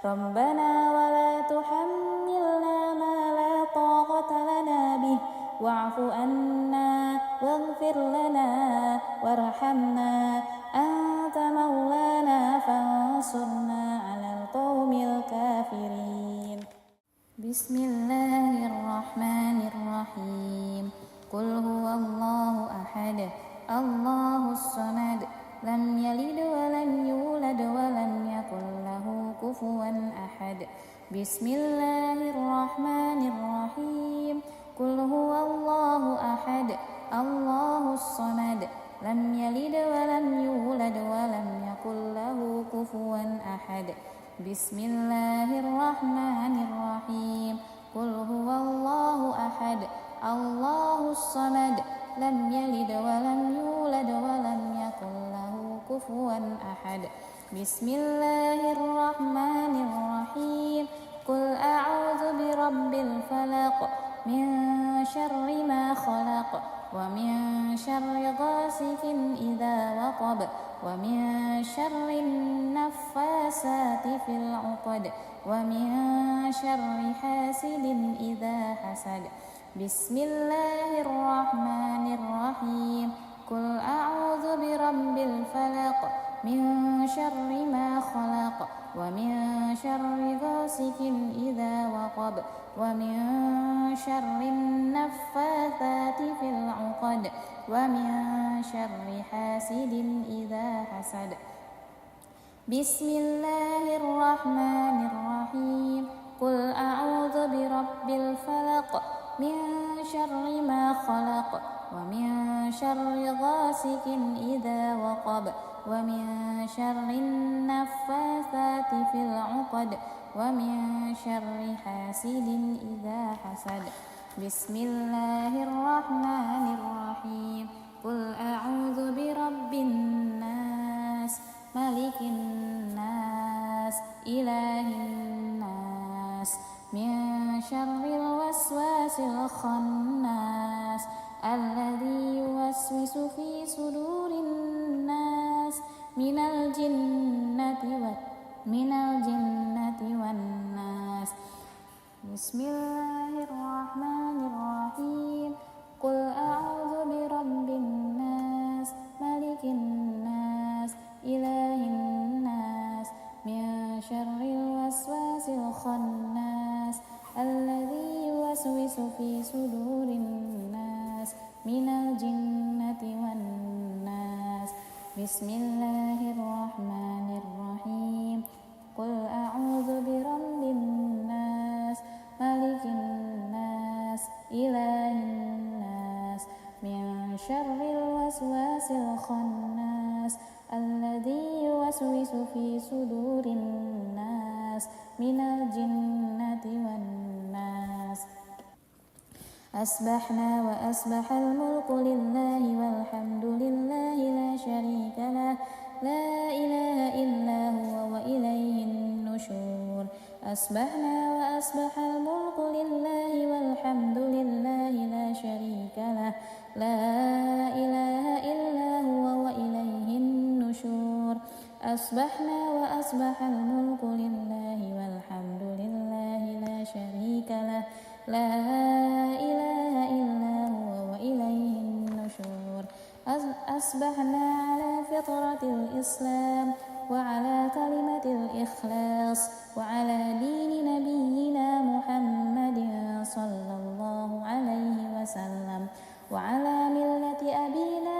ربنا ولا تحملنا ما لا طاقة لنا به واعف عنا واغفر لنا وارحمنا أنت مولانا فانصرنا على القوم الكافرين بسم الله الرحمن الرحيم قل هو الله أحد الله الصمد لم يلد ولم يولد ولم يكن له كفوا أحد بسم الله الرحمن الرحيم قل هو الله أحد الله الصمد لم يلد ولم يولد ولم يكن له كفوا أحد بسم الله الرحمن الرحيم قل هو الله أحد الله الصمد لم يلد ولم يولد ولم يكن له كفوا أحد بسم الله الرحمن الرحيم قل أعوذ برب الفلق من شر ما خلق ومن شر غاسق إذا وقب ومن شر النفاسات في العقد ومن شر حاسد إذا حسد بسم الله الرحمن الرحيم قل أعوذ برب الفلق من شر ما خلق ومن شر غاسق إذا وقب ومن شر النفاثات في العقد ومن شر حاسد إذا حسد بسم الله الرحمن الرحيم قل أعوذ برب الفلق من شر ما خلق ومن شر غاسق إذا وقب ومن شر النفاثات في العقد ومن شر حاسد إذا حسد بسم الله الرحمن الرحيم قل أعوذ برب الناس ملك الناس إله الناس من شر الوسواس الخناس الذي يوسوس في صدور الناس من الجنة والناس بسم الله الرحمن الرحيم قل أعوذ برب الناس ملك الناس إله الناس من شر الوسواس الخناس الذي يوسوس في صدور الناس من الجنة والناس بسم الله الرحمن الرحيم قل أعوذ برب الناس ملك الناس إله الناس من شر الوسواس الخناس الذي يوسوس في صدور الناس من الجنة والناس أصبحنا وأصبح الملك لله والحمد لله لا شريك له لا إله إلا هو وإليه النشور أصبحنا وأصبح الملك لله والحمد لله لا شريك له لا إله إلا هو وإليه النشور أصبحنا وأصبح الملك لله والحمد لله لا شريك له لا إله إلا هو وإليه النشور أصبحنا على فطرة الإسلام وعلى كلمة الإخلاص وعلى دين نبينا محمد صلى الله عليه وسلم وعلى ملة أبينا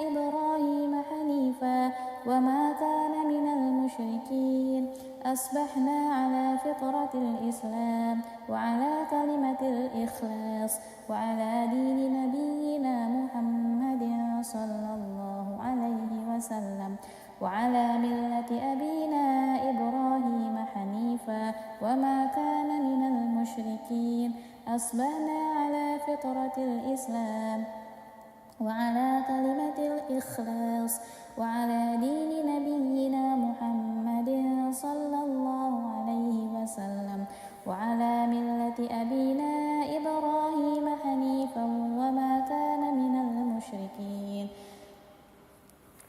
إبراهيم حنيفا وما كان من المشركين أصبحنا على فطرة الإسلام وعلى كلمة الإخلاص وعلى دين نبينا محمد صلى الله عليه وسلم وعلى ملة أبينا إبراهيم حنيفا وما كان من المشركين أصبحنا على فطرة الإسلام وعلى كلمة الإخلاص وعلى دين نبينا محمد صلى الله عليه وسلم وعلى ملة أبينا إبراهيم حنيفا وما كان من المشركين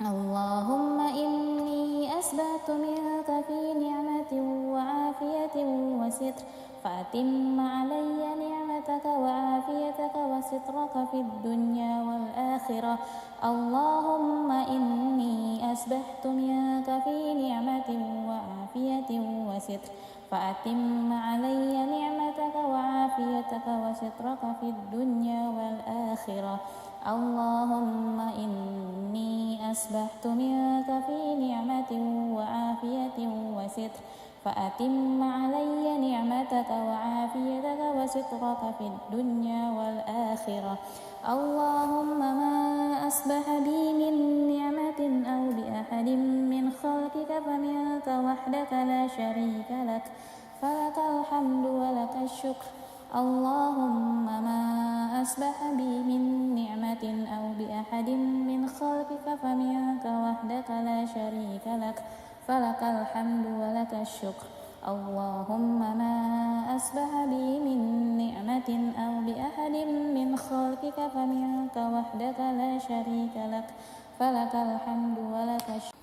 اللهم إني أسبحت منك في نعمة وعافية وستر فأتم علي نعمتك وعافيتك وسترك في الدنيا والآخرة اللهم إني أسبحت منك في نعمة وعافية وستر فأتم علي نعمتك وعافيتك وسترك في الدنيا والآخرة اللهم إني أسبحت منك في نعمة وعافية وستر فأتم علي نعمتك وعافيتك وسترك في الدنيا والآخرة اللهم ما أصبح بي من نعمة أو بأحد من خلقك فمنك وحدك لا شريك لك فلك الحمد ولك الشكر اللهم ما أصبح بي من نعمة أو بأحد من خلقك فمنك وحدك لا شريك لك فلك الحمد ولك الشكر اللهم ما أصبح بي من نعمة أو بأحد من خلقك فمنك وحدك لا شريك لك فلك الحمد ولك الشكر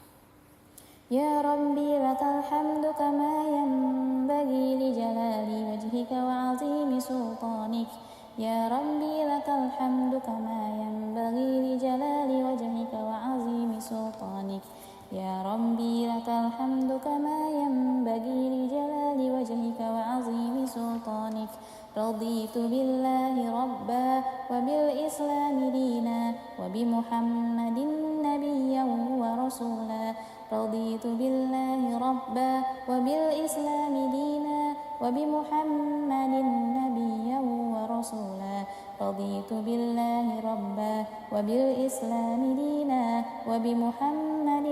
يا ربي لك الحمد كما ينبغي لجلال وجهك وعظيم سلطانك يا ربي لك الحمد كما ينبغي لجلال وجهك وعظيم سلطانك يا ربي لك الحمد كما ينبغي لجلال وجهك وعظيم سلطانك رضيت بالله ربا وبالإسلام دينا وبمحمد نبيا ورسولا رضيت بالله ربا وبالإسلام دينا وبمحمد نبيا ورسولا رضيت بالله ربا وبالإسلام دينا وبمحمد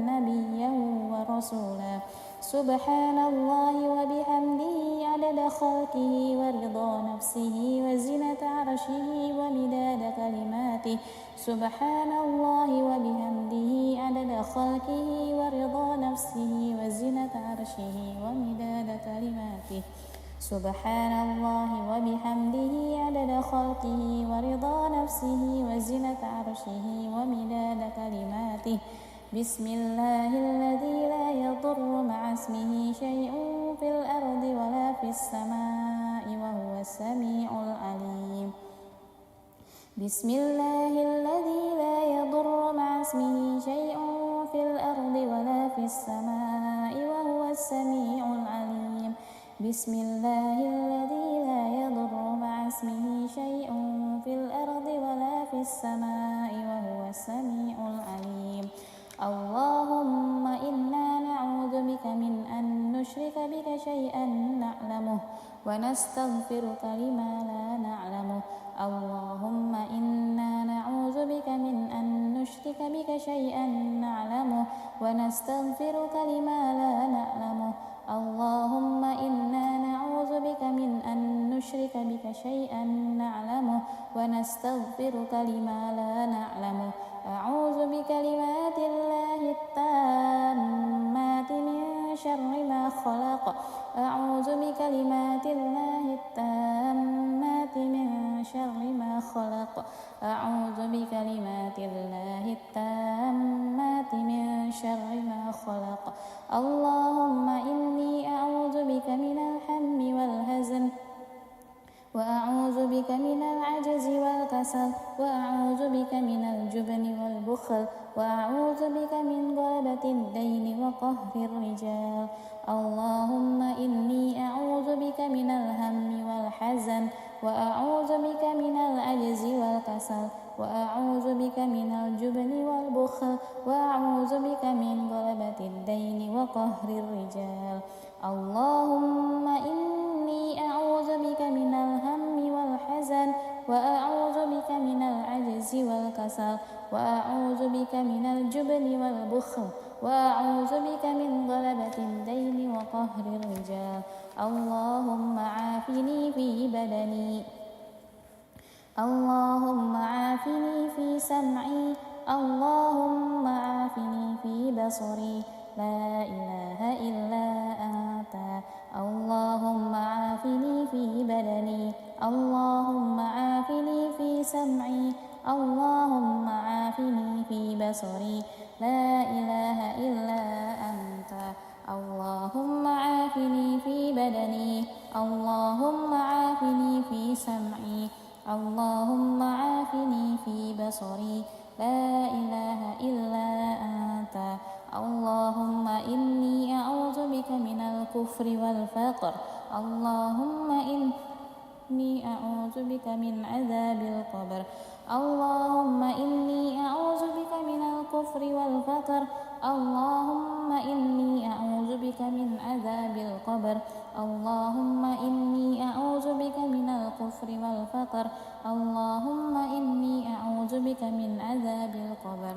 نبيا ورسولا سبحان الله وبحمده عدد خلقه ورضا نفسه وزنة عرشه ومداد كلماته سبحان الله وبحمده عدد خلقه ورضا نفسه وزنة عرشه ومداد كلماته سبحان الله وبحمده عدد خلقه ورضا نفسه وزنة عرشه ومداد كلماته بسم الله الذي لا يضر مع اسمه شيء في الأرض ولا في السماء وهو السميع العليم بسم الله الذي لا يضر مع اسمه شيء في الأرض ولا في السماء وهو السميع العليم بسم الله الذي لا يضر مع اسمه شيء في الأرض ولا في السماء وهو السميع العليم اللهم إنا نعوذ بك من أن نشرك بك شيئا نعلمه ونستغفرك لما لا نعلمه اللهم إنا نعوذ بك من أن نشرك بك شيئا نعلمه ونستغفرك لما لا نعلمه اللهم إنا نعوذ بك من أن نشرك بك شيئا نعلمه ونستغفرك لما لا نعلمه أعوذ بكلمات الله التامات من شر ما خلق أعوذ بكلمات الله التامات من شر ما خلق أعوذ بكلمات الله التامات من شر ما خلق اللهم إني أعوذ بك من الهم والهزن وأعوذ بك من العجز والكسل وأعوذ بك من الجبن والبخل وأعوذ بك من غلبة الدين وقهر الرجال اللهم إني أعوذ بك من الهم والحزن وأعوذ بك من العجز والكسل وأعوذ بك من الجبن والبخل وأعوذ بك من غلبة الدين وقهر الرجال اللهم إني أعوذ بك من الهم والحزن وأعوذ بك من العجز والكسل وأعوذ بك من الجبن والبخل وأعوذ بك من غلبة الدين وقهر الرجال اللهم عافني في بدني اللهم عافني في سمعي اللهم عافني في بصري لا إله إلا أنت اللهم عافني في بدني اللهم عافني في سمعي اللهم عافني في بصري لا إله إلا أنت اللهم عافني في بدني اللهم عافني في سمعي اللهم عافني في بصري لا إله إلا أنت اللهم إني أعوذ بك من الكفر والفقر اللهم إني أعوذ بك من عذاب القبر اللهم إني أعوذ بك من الكفر والفقر اللهم إني أعوذ بك من عذاب القبر اللهم إني أعوذ بك من الكفر والفقر اللهم إني أعوذ بك من عذاب القبر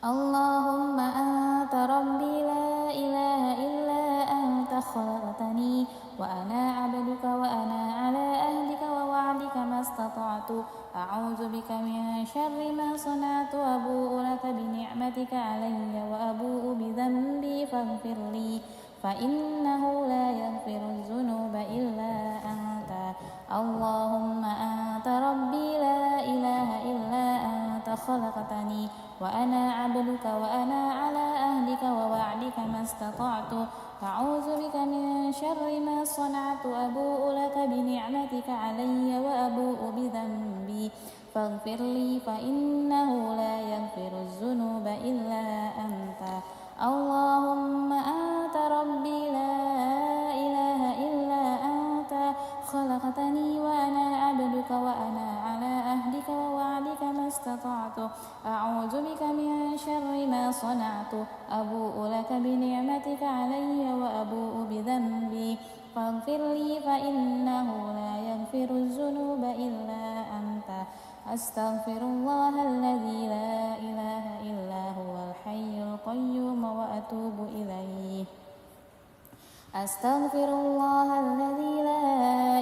اللهم أنت ربي لا إله إلا أنت خلقتني وأنا عبدك وأنا على أهلك ووعدك ما استطعت أعوذ بك من شر ما صنعت أبوء لك بنعمتك علي وأبوء بذنبي فاغفر لي فإنه لا يغفر الذنوب إلا أنت اللهم أنت ربي لا إله إلا أنت خلقتني وأنا عبدك وأنا على أهلك ووعدك ما استطعت أعوذ بك من شر ما صنعت أبوء لك بنعمتك علي وأبوء بذنبي فاغفر لي فإنه لا يغفر الذنوب إلا أنت اللهم أنت ربي لا إله إلا أنت خلقتني وأنا عبدك وأنا على أهلك ووعدك ما استطعت أعوذ بك من شر ما صنعت أبوء لك بنعمتك علي وأبوء بذنبي فاغفر لي فإنه لا يغفر الذنوب إلا أنت أستغفر الله الذي لا إله إلا هو الحي القيوم وأتوب إليه أستغفر الله الذي لا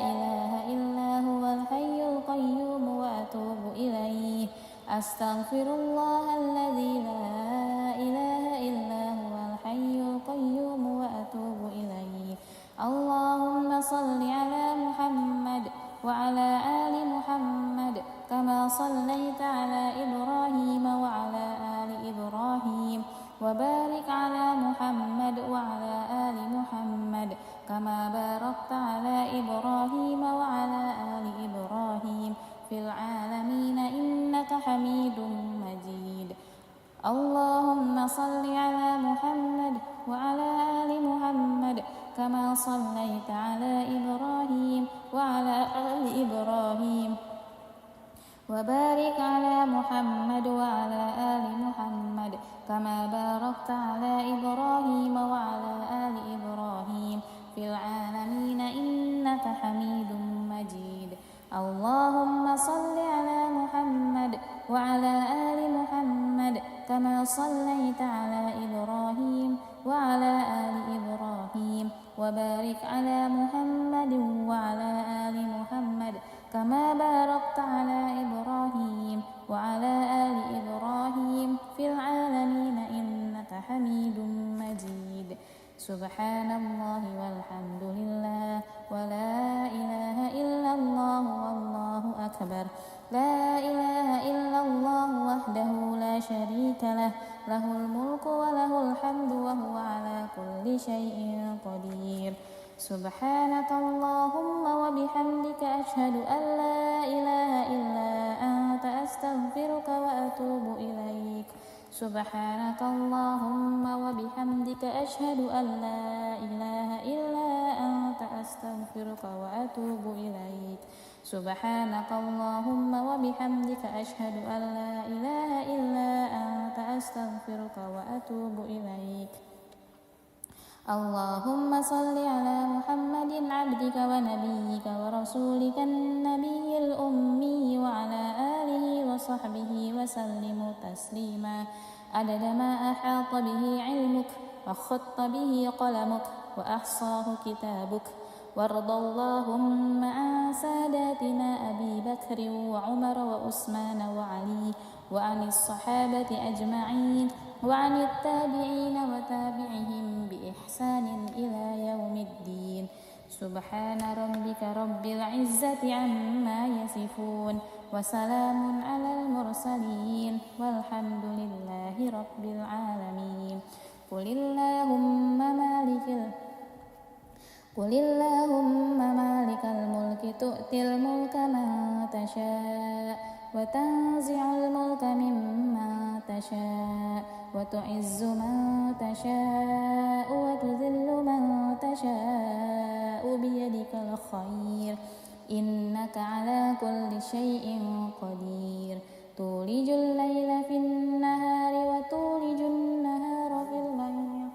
إله إلا هو الحي القيوم وأتوب إليه أستغفر الله الذي لا إله إلا هو الحي القيوم وأتوب إليه اللهم صل على محمد وعلى آل محمد كما صليت على إبراهيم وعلى آل إبراهيم وبارك على محمد وعلى آل محمد كما باركت على إبراهيم وعلى آل إبراهيم في العالمين إنك حميد مجيد اللهم صل على محمد وعلى آل محمد كما صليت على إبراهيم وعلى آل إبراهيم وبارك على محمد وعلى آل محمد كما باركت على إبراهيم وعلى آل إبراهيم في العالمين إنك حميد مجيد اللهم صل على محمد وعلى آل محمد كما صليت على إبراهيم وعلى آل إبراهيم وبارك على محمد وعلى آل محمد كما باركت على إبراهيم وعلى آل إبراهيم في العالمين إنك حميد مجيد سبحان الله والحمد لله ولا إله إلا الله والله أكبر لا إله إلا الله وحده لا شريك له له الملك وله الحمد وهو على كل شيء قدير سبحانك اللهم وبحمدك أشهد أن لا إله إلا أنت أستغفرك وأتوب إليك سبحانك اللهم وبحمدك أشهد أن لا إله إلا أنت أستغفرك وأتوب إليك سبحانك اللهم وبحمدك أشهد أن لا إله إلا أنت أستغفرك وأتوب إليك اللهم صل على محمد عبدك ونبيك ورسولك النبي الأمي وعلى آله وصحبه وسلم تسليما عدد ما أحاط به علمك وخط به قلمك وأحصاه كتابك وارض اللهم عن ساداتنا أبي بكر وعمر وعثمان وعلي وعن الصحابة أجمعين وعن التابعين وتابعهم بإحسان إلى يوم الدين سبحان ربك رب العزة عما يصفون وسلام على المرسلين والحمد لله رب العالمين. قل اللهم مالك الملك تؤتي الملك من تشاء وتنزع الملك ممن تشاء وتعز من تشاء وتذل من تشاء بيدك الخير إنك على كل شيء قدير. تولج الليل في النهار وتولج النهار في الليل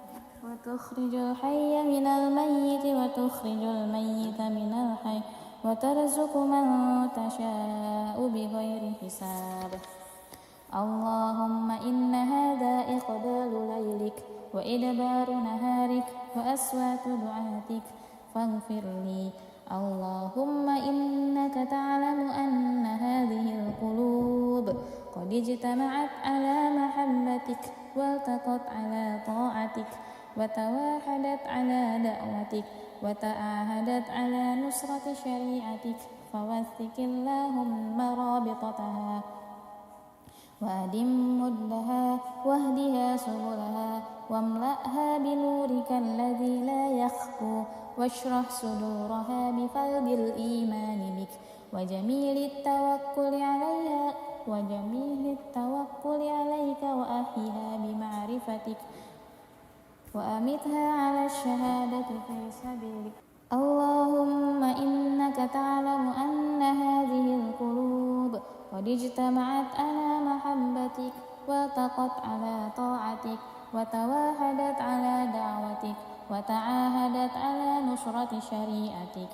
وتخرج الحي من الميت وتخرج الميت من الحي وترزق من تشاء بغير حساب. اللهم إن هذا إقبال ليلك وإدبار نهارك وأصوات دعاتك فاغفر لي. اللهم إنك تعلم أن هذه القلوب قد اجتمعت على محبتك والتقت على طاعتك وتواحدت على دعوتك وتعاهدت على نصرة شريعتك فوثق اللهم رابطتها وأدم مدها واهدها سبلها واملأها بنورك الذي لا يخفو واشرح صدورها بفيض الإيمان بك وجميل التوكل عليك وأحيها بمعرفتك وأمتها على الشهادة في سبيلك. اللهم إنك تعلم أن هذه القلوب قد اجتمعت على محبتك والتقت على طاعتك وتواحدت على دعوتك وتعاهدت على نصرة شريعتك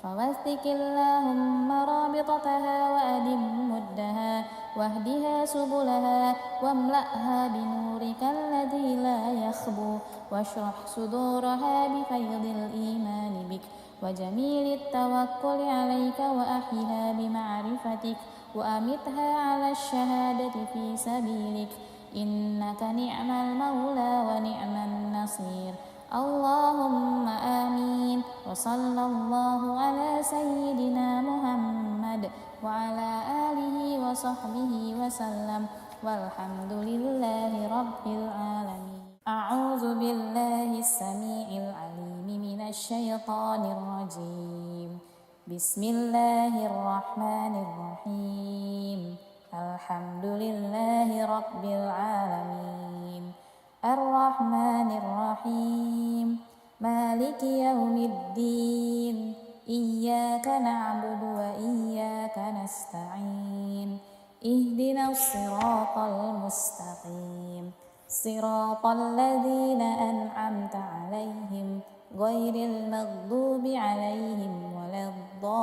فوثق اللهم رابطتها وأدم مدها واهدها سبلها واملأها بنورك الذي لا يخبو واشرح صدورها بفيض الإيمان بك وجميل التوكل عليك وأحيها بمعرفتك وأمتها على الشهادة في سبيلك إنك نعم المولى ونعم النصير. اللهم آمين. وصلى الله على سيدنا محمد وعلى آله وصحبه وسلم والحمد لله رب العالمين. أعوذ بالله السميع العليم من الشيطان الرجيم. بسم الله الرحمن الرحيم. الحمد لله رب العالمين الرحمن الرحيم مالك يوم الدين إياك نعبد وإياك نستعين اهدنا الصراط المستقيم صراط الذين أنعمت عليهم غير المغضوب عليهم ولا الضالين.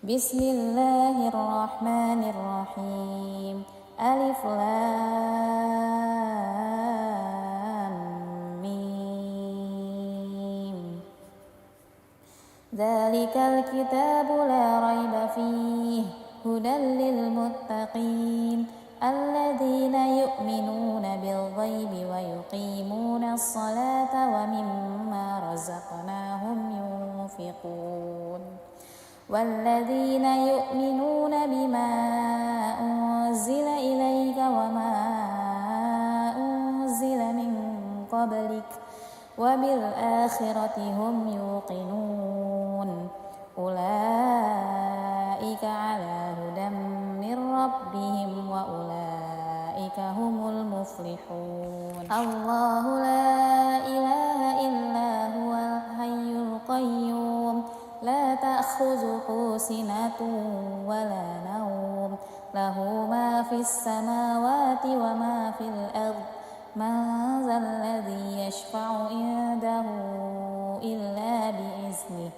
بسم الله الرحمن الرحيم. ألف لام ميم. ذلك الكتاب لا ريب فيه هدى للمتقين الذين يؤمنون بالغيب ويقيمون الصلاة ومما رزقناهم ينفقون والذين يؤمنون بما أنزل إليك وما أنزل من قبلك وبالآخرة هم يوقنون أولئك على هدى من ربهم وأولئك هم المفلحون. الله لا إله إلا هو الحي القيوم لا تأخذه سنة ولا نوم له ما في السماوات وما في الأرض من ذا الذي يشفع عنده إلا بإذنه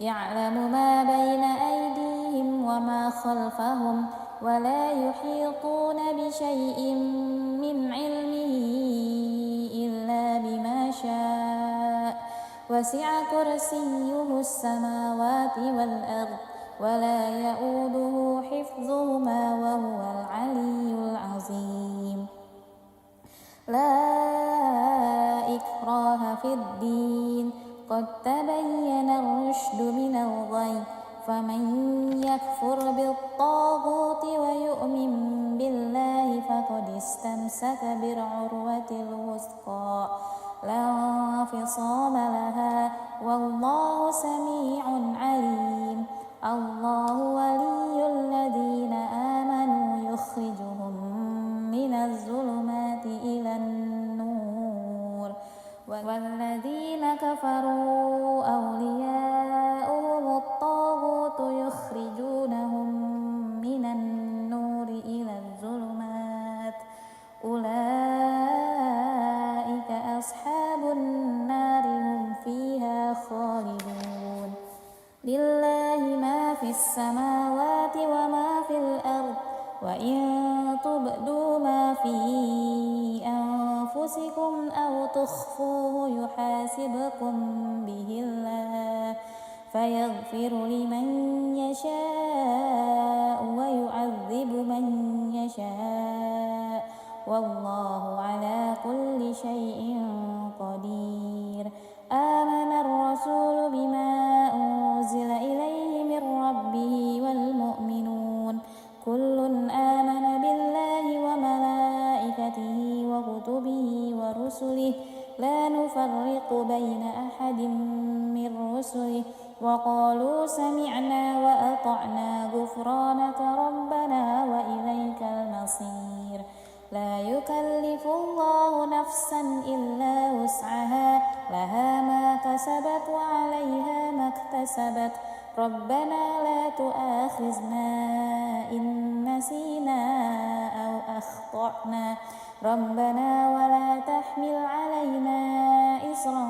يعلم ما بين أيديهم وما خلفهم ولا يحيطون بشيء من علمه إلا بما شاء وسع كرسيه السماوات والأرض ولا يؤوده حفظهما وهو العلي العظيم. لا إكراه في الدين قد تبين الرشد من الغي فمن يكفر بالطاغوت ويؤمن بالله فقد استمسك بالعروة الوثقى لا انفصام لها والله سميع عليم الله ولي الذين آمنوا يخرجهم من الظلمات إلى النور والذين كفروا أولياؤهم الطاغوت يخرجونهم من النور إلى الظلمات أولئك أصحاب النار هم فيها خالدون لله ما في السماوات وما في الأرض وإن تبدوا ما في أنفسكم أو تخفوه يحاسبكم به الله فيغفر لمن يشاء ويعذب من يشاء والله على كل شيء قدير آمن الرسول بما أنزل إليه من ربه والمؤمنون كل آمن بالله وملائكته وكتبه ورسله لا نفرق بين أحد من رسله وقالوا سمعنا وأطعنا غفرانك ربنا وإليك المصير لا يكلف الله نفسا إلا وسعها لها ما كسبت وعليها ما اكتسبت ربنا لا تؤاخذنا إن نسينا أو أخطأنا ربنا ولا تحمل علينا إصرا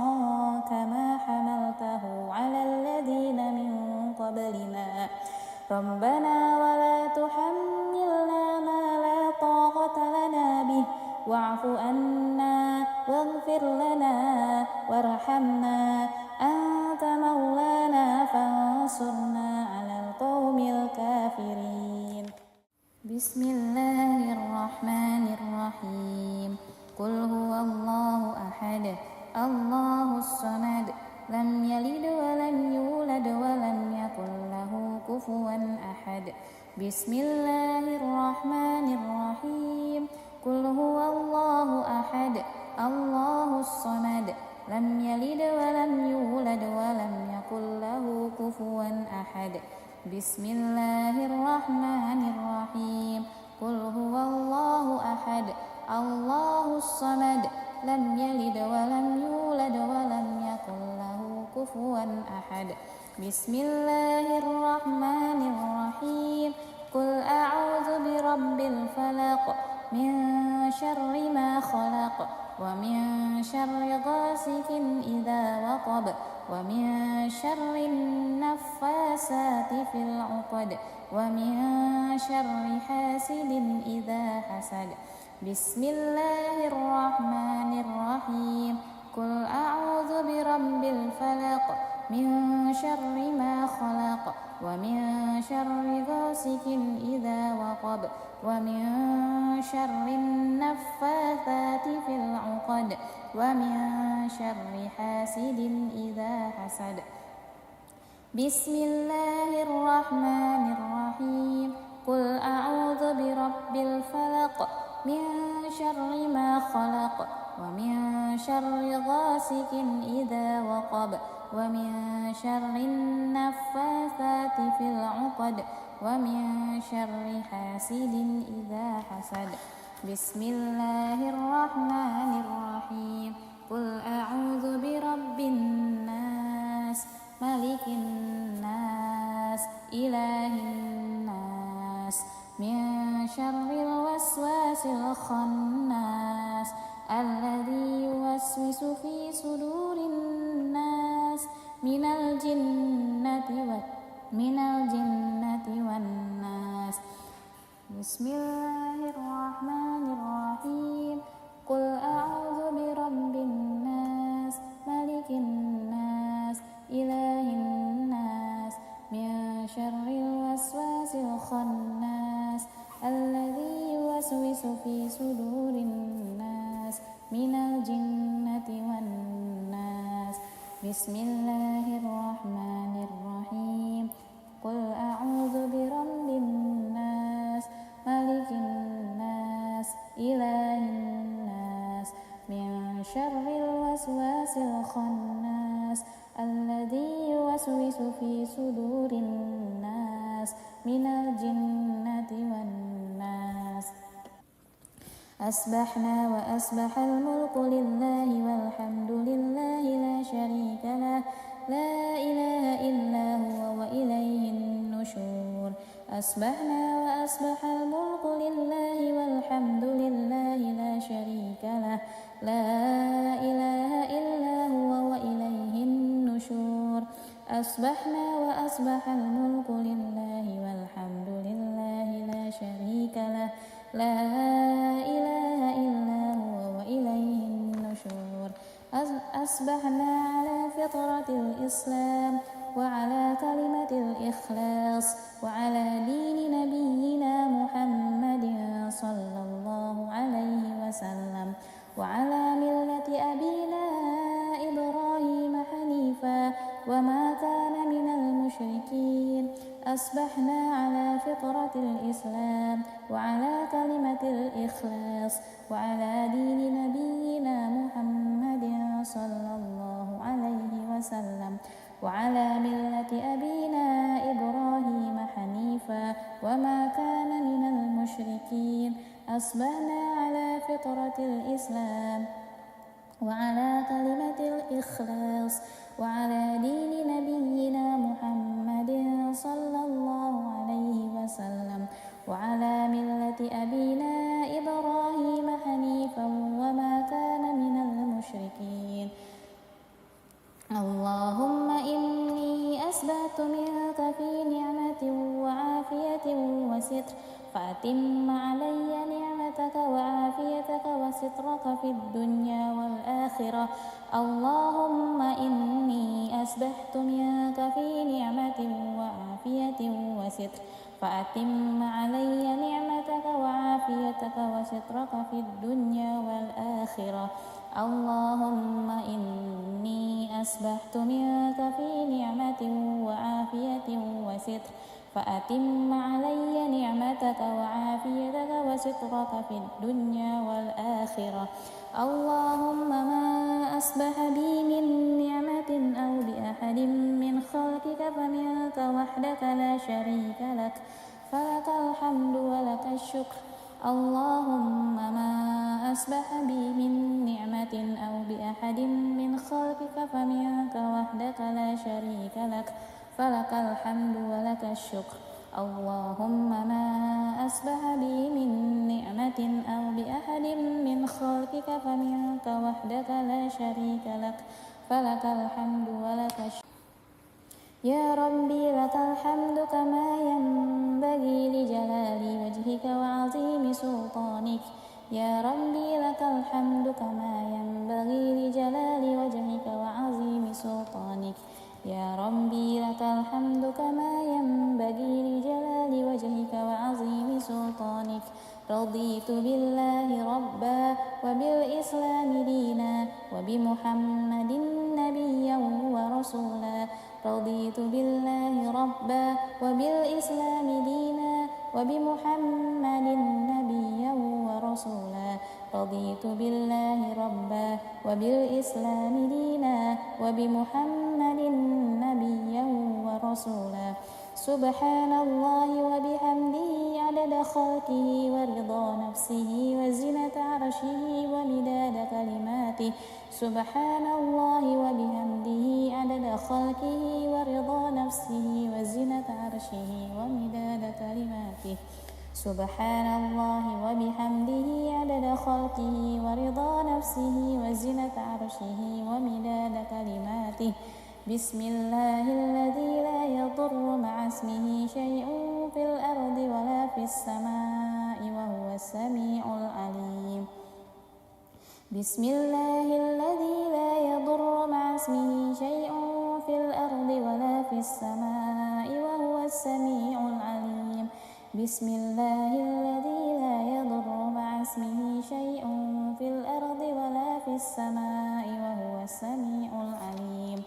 كما حملته على الذين من قبلنا ربنا ولا تحملنا ما لا طاقة لنا به واعف عنا واغفر لنا وارحمنا أنت مولانا فانصرنا على القوم الكافرين بسم الله الرحمن الرحيم قل هو الله أحد الله الصمد لم يلد ولم يولد ولم يكن له كفوا أحد بسم الله الرحمن الرحيم قل هو الله أحد الله الصمد لم يلد ولم يولد ولم يكن له كفوا أحد بسم الله الرحمن الرحيم قل هو الله أحد الله الصمد لم يلد ولم يولد ولم يكن له كفوا أحد بسم الله الرحمن الرحيم قل أعوذ برب الفلق من شر ما خلق ومن شر غاسق إذا وقب ومن شر النفاسات في العقد ومن شر حاسد إذا حسد بسم الله الرحمن الرحيم قل أعوذ برب الفلق من شر ما خلق ومن شر غاسق إذا وقب ومن شر النفاثات في العقد ومن شر حاسد إذا حسد بسم الله الرحمن الرحيم قل أعوذ برب الفلق من شر ما خلق ومن شر غاسق إذا وقب ومن شر النفاثات في العقد ومن شر حاسد إذا حسد بسم الله الرحمن الرحيم قل أعوذ برب الناس ملك الناس إله الناس من شر الوسواس الخناس الذي يوسوس في صدور الناس من الجنة والناس بسم الله الرحمن الرحيم قل أعوذ برب الناس ملك الناس إله الناس من شر الوسواس الخناس الذي يوسوس في صدور الناس بسم الله الرحمن الرحيم قل أعوذ برب الناس ملك الناس إله الناس من شر الوسواس الخناس الذي يوسوس في صدور الناس من الجنة والناس أصبحنا وأصبح الملك لله والحمد لله لا شريك له لا إله إلا هو وإليه النشور أصبحنا وأصبح الملك لله والحمد لله لا شريك له لا إله إلا هو وإليه النشور أصبحنا وأصبح الملك لله والحمد لله لا شريك له لا إله إلا هو وإليه النشور أصبحنا على فطرة الإسلام وعلى كلمة الإخلاص وعلى دين نبينا محمد صلى الله عليه وسلم وعلى ملة أبينا إبراهيم حنيفا وما كان من المشركين أصبحنا على فطرة الإسلام وعلى كلمة الإخلاص وعلى دين نبينا محمد صلى الله عليه وسلم وعلى ملة أبينا إبراهيم حنيفا وما كان من المشركين أصبحنا على فطرة الإسلام وعلى كلمة الإخلاص وعلى دين نبينا محمد صلى الله عليه وسلم وعلى ملة أبينا إبراهيم حنيفا وما كان من المشركين اللهم إني أسبحت منك في نعمة وعافية وستر فأتم علي نعمتك وعافيتك وسترك في الدنيا والآخرة اللهم إني أسبحت منك في نعمة وعافية وستر فأتم علي نعمتك وعافيتك وسترك في الدنيا والآخرة اللهم إني أسبحت منك في نعمة وعافية وستر فأتم علي نعمتك وعافيتك وسترك في الدنيا والآخرة اللهم ما أصبح بي من نعمة أو بأحد من خلقك فمنك وحدك لا شريك لك فلك الحمد ولك الشكر اللهم ما أصبح بي من نعمة أو بأحد من خلقك فمنك وحدك لا شريك لك فلك الحمد ولك الشكر اللهم ما أصبح بي من نعمة أو بأحد من خلقك فمنك وحدك لا شريك لك فلك الحمد ولك الشكر يا ربي لك الحمد كما ينبغي لجلال وجهك وعظيم سلطانك يا ربي لك الحمد كما ينبغي لجلال وجهك وعظيم سلطانك يا ربي لك الحمد كما ينبغي لجلال وجهك وعظيم سلطانك رضيت بالله ربا وبالإسلام دينا وبمحمد نبيا ورسولا رضيت بالله ربا وبالإسلام دينا وبمحمد نبيا ورسولا رضيت بالله ربا وبالإسلام دينا وبمحمد نبيا ورسولا سبحان الله وبحمده عدد خلقه ورضا نفسه وزنة عرشه ومداد كلماته سبحان الله وبحمده عدد خلقه ورضا نفسه وزنة عرشه ومداد كلماته سبحان الله وبحمده عدد خلقه ورضا نفسه وزنة عرشه ومداد كلماته بسم الله الذي لا يضر مع اسمه شيء في الأرض ولا في السماء وهو السميع العليم بسم الله الذي لا يضر مع اسمه شيء في الأرض ولا في السماء وهو السميع العليم بسم الله الذي لا يضر مع اسمه شيء في الأرض ولا في السماء وهو السميع العليم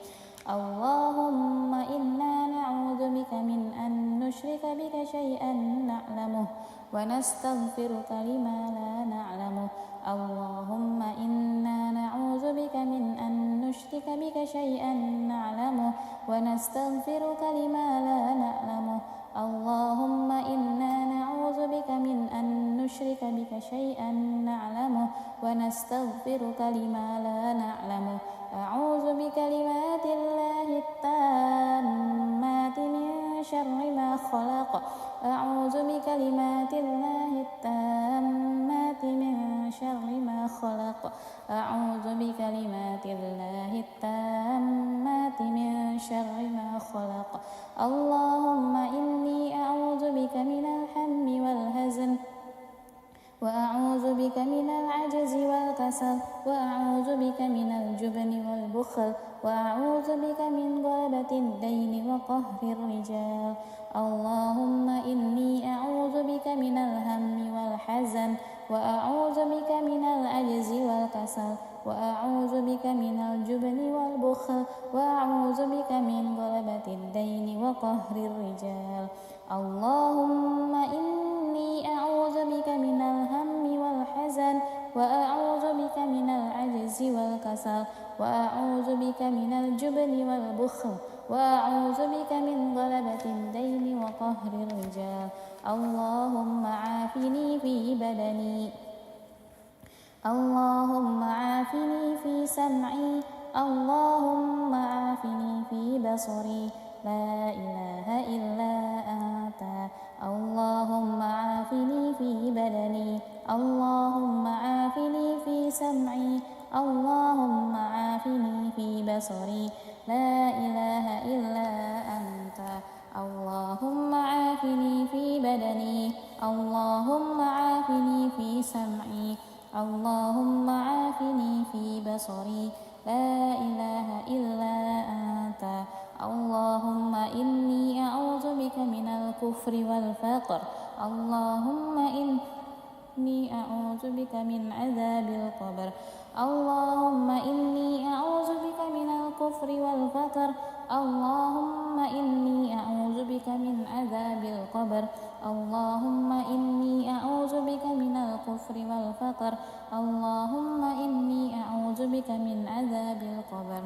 شيئا نعلمه ونستغفرك لما لا نعلمه اللهم إنا نعوذ بك من أن نشرك بك شيئا نعلمه ونستغفرك لما لا نعلمه اللهم إنا نعوذ بك من أن نشرك بك شيئا نعلمه ونستغفرك لما لا نعلمه أعوذ بكلمات الله التامات من شر ما خلق أعوذ بكلمات الله التامات من شر ما خلق أعوذ بكلمات الله التامات من شر ما خلق اللهم إني أعوذ بك من الهم والحزن وأعوذ بك من العجز والكسل وأعوذ بك من الجبن والبخل وأعوذ بك من غلبة الدين وقهر الرجال اللهم إني أعوذ بك من الهم والحزن وأعوذ بك من العجز والكسل وأعوذ بك من الجبن والبخل وأعوذ بك من غلبة الدين وقهر الرجال اللهم إني أعوذ بك من الهم والحزن وأعوذ بك من العجز والكسل وأعوذ بك من الجبن والبخل وأعوذ بك من غلبة الدين وقهر الرجال اللهم عافني في بدني اللهم عافني في سمعي اللهم عافني في بصري لا إله إلا أنت اللهم عافني في بدني اللهم عافني في سمعي اللهم عافني في بصري لا إله إلا أنت اللهم عافني في بدني اللهم عافني في سمعي اللهم عافني في بصري لا إله إلا أنت اللهم إني أعوذ بك من الكفر والفقر اللهم إني أعوذ بك من عذاب القبر اللهم إني أعوذ بك من الكفر والفقر اللهم إني أعوذ بك من عذاب القبر اللهم إني أعوذ بك من الكفر والفقر اللهم إني أعوذ بك من عذاب القبر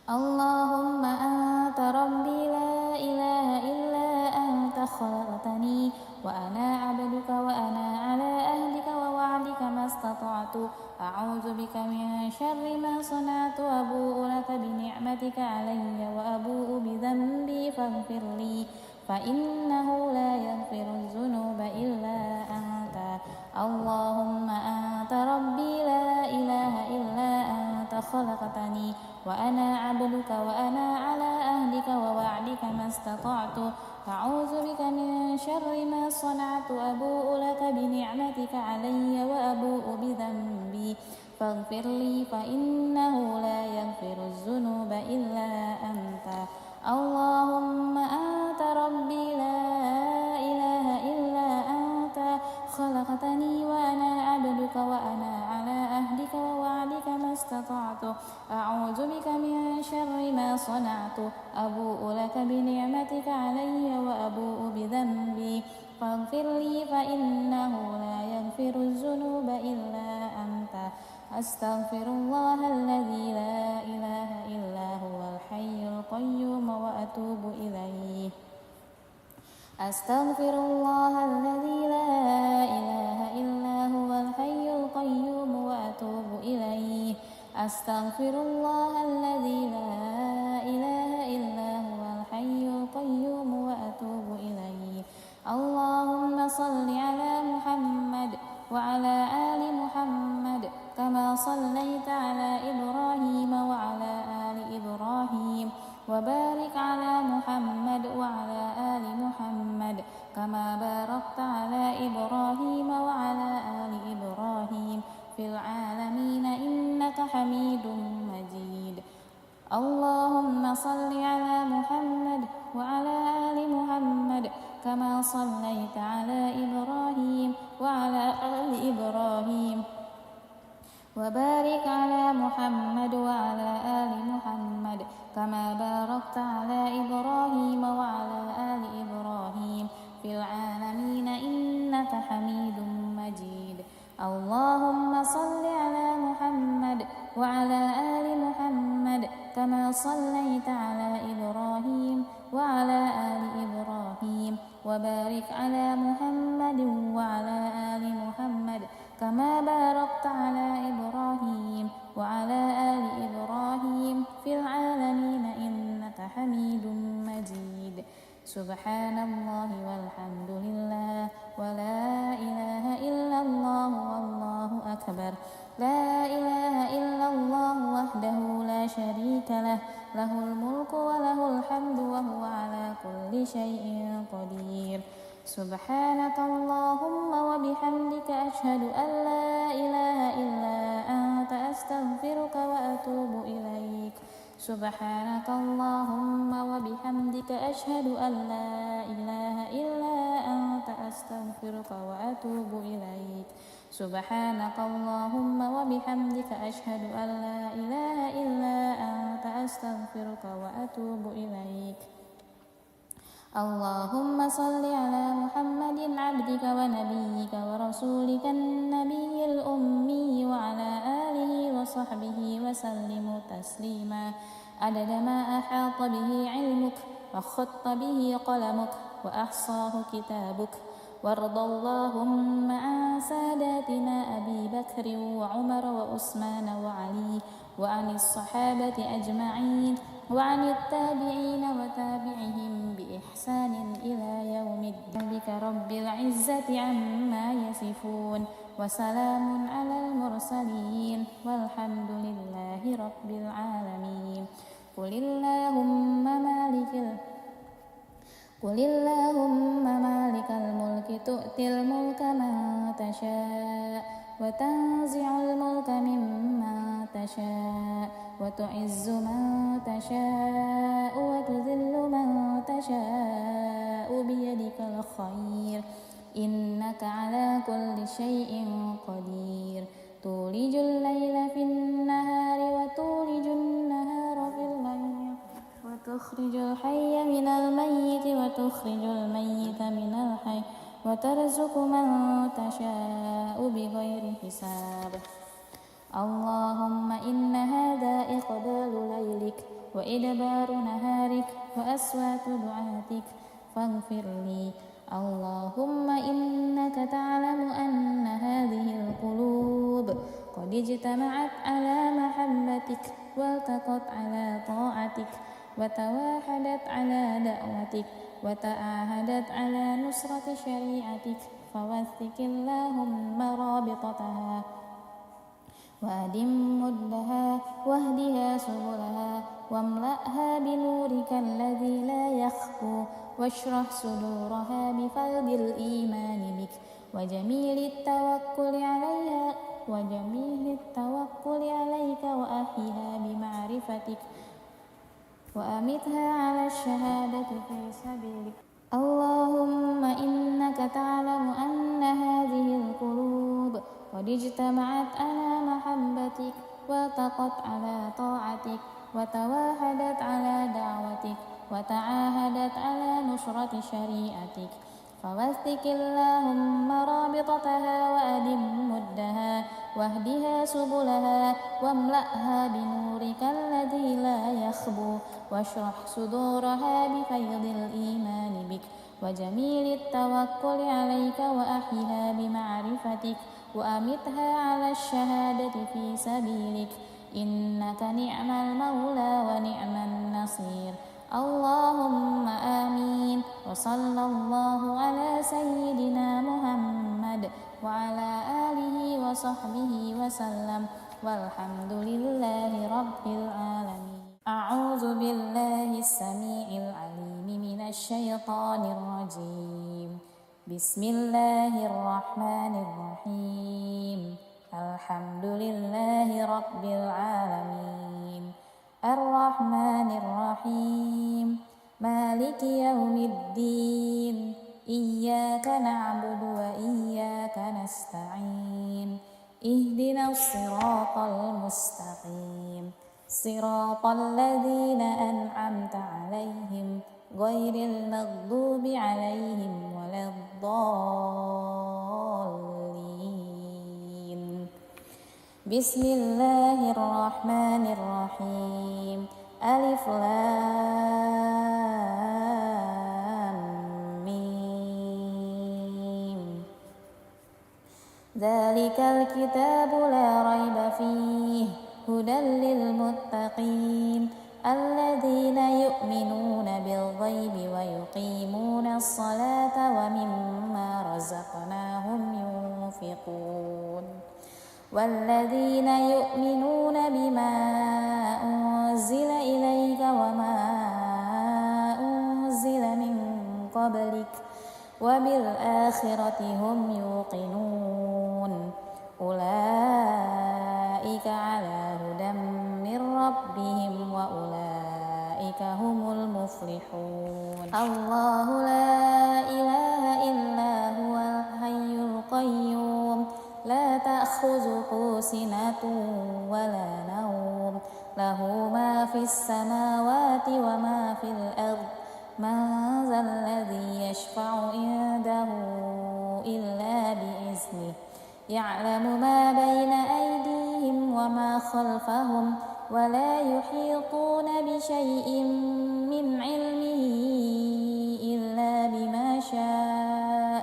اللهم أنت ربي لا إله إلا أنت خلقتني وأنا عبدك وأنا على أهلك ووعدك ما استطعت أعوذ بك من شر ما صنعت أبوء لك بنعمتك علي وأبوء بذنبي فاغفر لي فإنه لا يغفر الذنوب إلا أنت اللهم أنت ربي لا إله إلا أنت خلقتني وأنا عبدك وأنا على أهلك ووعدك ما استطعت أعوذ بك من شر ما صنعت أبوء لك بنعمتك علي وأبوء بذنبي فاغفر لي فإنه لا يغفر الذنوب إلا أنت اللهم أنت ربي لا إله إلا أنت خلقتني وأنا عبدك وأنا على أهلك ووعدك ما استطعت أعوذ بك من شر ما صنعت أبوء لك بنعمتك علي وأبوء بذنبي فاغفر لي فإنه لا يغفر الذنوب إلا أنت أستغفر الله الذي لا إله إلا هو الحي القيوم وأتوب إليه أستغفر الله الذي لا إله إلا هو الحي القيوم وأتوب إليه أستغفر الله الذي لا إله إلا هو الحي القيوم وأتوب إليه اللهم صل على محمد وعلى آل محمد كما صليت على إبراهيم وعلى آل إبراهيم وبارك على محمد وعلى آل محمد كما باركت على إبراهيم وعلى آل إبراهيم في العالمين إنك حميد مجيد اللهم صل على محمد وعلى آل محمد كما صليت على إبراهيم وعلى آل إبراهيم وبارك على محمد وعلى آل محمد كما باركت على إبراهيم وعلى آل إبراهيم في العالمين إنك حميد مجيد. اللهم صل على محمد وعلى آل محمد كما صليت على إبراهيم وعلى آل إبراهيم وبارك على محمد وعلى آل محمد كما باركت على إبراهيم وعلى آل إبراهيم في العالمين إنك حميد مجيد. سبحان الله والحمد لله ولا إله إلا الله والله أكبر. لا إله إلا الله وحده لا شريك له، له الملك وله الحمد وهو على كل شيء قدير. سبحانك اللهم وبحمدك أشهد أن لا إله إلا أنت أستغفرك وأتوب إليك. سبحانك اللهم وبحمدك أشهد أن لا إله إلا أنت أستغفرك وأتوب إليك. سبحانك اللهم وبحمدك أشهد أن لا إله إلا أنت أستغفرك وأتوب إليك. اللهم صل على محمد عبدك ونبيك ورسولك النبي الأمي وعلى آله وصحبه وسلم تسليما عدد ما أحاط به علمك وخط به قلمك وأحصاه كتابك. وارض اللهم عن ساداتنا أبي بكر وعمر وعثمان وعلي وعن الصحابة أجمعين وعن التابعين وتابعهم بإحسان إلى يوم الدين. رب العزة عما يصفون وسلام على المرسلين والحمد لله رب العالمين. قل اللهم مالك الملك تؤتي الملك من تشاء وتنزع الملك ممن تشاء وتعز من تشاء وتذل من تشاء بيدك الخير إنك على كل شيء قدير. تولج الليل في النهار وتولج النهار في الليل وتخرج الحي من الميت وتخرج الميت من الحي وترزق من تشاء بغير حساب. اللهم إن هذا إقبال ليلك وإدبار نهارك وأصوات دعاتك فاغفر لي. اللهم إنك تعلم أن هذه القلوب قد اجتمعت على محبتك والتقت على طاعتك وتواحدت على دعوتك وتعاهدت على نصرة شريعتك فوثق اللهم رابطتها وأدم مدها واهدها سبلها واملأها بنورك الذي لا يخفو واشرح صدورها بفيض الإيمان بك وجميل التوكل عليك وأحيها بمعرفتك وأمتها على الشهادة في سبيلك. اللهم إنك تعلم أن هذه القلوب قد اجتمعت على محبتك والتقت على طاعتك وتواحدت على دعوتك وتعاهدت على نصرة شريعتك فوثق اللهم رابطتها وأدم مدها واهدها سبلها واملأها بنورك الذي لا يخبو واشرح صدورها بفيض الإيمان بك وجميل التوكل عليك وأحيها بمعرفتك وأمتها على الشهادة في سبيلك إنك نعم المولى ونعم النصير. اللهم آمين. وصلى الله على سيدنا محمد وعلى آله وصحبه وسلم والحمد لله رب العالمين. أعوذ بالله السميع العليم من الشيطان الرجيم. بسم الله الرحمن الرحيم. الحمد لله رب العالمين الرحمن الرحيم مالك يوم الدين إياك نعبد وإياك نستعين اهدنا الصراط المستقيم صراط الذين أنعمت عليهم غير المغضوب عليهم ولا الضالين. بسم الله الرحمن الرحيم. ألف لام ميم. ذلك الكتاب لا ريب فيه هدى للمتقين الذين يؤمنون بالغيب ويقيمون الصلاة ومما رزقناهم ينفقون والذين يؤمنون بما أنزل إليك وما أنزل من قبلك وبالآخرة هم يوقنون أولئك على هدى من ربهم وأولئك هم المفلحون. الله لا إله إلا هو الحي القيوم لا تأخذه سنة ولا نوم له ما في السماوات وما في الأرض من ذا الذي يشفع عنده إلا بإذنه يعلم ما بين أيديهم وما خلفهم ولا يحيطون بشيء من علمه إلا بما شاء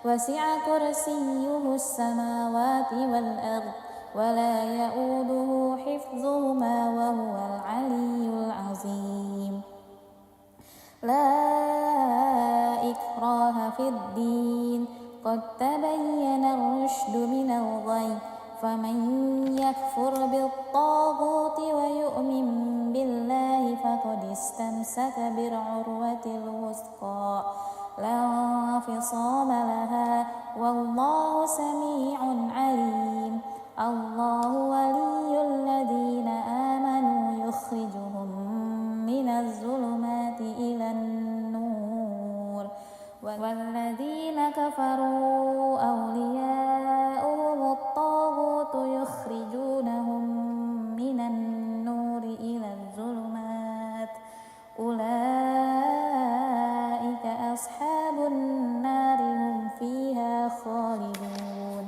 وسع كرسيه السماوات والأرض ولا يؤوده حفظهما وهو العلي العظيم. لا إكراه في الدين قد تبين الرشد من الغي فمن يكفر بالطاغوت ويؤمن بالله فقد استمسك بالعروة الوثقى لا انفصام لها والله سميع عليم. الله ولي الذين آمنوا يخرجهم من الظلمات إلى النور والذين كفروا أولياؤهم الطاغوت يخرجونهم من النور إلى الظلمات أولئك أصحاب النار هم فيها خالدون.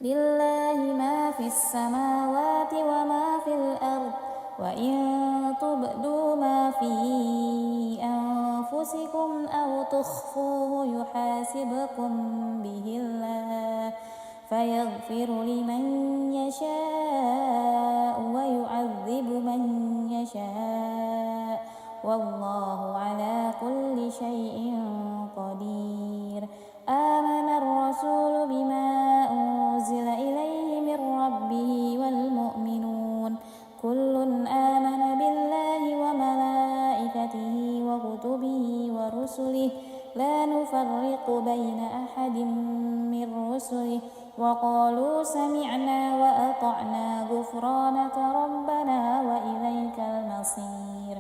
لله ما في السماوات وما في الأرض وإن تبدوا ما في أنفسكم أو تخفوه يحاسبكم به الله فيغفر لمن يشاء ويعذب من يشاء والله على كل شيء قدير. آمن الرسول بما أنزل إليه من ربه والمؤمنون كل آمن بالله وملائكته وكتبه ورسله لا نفرق بين أحد من رسله وقالوا سمعنا وأطعنا غفرانك ربنا وإليك المصير.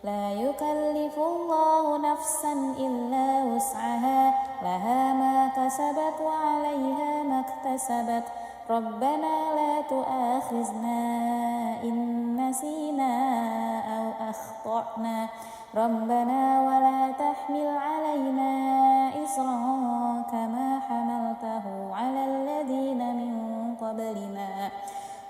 لا يكلف الله نفسا إلا وسعها لها ما كسبت وعليها ما اكتسبت ربنا لا تؤاخذنا إن نسينا أو أخطأنا ربنا ولا تحمل علينا إصرا كما حملته على الذين من قبلنا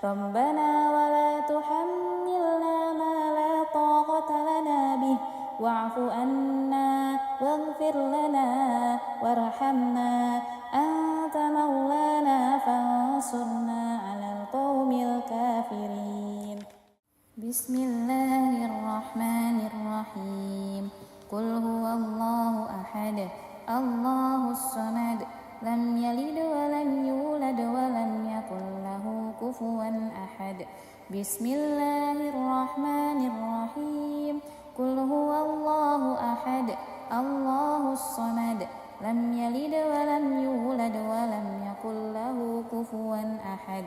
ربنا ولا تحملنا ما لا طاقة لنا به واعف عنا واغفر لنا وارحمنا أنت مولانا فانصرنا على القوم الكافرين. بسم الله الرحمن الرحيم. قل هو الله أحد الله الصمد لم يلد ولم يولد ولم يكن له كفوا أحد. بسم الله الرحمن الرحيم. قل هو الله أحد الله الصمد لم يلد ولم يولد ولم يكن له كفوا أحد.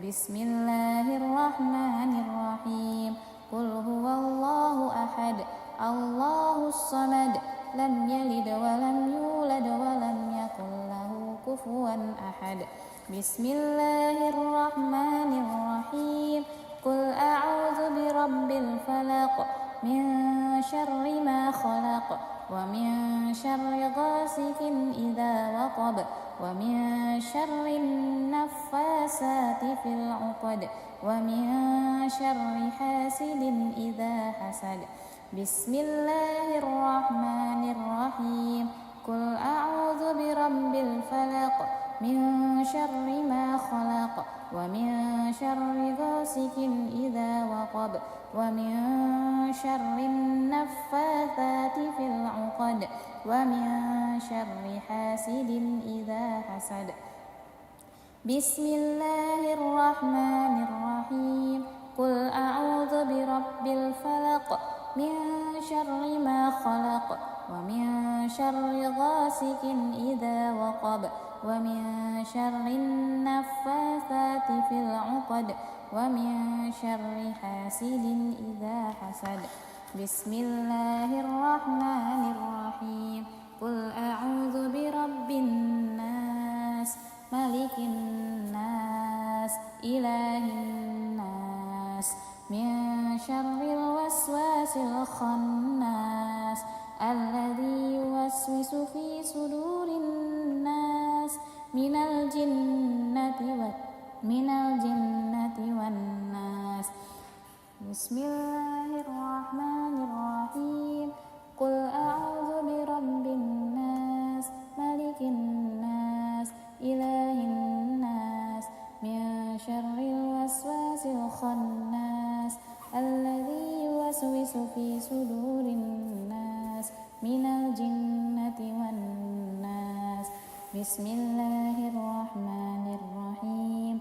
بسم الله الرحمن الرحيم. قل هو الله أحد الله الصمد لم يلد ولم يولد ولم يكن له كفوا أحد. بسم الله الرحمن الرحيم. قل أعوذ برب الفلق من شر ما خلق ومن شر غاسق إذا وقب ومن شر النفاسات في العقد ومن شر حاسد إذا حسد. بسم الله الرحمن الرحيم. قل أعوذ برب الفلق من شر ما خلق ومن شر غاسق إذا وقب ومن شر النفاثات في العقد ومن شر حاسد إذا حسد. بسم الله الرحمن الرحيم. قل أعوذ برب الفلق من شر ما خلق ومن شر غاسق إذا وقب ومن شر النفاثات في العقد ومن شر حاسد إذا حسد. بسم الله الرحمن الرحيم. قل أعوذ برب الناس ملك الناس إله الناس من شر الوسواس الخناس الذي يوسوس في صدور الناس من الجنة والناس. بسم الله الرحمن الرحيم. قل أعوذ برب الناس ملك الناس إله الناس من شر الوسواس الخناس الذي يوسوس في صدور الناس من الجنة والناس. بسم الله الرحمن الرحيم.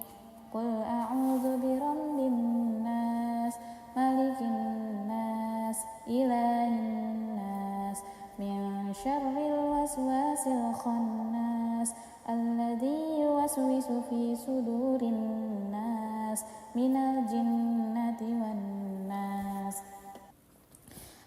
قل أعوذ برب الناس ملك الناس إله الناس من شر الوسواس الخناس الذي يوسوس في صدور الناس من الجنة والناس.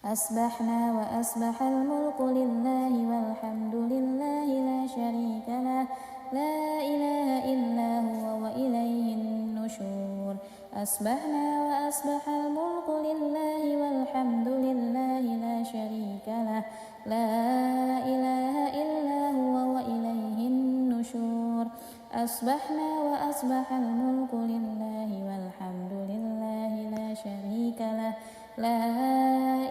أصبحنا وأصبح الملك لله والحمد لله لا شريك له لا إله إلا هو وإليه النشور. أصبحنا وأصبح الملك لله والحمد لله لا شريك له لا إله إلا هو وإليه النشور. أصبحنا وأصبح الملك لله والحمد لله لا شريك له لا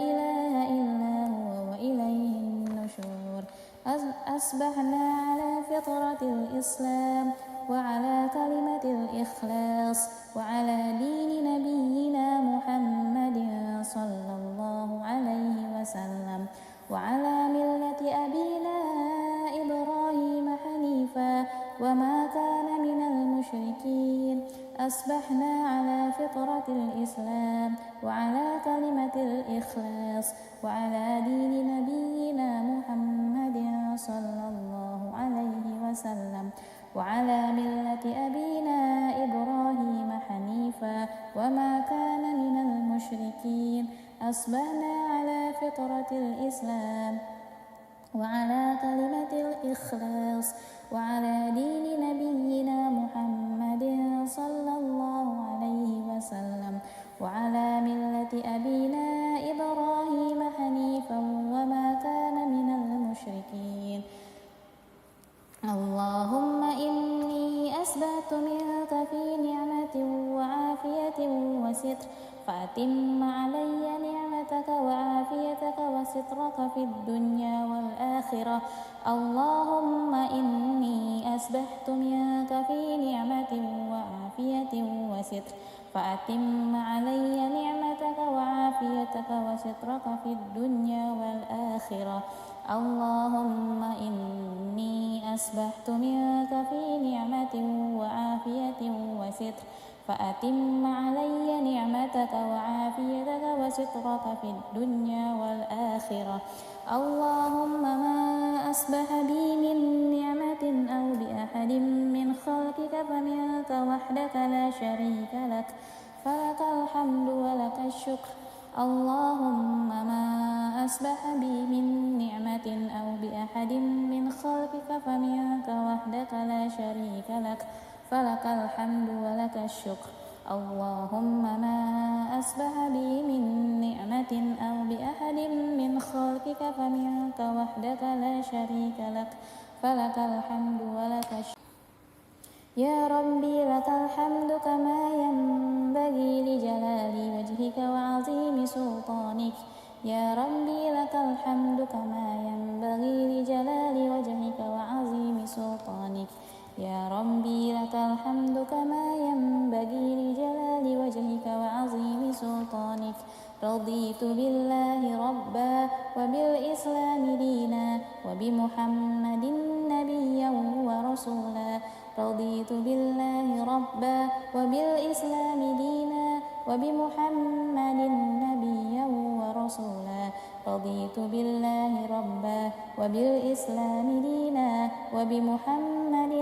إله إلا هو وإليه النشور. أصبحنا على فطرة الإسلام وعلى كلمة الإخلاص وعلى دين نبينا محمد صلى الله عليه وسلم وعلى ملة أبينا إبراهيم حنيفا وما كان من المشركين. أصبحنا على فطرة الإسلام وعلى كلمة الإخلاص وعلى دين نبينا محمد صلى الله عليه وسلم وعلى ملة أبينا إبراهيم حنيفا وما كان من المشركين. أصبحنا على فطرة الإسلام وعلى كلمة الإخلاص وعلى دين نبينا محمد صلى الله عليه وسلم وعلى ملة أبينا إبراهيم حنيفا وما كان من المشركين. اللهم إني أسبحت منك في نعمة وعافية وستر فأتم علي نعمتك وعافيتك وسترك في الدنيا والآخرة. اللهم إني أسبحت منك في نعمة وعافية وستر فأتم علي نعمتك وعافيتك وسترك في الدنيا والآخرة. اللهم إني أسبحت منك في نعمة وعافية وستر فأتم علي نعمتك وعافيتك وسترك في الدنيا والآخرة. اللهم ما أصبح بي من نعمة أو بأحد من خلقك فمنك وحدك لا شريك لك فلك الحمد ولك الشكر. اللهم ما أصبح بي من نعمة أو بأحد من خلقك فمنك وحدك لا شريك لك فلك الحمد ولك الشكر. اللهم ما أصبح بي من نعمة أو بأحد من خلقك فمنك وحدك لا شريك لك فلك الحمد ولك الشكر يا ربي لك الحمد كما ينبغي لجلال وجهك وعظيم سلطانك يا ربي لك الحمد كما ينبغي لجلال وجهك وعظيم سلطانك يا ربي لك الحمد كما ينبغي لجلال وجهك وعظيم سلطانك رضيت بالله ربا وبالإسلام دينا وبمحمد نبيا ورسولا رضيت بالله ربا وبالإسلام دينا وبمحمد نبيا ورسولا رضيت بالله ربا وبالإسلام دينا وبمحمد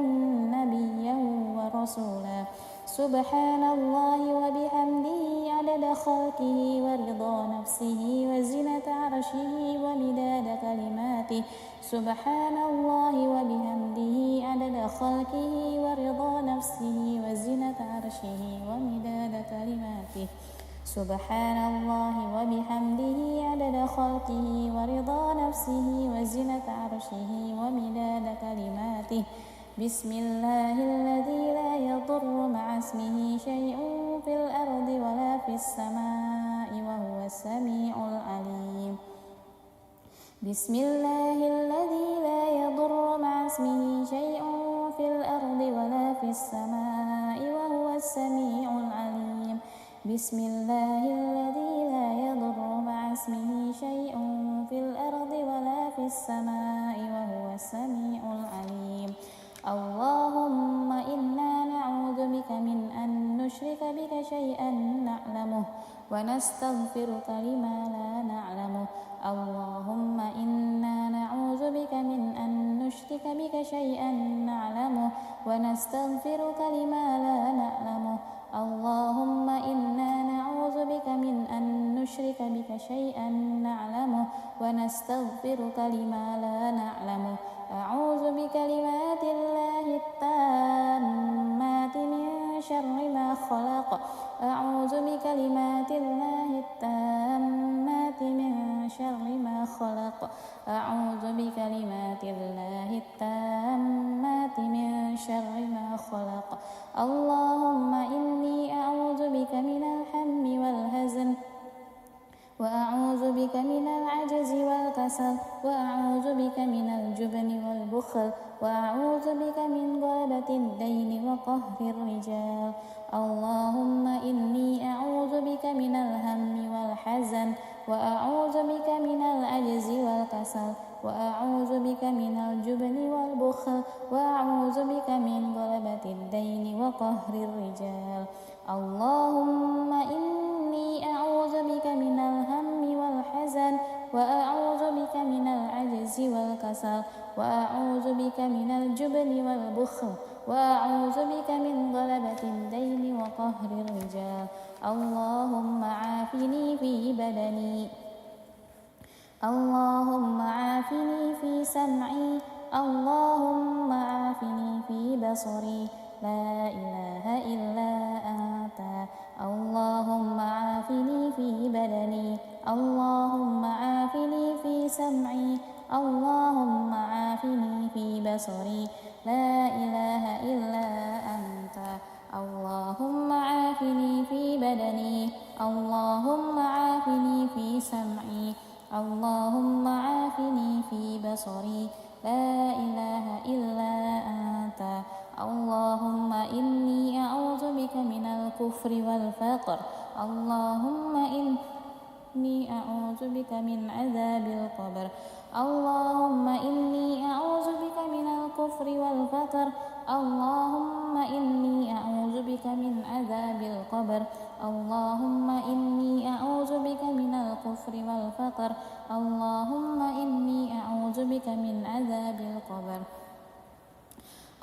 نبيا ورسولا سبحان الله وبحمده عدد خلقه ورضا نفسه وزنة عرشه ومداد كلماته سبحان الله وبحمده عدد خلقه ورضا نفسه وزنة عرشه ومداد كلماته سبحان الله وبحمده عدد خلقه ورضا نفسه وزنة عرشه ومداد كلماته بسم الله الذي لا يضر مع اسمه شيء في الأرض ولا في السماء وهو السميع العليم بسم الله الذي لا يضر مع اسمه شيء في الأرض ولا في السماء وهو السميع العليم بسم الله الذي لا يضر مع اسمه شيء في الأرض ولا في السماء وهو السميع العليم اللهم إنا نعوذ بك من أن نشرك بك شيئا نعلمه ونستغفرك لما لا نعلمه اللهم إنا نعوذ بك من أن نشرك بك شيئا نعلمه ونستغفرك لما لا نعلمه اللهم إنا نعوذ بك من أن نشرك بك شيئا نعلمه ونستغفرك لما لا نعلمه أعوذ بكلمات الله التامات من شر ما خلق أعوذ بكلمات الله التامات من شر ما خلق أعوذ بكلمات الله التامات من شر ما خلق اللهم إني أعوذ بك من الهم والحزن وأعوذ بك من العجز والكسل وأعوذ بك من الجبن والبخل وأعوذ بك من غلبة الدين وقهر الرجال اللهم إني أعوذ بك من الهم والحزن وأعوذ بك من العجز والكسل وأعوذ بك من الجبن والبخل وأعوذ بك من غلبة الدين وقهر الرجال اللهم إني أعوذ بك من الهم والحزن وأعوذ بك من العجز والكسل وأعوذ بك من الجبن والبخل وأعوذ بك من غلبة الدين وقهر الرجال اللهم عافني في بدني اللهم عافني في سمعي اللهم عافني في بصري لا إله إلا أنت اللهم عافني في بدني اللهم عافني في سمعي اللهم عافني في بصري لا إله إلا أنت اللهم عافني في بدني اللهم عافني في سمعي اللهم عافني في بصري لا إله إلا أنت اللهم إني أعوذ بك من الكفر والفقر اللهم إني أعوذ بك من عذاب القبر اللهم إني أعوذ بك من الكفر والفقر اللهم إني أعوذ بك من عذاب القبر اللهم إني أعوذ بك من الكفر والفقر اللهم إني أعوذ بك من عذاب القبر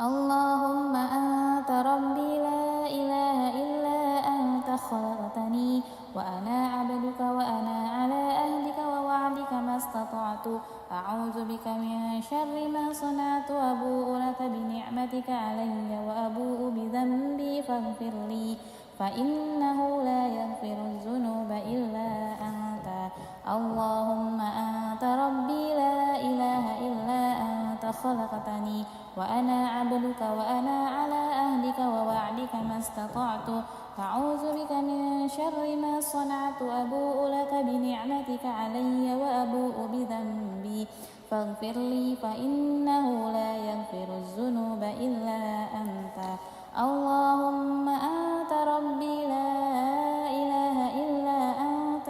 اللهم أنت ربي لا إله إلا أنت خلقتني وأنا عبدك وأنا على أهلك ووعدك ما استطعت أعوذ بك من شر ما صنعت أبوء لك بنعمتك علي وأبوء بذنبي فإنه لا يغفر الذنوب إلا أنت. اللهم أنت ربي لا إله إلا أنت خلقتني وأنا عبدك وأنا على عهدك ووعدك ما استطعت أعوذ بك من شر ما صنعت أبوء لك بنعمتك علي وأبوء بذنبي فاغفر لي فإنه لا يغفر الذنوب إلا أنت. اللهم أنت ربي لا إله إلا أنت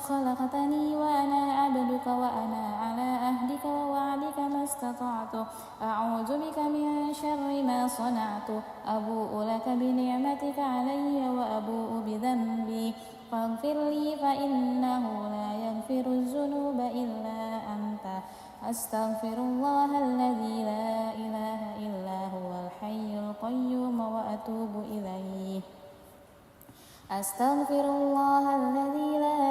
خلقتني وأنا عبدك وأنا على عهدك ووعدك ما استطعت أعوذ بك من شر ما صنعت أبوء لك بنعمتك علي وأبوء بذنبي فاغفر لي فإنه لا يغفر الذنوب إلا أنت. أستغفر الله الذي لا إله إلا هو الحي القيوم وأتوب إليه. أستغفر الله الذي لا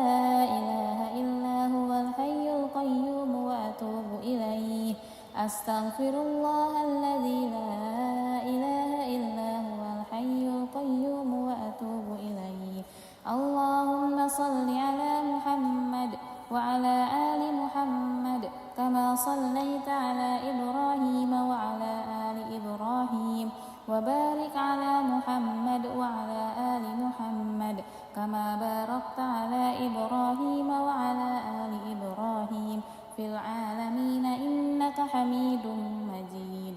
إله إلا هو الحي القيوم وأتوب إليه. أستغفر الله الذي لا إله إلا هو الحي القيوم وأتوب إليه. اللهم صل على محمد وعلى آل محمد كما صليت على إبراهيم وعلى آل إبراهيم وبارك على محمد وعلى آل محمد كما باركت على إبراهيم وعلى آل إبراهيم في العالمين إنك حميد مجيد.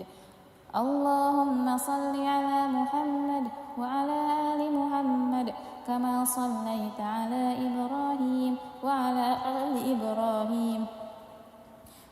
اللهم صل على محمد وعلى آل محمد كما صليت على إبراهيم وعلى آل إبراهيم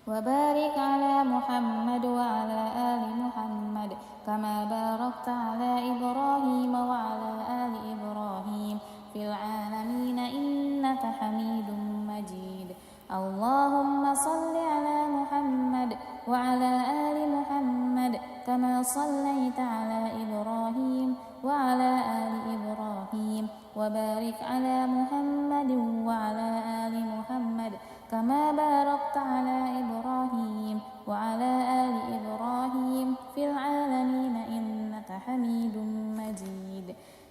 وبارك على محمد وعلى آل محمد كما باركت على إبراهيم وعلى آل إبراهيم في العالمين إنك حميد مجيد. اللهم صل على محمد وعلى آل محمد كما صليت على إبراهيم وعلى آل إبراهيم وبارك على محمد وعلى آل محمد كما باركت على إبراهيم وعلى آل إبراهيم في العالمين إنك حميد مجيد.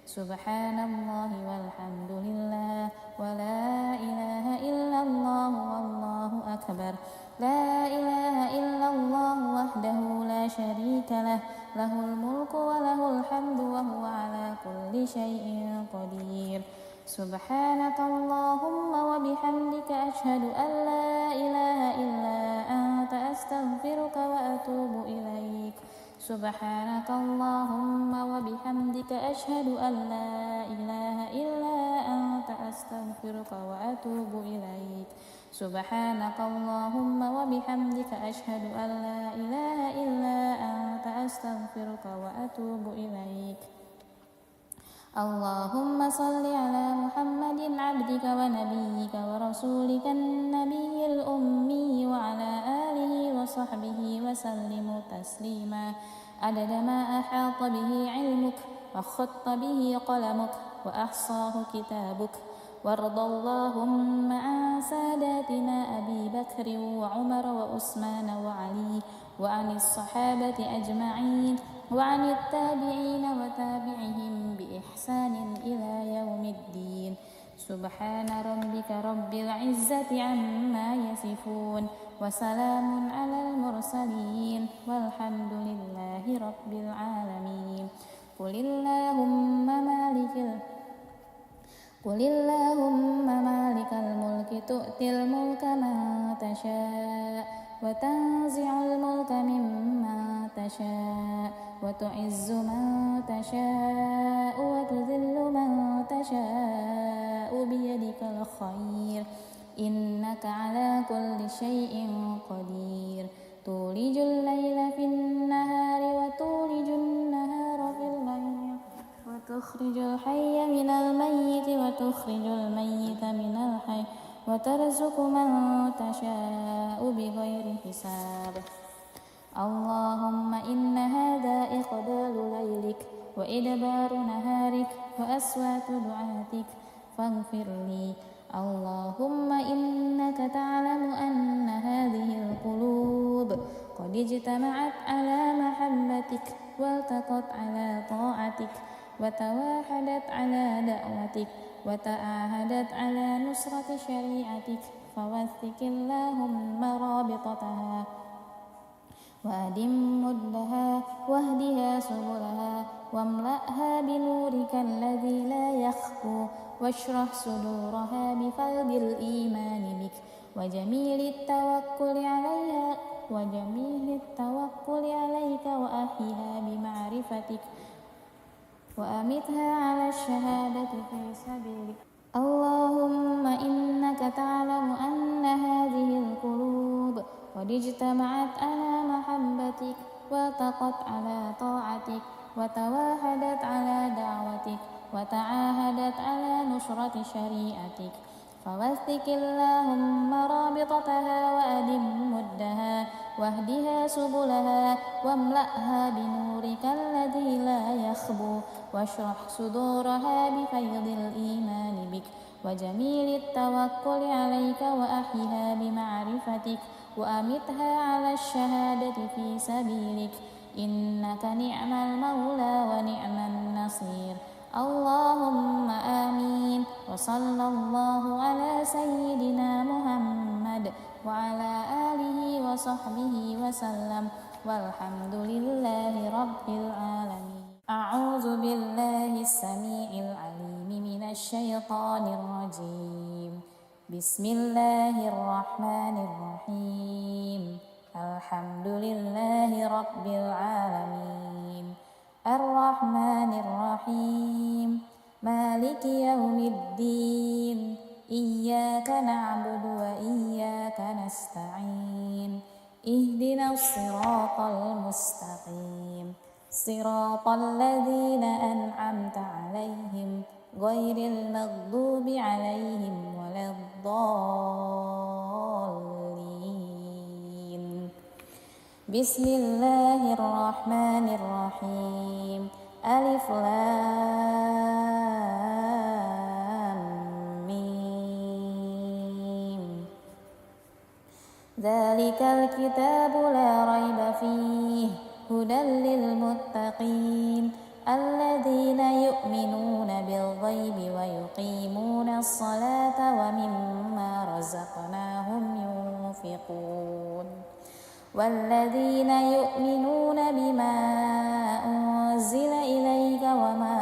سبحان الله والحمد لله ولا إله إلا الله والله أكبر. لا إله إلا الله وحده لا شريك له له الملك وله الحمد وهو على كل شيء قدير. سبحانك اللهم وبحمدك أشهد أن لا إله إلا أنت أستغفرك وأتوب إليك. سبحانك اللهم وبحمدك أشهد أن لا إله إلا أنت أستغفرك وأتوب إليك. سبحانك اللهم وبحمدك أشهد أن لا إله إلا أنت أستغفرك وأتوب إليك. اللهم صل على محمد عبدك ونبيك ورسولك النبي الأمي وعلى آله وصحبه وسلم تسليما عدد ما أحاط به علمك وخط به قلمك وأحصاه كتابك. وارض اللهم عن ساداتنا أبي بكر وعمر وعثمان وعلي وعن الصحابة أجمعين وعن التابعين وتابعهم بإحسان إلى يوم الدين. سبحان ربك رب العزة عما يصفون وسلام على المرسلين والحمد لله رب العالمين. قل اللهم مالك الملك تؤتي الملك من تشاء وتنزع الملك ممن تشاء وتعز من تشاء وتذل من تشاء بيدك الخير إنك على كل شيء قدير. تولج الليل في النهار وتولج النهار في الليل وتخرج الحي من الميت وتخرج الميت من الحي وترزق من تشاء بغير حساب. اللهم إن هذا إقبال ليلك وإدبار نهارك وأصوات دعاتك فاغفر لي. اللهم إنك تعلم أن هذه القلوب قد اجتمعت على محبتك والتقت على طاعتك وتواحدت على دعوتك وتعاهدت على نصرة شريعتك فوثق اللهم رابطتها وأدم مدها واهدها سبلها واملأها بنورك الذي لا يخفو واشرح صدورها بفيض الإيمان بك وجميل التوكل عليك وأحيها بمعرفتك وأمتها على الشهادة في سبيلك. اللهم إنك تعلم أن هذه القلوب قد اجتمعت على محبتك والتقت على طاعتك وتواحدت على دعوتك وتعاهدت على نصرة شريعتك فوثق اللهم رابطتها وأدم مدها واهدها سبلها واملأها بنورك الذي لا يخبو واشرح صدورها بفيض الإيمان بك وجميل التوكل عليك وأحيها بمعرفتك وأمتها على الشهادة في سبيلك إنك نعم المولى ونعم النصير. اللهم آمين. وصلى الله على سيدنا محمد وعلى آله وصحبه وسلم والحمد لله رب العالمين. أعوذ بالله السميع العليم من الشيطان الرجيم. بسم الله الرحمن الرحيم. الحمد لله رب العالمين الرحمن الرحيم مالك يوم الدين إياك نعبد وإياك نستعين اهدنا الصراط المستقيم صراط الذين أنعمت عليهم غير المغضوب عليهم ولا الضالين. بسم الله الرحمن الرحيم. ألف لام ميم. ذلك الكتاب لا ريب فيه هدى للمتقين الذين يؤمنون بالغيب ويقيمون الصلاة ومما رزقناهم ينفقون والذين يؤمنون بما أنزل إليك وما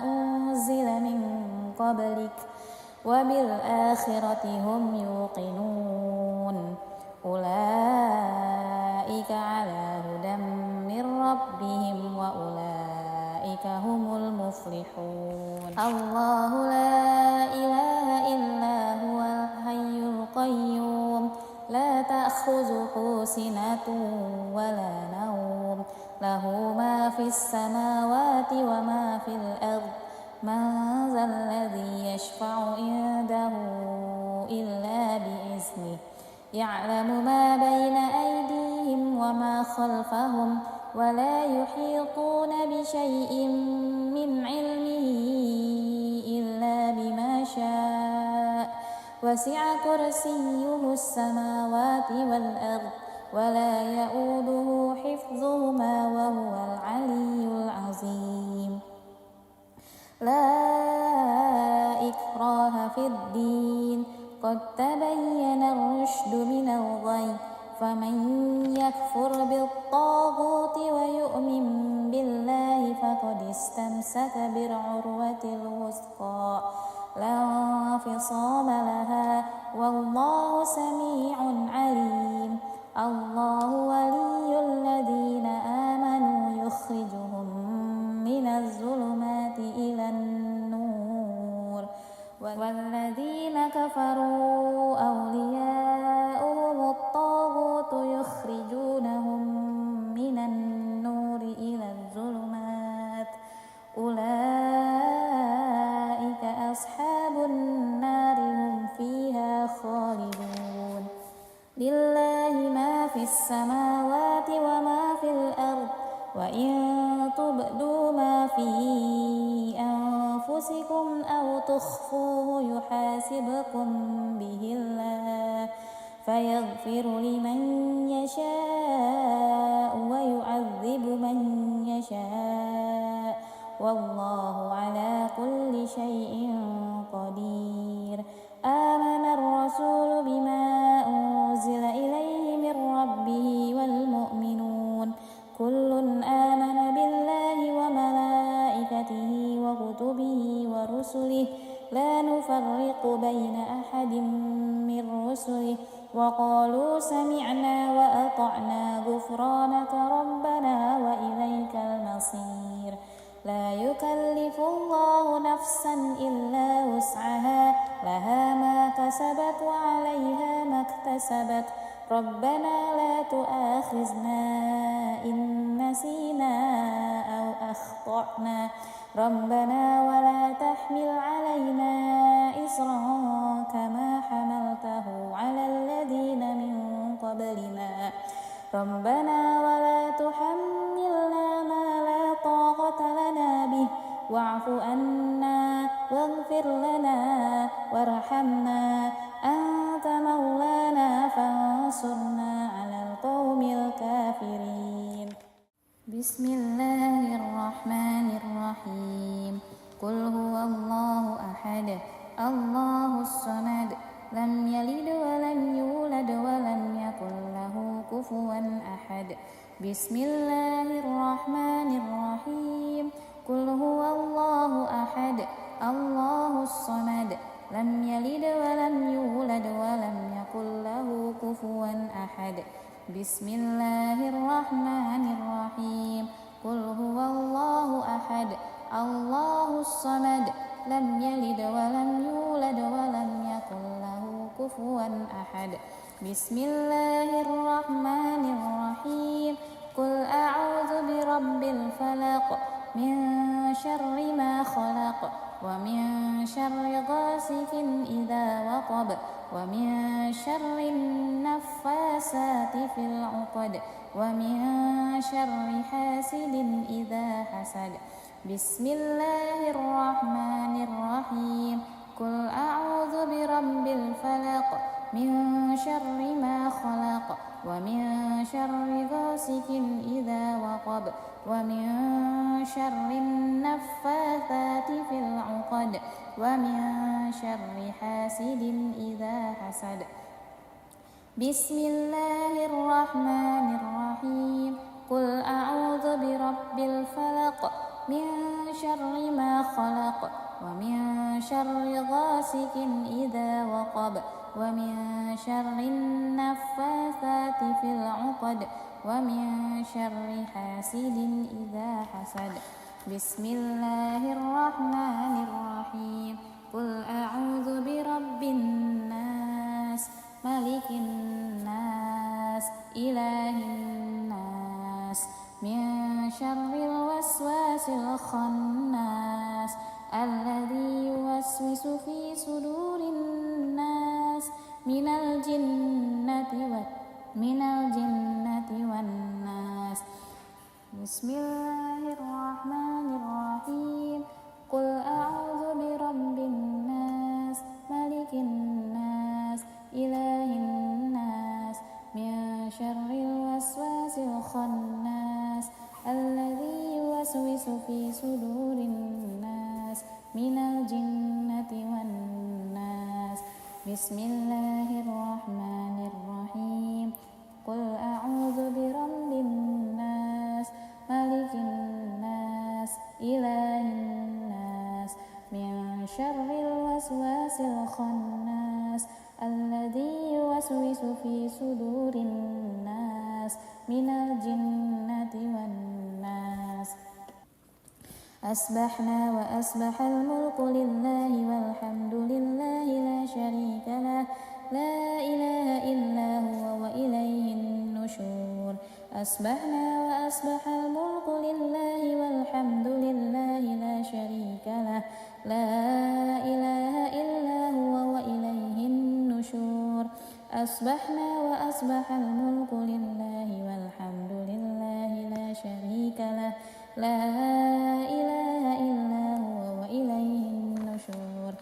أنزل من قبلك وبالآخرة هم يوقنون أولئك على هدى من ربهم وأولئك هم المفلحون. الله لا إله إلا هو الحي القيوم لا تأخذه سنة ولا نوم له ما في السماوات وما في الأرض من ذا الذي يشفع عنده إلا بإذنه يعلم ما بين أيديهم وما خلفهم ولا يحيطون بشيء من علمه إلا بما شاء وسع كرسيه السماوات والأرض ولا يؤوده حفظهما وهو العلي العظيم. لا إكراه في الدين قد تبين الرشد من الغي فمن يكفر بالطاغوت ويؤمن بالله فقد استمسك بالعروة الوثقى لا انفصام لها والله سميع عليم. الله ولي الذين آمنوا يخرجهم من الظلمات إلى النور والذين كفروا أولياؤهم الطاغوت يخرجونهم من النور إلى الظلمات أولئك أصحاب النار هم فيها خالدون. لله ما في السماوات وما في الأرض وإن تبدوا ما في أنفسكم أو تخفوه يحاسبكم به الله فيغفر لمن يشاء ويعذب من يشاء والله على كل شيء قدير. آمن الرسول بما أنزل إليه من ربه والمؤمنون كل آمن بالله وملائكته وكتبه ورسله لا نفرق بين أحد من رسله وقالوا سمعنا وأطعنا غفرانك ربنا وإليك المصير. لا يكلف الله نفسا إلا وسعها لها ما كسبت وعليها ما اكتسبت ربنا لا تؤاخذنا إن نسينا أو أخطأنا ربنا ولا تحمل علينا إصرا كما حملته على الذين من قبلنا ربنا ولا تحملنا ما لا طاقة لنا به واعف عنا واغفر لنا وارحمنا أنت مولانا فانصرنا على القوم الكافرين. بسم الله الرحمن الرحيم. قل هو الله أحد الله الصمد لم يلد ولم يولد ولم يكن له كفوا أحد. بسم الله الرحمن الرحيم. قل هو الله أحد الله الصمد لم يلد ولم يولد ولم يكن له كفوا أحد. بسم الله الرحمن الرحيم. قل هو الله أحد الله الصمد لم يلد ولم يولد ولم يكن له كفوا أحد. بسم الله الرحمن الرحيم. قل أعوذ برب الفلق من شر ما خلق ومن شر غاسق إذا وقب ومن شر النفاسات في العقد ومن شر حاسد إذا حسد. بسم الله الرحمن الرحيم. قل أعوذ برب الفلق من شر ما خلق ومن شر غاسق إذا وقب ومن شر النفاثات في العقد ومن شر حاسد إذا حسد. بسم الله الرحمن الرحيم. قل أعوذ برب الفلق من شر ما خلق ومن شر غاسق إذا وقب ومن شر النفاثات في العقد ومن شر حاسد إذا حسد. بسم الله الرحمن الرحيم. قل أعوذ برب الناس ملك الناس إله الناس من شر الوسواس الخناس الذي يوسوس في صدور الناس من الجنة والناس. بسم الله الرحمن الرحيم. قل أعوذ برب الناس ملك الناس إله الناس من شر الوسواس الخناس الذي يوسوس في صدور الناس من الجنة والناس. بسم الله الرحمن الرحيم. قل أعوذ برب الناس ملك الناس إله الناس من شر الوسواس الخناس الذي يوسوس في صدور الناس من الجنة والناس. أصبحنا وأصبح الملك لله والحمد لله لا شريك له لا إله إلا هو وإليه النشور. أصبحنا وأصبح الملك لله والحمد لله لا شريك له لا إله إلا هو وإليه النشور. أصبحنا وأصبح الملك لله والحمد لله لا شريك له لا إله إلا هو وإليه النشور.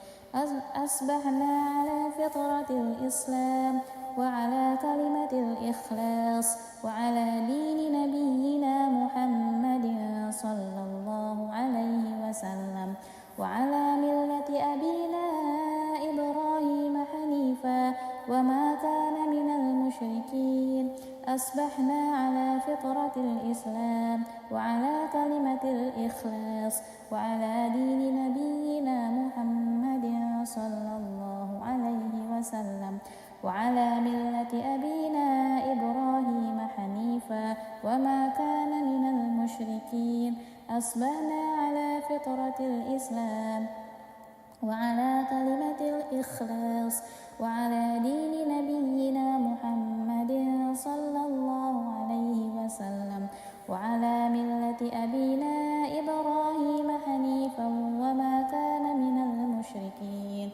أصبحنا على فطرة الإسلام وعلى كلمة الإخلاص وعلى دين نبينا محمد صلى الله عليه أصبحنا على فطرة الإسلام وعلى كلمة الإخلاص وعلى دين نبينا محمد صلى الله عليه وسلم وعلى ملة أبينا إبراهيم حنيفا وما كان من المشركين أصبحنا على فطرة الإسلام وعلى كلمة الإخلاص وعلى دين نبينا محمد صلى الله عليه وسلم وعلى ملة أبينا إبراهيم حنيفا وما كان من المشركين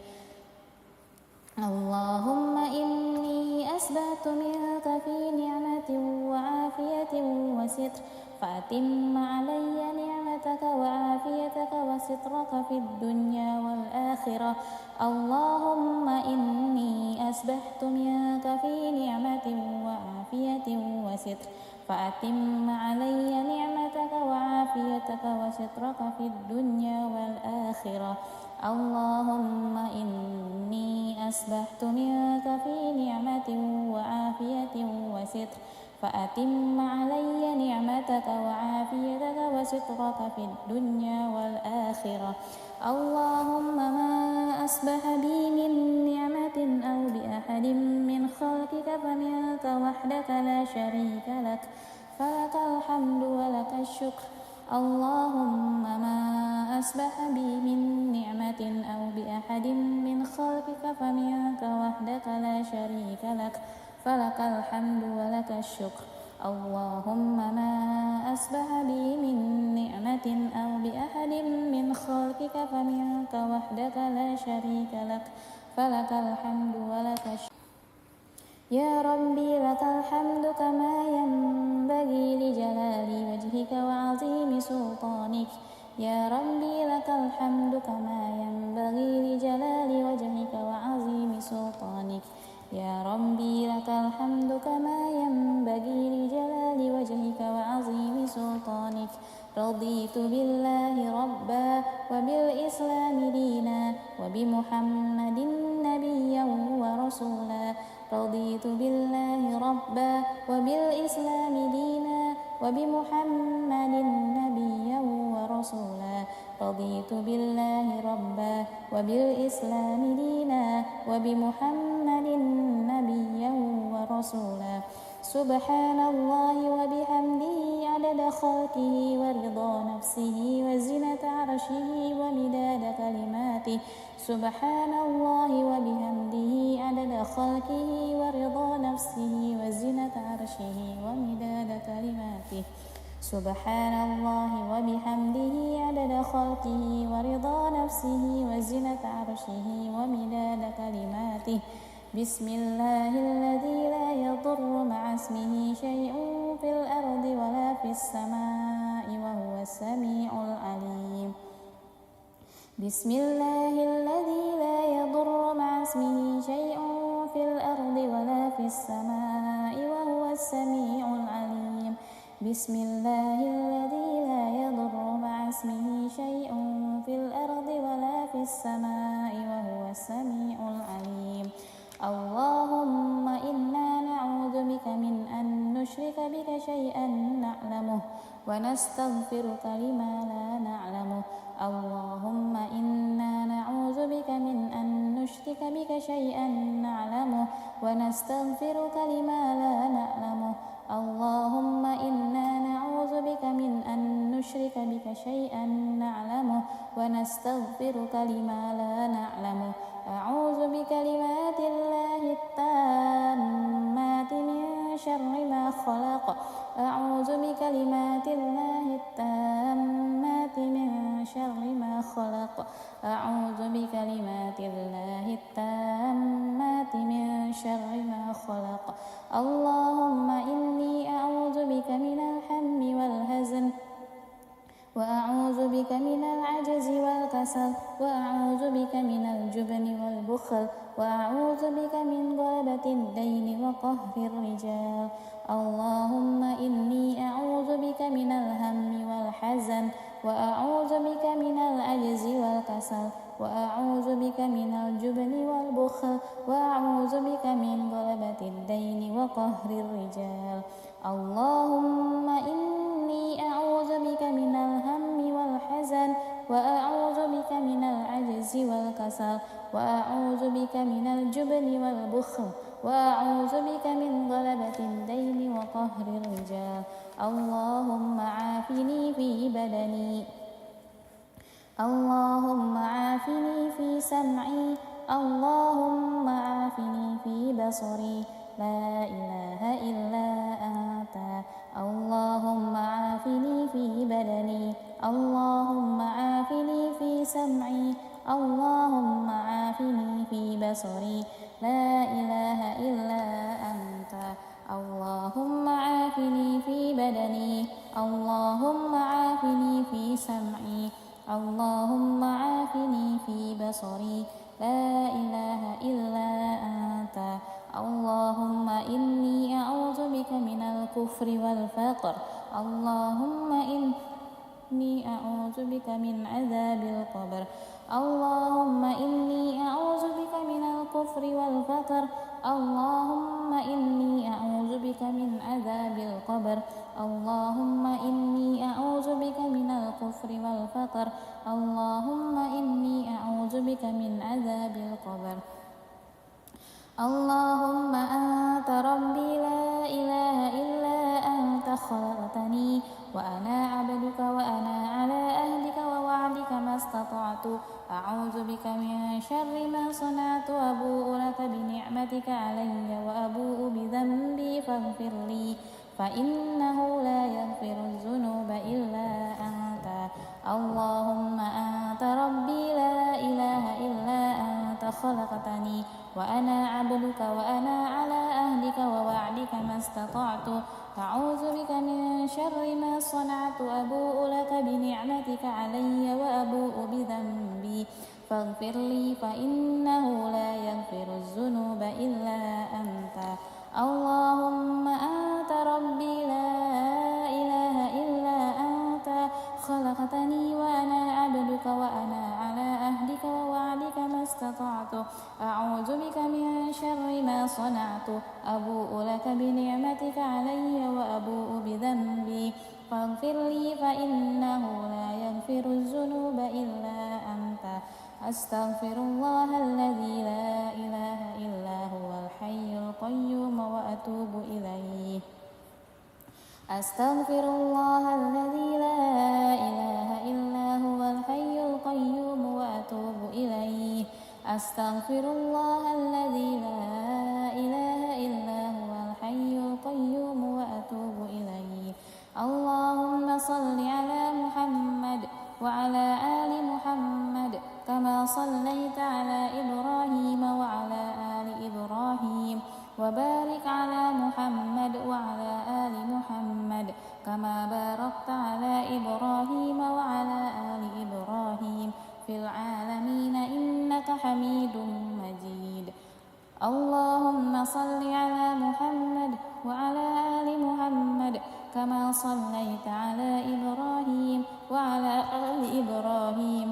اللهم إني أسبحت منك في نعمة وعافية وستر فأتم علي نعمتك وعافيتك وسترك في الدنيا والآخرة اللهم إني أسبحت منك في نعمة وعافية وستر فأتم علي نعمتك وعافيتك وسترك في الدنيا والآخرة اللهم إني أسبحت منك في نعمة وعافية وستر فأتم علي نعمتك وعافيتك وسترك في الدنيا والآخرة اللهم ما أصبح بي من نعمة أو بأحد من خلقك فمنك وحدك لا شريك لك فلك الحمد ولك الشكر اللهم ما أصبح بي من نعمة أو بأحد من خلقك فمنك وحدك لا شريك لك فلك الحمد ولك الشكر اللهم ما أصبح بي من نعمة أو بأحد من خلقك فمنك وحدك لا شريك لك فلك الحمد ولك الشكر يا ربي لك الحمد كما ينبغي لجلال وجهك وعظيم سلطانك يا ربي لك الحمد كما ينبغي لجلال وجهك وعظيم سلطانك يا ربي لك الحمد كما ينبغي لجلال وجهك وعظيم سلطانك رضيت بالله ربا وبالإسلام دينا وبمحمد نبيا ورسولا رضيت بالله ربا وبالإسلام دينا وبمحمد نبيا ورسولا رضيت بالله ربا وبالإسلام دينا وبمحمد نبيا ورسولا سبحان الله وبحمده عدد خلقه ورضا نفسه وزنة عرشه ومداد كلماته سبحان الله وبحمده عدد خلقه ورضا نفسه وزنة عرشه ومداد كلماته سبحان الله وبحمده عدد خلقه ورضا نفسه وزنة عرشه ومداد كلماته بسم الله الذي لا يضر مع اسمه شيء في الأرض ولا في السماء وهو السميع العليم بسم الله الذي لا يضر مع اسمه شيء في الأرض ولا في السماء وهو السميع العليم بسم الله الذي لا يضر مع اسمه شيء في الأرض ولا في السماء وهو السميع العليم اللهم إنا نعوذ بك من أن نشرك بك شيئا نعلمه ونستغفرك لما لا نعلمه اللهم إنا نعوذ بك من أن نشرك بك شيئا نعلمه ونستغفرك لما لا نعلمه اللهم إنا نعوذ بك من أن نشرك بك شيئا نعلمه ونستغفرك لما لا نعلمه أعوذ بكلمات الله التامات من شر ما خلق أعوذ بكلمات الله التامات من شر ما خلق أعوذ بكلمات الله التامات من شر ما خلق اللهم إني أعوذ بك من الهم والهزن وأعوذ بك من العجز والكسل وأعوذ بك من الجبن والبخل وأعوذ بك من غلبة الدين وقهر الرجال اللهم إني أعوذ بك من الهم والحزن وأعوذ بك من العجز والكسل وأعوذ بك من الجبن والبخل وأعوذ بك من غلبة الدين وقهر الرجال. اللهم إني أعوذ بك من الهم والحزن وأعوذ بك من العجز والكسل وأعوذ بك من الجبن والبخل وأعوذ بك من غلبة الدين وقهر الرجال. اللهم عافني في بدني اللهم عافني في سمعي اللهم عافني في بصري لا إله إلا أنت. اللهم عافني في بدني اللهم عافني في سمعي اللهم عافني في بصري لا إله إلا أنت. اللهم عافني في بدني اللهم عافني في سمعي اللهم عافني في بصري لا إله إلا أنت. اللهم إني أعوذ بك من الكفر والفقر اللهم إني أعوذ بك من عذاب القبر. اللهم إني أعوذ بك من الكفر والفقر اللهم إني أعوذ بك من عذاب القبر. اللهم إني أعوذ بك من الكفر والفقر اللهم إني أعوذ بك من عذاب القبر. اللهم أنت ربي لا إله إلا أنت خلقتني وأنا عبدك وأنا على أهلك ووعدك ما استطعت. أعوذ بك من شر ما صنعت أبوء لك بنعمتك علي وأبوء بذنبي فاغفر لي فإنه لا يغفر الذنوب إلا أنت. اللهم أنت ربي لا إله إلا أنت خلقتني وأنا عبدك وأنا على أهلك ووعدك ما استطعت. أعوذ بك من شر ما صنعت أبوء لك بنعمتك علي وأبوء بذنبي فاغفر لي فإنه لا يغفر الذنوب إلا أنت. اللهم أنت ربي لا إله إلا أنت خلقتني وأنا عبدك وأنا على أهلك ووعدك ما استطعت. أعوذ بك من شر ما صنعت أبوء لك بنعمتك علي وأبوء بذنبي فاغفر لي فإنه لا يغفر الذنوب إلا أنت. أستغفر الله الذي لا إله إلا هو الحي القيوم وأتوب إليه. أستغفر الله الذي لا إله إلا هو الحي القيوم وأتوب إليه. أستغفر الله الذي لا إله إلا هو الحي القيوم وأتوب إليه. اللهم صل على محمد وعلى آل محمد كما صليت على إبراهيم وعلى آل إبراهيم وبارك على محمد وعلى آل محمد كما باركت على إبراهيم وعلى آل إبراهيم في العالمين إنك حميد مجيد. اللهم صل على محمد وعلى آل محمد كما صليت على إبراهيم وعلى آل إبراهيم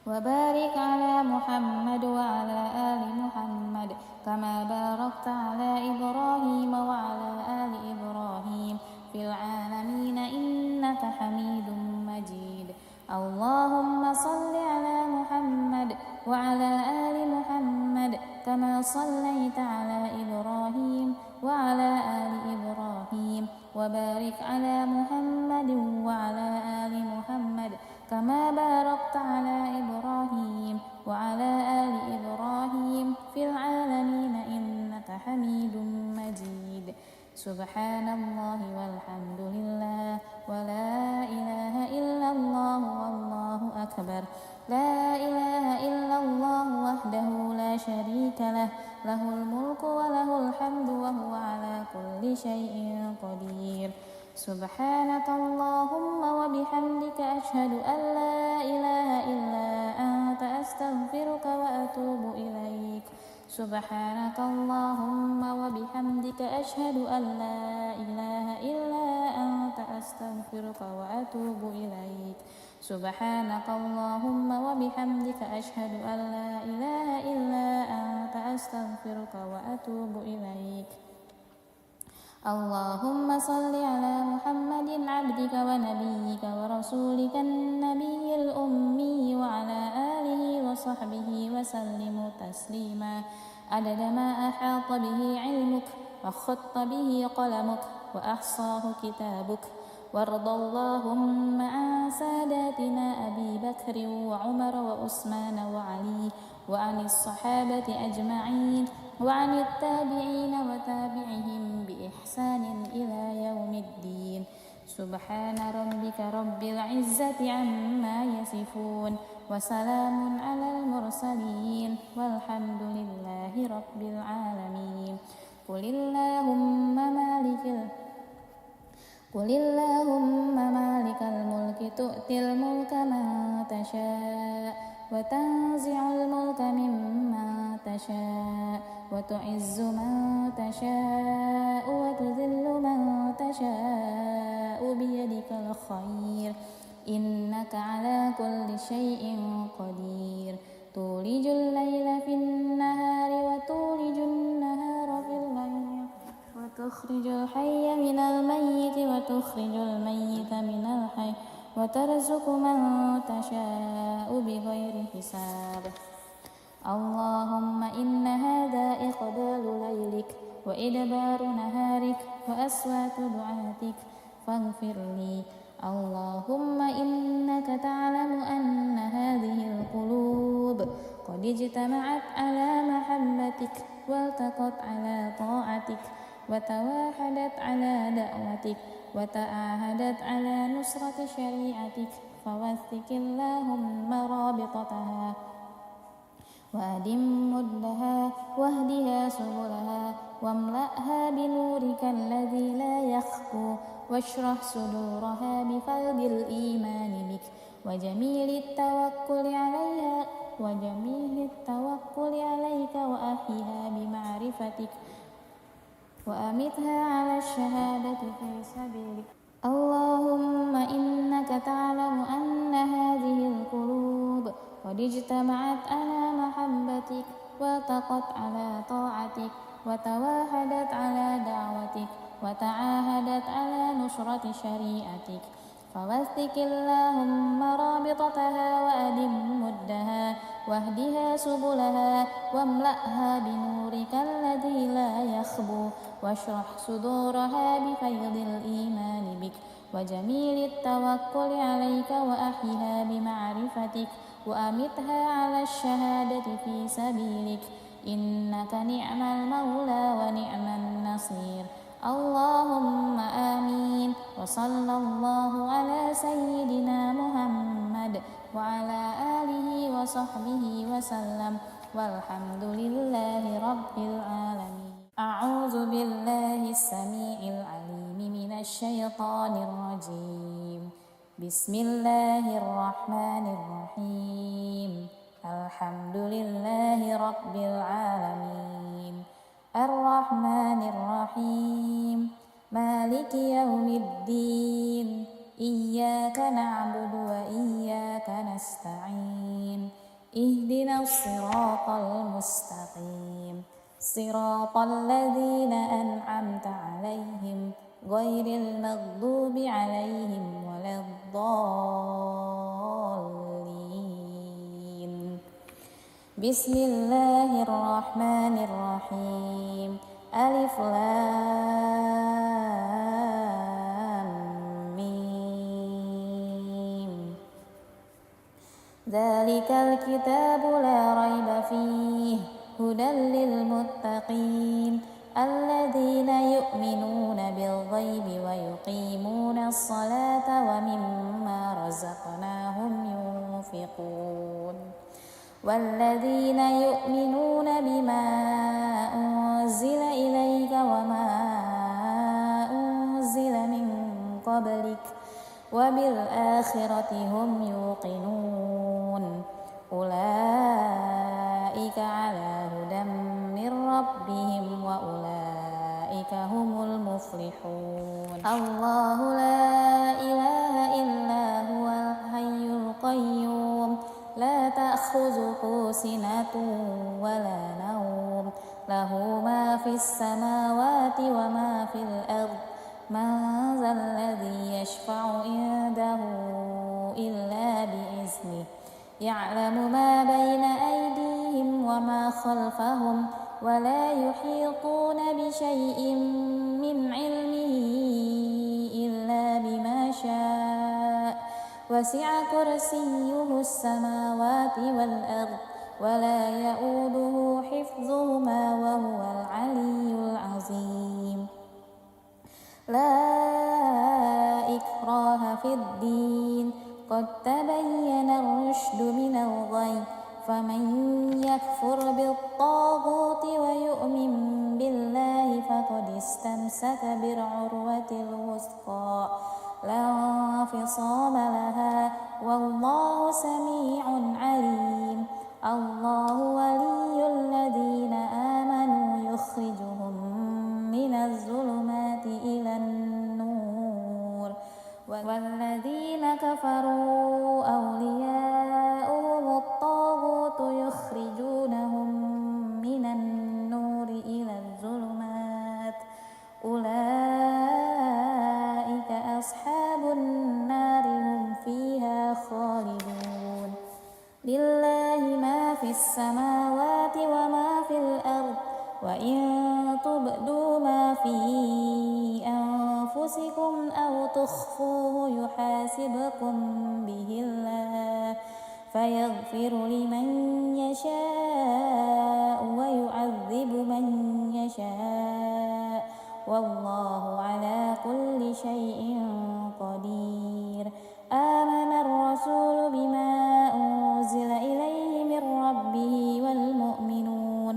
وبارك على محمد وعلى آل محمد كما باركت على إبراهيم وعلى آل إبراهيم في العالمين إنك حميد مجيد. اللهم صل على محمد وعلى آل محمد كما صليت على إبراهيم وعلى آل إبراهيم وبارك على محمد وعلى آل محمد كما باركت على إبراهيم وعلى آل إبراهيم في العالمين إنك حميد مجيد. سبحان الله والحمد لله ولا إله إلا الله والله أكبر. لا إله إلا الله وحده لا شريك له له الملك وله الحمد وهو على كل شيء قدير. سبحانك اللهم وبحمدك أشهد أن لا إله إلا أنت أستغفرك وأتوب إليك. سبحانك اللهم وبحمدك أشهد أن لا إله إلا أنت أنت أستغفرك وأتوب إليك. سبحانك اللهم وبحمدك أشهد أن لا إله إلا أنت أستغفرك وأتوب إليك. اللهم صل على محمد عبدك ونبيك ورسولك النبي الأمي وعلى آله وصحبه وسلم تسليما عدد ما أحاط به علمك وخط به قلمك وأحصاه كتابك. وارض اللهم عن ساداتنا أبي بكر وعمر وعثمان وعلي وعن الصحابة أجمعين وعن التابعين وتابعهم بإحسان إلى يوم الدين. سبحان ربك رب العزة عما يصفون وسلام على المرسلين والحمد لله رب العالمين. قل اللهم مالك الملك تؤتي الملك من تشاء وتنزع الملك ممن تشاء وتعز من تشاء وتذل من تشاء بيدك الخير إنك على كل شيء قدير. تولج الليل في النهار وتولج النهار في الليل وتخرج الحي من الميت وتخرج الميت من الحي وترزق من تشاء بغير حساب. اللهم إن هذا إقبال ليلك وإدبار نهارك وأصوات دعاتك فاغفر لي. اللهم إنك تعلم أن هذه القلوب قد اجتمعت على محبتك والتقت على طاعتك وتواحدت على دعوتك وتعاهدت على نصرة شريعتك فوثق اللهم رابطتها وأدم مدها واهدها سبلها واملأها بنورك الذي لا يخفو واشرح صدورها بفيض الإيمان بك وجميل التوكل عليك وأحيها بمعرفتك وأمتها على الشهادة في سبيلك. اللهم إنك تعلم أن هذه القلوب قد اجتمعت على محبتك والتقت على طاعتك وتواحدت على دعوتك وتعاهدت على نصرة شريعتك فوثق اللهم رابطتها وأدم مدها واهدها سبلها واملأها بنورك الذي لا يخبو واشرح صدورها بفيض الإيمان بك وجميل التوكل عليك وأحيها بمعرفتك وأمتها على الشهادة في سبيلك إنك نعم المولى ونعم النصير. اللهم آمين. وصلى الله على سيدنا محمد وعلى آله وصحبه وسلم والحمد لله رب العالمين. أعوذ بالله السميع العليم من الشيطان الرجيم. بسم الله الرحمن الرحيم. الحمد لله رب العالمين الرحمن الرحيم مالك يوم الدين إياك نعبد وإياك نستعين اهدنا الصراط المستقيم صراط الذين أنعمت عليهم غير المغضوب عليهم ولا الضالين. بسم الله الرحمن الرحيم. ألف لام ميم. ذلك الكتاب لا ريب فيه هدى للمتقين الذين يؤمنون بالغيب ويقيمون الصلاة ومما رزقناهم ينفقون والذين يؤمنون بما أنزل إليك وما أنزل من قبلك وبالآخرة هم يوقنون أولئك على هدى من ربهم وأولئك أولئك هم المفلحون. الله لا إله إلا هو الحي القيوم لا تأخذه سنة ولا نوم له ما في السماوات وما في الأرض من ذا الذي يشفع عنده إلا بإذنه يعلم ما بين أيديهم وما خلفهم ولا يحيطون بشيء من علمه إلا بما شاء وسع كرسيه السماوات والأرض ولا يؤوده حفظهما وهو العلي العظيم. لا إكراه في الدين قد تبين الرشد من الغي فمن يكفر بالطاغوت ويؤمن بالله فقد استمسك بالعروة الوثقى لا انفصام لها والله سميع عليم. الله ولي الذين آمنوا يخرجهم من الظلمات إلى النور والذين كفروا أولياؤهم الطاغوت يخرجونهم من النور إلى الظلمات أولئك أصحاب النار هم فيها خالدون. لله ما في السماوات وما في الأرض وإن تبدوا ما في أنفسكم أو تخفوه يحاسبكم به الله فيغفر لمن يشاء ويعذب من يشاء والله على كل شيء قدير. آمن الرسول بما أنزل إليه من ربه والمؤمنون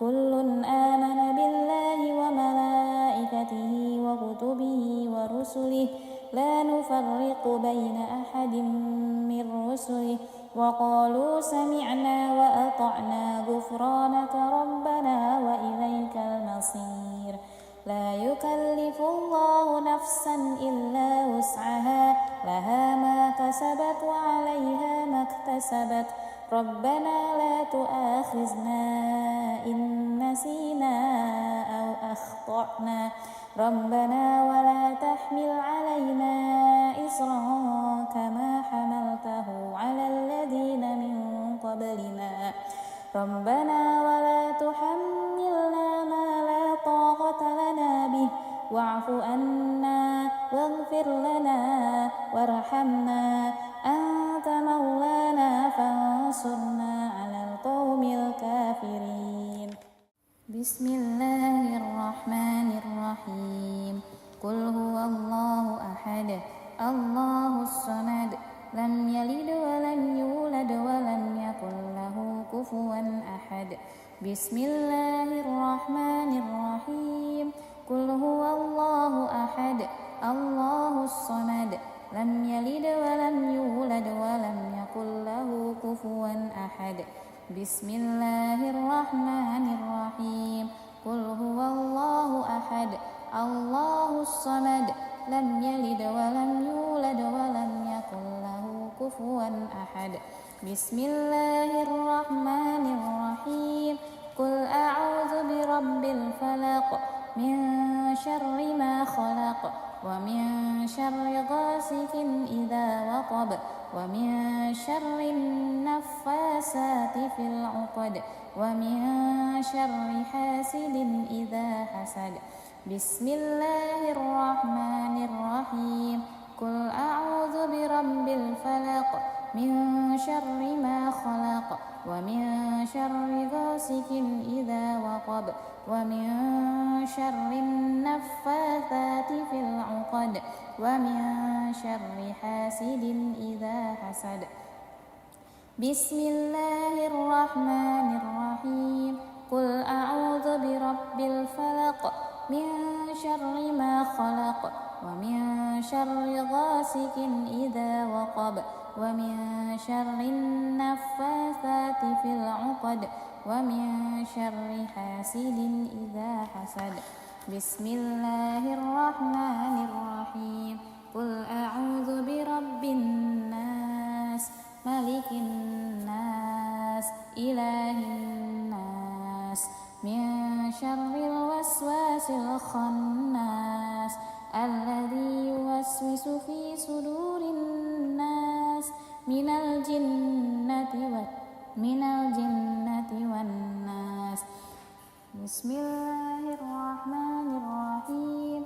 كل آمن بالله وملائكته وكتبه ورسله لا نفرق بين أحد من رسله وقالوا سمعنا وأطعنا غفرانك ربنا وإليك المصير. لا يكلف الله نفسا إلا وسعها لها ما كسبت وعليها ما اكتسبت ربنا لا تؤاخذنا إن نسينا أو أخطأنا ربنا ولا تحمل علينا إصرا كما حملته على الذين من قبلنا ربنا ولا تحملنا ما لا طاقة لنا به واعف عنا واغفر لنا وارحمنا أنت مولانا فانصرنا على القوم الكافرين. بسم الله الرحمن الرحيم. قل هو الله أحد الله الصمد لم يلد ولم يولد ولم يكن له كفوا أحد. بسم الله الرحمن الرحيم. قل هو الله أحد الله الصمد لم يلد ولم يولد ولم يكن له كفوا أحد. بسم الله الرحمن الرحيم. قل هو الله أحد الله الصمد لم يلد ولم يولد ولم يكن له كفوا أحد. بسم الله الرحمن الرحيم. قل أعوذ برب الفلق من شر ما خلق ومن شر غاسق إذا وقب ومن شر النفاسات في العقد ومن شر حاسد إذا حسد. بسم الله الرحمن الرحيم. قل أعوذ برب الفلق من شر ما خلق ومن شر غاسق إذا وقب ومن شر النفاثات في العقد ومن شر حاسد إذا حسد. بسم الله الرحمن الرحيم. قل أعوذ برب الفلق من شر ما خلق ومن شر غاسق إذا وقب ومن شر النفاثات في العقد ومن شر حاسد إذا حسد. بسم الله الرحمن الرحيم قل أعوذ برب الناس ملك الناس إله الناس من شر الوسواس الخناس الذي يوسوس في صدور الناس من الجنة والناس. بسم الله الرحمن الرحيم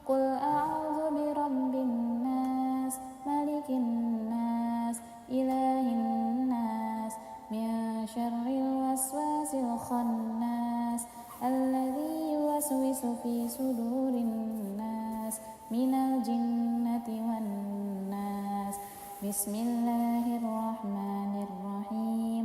قل أعوذ برب الناس ملك الناس إله الناس من شر الوسواس الخناس الذي يوسوس في صدور الناس من الجنة والناس. بسم الله الرحمن الرحيم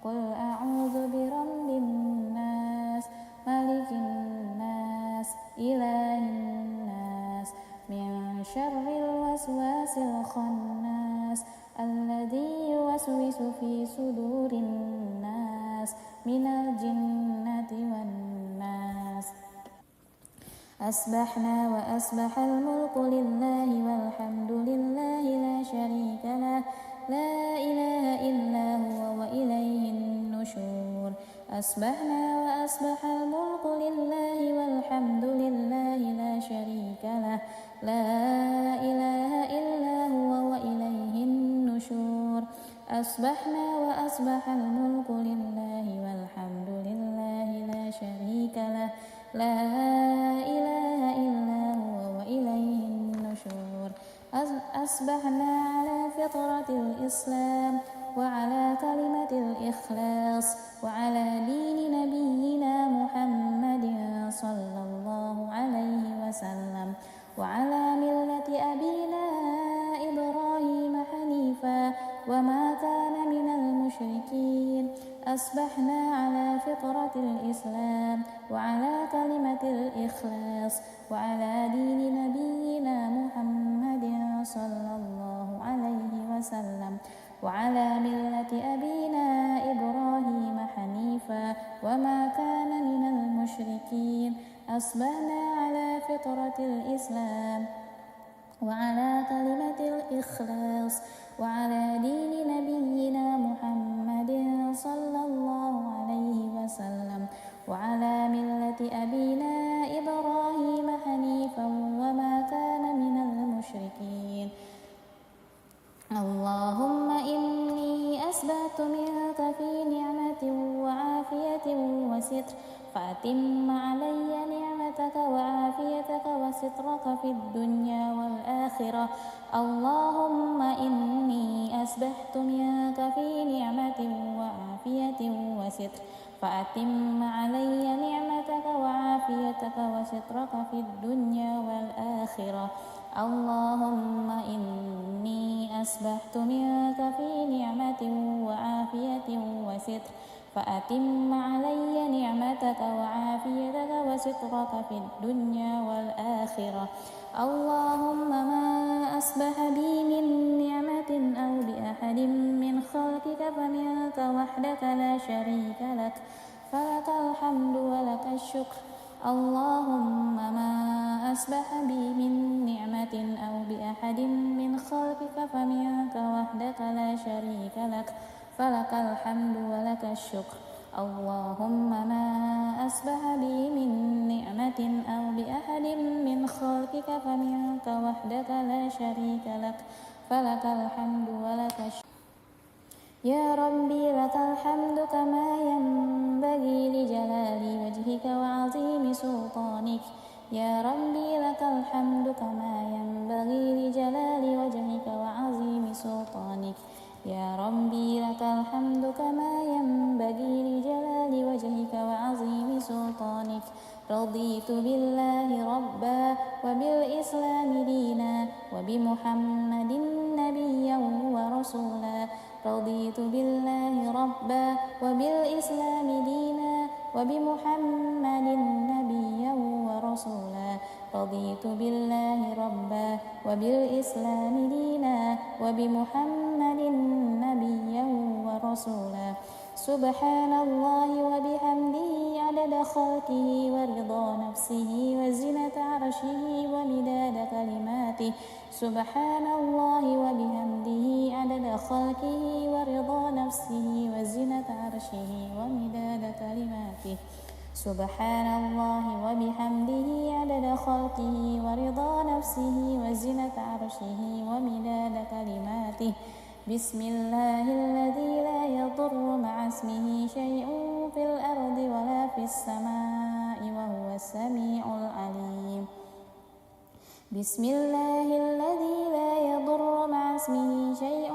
قل أعوذ برب الناس ملك الناس إله الناس من شر الوسواس الخناس الذي يوسوس في صدور الناس من الجنة والناس. أصبحنا وأصبح الملك لله والحمد لله لا شريك له لا إله إلا هو وإليه النشور. أصبحنا وأصبح الملك لله والحمد لله لا شريك له لا إله إلا هو وإليه النشور. أصبحنا وأصبح الملك لله والحمد لله لا شريك له لا إله إلا هو وإليه النشور. أصبحنا على فطرة الإسلام وعلى كلمة الإخلاص وعلى دين نبينا محمد صلى الله عليه وسلم وعلى ملة أبينا إبراهيم حنيفا وما كان من المشركين. أصبحنا على فطرة الإسلام وعلى كلمة الإخلاص وعلى دين نبينا محمد صلى الله عليه وسلم وعلى ملة أبينا إبراهيم حنيفا وما كان من المشركين. أصبحنا على فطرة الإسلام وعلى كلمة الإخلاص وعلى دين نبينا محمد صلى الله عليه وسلم وعلى ملة أبينا إبراهيم حنيفا وما كان من المشركين. اللهم إني أسبحت منك في نعمة وعافية وستر فأتم علي نعمتك وعافيتك وسترك في الدنيا والآخرة. اللهم إني أسبحت منك في نعمة وعافية وستر فأتم علي نعمتك وعافيتك وسترك في الدنيا والآخرة. اللهم إني أسبحت منك في نعمة وعافية وستر فأتم علي نعمتك وعافيتك وسترك في الدنيا والآخرة. اللهم ما أصبح بي من نعمة أو بأحد من خلقك فمنك وحدك لا شريك لك فلك الحمد ولك الشكر. اللهم ما أصبح بي من نعمة أو بأحد من خلقك فمنك وحدك لا شريك لك فلك الحمد ولك الشكر. اللهم ما أصبح بي من نعمة أو بأحد من خلقك فمنك وحدك لا شريك لك فلك الحمد ولك الشكر. يا ربي لك الحمد كما ينبغي لجلال وجهك وعظيم سلطانك. يا ربي لك الحمد كما ينبغي لجلال وجهك وعظيم سلطانك. يا ربي لك الحمد كما ينبغي لجلال وجهك وعظيم سلطانك. رضيت بالله ربا وبالإسلام دينا وبمحمد نبيا ورسولا. رضيت بالله ربا وبالإسلام دينا وبمحمد نبيا ورسولا. رضيت بالله ربا وبالإسلام دينا وبمحمد نبيا ورسولا. سبحان الله وبحمده عدد خلقه ورضا نفسه وزنة عرشه ومداد كلماته سبحان الله وبحمده عدد خلقه ورضا نفسه وزنة عرشه ومداد كلماته سبحان الله وبحمده عدد خلقه ورضا نفسه وزنة عرشه ومداد كلماته بسم الله الذي لا يضر مع اسمه شيء في الأرض ولا في السماء وهو السميع العليم بسم الله الذي لا يضر مع اسمه شيء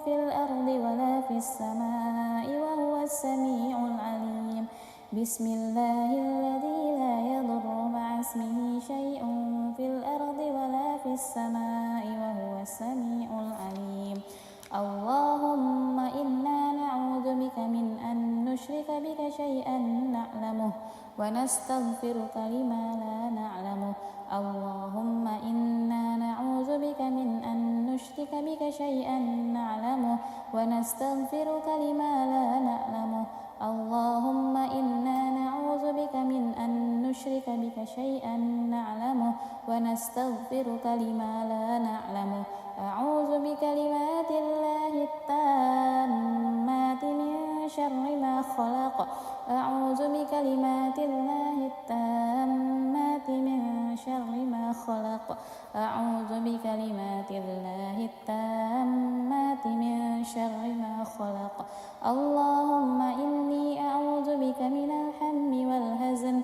في الأرض ولا في السماء وهو السميع العليم بسم الله الذي لا يضر مع اسمه شيء في الأرض ولا في السماء وهو السميع العليم اللهم إنا نعوذ بك من أن نشرك بك شيئا نعلمه ونستغفرك لما لا نعلمه اللهم إنا نعوذ بك من أن نشرك بك شيئا نعلمه ونستغفرك لما لا نعلمه اللهم إنا نعوذ بك من أن نشرك بك شيئا نعلمه ونستغفرك لما لا نعلمه أعوذ بكلمات الله التامات من شر ما خلق أعوذ بكلمات الله التامات من شر ما خلق أعوذ بكلمات الله التامات من شر ما خلق اللهم إني أعوذ بك من الهم والحزن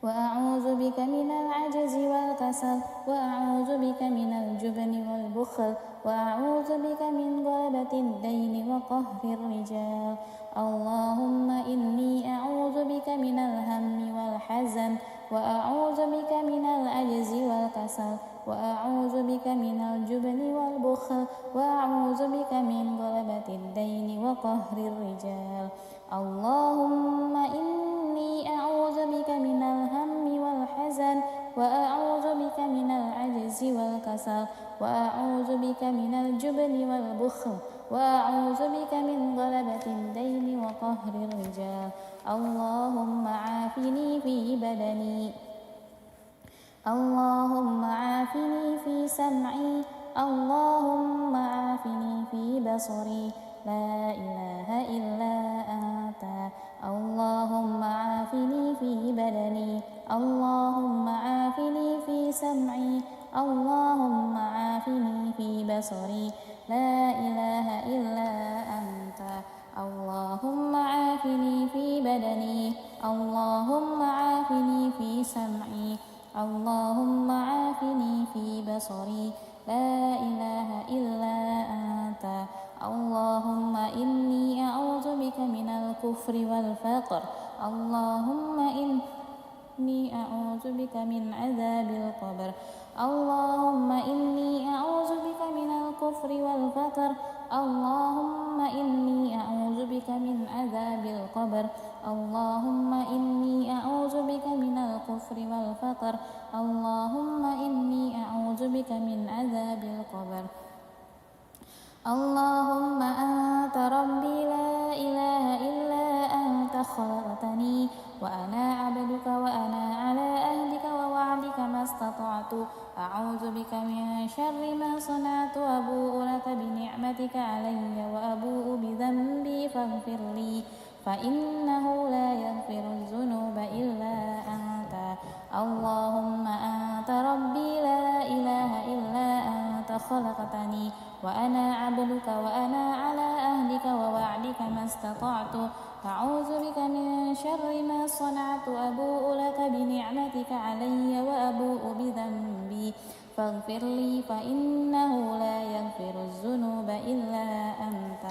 وأعوذ بك من العجز والكسل وأعوذ بك من الجبن والبخل وأعوذ بك من غلبة الدين وقهر الرجال اللهم إني أعوذ بك من الهم والحزن وأعوذ بك من العجز والكسل وأعوذ بك من الجبن والبخل وأعوذ بك من غلبة الدين وقهر الرجال اللهم إني أعوذ بك من الهم والحزن وأعوذ بك من العجز والكسل وأعوذ بك من الجبن والبخل وأعوذ بك من غلبة الدين وقهر الرجال اللهم عافني في بدني اللهم عافني في سمعي اللهم عافني في بصري لا إله إلا أنت اللهم عافني في بدني اللهم عافني في سمعي اللهم عافني في بصري لا إله إلا أنت اللهم عافني في بدني اللهم عافني في سمعي اللهم عافني في بصري لا إله إلا أنت اللهم إني أعوذ بك من الكفر والفقر اللهم إني أعوذ بك من عذاب القبر اللهم إني أعوذ بك من الكفر والفقر اللهم إني أعوذ بك من عذاب القبر اللهم إني أعوذ بك من الكفر والفقر اللهم إني أعوذ بك من عذاب القبر اللهم أنت ربي لا إله إلا أنت خلقتني وأنا عبدك وأنا على أهلك ووعدك ما استطعت أعوذ بك من شر ما صنعت أبوء لك بنعمتك علي وأبوء بذنبي فاغفر لي فإنه لا يغفر الذنوب إلا أنت اللهم أنت ربي لا إله إلا أنت خلقتني وأنا عبدك وأنا على أهلك ووعدك ما استطعت أعوذ بك من شر ما صنعت أبوء لك بنعمتك علي وأبوء بذنبي فاغفر لي فإنه لا يغفر الذنوب إلا أنت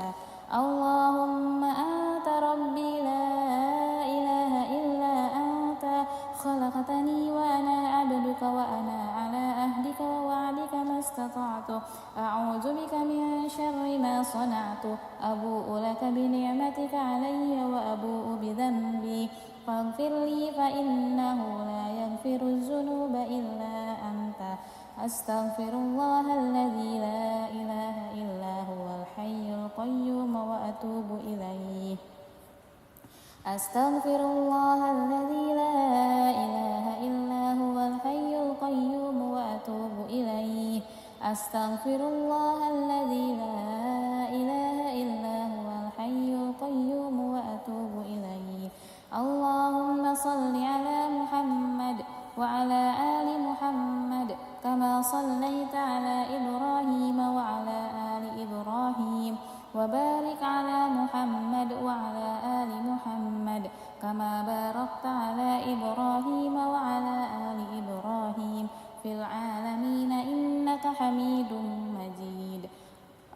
اللهم أنت ربي لا إله إلا أنت خلقتني وأنا عبدك وأنا على أهلك ووعدك ما استطعت أعوذ بك من شر ما صنعت أبوء لك بنعمتك علي وأبوء بذنبي فاغفر لي فإنه لا يغفر الذنوب إلا أنت أستغفر الله الذي لا إله إلا هو الحي القيوم وأتوب إليه أستغفر الله الذي لا إله إلا هو الحي القيوم وأتوب إليه أستغفر الله الذي لا إله إلا هو الحي القيوم وأتوب إليه اللهم صل على محمد وعلى آل محمد كما صليت على إبراهيم وعلى آل إبراهيم وبارك على محمد وعلى آل محمد كما باركت على إبراهيم وعلى آل إبراهيم في العالمين إنك حميد مجيد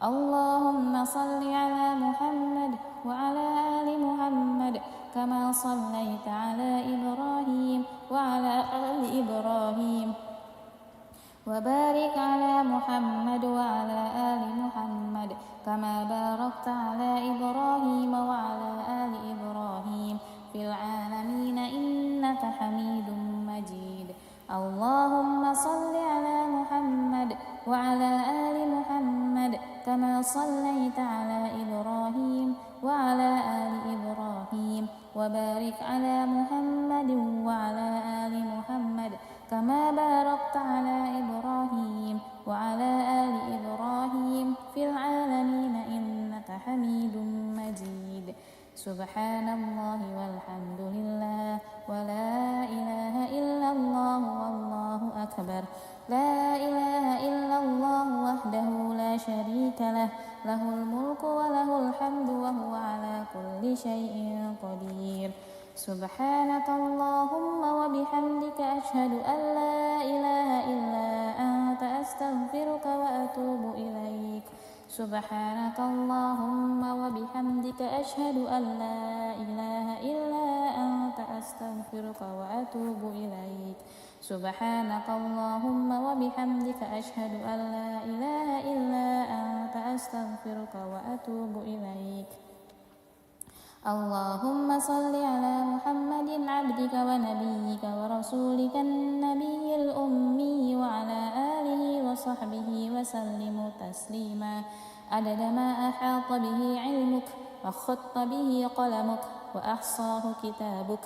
اللهم صل على محمد وعلى آل محمد كما صليت على إبراهيم وعلى آل إبراهيم وبارك على محمد وعلى آل محمد كما باركت على إبراهيم وعلى آل إبراهيم في العالمين إنك حميد مجيد اللهم صل على محمد وعلى آل محمد كما صليت على إبراهيم وعلى آل إبراهيم وبارك على محمد وعلى آل محمد كما باركت على إبراهيم وعلى آل إبراهيم في العالمين إنك حميد مجيد سبحان الله والحمد لله ولا إله إلا الله والله أكبر لا إله إلا الله وحده لا شريك له له الملك وله الحمد وهو على كل شيء قدير سبحانك اللهم وبحمدك أشهد أن لا إله إلا أنت أستغفرك وأتوب إليك سبحانك اللهم وبحمدك أشهد أن لا إله إلا أنت أستغفرك وأتوب إليك سبحانك اللهم وبحمدك أشهد أن لا إله إلا أنت أستغفرك وأتوب إليك اللهم صل على محمد عبدك ونبيك ورسولك النبي الأمي وعلى آله وصحبه وسلم تسليما عدد ما أحاط به علمك وخط به قلمك وأحصاه كتابك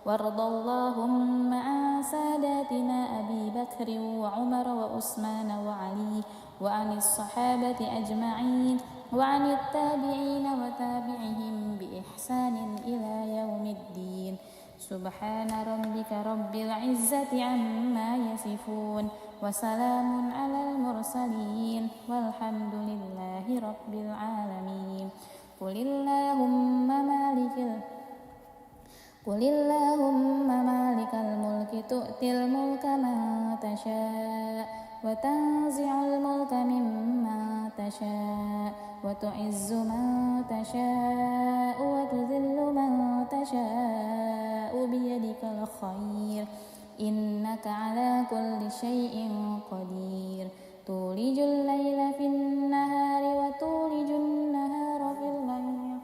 وارض اللهم عن ساداتنا أبي بكر وعمر وعثمان وعلي وعن الصحابة أجمعين وعن التابعين وتابعهم بإحسان إلى يوم الدين سبحان ربك رب العزة عما يصفون وسلام على المرسلين والحمد لله رب العالمين قل اللهم مالك الملك تؤتي الملك من تشاء وتنزع الملك ممن تشاء وتعز من تشاء وتذل من تشاء بيدك الخير إنك على كل شيء قدير تولج الليل في النهار وتولج النهار في الليل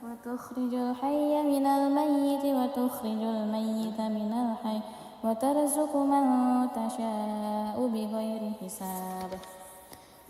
وتخرج الحي من الميت وتخرج الميت من الحي وترزق من تشاء بغير حساب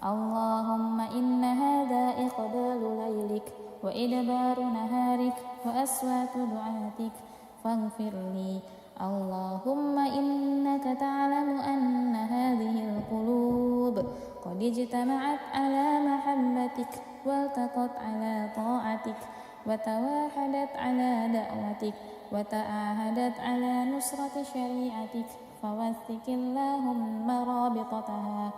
اللهم إن هذا إقبال ليلك وإدبار نهارك وأصوات دعاتك فاغفر لي اللهم إنك تعلم أن هذه القلوب قد اجتمعت على محبتك والتقت على طاعتك وتواحدت على دعوتك وتعاهدت على نصرة شريعتك فوثق اللهم رابطتها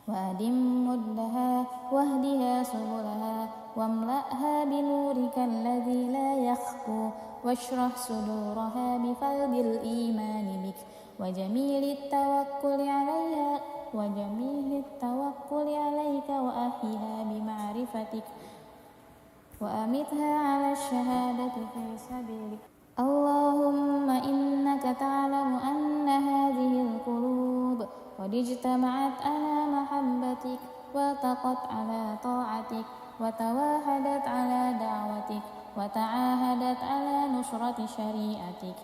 وأدم مدها واهدها سبلها واملأها بنورك الذي لا يخفو واشرح صدورها بفيض الإيمان بك وجميل التوكل عليك وأحيها بمعرفتك وأمتها على الشهادة في سبيلك اللهم إنك تعلم أن هذه القلوب قد اجتمعت على محبتك والتقت على طاعتك وتواحدت على دعوتك وتعاهدت على نصرة شريعتك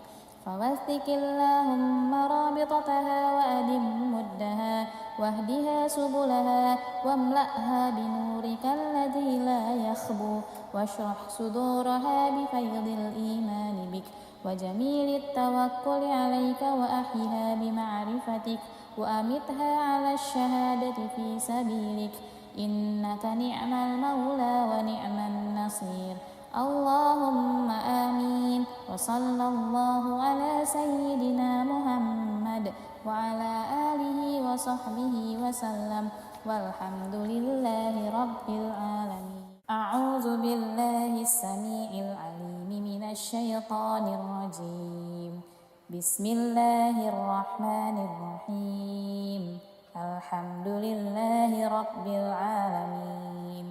فوثق اللهم رابطتها وأدم مدها واهدها سبلها واملأها بنورك الذي لا يخبو واشرح صدورها بفيض الإيمان بك وجميل التوكل عليك وأحيها بمعرفتك وأمتها على الشهادة في سبيلك إنك نعم المولى ونعم النصير اللهم آمين وصلى الله على سيدنا محمد وعلى آله وصحبه وسلم والحمد لله رب العالمين أعوذ بالله السميع العليم من الشيطان الرجيم بسم الله الرحمن الرحيم الحمد لله رب العالمين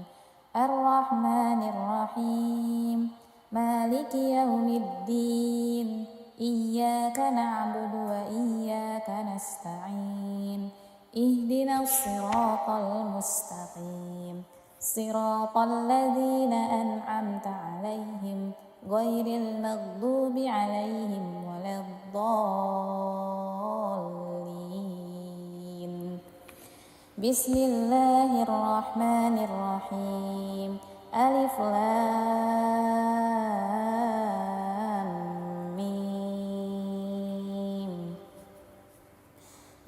الرحمن الرحيم مالك يوم الدين إياك نعبد وإياك نستعين اهدنا الصراط المستقيم صراط الذين أنعمت عليهم غير المغضوب عليهم ولا الضالين بسم الله الرحمن الرحيم ألف لام ميم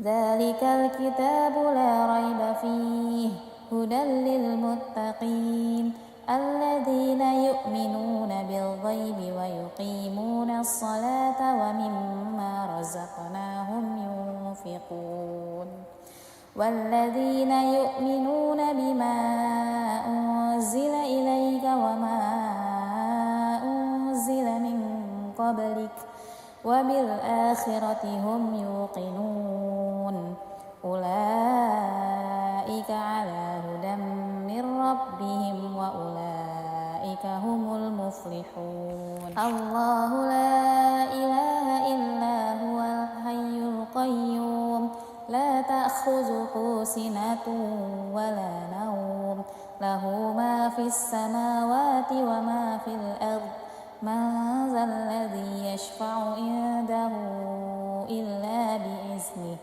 ذلك الكتاب لا ريب فيه هدى للمتقين الذين يؤمنون بالغيب ويقيمون الصلاة ومما رزقناهم ينفقون والذين يؤمنون بما أنزل إليك وما أنزل من قبلك وبالآخرة هم يوقنون أولئك على هدى من ربهم وأولئك هم المفلحون الله لا إله إلا هو الحي القيوم لا تأخذه سنة ولا نوم له ما في السماوات وما في الأرض من ذا الذي يشفع عنده إلا بإذنه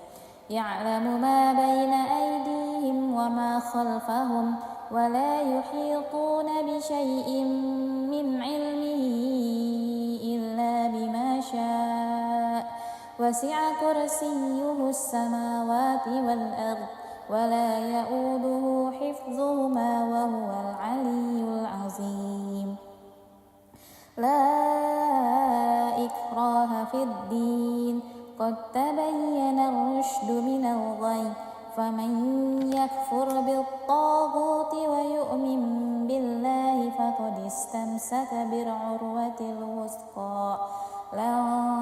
يعلم ما بين أيديهم وما خلفهم ولا يحيطون بشيء من علمه إلا بما شاء وسع كرسيه السماوات والأرض ولا يؤوده حفظهما وهو العلي العظيم لا إكراه في الدين قد تبين الرشد من الغي فمن يكفر بالطاغوت ويؤمن بالله فقد استمسك بالعروة الوثقى لا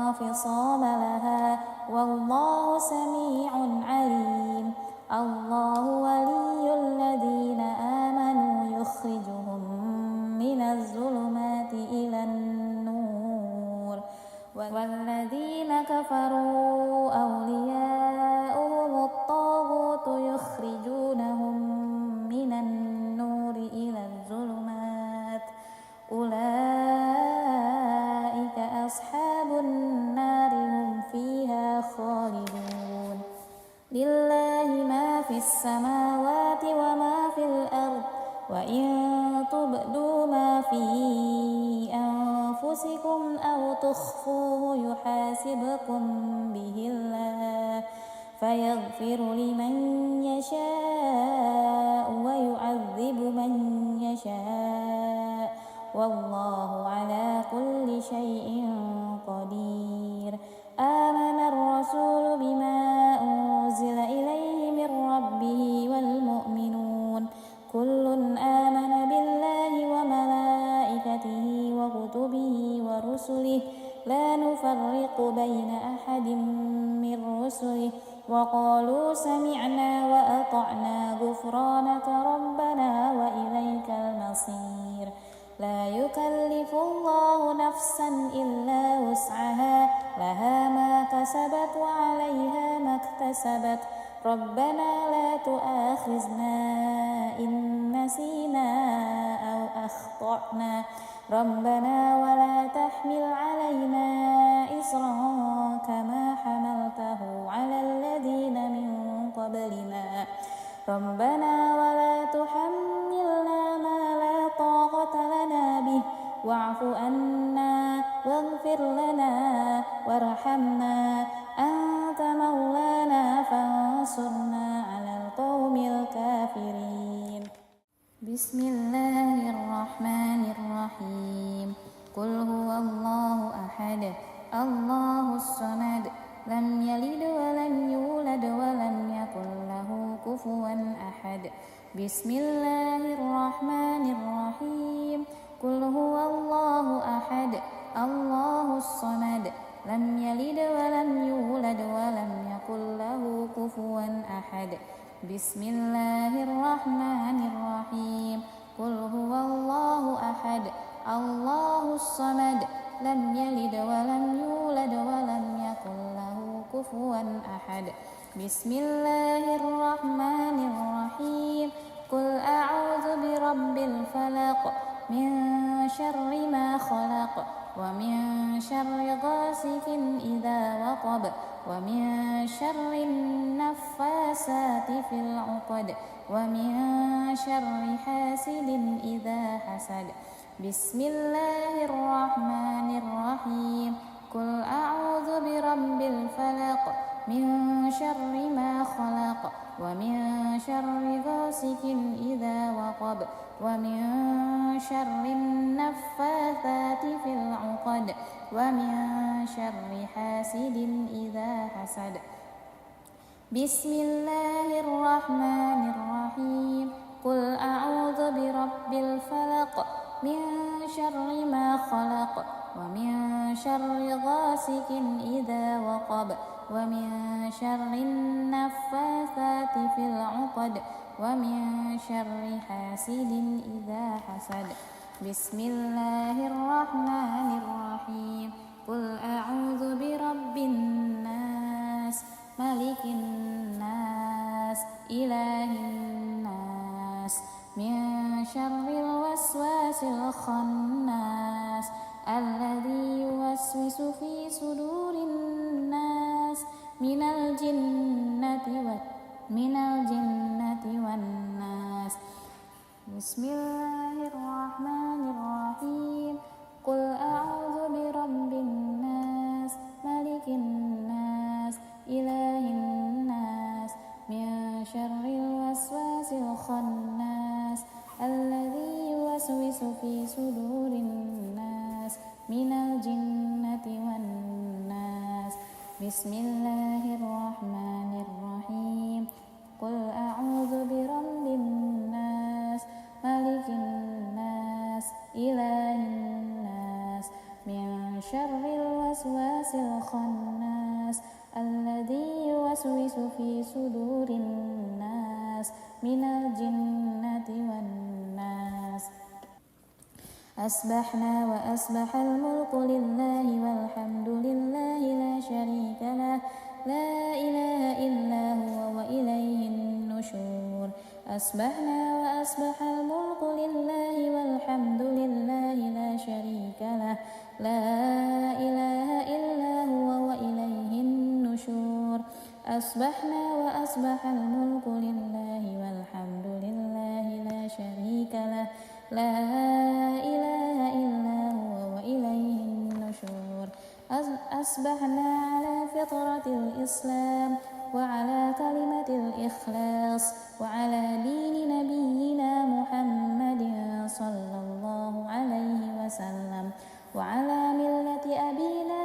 انفصام لها والله سميع عليم الله ولي الذين آمنوا يخرجهم من الظلمات إلى النور والذين كفروا أولياؤهم الطاغوت يخرجونهم من النور إلى الظلمات أولئك أصحاب النار هم فيها خالدون لله ما في السماوات وما في الأرض وإن تبدوا ما في أنفسكم أو تخفوه يحاسبكم به الله فيغفر لمن يشاء ويعذب من يشاء والله على كل شيء قدير آمن الرسول بما أنزل إليه من ربه والمؤمنون كل آمن بالله وملائكته وكتبه ورسله لا نفرق بين أحد من رسله وقالوا سمعنا وأطعنا غفرانك ربنا وإليك المصير لا يكلف الله نفسا إلا وسعها لها ما كسبت وعليها ما اكتسبت ربنا لا تؤاخذنا إن نسينا أو أخطأنا ربنا ولا تحمل علينا إصرا كما حملته على الذين من قبلنا ربنا ولا تحملنا ما لا طاقة لنا به واعف عنا واغفر لنا وارحمنا أنت مولانا فانصرنا على القوم الكافرين. بسم الله الرحمن الرحيم. قل هو الله أحد الله الصمد لم يلد ولم يولد ولم يكن له كفوا أحد. بسم الله الرحمن الرحيم. قل هو الله أحد الله الصمد لم يلد ولم يولد ولم يكن له كفوا أحد. بسم الله الرحمن الرحيم. قل هو الله أحد الله الصمد لم يلد ولم يولد ولم يكن له كفوا أحد. بسم الله الرحمن الرحيم. قل أعوذ برب الفلق من شر ما خلق ومن شر غاسق إذا وقب ومن شر النفاسات في العقد ومن شر حاسد إذا حسد. بسم الله الرحمن الرحيم. قل أعوذ برب الفلق من شر ما خلق ومن شر غاسق إذا وقب ومن شر النفاثات في العقد ومن شر حاسد إذا حسد. بسم الله الرحمن الرحيم. قل أعوذ برب الفلق من شر ما خلق ومن شر غاسق إذا وقب ومن شر النفاثات في العقد ومن شر حاسد إذا حسد. بسم الله الرحمن الرحيم. قل أعوذ برب الناس ملك الناس إله الناس من شر الوسواس الخناس الذي يوسوس في صدور الناس من الجنة والناس. بسم الله الرحمن الرحيم. قل أعوذ برب الناس ملك الناس إله الناس من شر الوسواس الخناس الذي يوسوس في صدور الناس من الجنة والناس. بسم الله الرحمن الرحيم. قل أعوذ برب الناس ملك الناس إله الناس من شر الوسواس الخناس الذي يوسوس في صدور الناس من الجنة والناس. أصبحنا وأصبح الملك لله والحمد لله لا شريك له لا إله إلا هو وإليه النشور. أصبحنا وأصبح الملك لله والحمد لله لا شريك له لا إله إلا هو وإليه النشور. أصبحنا وأصبح الملك لله والحمد لله لا شريك له لا إله إلا هو وإليه النشور. أصبحنا على فطرة الإسلام وعلى كلمة الإخلاص وعلى دين نبينا محمد صلى الله عليه وسلم وعلى ملة أبينا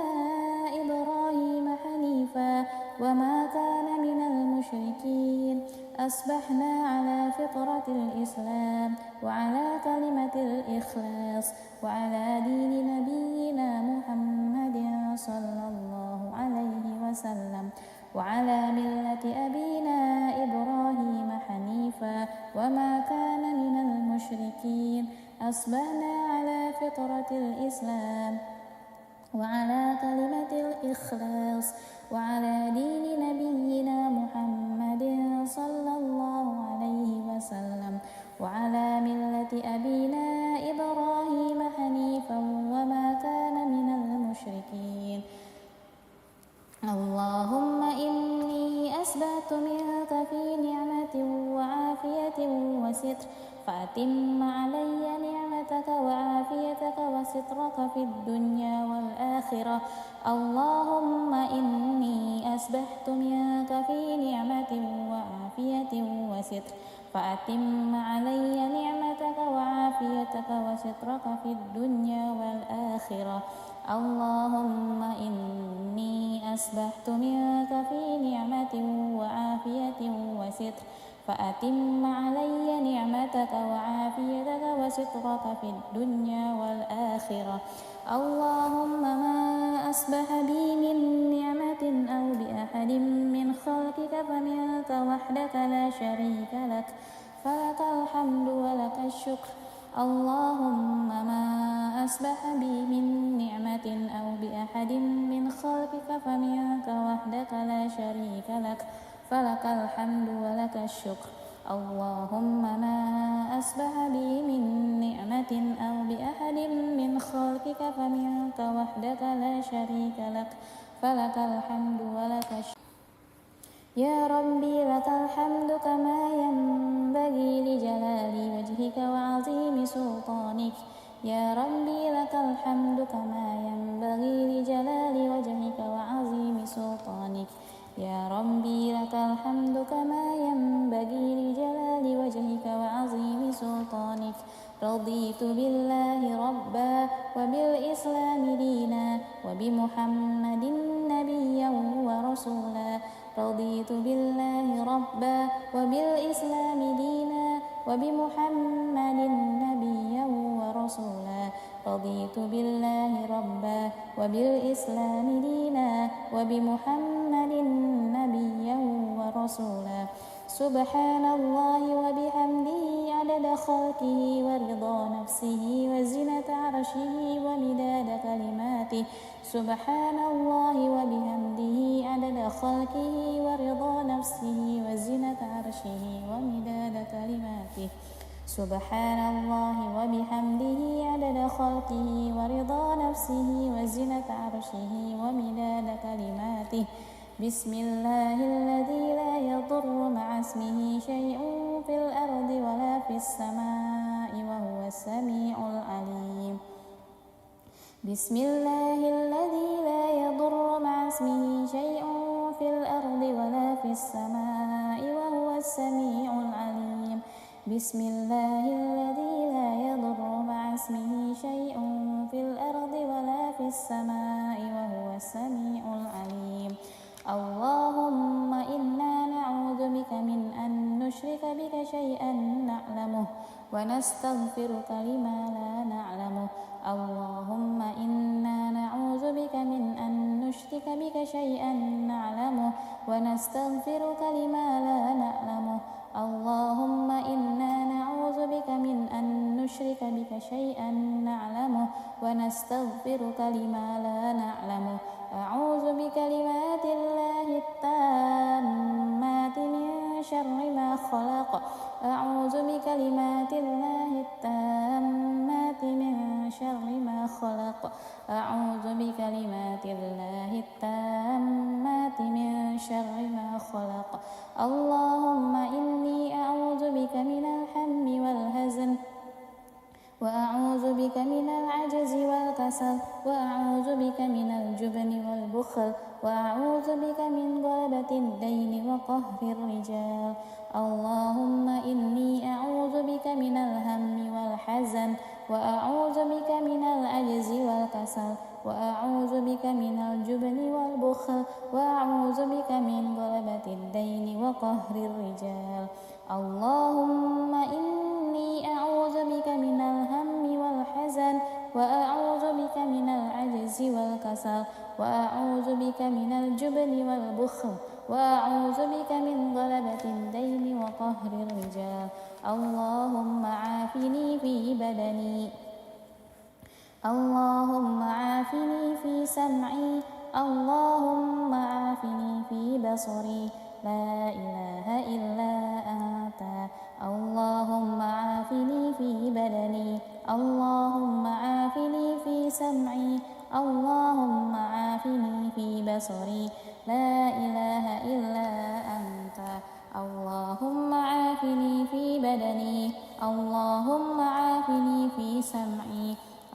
إبراهيم حنيفا وما كان من المشركين. أصبحنا على فطرة الإسلام وعلى كلمة الإخلاص وعلى دين نبينا محمد صلى الله عليه وسلم وعلى ملة أبينا إبراهيم حنيفا وما كان من المشركين. أصبحنا على فطرة الإسلام وعلى كلمة الإخلاص وعلى دين نبينا محمد صلى الله عليه وسلم وعلى ملة أبينا إبراهيم حنيفا وما كان من المشركين. اللهم إني أسبحت منك منك في نعمة وعافية وستر، فأتم علي نعمتك وعافيتك وسترك في الدنيا والآخرة. اللهم إني أسبحت منك في نعمة وعافية وستر، فأتم علي نعمتك وعافيتك وسترك في الدنيا والآخرة. اللهم إني أسبحت منك في نعمة وعافية وستر، فأتم علي نعمتك وعافيتك وسترك في الدنيا والآخرة. اللهم ما أصبح بي من نعمة أو بأحد من خلقك فمنك وحدك لا شريك لك، فلك الحمد ولك الشكر. اللهم ما أصبح بي من نعمة أو بأحد من خلقك فمنك وحدك لا شريك لك، فلك الحمد ولك الشكر. اللهم ما أصبح بي من نعمة أو بأحد من خلقك فمنك وحدك لا شريك لك، فلك الحمد ولك الشكر. يا ربي لك الحمد كما ينبغي لجلال وجهك وعظيم سلطانك. يا ربي لك الحمد كما ينبغي لجلال وجهك وعظيم سلطانك. يا ربي لك الحمد كما ينبغي لجلال وجهك وعظيم سلطانك. رضيت بالله ربا وبالإسلام دينا وبمحمد نبيا ورسولا. رضيت بالله ربا وبالإسلام دينا وبمحمد نبيا ورسولا. رضيت بالله ربا وبالإسلام دينا وبمحمد نبيا ورسولا. سبحان الله وبحمده عدد خلقه ورضا نفسه وزنة عرشه ومداد كلماته. سبحان الله وبحمده عدد خلقه ورضا نفسه وزنة عرشه ومداد كلماته. سبحان الله وبحمده عدد خلقه ورضا نفسه وزنة عرشه ومداد كلماته. بسم الله الذي لا يضر مع اسمه شيء في الأرض ولا في السماء وهو السميع العليم. بسم الله الذي لا يضر مع اسمه شيء في الأرض ولا في السماء وهو السميع العليم. بسم الله الذي لا يضر مع اسمه شيء في الأرض ولا في السماء وهو السميع العليم. اللهم إنا نعوذ بك من أن نشرك بك شيئا نعلمه ونستغفرك لما لا نعلمه. اللهم إنا نعوذ بك من أن نشرك بك شيئا نعلمه ونستغفرك لما لا نعلمه. اللهم إنا نعوذ بك من أن نشرك بك شيئا نعلمه ونستغفرك لما لا نعلمه. أعوذ بكلمات الله التامات من شر ما خلق. أعوذ بكلمات الله التامات من شر ما خلق. أعوذ بكلمات الله التامات من شر ما خلق. اللهم إني أعوذ بك من الهم والحزن وأعوذ بك من العجز والكسل وأعوذ بك من الجبن والبخل وأعوذ بك من غلبة الدين وقهر الرجال. اللهم إني أعوذ بك من الهم والحزن وأعوذ بك من العجز والكسل وأعوذ بك من الجبن والبخل وأعوذ بك من غلبة الدين وقهر الرجال. اللهم إني أعوذ بك من الهم والحزن وأعوذ بك من العجز والكسل وأعوذ بك من الجبن والبخل وأعوذ بك من غلبة الدين وقهر الرجال. اللهم عافني في بدني. اللهم عافني في سمعي. اللهم عافني في بصري. لا إله إلا أنت. اللهم عافني في بدني. اللهم عافني في سمعي. اللهم عافني في بصري. لا إله إلا أنت. اللهم عافني في بدني اللهم عافني في سمعي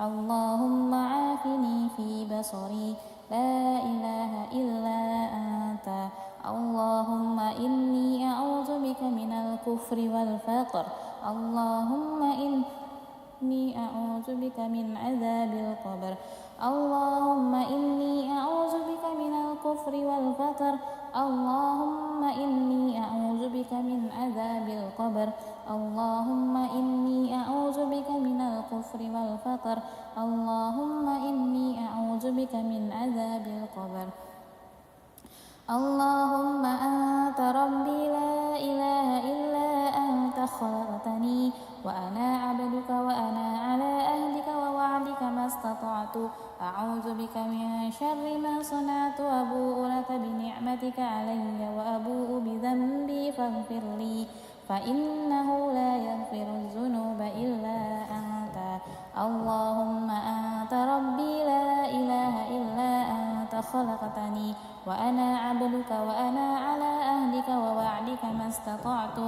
اللهم عافني في بصري لا إله إلا أنت اللهم إني أعوذ بك من الكفر والفقر اللهم إني أعوذ بك من عذاب القبر اللهم إني أعوذ بك من الكفر والفقر اللهم إني أعوذ بك من عذاب القبر اللهم إني أعوذ بك من الكفر والفقر اللهم إني أعوذ بك من عذاب القبر اللهم أنت ربي لا إله إلا أنت خلقتني وأنا عبدك وأنا على أهلك ووعدك ما استطعت أعوذ بك من شر ما صنعت أبوء لك بنعمتك علي وأبوء بذنبي فاغفر لي فإنه لا يغفر الذنوب إلا أنت اللهم أنت ربي لا إله إلا أنت خلقتني وأنا عبدك وأنا على أهلك ووعدك ما استطعت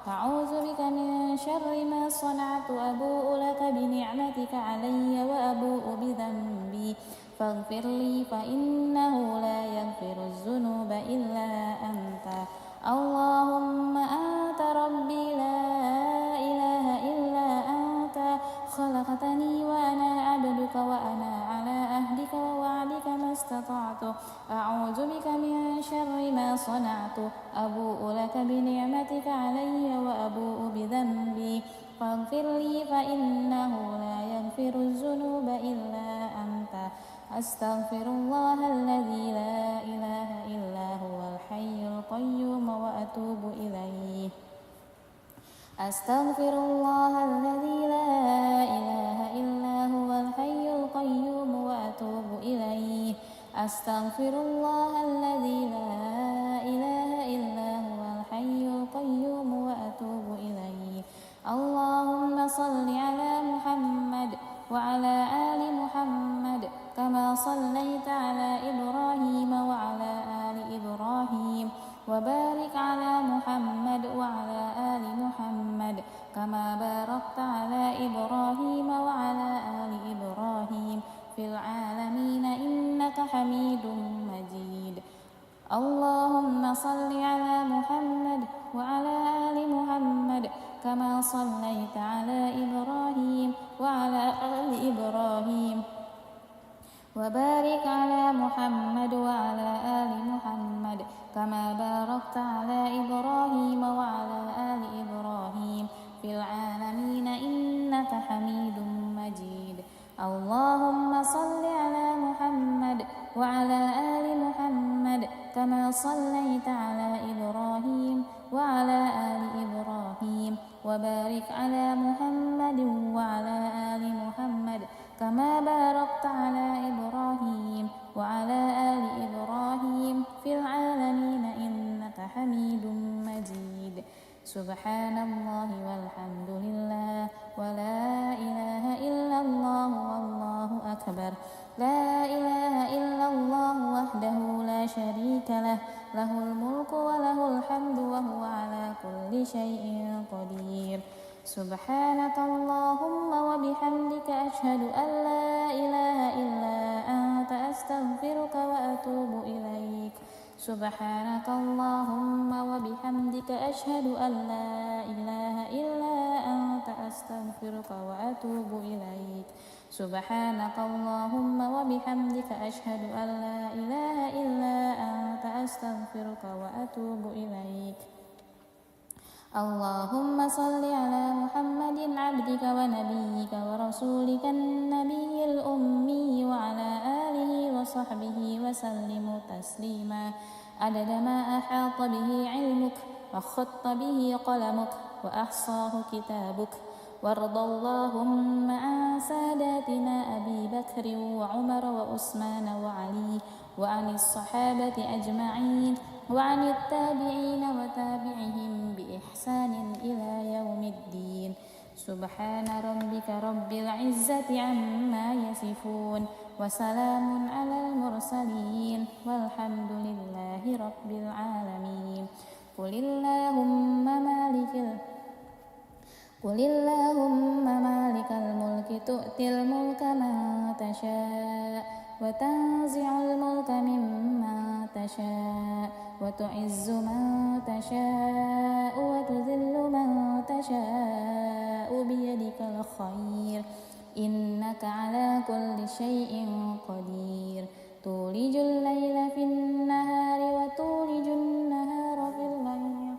أعوذ بك من شر ما صنعت أبوء لك بنعمتك علي وأبوء بذنبي فاغفر لي فإنه لا يغفر الذنوب إلا أنت اللهم أنت ربي لا إله إلا أنت خلقتني وأنا عبدك وأنا على أهلك ووعدك ما استطعت أعوذ بك من شر ما صنعت أبوء لك بنعمتك علي وأبوء بذنبي فاغفر لي فإنه لا يغفر الذنوب إلا أنت أستغفر الله الذي لا إله إلا هو الحي القيوم وأتوب إليه أستغفر الله الذي لا إله إلا هو الحي القيوم وأتوب إليه أستغفر الله الذي لا إله إلا هو الحي القيوم وأتوب إليه اللهم صل على محمد وعلى آل محمد كما صليت على إبراهيم وعلى آل إبراهيم وبارك على محمد وعلى آل محمد كما باركت على إبراهيم وعلى آل إبراهيم في العالمين إنك حميد مجيد اللهم صل على محمد وعلى آل محمد كما صليت على إبراهيم وعلى آل إبراهيم وبارك على محمد وعلى آل محمد كما باركت على إبراهيم وعلى آل إبراهيم في العالمين إنك حميد مجيد اللهم صل على محمد وعلى آل محمد كما صليت على إبراهيم وعلى آل إبراهيم وبارك على محمد وعلى آل محمد كما باركت على إبراهيم وعلى آل إبراهيم في العالمين إنك حميد مجيد سبحان الله والحمد لله ولا إله إلا الله والله أكبر لا إله إلا الله وحده لا شريك له له الملك وله الحمد وهو على كل شيء قدير سبحانك اللهم وبحمدك أشهد أن لا إله إلا أنت أستغفرك وأتوب إليك سبحانك اللهم وبحمدك أشهد أن لا إله إلا أنت أستغفرك وأتوب إليك سبحانك اللهم وبحمدك أشهد أن لا إله إلا أنت أستغفرك وأتوب إليك اللهم صل على محمد عبدك ونبيك ورسولك النبي الأمي وعلى آله وصحبه وسلم تسليما عدد ما أحاط به علمك وخط به قلمك وأحصاه كتابك وارض اللهم عن ساداتنا أبي بكر وعمر وعثمان وعلي وعن الصحابة أجمعين وعن التابعين وتابعهم بإحسان إلى يوم الدين سبحان ربك رب العزة عما يصفون وسلام على المرسلين والحمد لله رب العالمين قل اللهم مالك الملك تؤتي الملك من تشاء وتنزع الملك ممن تشاء وتعز من تشاء وتذل من تشاء بيدك الخير إنك على كل شيء قدير تولج الليل في النهار وتولج النهار في الليل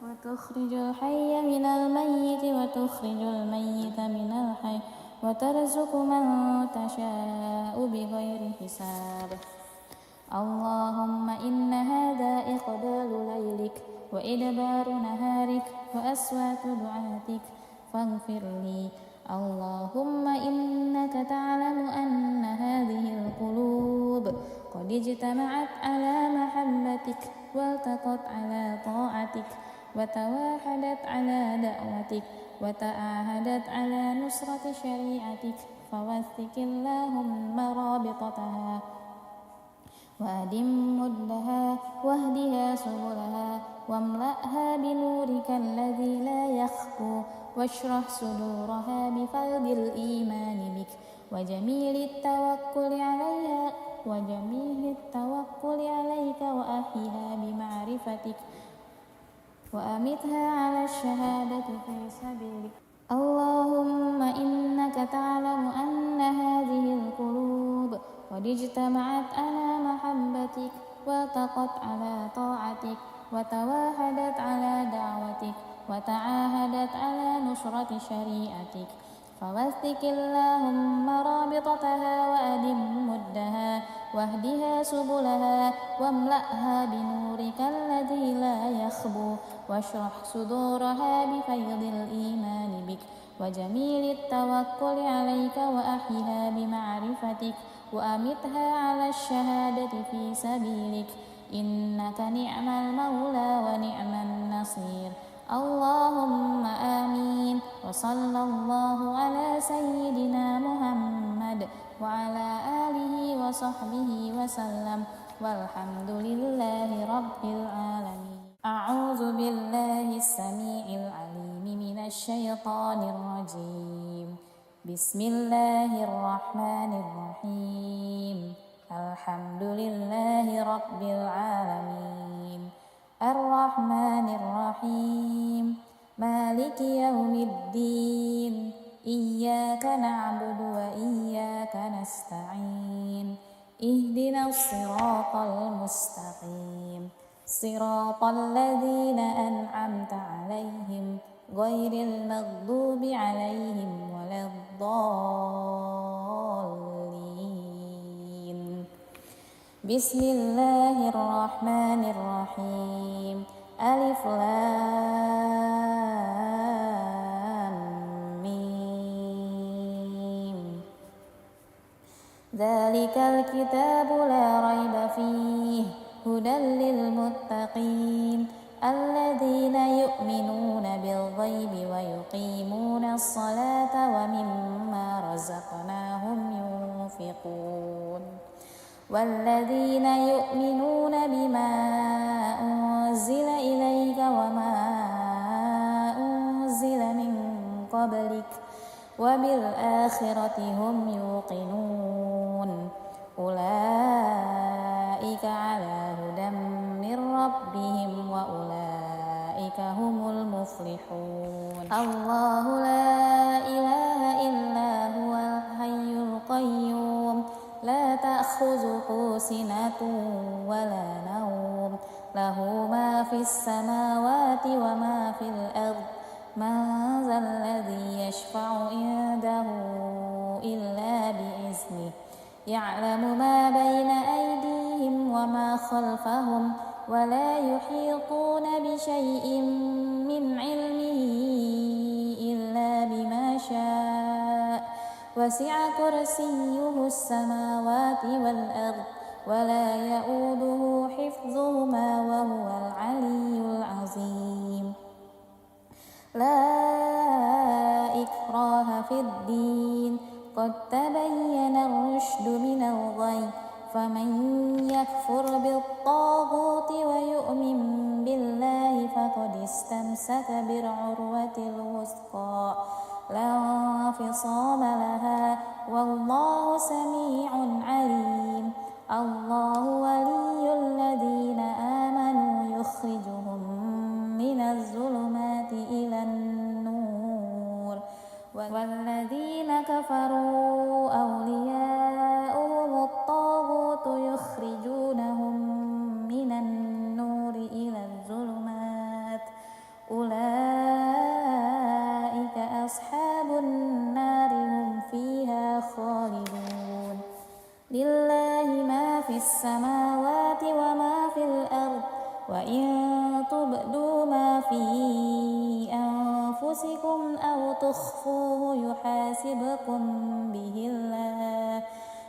وتخرج الحي من الميت وتخرج الميت من الحي وترزق من تشاء بغير حساب اللهم إن هذا إقبال ليلك وإدبار نهارك وأصوات دعاتك فاغفر لي اللهم إنك تعلم أن هذه القلوب قد اجتمعت على محبتك والتقت على طاعتك وتواحدت على دعوتك وتعاهدت على نصرة شريعتك فوثق اللهم رابطتها وأدم مدها واهدها سبلها واملأها بنورك الذي لا يخفو واشرح صدورها بفيض الإيمان بك وجميل التوكل عليك وأحيها بمعرفتك وأمتها على الشهادة في سبيلك اللهم إنك تعلم أن هذه القلوب قد اجتمعت على محبتك والتقت على طاعتك وتواحدت على دعوتك وتعاهدت على نصرة شريعتك فوثق اللهم رابطتها وأدم مدها واهدها سبلها واملأها بنورك الذي لا يخبو واشرح صدورها بفيض الإيمان بك وجميل التوكل عليك وأحيها بمعرفتك وأمتها على الشهادة في سبيلك إنك نعم المولى ونعم النصير اللهم آمين وصلى الله على سيدنا محمد وعلى آله وصحبه وسلم والحمد لله رب العالمين أعوذ بالله السميع العليم من الشيطان الرجيم بسم الله الرحمن الرحيم الحمد لله رب العالمين الرحمن الرحيم مالك يوم الدين إياك نعبد وإياك نستعين اهدنا الصراط المستقيم صراط الذين أنعمت عليهم غير المغضوب عليهم ولا الضالين بسم الله الرحمن الرحيم ألف لام ميم ذلك الكتاب لا ريب فيه هدى للمتقين الذين يؤمنون بالغيب ويقيمون الصلاة ومما رزقناهم ينفقون والذين يؤمنون بما أنزل إليك وما أنزل من قبلك وبالآخرة هم يوقنون أولئك على هدى من ربهم وأولئك هم المفلحون الله لا إله إلا هو الحي القيوم لا تأخذه سنة ولا نوم له ما في السماوات وما في الأرض من ذا الذي يشفع عنده إلا بإذنه يعلم ما بين أيديهم وما خلفهم ولا يحيطون بشيء من علمه إلا بما شاء وسع كرسيه السماوات والأرض ولا يؤوده حفظهما وهو العلي العظيم لا إكراه في الدين قد تبين الرشد من الغي فمن يكفر بالطاغوت ويؤمن بالله فقد استمسك بالعروة الوثقى لا انفصام لها والله سميع عليم الله ولي الذين آمنوا يخرجهم من الظلمات إلى النور والذين كفروا أولياؤهم الطاغوت يخرجونهم من النور إلى الظلمات أولئك أصحاب النار هم فيها خالدون لله ما في السماوات وما في الأرض وإن تبدوا ما في أنفسكم أو تخفوه يحاسبكم به الله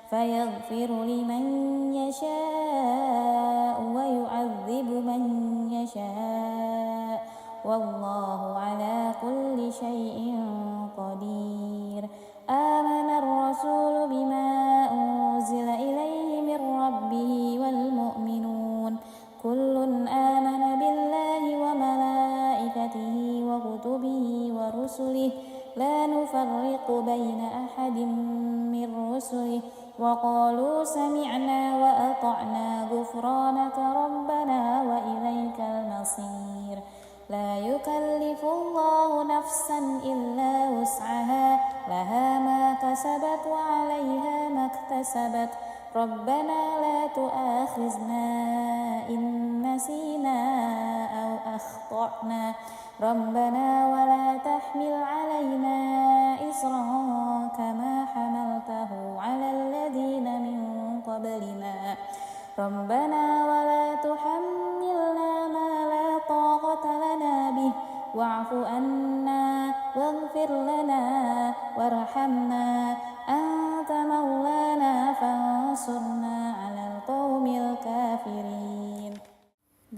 فيغفر لمن يشاء ويعذب من يشاء والله على كل شيء قدير آمن الرسول بما أنزل إليه من ربه والمؤمنون كل آمن بالله وملائكته وكتبه ورسله لا نفرق بين أحد من رسله وقالوا سمعنا وأطعنا غفرانك ربنا وإليك المصير لا يكلف الله نفسا إلا وسعها لها ما كسبت وعليها ما اكتسبت ربنا لا تؤاخذنا إن نسينا أو أخطأنا ربنا ولا تحمل علينا إصرا كما حملته على الذين من قبلنا ربنا ولا تحملنا ما لا طاقة لنا به واعف عنا واغفر لنا وارحمنا أنت مولانا فانصرنا على القوم الكافرين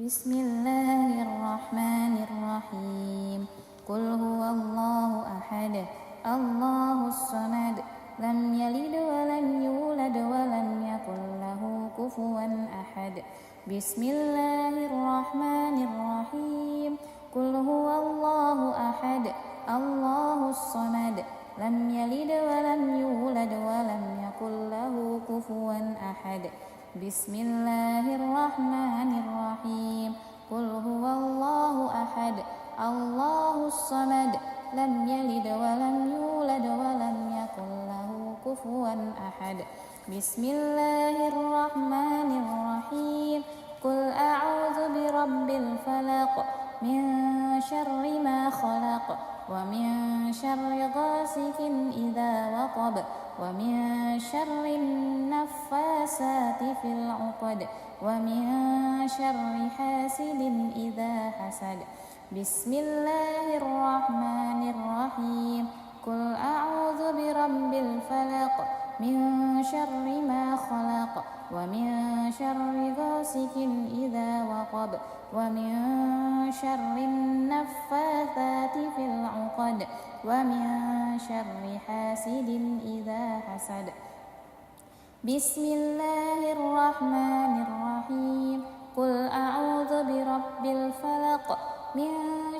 بسم الله الرحمن الرحيم قل هو الله أحد الله الصمد لم يلد ولم يولد ولم يكن له كفوا أحد بسم الله الرحمن الرحيم قل هو الله أحد الله الصمد لم يلد ولم يولد ولم يكن له كفوا أحد بسم الله الرحمن الرحيم قل هو الله أحد الله الصمد لم يلد ولم يولد ولم يكن له كفوا أحد بسم الله الرحمن الرحيم قل أعوذ برب الفلق من شر ما خلق ومن شر غاسق إذا وقب ومن شر النفاسات في العقد ومن شر حاسد إذا حسد بسم الله الرحمن الرحيم قل أعوذ برب الفلق من شر ما خلق ومن شر غاسق إذا وقب ومن شر النفاثات في العقد ومن شر حاسد إذا حسد بسم الله الرحمن الرحيم قل أعوذ برب الفلق من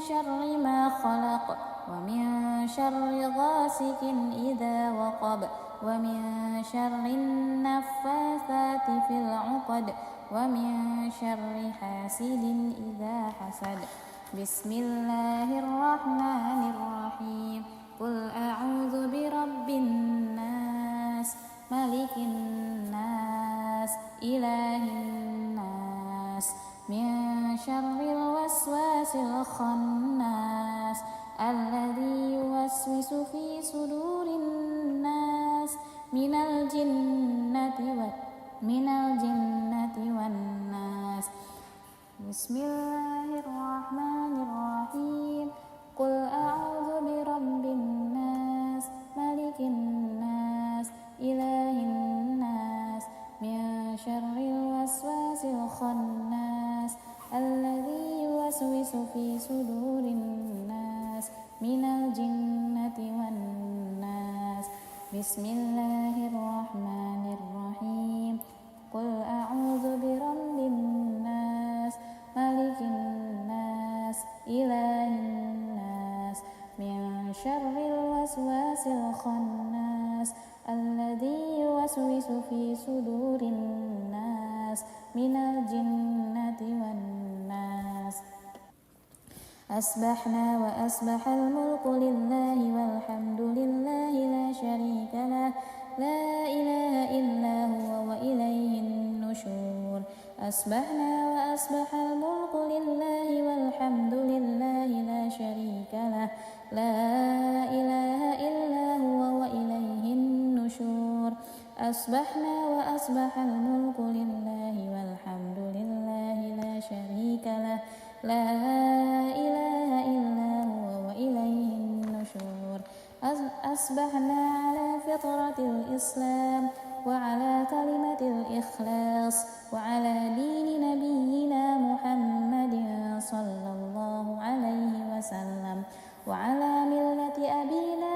شر ما خلق ومن شر غاسق إذا وقب ومن شر النفاثات في العقد ومن شر حاسد إذا حسد بسم الله الرحمن الرحيم قل أعوذ برب الناس ملك الناس إله الناس من شر الوسواس الخناس الذي يوسوس في صدور الناس من الجنة والناس بسم الله الرحمن الرحيم قل أعوذ برب الناس ملك الناس إله الناس من شر الوسواس الخناس الذي يوسوس في صدور الناس من الجنة والناس بسم الله الرحمن الرحيم قل أعوذ برب الناس ملك الناس شر الوسواس الخناس الذي يوسوس في صدور الناس من الجنة والناس. أصبحنا وأصبح الملك لله والحمد لله لا شريك له لا إله إلا هو وإليه النشور. أصبحنا وأصبح الملك لله والحمد لله لا شريك له لا إله إلا هو وإليه النشور. أصبحنا وأصبح الملك لله والحمد لله لا شريك له لا إله إلا هو وإليه النشور. أصبحنا على فطرة الإسلام وعلى كلمة الإخلاص وعلى دين نبينا محمد صلى الله عليه وسلم وعلى ملة أبينا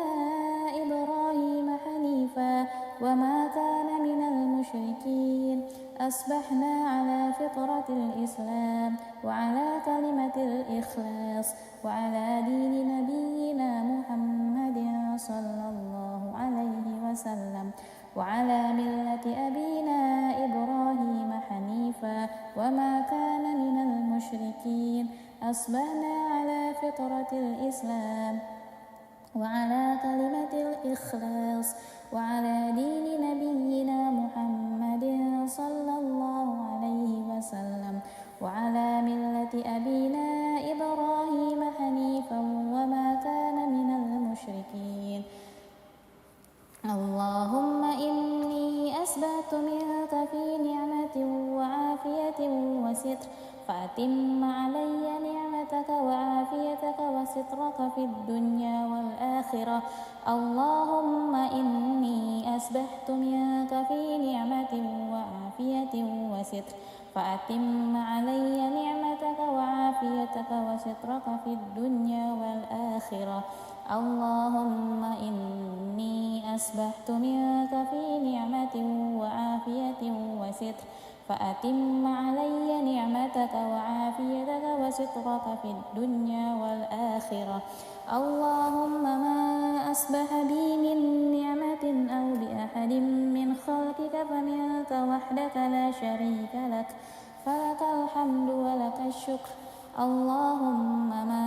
إبراهيم حنيفا وما كان من المشركين. أصبحنا على فطرة الإسلام وعلى كلمة الإخلاص وعلى دين نبينا محمد صلى الله عليه وسلم وعلى ملة أبينا إبراهيم حنيفا وما كان من المشركين. أصبحنا على فطرة الإسلام وعلى كلمة الإخلاص وعلى دين نبينا محمد صلى الله عليه وسلم وعلى ملة أبينا إبراهيم حنيفا وما كان من المشركين. اللهم إني أسبحت منك في نعمة وعافية وستر فأتم علي نعمتك وعافيتك وسترك في الدنيا والآخرة. اللهم إني أسبحت منك في نعمة وعافية وستر فأتم علي نعمتك وعافيتك وسترك في الدنيا والآخرة. اللهم إني أسبحت منك في نعمة وعافية وستر فأتم علي نعمتك وعافيتك وسترك في الدنيا والآخرة. اللهم ما أصبح بي من نعمة أو بأحد من خلقك فمنك وحدك لا شريك لك فلك الحمد ولك الشكر. اللهم ما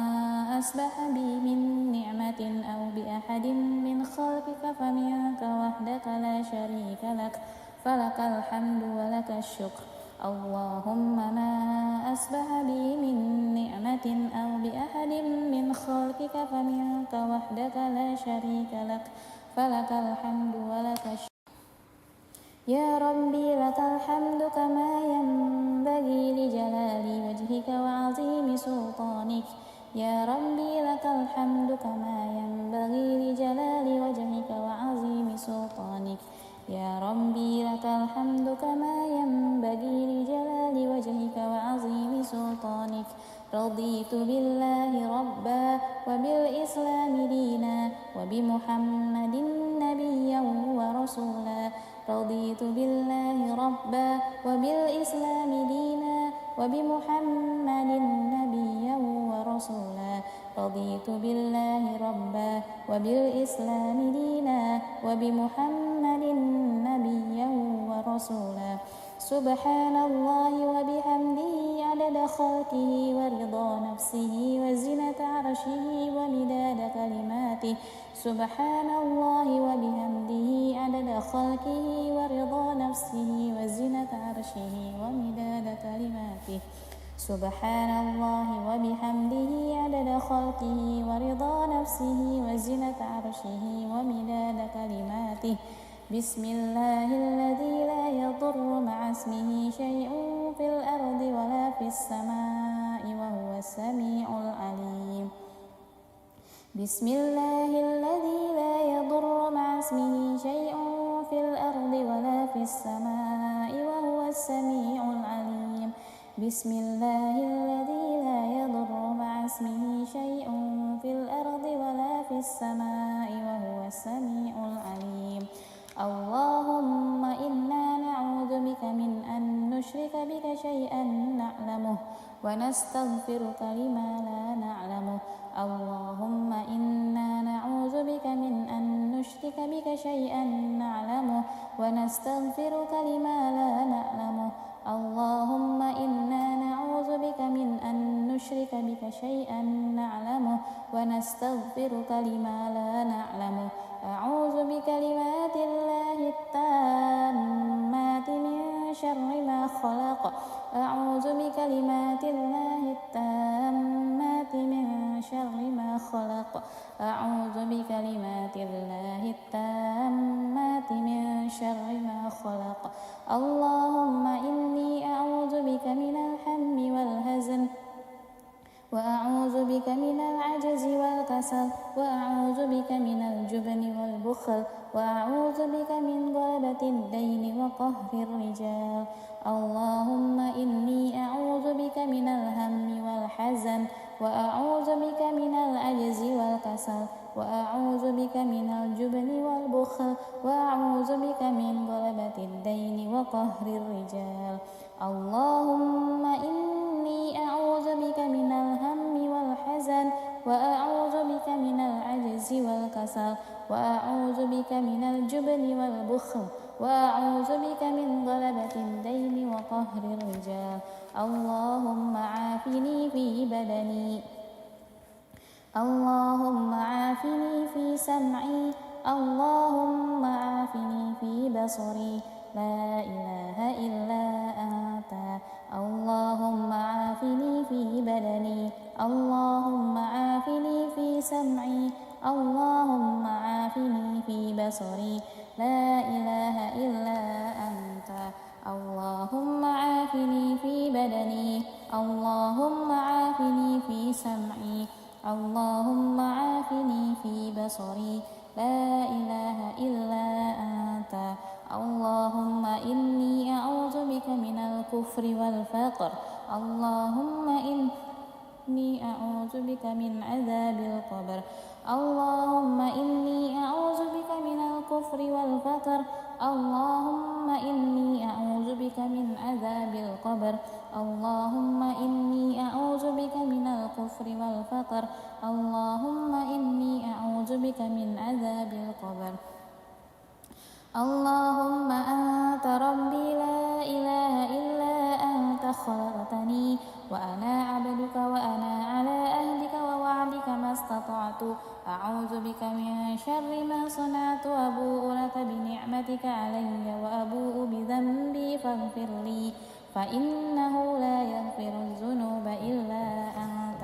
أصبح بي من نعمة أو بأحد من خلقك فمنك وحدك لا شريك لك فلك الحمد ولك الشكر. اللهم ما أصبح بي من نعمة أو بأحد من خلقك فمنك وحدك لا شريك لك فلك الحمد ولك الشكر. يا ربي لك الحمد كما ينبغي لجلال وجهك وعظيم سلطانك. يا ربي لك الحمد كما ينبغي لجلال وجهك وعظيم سلطانك. يا ربي لك الحمد كما ينبغي لجلال وجهك وعظيم سلطانك. رضيت بالله ربا وبالإسلام دينا وبمحمد نبيا ورسولا. رضيت بالله ربا وبالإسلام دينا وبمحمد نبيا ورسولا. رضيت بالله ربا وبالإسلام دينا وبمحمد نبيا ورسولا. سبحان الله وبحمده عدد خلقه ورضا نفسه وزنة عرشه ومداد كلماته. سبحان الله وبحمده عدد خلقه ورضا نفسه وزنة عرشه ومداد كلماته. سبحان الله وبحمده عدد خلقه ورضا نفسه وزنة عرشه ومداد كلماته. بسم الله الذي لا يضر مع اسمه شيء في الأرض ولا في السماء وهو السميع العليم. بسم الله الذي لا يضر مع اسمه شيء في الأرض ولا في السماء وهو السميع العليم. بسم الله الذي لا يضر مع اسمه شيء في الأرض ولا في السماء وهو السميع العليم. اللهم إنا نعوذ بك من أن نشرك بك شيئا نعلمه ونستغفرك لما لا نعلمه. اللهم إنا نعوذ بك شيئا نعلمه ونستغفرك لما لا نعلمه. اللهم إنا نعوذ بك من أن نشرك بك شيئا نعلمه ونستغفرك لما لا نعلمه. أعوذ بكلمات الله التامات من شر ما خلق. أعوذ بكلمات الله التامات من شر ما خلق. أعوذ بكلمات الله التامات من شر ما خلق. اللهم إني أعوذ بك من الهم والحزن وأعوذ بك من العجز والكسل وأعوذ بك من الجبن والبخل وأعوذ بك من غلبة الدين وقهر الرجال. اللهم إني أعوذ بك من الهم والحزن وأعوذ بك من العجز والكسل وأعوذ بك من الجبن والبخل وأعوذ بك من غلبة الدين وقهر الرجال. اللهم إني أعوذ بك من الهم والحزن وأعوذ بك من العجز والكسل وأعوذ بك من الجبن والبخل وأعوذ بك من غلبة الدين وقهر الرجال. اللهم عافني في بدني. اللهم عافني في سمعي. اللهم عافني في بصري. لا إله إلا أنت. اللهم عافني في بدني. اللهم عافني في سمعي. اللهم عافني في بصري. لا إله إلا أنت. اللهم عافني في بدني. اللهم عافني في سمعي. اللهم عافني في بصري. لا إله إلا أنت. اللهم إني أعوذ بك من الكفر والفقر. اللهم إني أعوذ بك من عذاب القبر. اللهم إني أعوذ بك من الكفر والفقر. اللهم إني أعوذ بك من عذاب القبر. اللهم إني أعوذ بك من الكفر والفقر. اللهم إني أعوذ بك من عذاب القبر. اللهم أنت ربي لا إله إلا أنت خلقتني وأنا عبدك وأنا على أهلك ووعدك ما استطعت. أعوذ بك من شر ما صنعت. أبوء لك بنعمتك علي وأبوء بذنبي فاغفر لي فإنه لا يغفر الذنوب إلا أنت.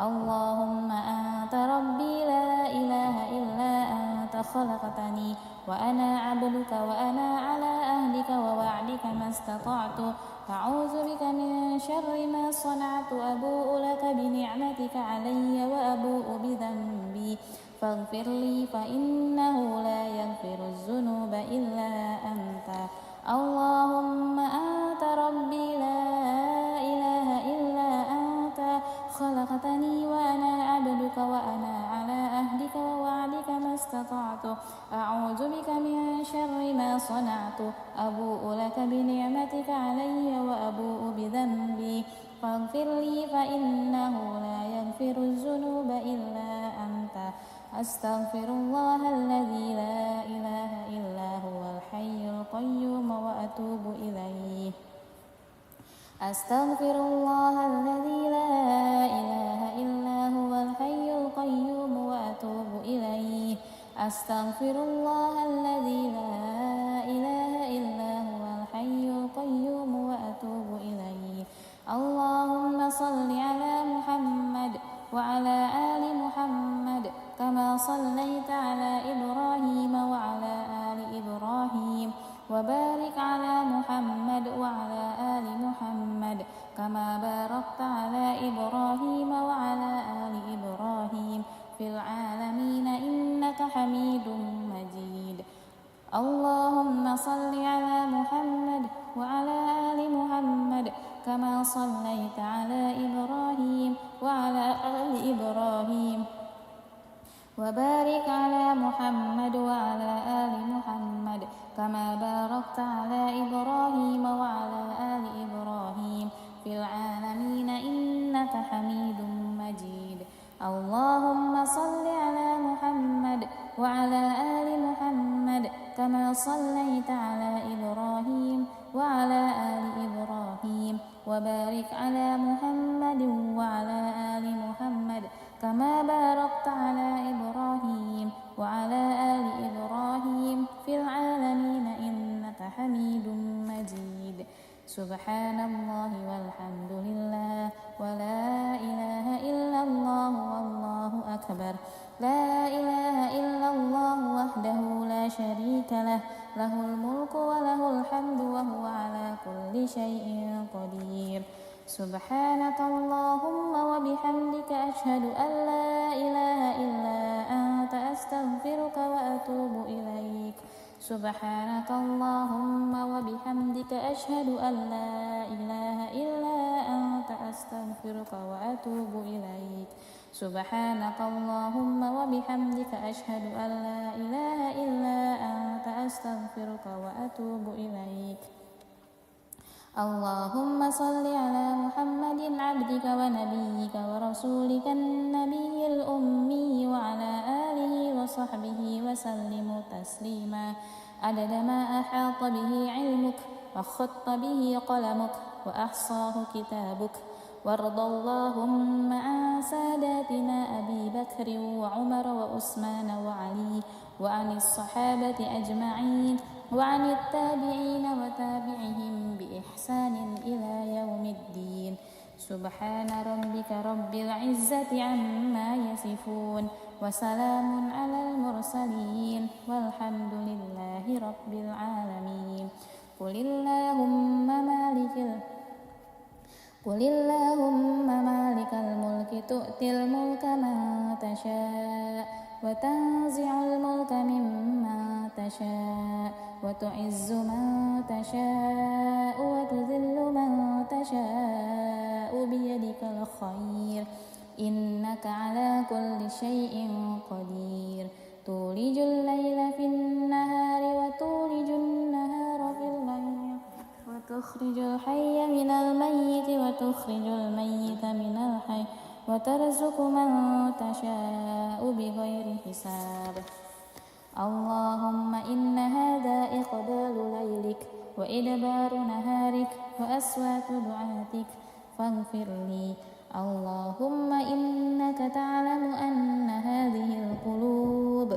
اللهم أنت ربي لا إله إلا أنت خلقتني وأنا عبدك وأنا على أهلك ووعدك ما استطعت. أعوذ بك من شر ما صنعت. أبوء لك بنعمتك علي وأبوء بذنبي فاغفر لي فإنه لا يغفر الذنوب إلا أنت. اللهم أنت ربي لا إله إلا أنت خلقتني وأنا عبدك وأنا على أهلك ووعدك ما استطعت. أعوذ بك من شر ما صنعت. أبوء لك بنعمتك علي وأبوء بذنبي فاغفر لي فإنه لا يغفر الذنوب إلا أنت. أستغفر الله الذي لا إله إلا هو الحي القيوم وأتوب إليه. أستغفر الله الذي لا إله إلا هو الحي القيوم وأتوب إليه. أستغفر الله الذي لا إله إلا هو الحي القيوم وأتوب إليه. اللهم صل على محمد وعلى آل محمد كما صليت على إبراهيم وعلى آل إبراهيم وبارك على محمد وعلى آل محمد كما باركت على إبراهيم وعلى آل إبراهيم في العالمين إنك حميد مجيد. اللهم صل على محمد وعلى آل محمد كما صليت على إبراهيم وعلى آل إبراهيم وبارك على محمد وعلى آل محمد كما باركت على إبراهيم وعلى آل إبراهيم في العالمين إنك حميد مجيد. اللهم صل على محمد وعلى آل محمد كما صليت على إبراهيم وعلى آل إبراهيم وبارك على محمد وعلى آل محمد كما باركت على إبراهيم وعلى آل إبراهيم في العالمين إنك حميد مجيد. سبحان الله والحمد لله ولا إله إلا الله والله أكبر. لا إله إلا الله وحده لا شريك له، له الملك وله الحمد وهو على كل شيء قدير. سبحانك اللهم وبحمدك أشهد أن لا إله إلا أنت أستغفرك وأتوب إليك. سبحانك اللهم وبحمدك أشهد أن لا إله إلا أنت أستغفرك وأتوب إليك. سبحانك اللهم وبحمدك أشهد أن لا إله إلا أنت أستغفرك وأتوب إليك. اللهم صل على محمد عبدك ونبيك ورسولك النبي الأمي وعلى آله وصحبه وسلم تسليما عدد ما أحاط به علمك وخط به قلمك وأحصاه كتابك. وارض اللهم عن ساداتنا أبي بكر وعمر وعثمان وعلي وعن الصحابة أجمعين وعن التابعين وتابعهم بإحسان إلى يوم الدين. سبحان ربك رب العزة عما يصفون وسلام على المرسلين والحمد لله رب العالمين. قل اللهم مالك الملك تؤتي الملك من تشاء وتنزع الملك ممن تشاء وتعز من تشاء وتذل من تشاء بيدك الخير إنك على كل شيء قدير. تولج الليل في النهار وتولج النهار في الليل وتخرج الحي من الميت وتخرج الميت من الحي وترزق من تشاء بغير حساب. اللهم إن هذا إقبال ليلك وإدبار نهارك وأصوات دعاتك فاغفر لي. اللهم إنك تعلم أن هذه القلوب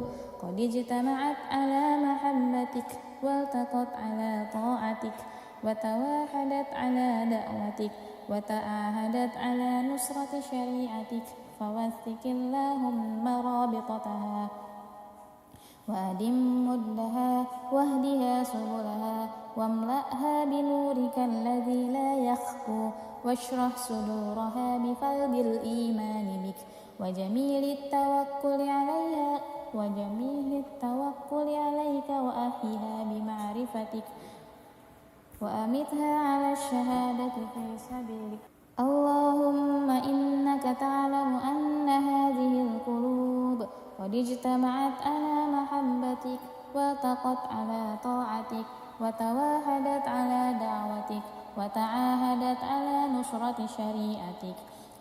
قد اجتمعت على محبتك والتقت على طاعتك وتواحدت على دعوتك وتعاهدت على نصرة شريعتك فوثق اللهم رابطتها وأدم مدها واهدها سبلها واملأها بنورك الذي لا يخفو واشرح صدورها بفيض الإيمان بك وجميل التوكل عليك وأحيها بمعرفتك وأمتها على الشهادة في سبيلك. اللهم إنك تعلم أن هذه القلوب قد اجتمعت على محبتك والتقت على طاعتك وتواحدت على دعوتك وتعاهدت على نصرة شريعتك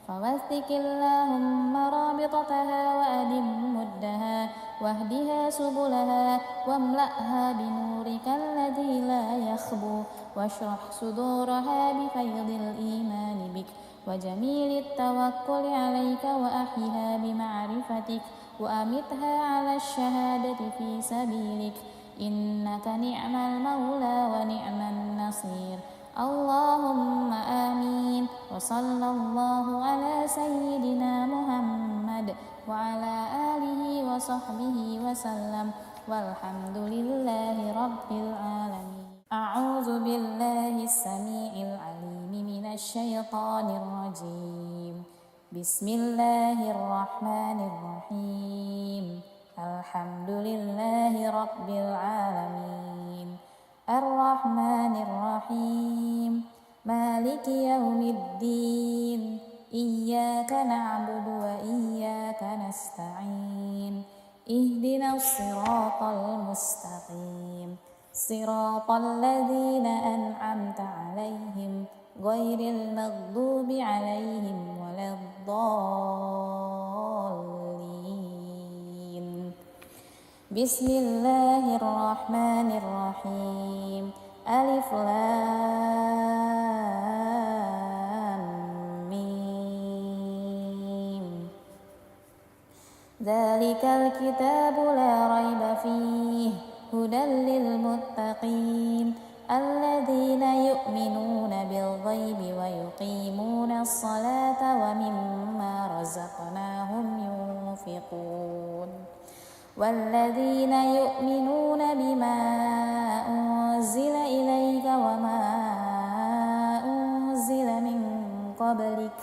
فوثق اللهم رابطتها وأدم مدها واهدها سبلها واملأها بنورك الذي لا يخبو واشرح صدورها بفيض الإيمان بك وجميل التوكل عليك وأحيها بمعرفتك وأمتها على الشهادة في سبيلك إنك نعم المولى ونعم النصير. اللهم آمين. وصلى الله على سيدنا محمد وعلى آله وصحبه وسلم والحمد لله رب العالمين. أعوذ بالله السميع العليم من الشيطان الرجيم. بسم الله الرحمن الرحيم. الحمد لله رب العالمين الرحمن الرحيم مالك يوم الدين إياك نعبد وإياك نستعين اهدنا الصراط المستقيم صراط الذين أنعمت عليهم غير المغضوب عليهم ولا الضالين. بسم الله الرحمن الرحيم ألف لام ميم ذلك الكتاب لا ريب فيه هدى للمتقين الذين يؤمنون بالغيب ويقيمون الصلاة ومما رزقناهم ينفقون والذين يؤمنون بما أنزل إليك وما أنزل من قبلك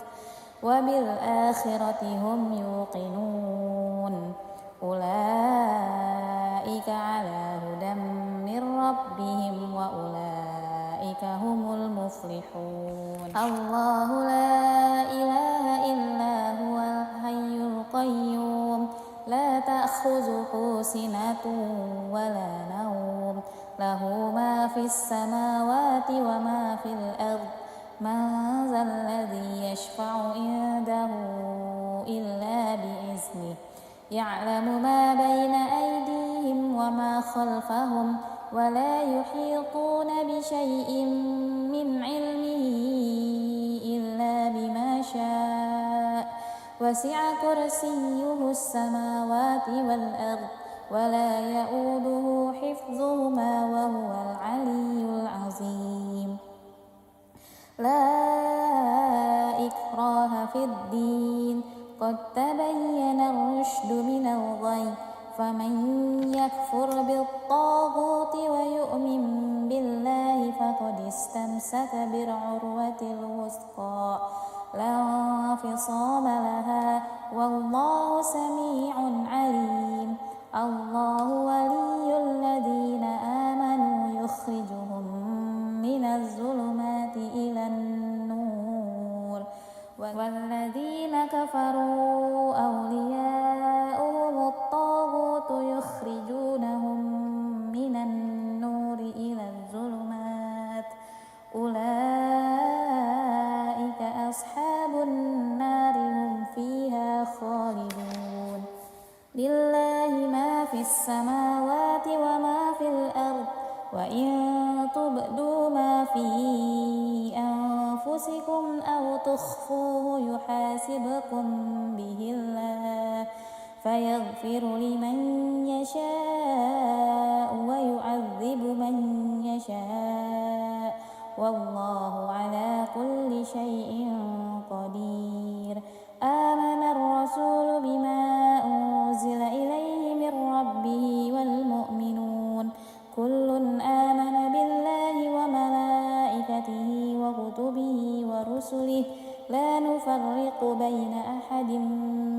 وبالآخرة هم يوقنون أولئك على هدى من ربهم وأولئك هم المفلحون الله لا إله إلا هو الحي القيوم لا تأخذه سنة ولا نوم له ما في السماوات وما في الأرض من ذا الذي يشفع عنده إلا بإذنه يعلم ما بين أيديهم وما خلفهم ولا يحيطون بشيء من علمه إلا بما شاء وسع كرسيه السماوات والأرض ولا يؤوده حفظهما وهو العلي العظيم لا إكراه في الدين قد تبين الرشد من الغي فمن يكفر بالطاغوت ويؤمن بالله فقد استمسك بالعروة الوثقى لا انفصام لها والله سميع عليم الله ولي الذين آمنوا يخرجهم من الظلمات إلى النور والذين كفروا أولياؤهم الطاغوت يخرجونهم من النور إلى الظلمات أولئك أصحاب النار هم فيها خالدون لله ما في السماوات وما في الأرض وإن تبدوا ما في أنفسكم أو تخفوه يحاسبكم به الله فيغفر لمن يشاء ويعذب من يشاء والله على كل شيء قدير آمن الرسول بما أنزل إليه من ربه والمؤمنون كل آمن بالله وملائكته وكتبه ورسله لا نفرق بين أحد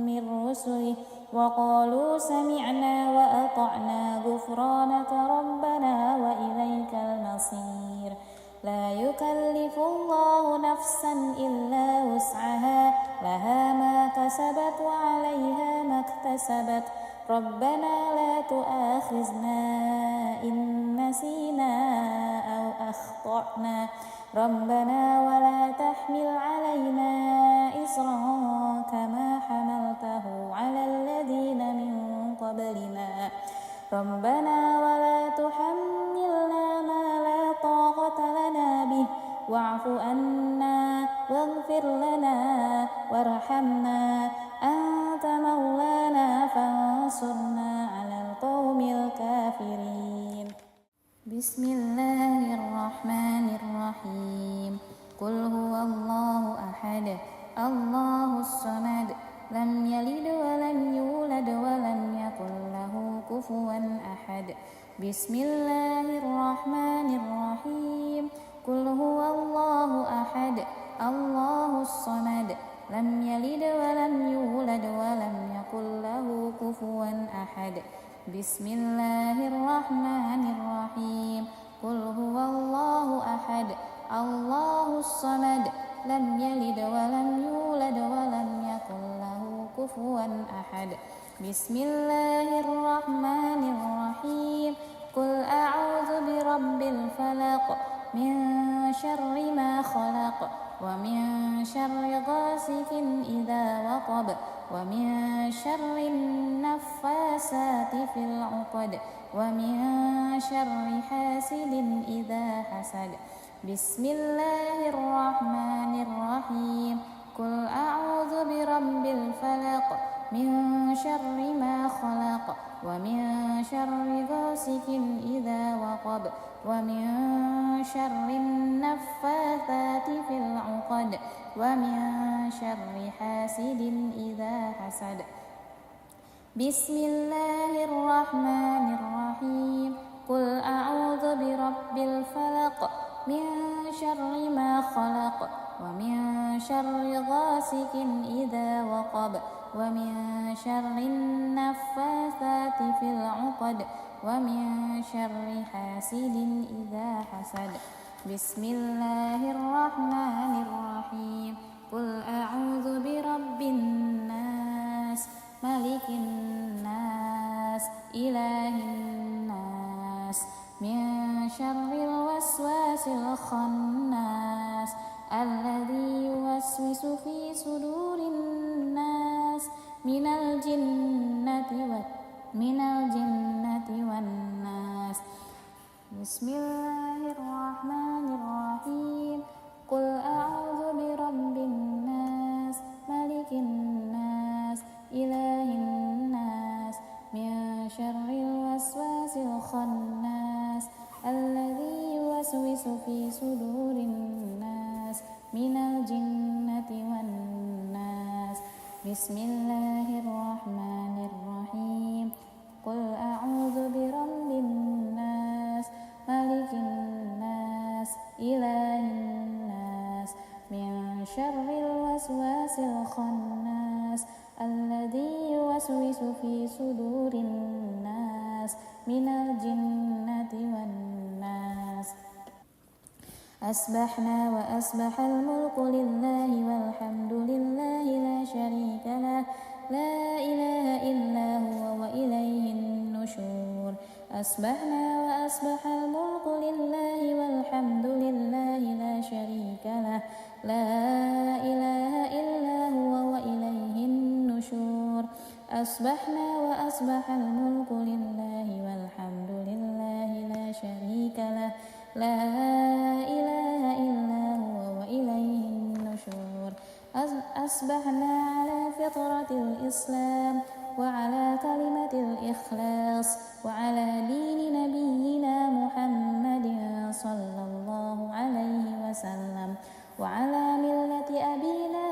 من رسله وقالوا سمعنا وأطعنا غفرانك ربنا وإليك المصير لا يكلف الله نفسا إلا وسعها لها ما كسبت وعليها ما اكتسبت ربنا لا تؤاخذنا إن نسينا أو أخطأنا ربنا ولا تحمل علينا إصرا كما حملته على الذين من قبلنا ربنا ولا تحملنا ما لا طاقة لنا به واعف عنا واغفر لنا وارحمنا أنت مولانا فانصرنا على القوم الكافرين بسم الله الرحمن الرحيم قل هو الله أحد الله الصمد لم يلد ولم يولد ولم يكن له كفوا أحد بسم الله الرحمن الرحيم قل هو الله أحد الله الصمد لم يلد ولم يولد ولم يكن له كفوا أحد بسم الله الرحمن الرحيم قل هو الله أحد الله الصمد لم يلد ولم يولد ولم يكن له كفوا أحد بسم الله الرحمن الرحيم قل أعوذ برب الفلق من شر ما خلق ومن شر غاسق إذا وقب ومن شر النفاثات النفاثات في العقد ومن شر حاسد إذا حسد. بسم الله الرحمن الرحيم. قل أعوذ برب الفلق من شر ما خلق ومن شر غاسق إذا وقب ومن شر النفاثات في العقد ومن شر حاسد إذا حسد. بسم الله الرحمن الرحيم. قل أعوذ برب الفلق من شر ما خلق ومن شر غاسق إذا وقب ومن شر النفاثات في العقد ومن شر حاسد إذا حسد. بسم الله الرحمن الرحيم. قل أعوذ برب الناس ملك الناس إله الناس من شر الوسواس الخناس الذي يوسوس في صدور الناس من الجنة والناس. بسم الله الرحمن الرحيم. قل أعوذ برب الناس ملك الناس إله الناس من شر الوسواس الخناس الذي يوسوس في صدور الناس من الجنة والناس. بسم الله الرحمن الرحيم. قل أعوذ برب الناس ملك الناس إله الناس من شر الوسواس الخناس الذي يوسوس في صدور الناس من الجنة والناس. أصبحنا وأصبح الملك لله والحمد لله لا شريك له لا إله إلا هو وإليه النشور. أصبحنا وأصبح الملك لله والحمد لله لا شريك له لا إله إلا هو وإليه النشور. أصبحنا وأصبح الملك لله والحمد لله لا شريك له لا إله إلا هو وإليه النشور. أصبحنا على فطرة الإسلام وعلى كلمة الإخلاص وعلى دين نبينا محمد صلى الله عليه وسلم وعلى ملة أبينا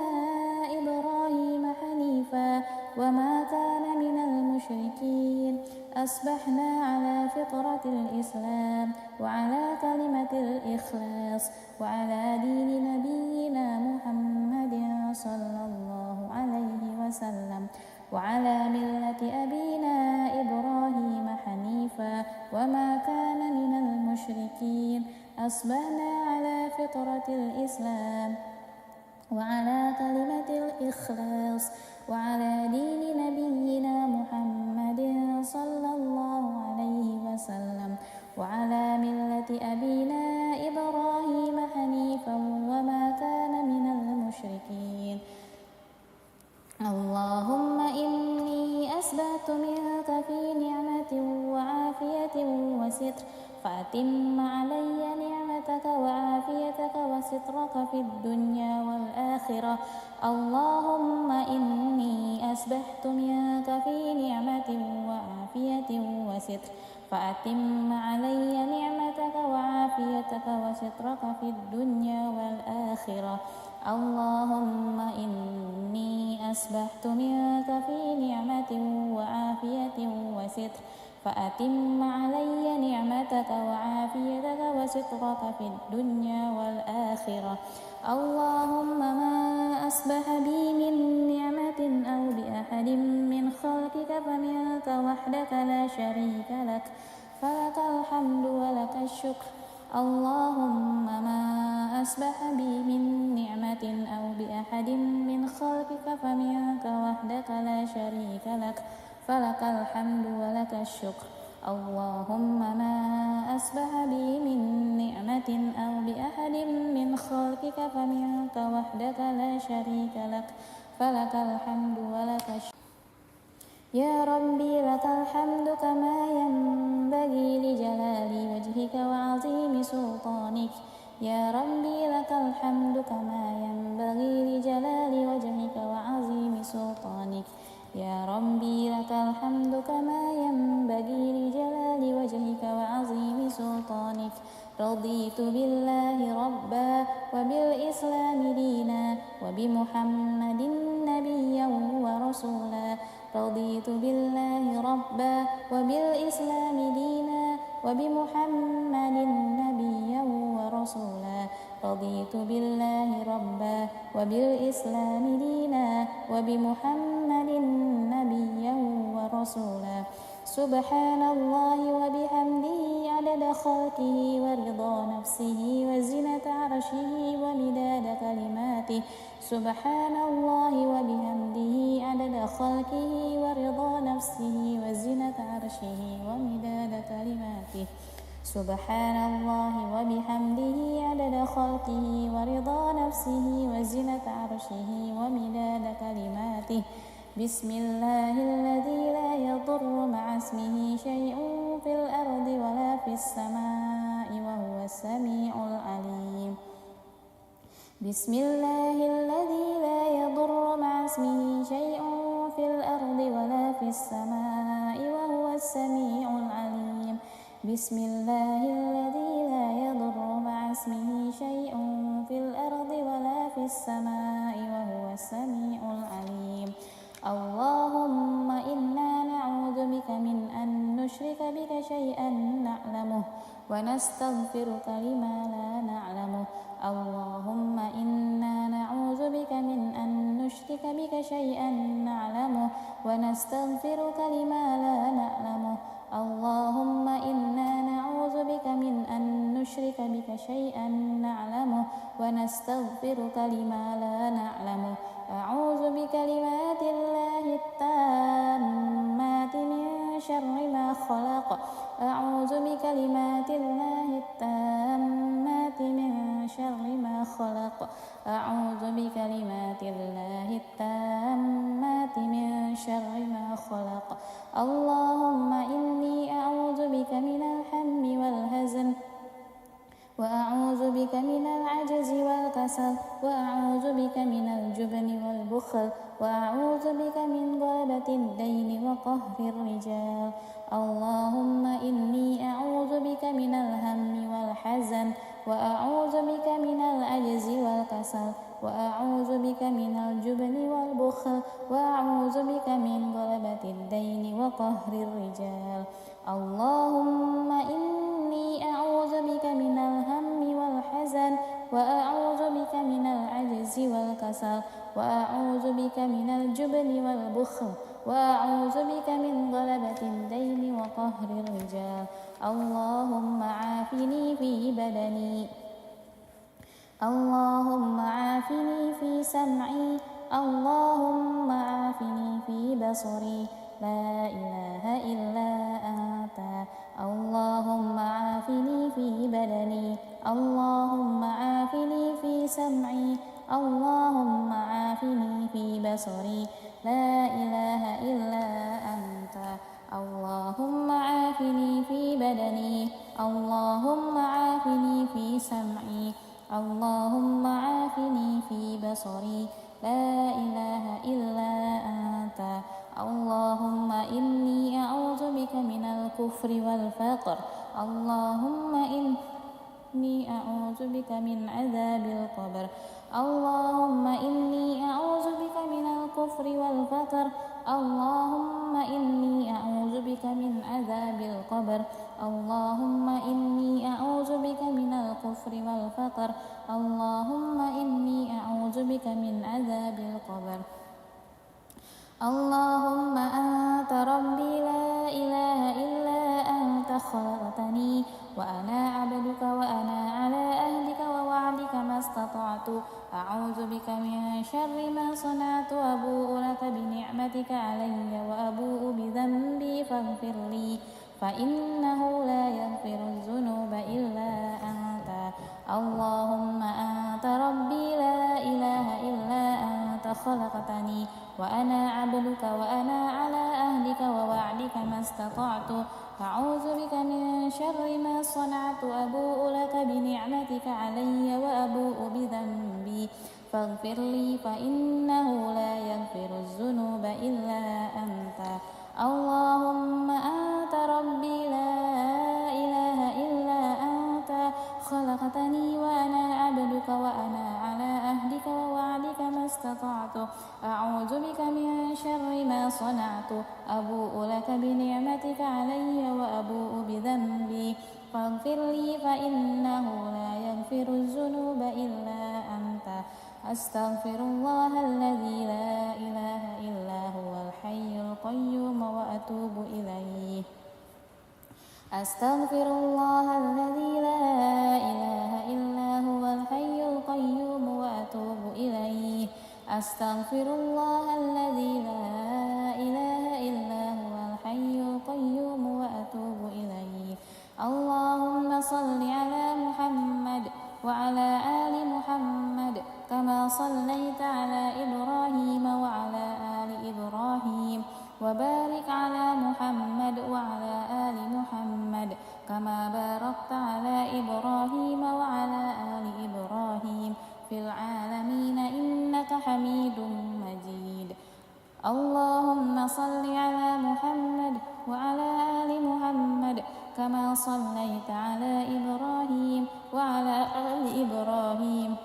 إبراهيم حنيفا وما كان من المشركين. أصبحنا على فطرة الإسلام وعلى كلمة الإخلاص وعلى دين نبينا محمد صلى الله عليه وسلم وعلى ملة أبينا إبراهيم حنيفا وما كان من المشركين. أصبحنا على فطرة الإسلام وعلى كلمة الإخلاص وعلى دين نبينا محمد صلى الله عليه وسلم وعلى ملة أبينا إبراهيم حنيفا وما كان من المشركين. اللهم إني أسبحت منك في نعمة وعافية وستر فأتم علي نعمتك وعافيتك وسترك في الدنيا والآخرة. اللهم إني أسبحت منك في نعمة وعافية وستر فأتم علي نعمتك وعافيتك وسترك في الدنيا والآخرة. اللهم إني أسبحت منك في نعمة وعافية وستر فأتم علي نعمتك وعافيتك وسترك في الدنيا والآخرة. اللهم ما أصبح بي من نعمة أو بأحد من خلقك فمنك وحدك لا شريك لك فلك الحمد ولك الشكر. اللهم ما أصبح بي من نعمة أو بأحد من خلقك فمنك وحدك لا شريك لك فلك الحمد ولك الشكر. اللهم ما أصبح بي من نعمة أو بأحد من خلقك فمنك وحدك لا شريك لك فلك الحمد ولك الشكر. يا ربي لك الحمد كما ينبغي لجلال وجهك وعظيم سلطانك يا ربي لك الحمد كما ينبغي لجلال وجهك وعظيم سلطانك يا ربي لك الحمد كما ينبغي لجلال وجهك وعظيم سلطانك رضيت بالله ربا وبالإسلام دينا وبمحمد نبيا ورسولا رضيت بالله ربا وبالإسلام دينا وبمحمد نبيا ورسولا رضيت بالله ربا وبالإسلام دينا وبمحمد نبيا ورسولا سبحان الله وبحمده عدد خلقه ورضا نفسه وزنة عرشه ومداد كلماته سبحان الله وبحمده عدد خلقه ورضا نفسه وزنة عرشه ومداد كلماته سبحان الله وبحمده عدد خلقه ورضا نفسه وزنة عرشه ومداد كلماته بسم الله الذي لا يضر مع اسمه شيء في الأرض ولا في السماء وهو السميع العليم بسم الله الذي لا يضر مع اسمه شيء في الأرض ولا في السماء وهو السميع العليم بسم الله الذي لا يضر مع اسمه شيء في الأرض ولا في السماء وهو السميع العليم اللهم إنا نعوذ بك من أن نشرك بك شيئا نعلمه ونستغفرك لما لا نعلمه اللهم إنا نعوذ بك من أن نشرك بك شيئا نعلمه ونستغفرك لما لا نعلمه اللهم إنا نعوذ بك من أن نشرك بك شيئا نعلمه ونستغفرك لما لا نعلمه أعوذ بكلمات الله التامات من شر ما خلق أعوذ بكلمات الله التامات من شر ما خلق أعوذ بكلمات الله التامات من شر ما خلق اللهم إني أعوذ بك من الهم والهزن وأعوذ بك من العجز والكسل وأعوذ بك من الجبن والبخل وأعوذ بك من غلبة الدين وقهر الرجال اللهم إني أعوذ بك من الهم والحزن وأعوذ بك من العجز والكسل وأعوذ بك من الجبن والبخل وأعوذ بك من غلبة الدين وقهر الرجال اللهم إني أعوذ بك من الهم والحزن وأعوذ بك من العجز والكسل وأعوذ بك من الجبن والبخل وأعوذ بك من غلبة الدين وقهر الرجال اللهم عافني في بدني اللهم عافني في سمعي اللهم عافني في بصري لا إله إلا أنت اللهم عافني في بدني اللهم عافني في سمعي اللهم عافني في بصري لا إله إلا أنت اللهم عافني في بدني اللهم عافني في سمعي اللهم عافني في بصري لا إله إلا أنت اللهم إني أعوذ بك من الكفر والفقر اللهم إني أعوذ بك من عذاب القبر اللهم إني أعوذ بك من الكفر والفقر اللهم إني أعوذ بك من عذاب القبر اللهم إني أعوذ بك من الكفر والفقر اللهم إني أعوذ بك من عذاب القبر اللهم أنت ربي لا إله إلا أنت خلقتني وأنا عبدك وأنا على أهلك ووعدك ما استطعت أعوذ بك من شر ما صنعت أبوء لك بنعمتك علي وأبوء بذنبي فاغفر لي فإنه لا يغفر الذنوب إلا أنت اللهم أنت ربي لا إله إلا أنت خلقتني وأنا عبدك وأنا على عهدك ووعدك ما استطعت أعوذ بك من شر ما صنعت أبوء لك بنعمتك علي وأبوء بذنبي فاغفر لي فإنه لا يغفر الذنوب إلا أنت اللهم أنت ربي لا إله إلا أنت خلقتني وأنا عبدك وأنا على عهدك ووعدك ما استطعت أعوذ بك من شر ما صنعت أبوء لك بنعمتك علي وأبوء بذنبي فاغفر لي فإنه لا يغفر الذنوب إلا أنت أستغفر الله الذي لا إله إلا هو الحي القيوم وأتوب إليه أستغفر الله الذي لا إله إلا هو الحي القيوم وأتوب إليه أستغفر الله الذي لا إله إلا هو الحي القيوم وأتوب إليه اللهم صل على محمد وعلى آل محمد كما صليت على إبراهيم وعلى آل إبراهيم وبارك على محمد وعلى آل محمد كما باركت على إبراهيم وعلى آل إبراهيم في العالمين إنك حميد مجيد اللهم صل على محمد وعلى آل محمد كما صليت على إبراهيم وعلى آل إبراهيم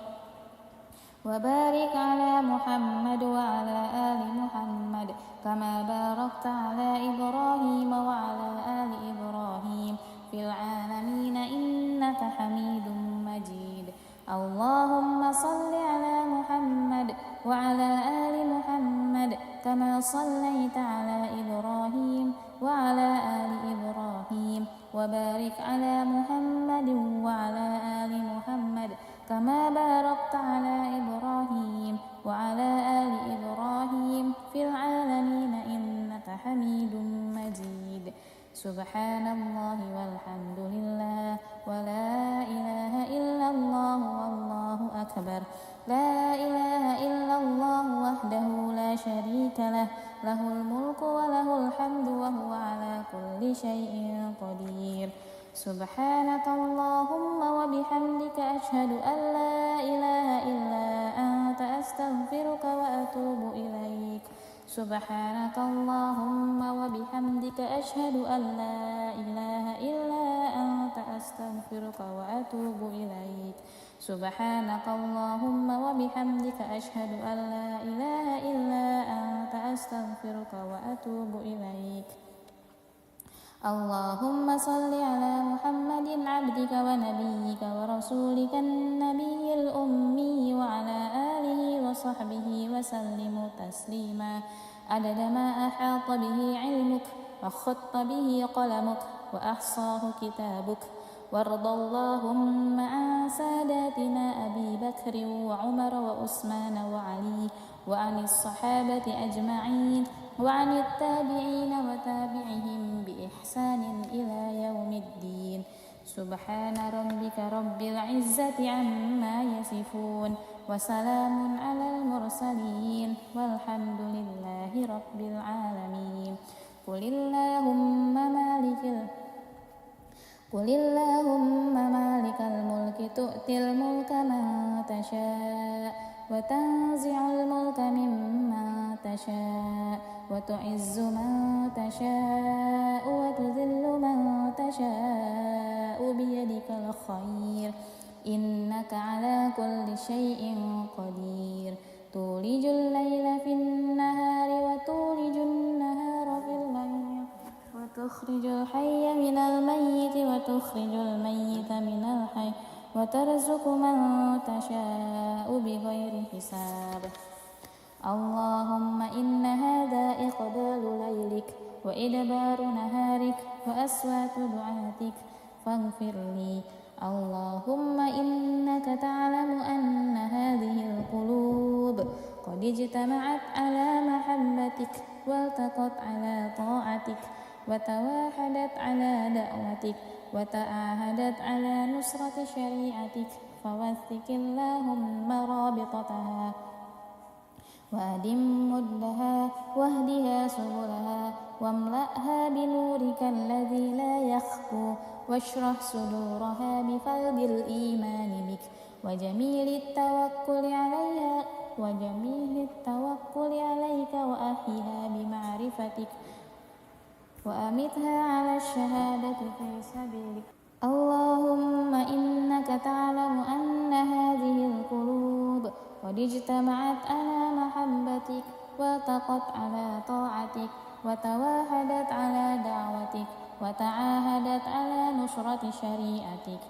وبارك على محمد وعلى آل محمد كما باركت على إبراهيم وعلى آل إبراهيم في العالمين إنك حميد مجيد اللهم صل على محمد وعلى آل محمد كما صليت على إبراهيم وعلى آل إبراهيم وبارك على محمد وعلى آل محمد كما باركت على إبراهيم وعلى آل إبراهيم في العالمين إنك حميد مجيد سبحان الله والحمد لله ولا إله إلا الله والله أكبر لا إله إلا الله وحده لا شريك له له الملك وله الحمد وهو على كل شيء قدير سبحانك اللهم وبحمدك أشهد أن لا إله إلا أنت أستغفرك وأتوب إليك سبحانك اللهم وبحمدك أشهد أن لا إله إلا أنت أستغفرك وأتوب إليك سبحانك اللهم وبحمدك أشهد أن لا إله إلا أنت أستغفرك وأتوب إليك اللهم صل على محمد عبدك ونبيك ورسولك النبي الأمي وعلى آله وصحبه وسلم تسليما عدد ما أحاط به علمك وخط به قلمك وأحصاه كتابك وارض اللهم عن ساداتنا أبي بكر وعمر وعثمان وعلي وعن الصحابة أجمعين وعن التابعين وتابعهم بإحسان إلى يوم الدين سبحان ربك رب العزة عما يصفون وسلام على المرسلين والحمد لله رب العالمين قل اللهم مالك الملك تؤتي الملك من تشاء وتنزع الملك ممن تشاء وتعز من تشاء وتذل من تشاء بيدك الخير إنك على كل شيء قدير تولج الليل في النهار وتولج النهار في الليل وتخرج الحي من الميت وتخرج الميت من الحي وترزق من تشاء بغير حساب اللهم إن هذا إقبال ليلك وإدبار نهارك وأصوات دعاتك فاغفر لي اللهم إنك تعلم أن هذه القلوب قد اجتمعت على محبتك والتقت على طاعتك وتواحدت على دعوتك وتعاهدت على نصرة شريعتك فوثق اللهم رابطتها وأدم مدها واهدها سبلها واملأها بنورك الذي لا يخبو واشرح صدورها بفيض الإيمان بك وجميل التوكل عليك وأحيها بمعرفتك وأمتها على الشهادة في سبيلك. اللهم إنك تعلم أن هذه القلوب قد اجتمعت على محبتك والتقت على طاعتك وتواحدت على دعوتك وتعاهدت على نصرة شريعتك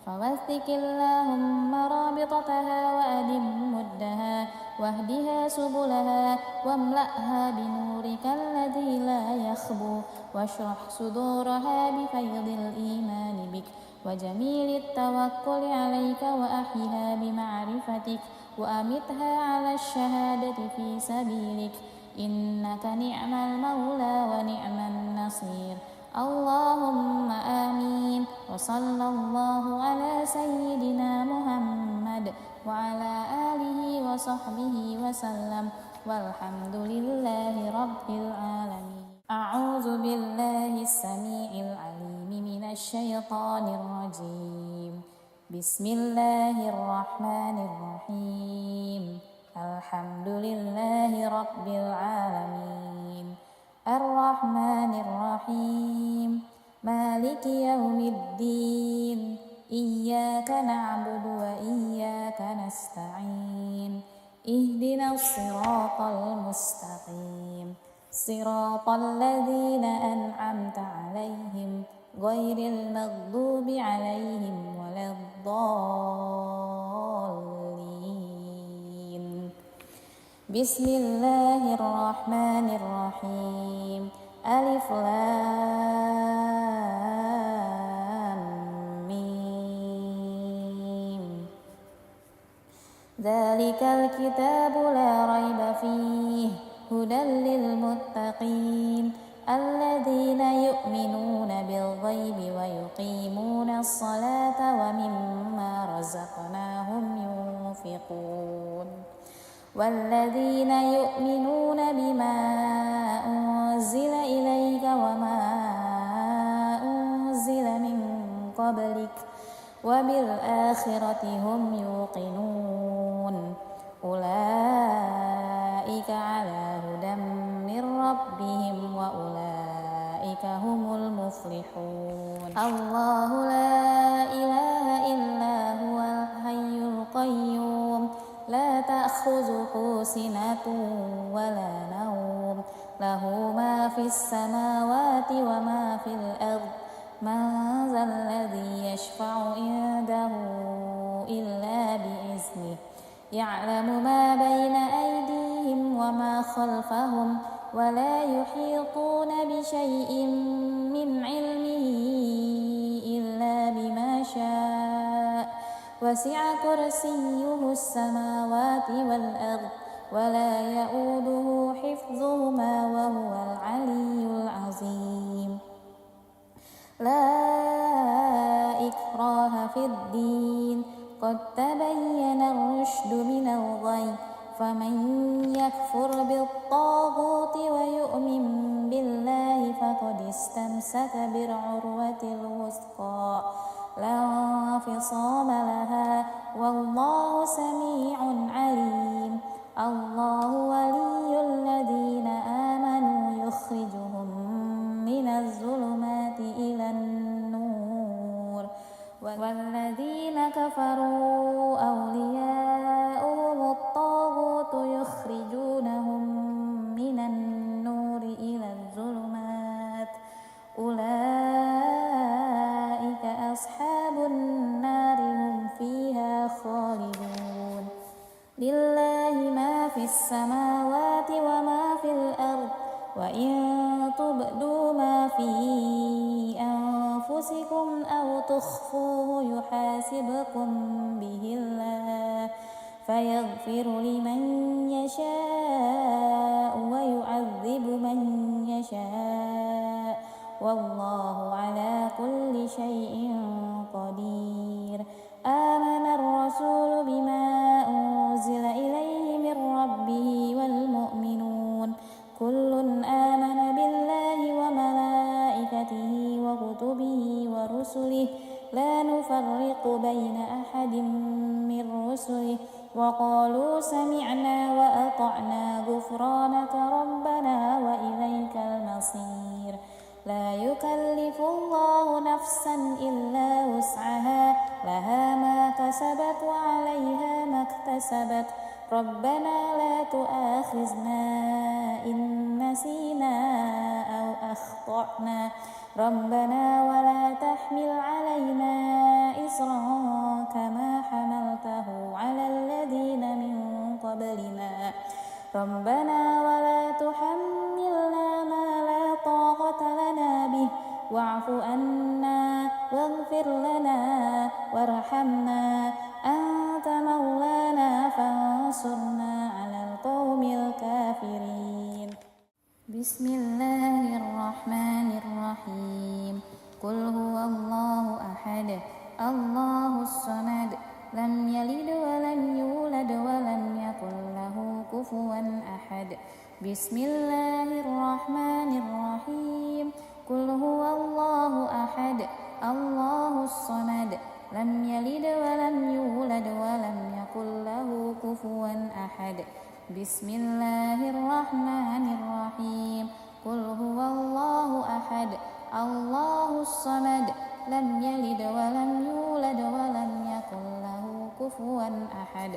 فوثق اللهم رابطتها وأدم مدها واهدها سبلها واملأها بنورك الذي لا يخبو واشرح صدورها بفيض الإيمان بك وجميل التوكل عليك وأحيها بمعرفتك وأمتها على الشهادة في سبيلك إنك نعم المولى ونعم النصير. اللهم آمين. وصلى الله على سيدنا محمد وعلى آله وصحبه وسلم والحمد لله رب العالمين. أعوذ بالله السميع العليم من الشيطان الرجيم. بسم الله الرحمن الرحيم. الحمد لله رب العالمين الرحمن الرحيم مالك يوم الدين إياك نعبد وإياك نستعين اهدنا الصراط المستقيم صراط الذين أنعمت عليهم غير المغضوب عليهم ولا الضالين. بسم الله الرحمن الرحيم. ألف لام ميم. ذلك الكتاب لا ريب فيه هدى للمتقين الذين يؤمنون بالغيب ويقيمون الصلاة ومما رزقناهم ينفقون والذين يؤمنون بما أنزل إليك وما أنزل من قبلك وبالآخرة هم يوقنون أولئك على هدى من ربهم وأولئك هم المفلحون. الله لا إله إلا هو الحي القيوم لا تأخذه سنة ولا نوم له ما في السماوات وما في الأرض من ذا الذي يشفع عنده إلا بإذنه يعلم ما بين أيديهم وما خلفهم ولا يحيطون بشيء من علمه إلا بما شاء وسع كرسيه السماوات والأرض ولا يؤوده حفظهما وهو العلي العظيم. لا إكراه في الدين قد تبين الرشد من الغي فمن يكفر بالطاغوت ويؤمن بالله فقد استمسك بالعروة الوثقى لا انفصام لها والله سميع عليم. الله ولي الذين آمنوا يخرجهم من الظلمات إلى النور والذين كفروا أولياؤهم الطاغوت يخرجونهم من النور إلى الظلمات أولئك أصحاب النار هم فيها خالدون. لله ما في السماوات وما في الأرض وإن تبدوا ما في أنفسكم أو تخفوه يحاسبكم به الله فيغفر لمن يشاء ويعذب من يشاء والله على كل شيء قدير. آمن الرسول بما أنزل إليه من ربه رسله لا نفرق بين أحد من رسله وقالوا سمعنا وأطعنا غفرانك ربنا وإليك المصير لا يكلف الله نفسا إلا وسعها لها ما كسبت وعليها ما اكتسبت ربنا لا تؤاخذنا إن نسينا أو أخطأنا ربنا ولا تحمل علينا إصرا كما حملته على الذين من قبلنا ربنا ولا تحملنا ما لا طاقة لنا به واعف عنا واغفر لنا وارحمنا أنت مولانا فانصرنا على القوم الكافرين بسم الله الرحمن الرحيم قل هو الله أحد الله الصمد لم يلد ولم يولد ولم يكن له كفوا أحد بسم الله الرحمن الرحيم قل هو الله أحد الله الصمد لم يلد ولم يولد ولم يكن له كفوا أحد بسم الله الرحمن الرحيم قل هو الله أحد الله الصمد لم يلد ولم يولد ولم يكن له كفوا أحد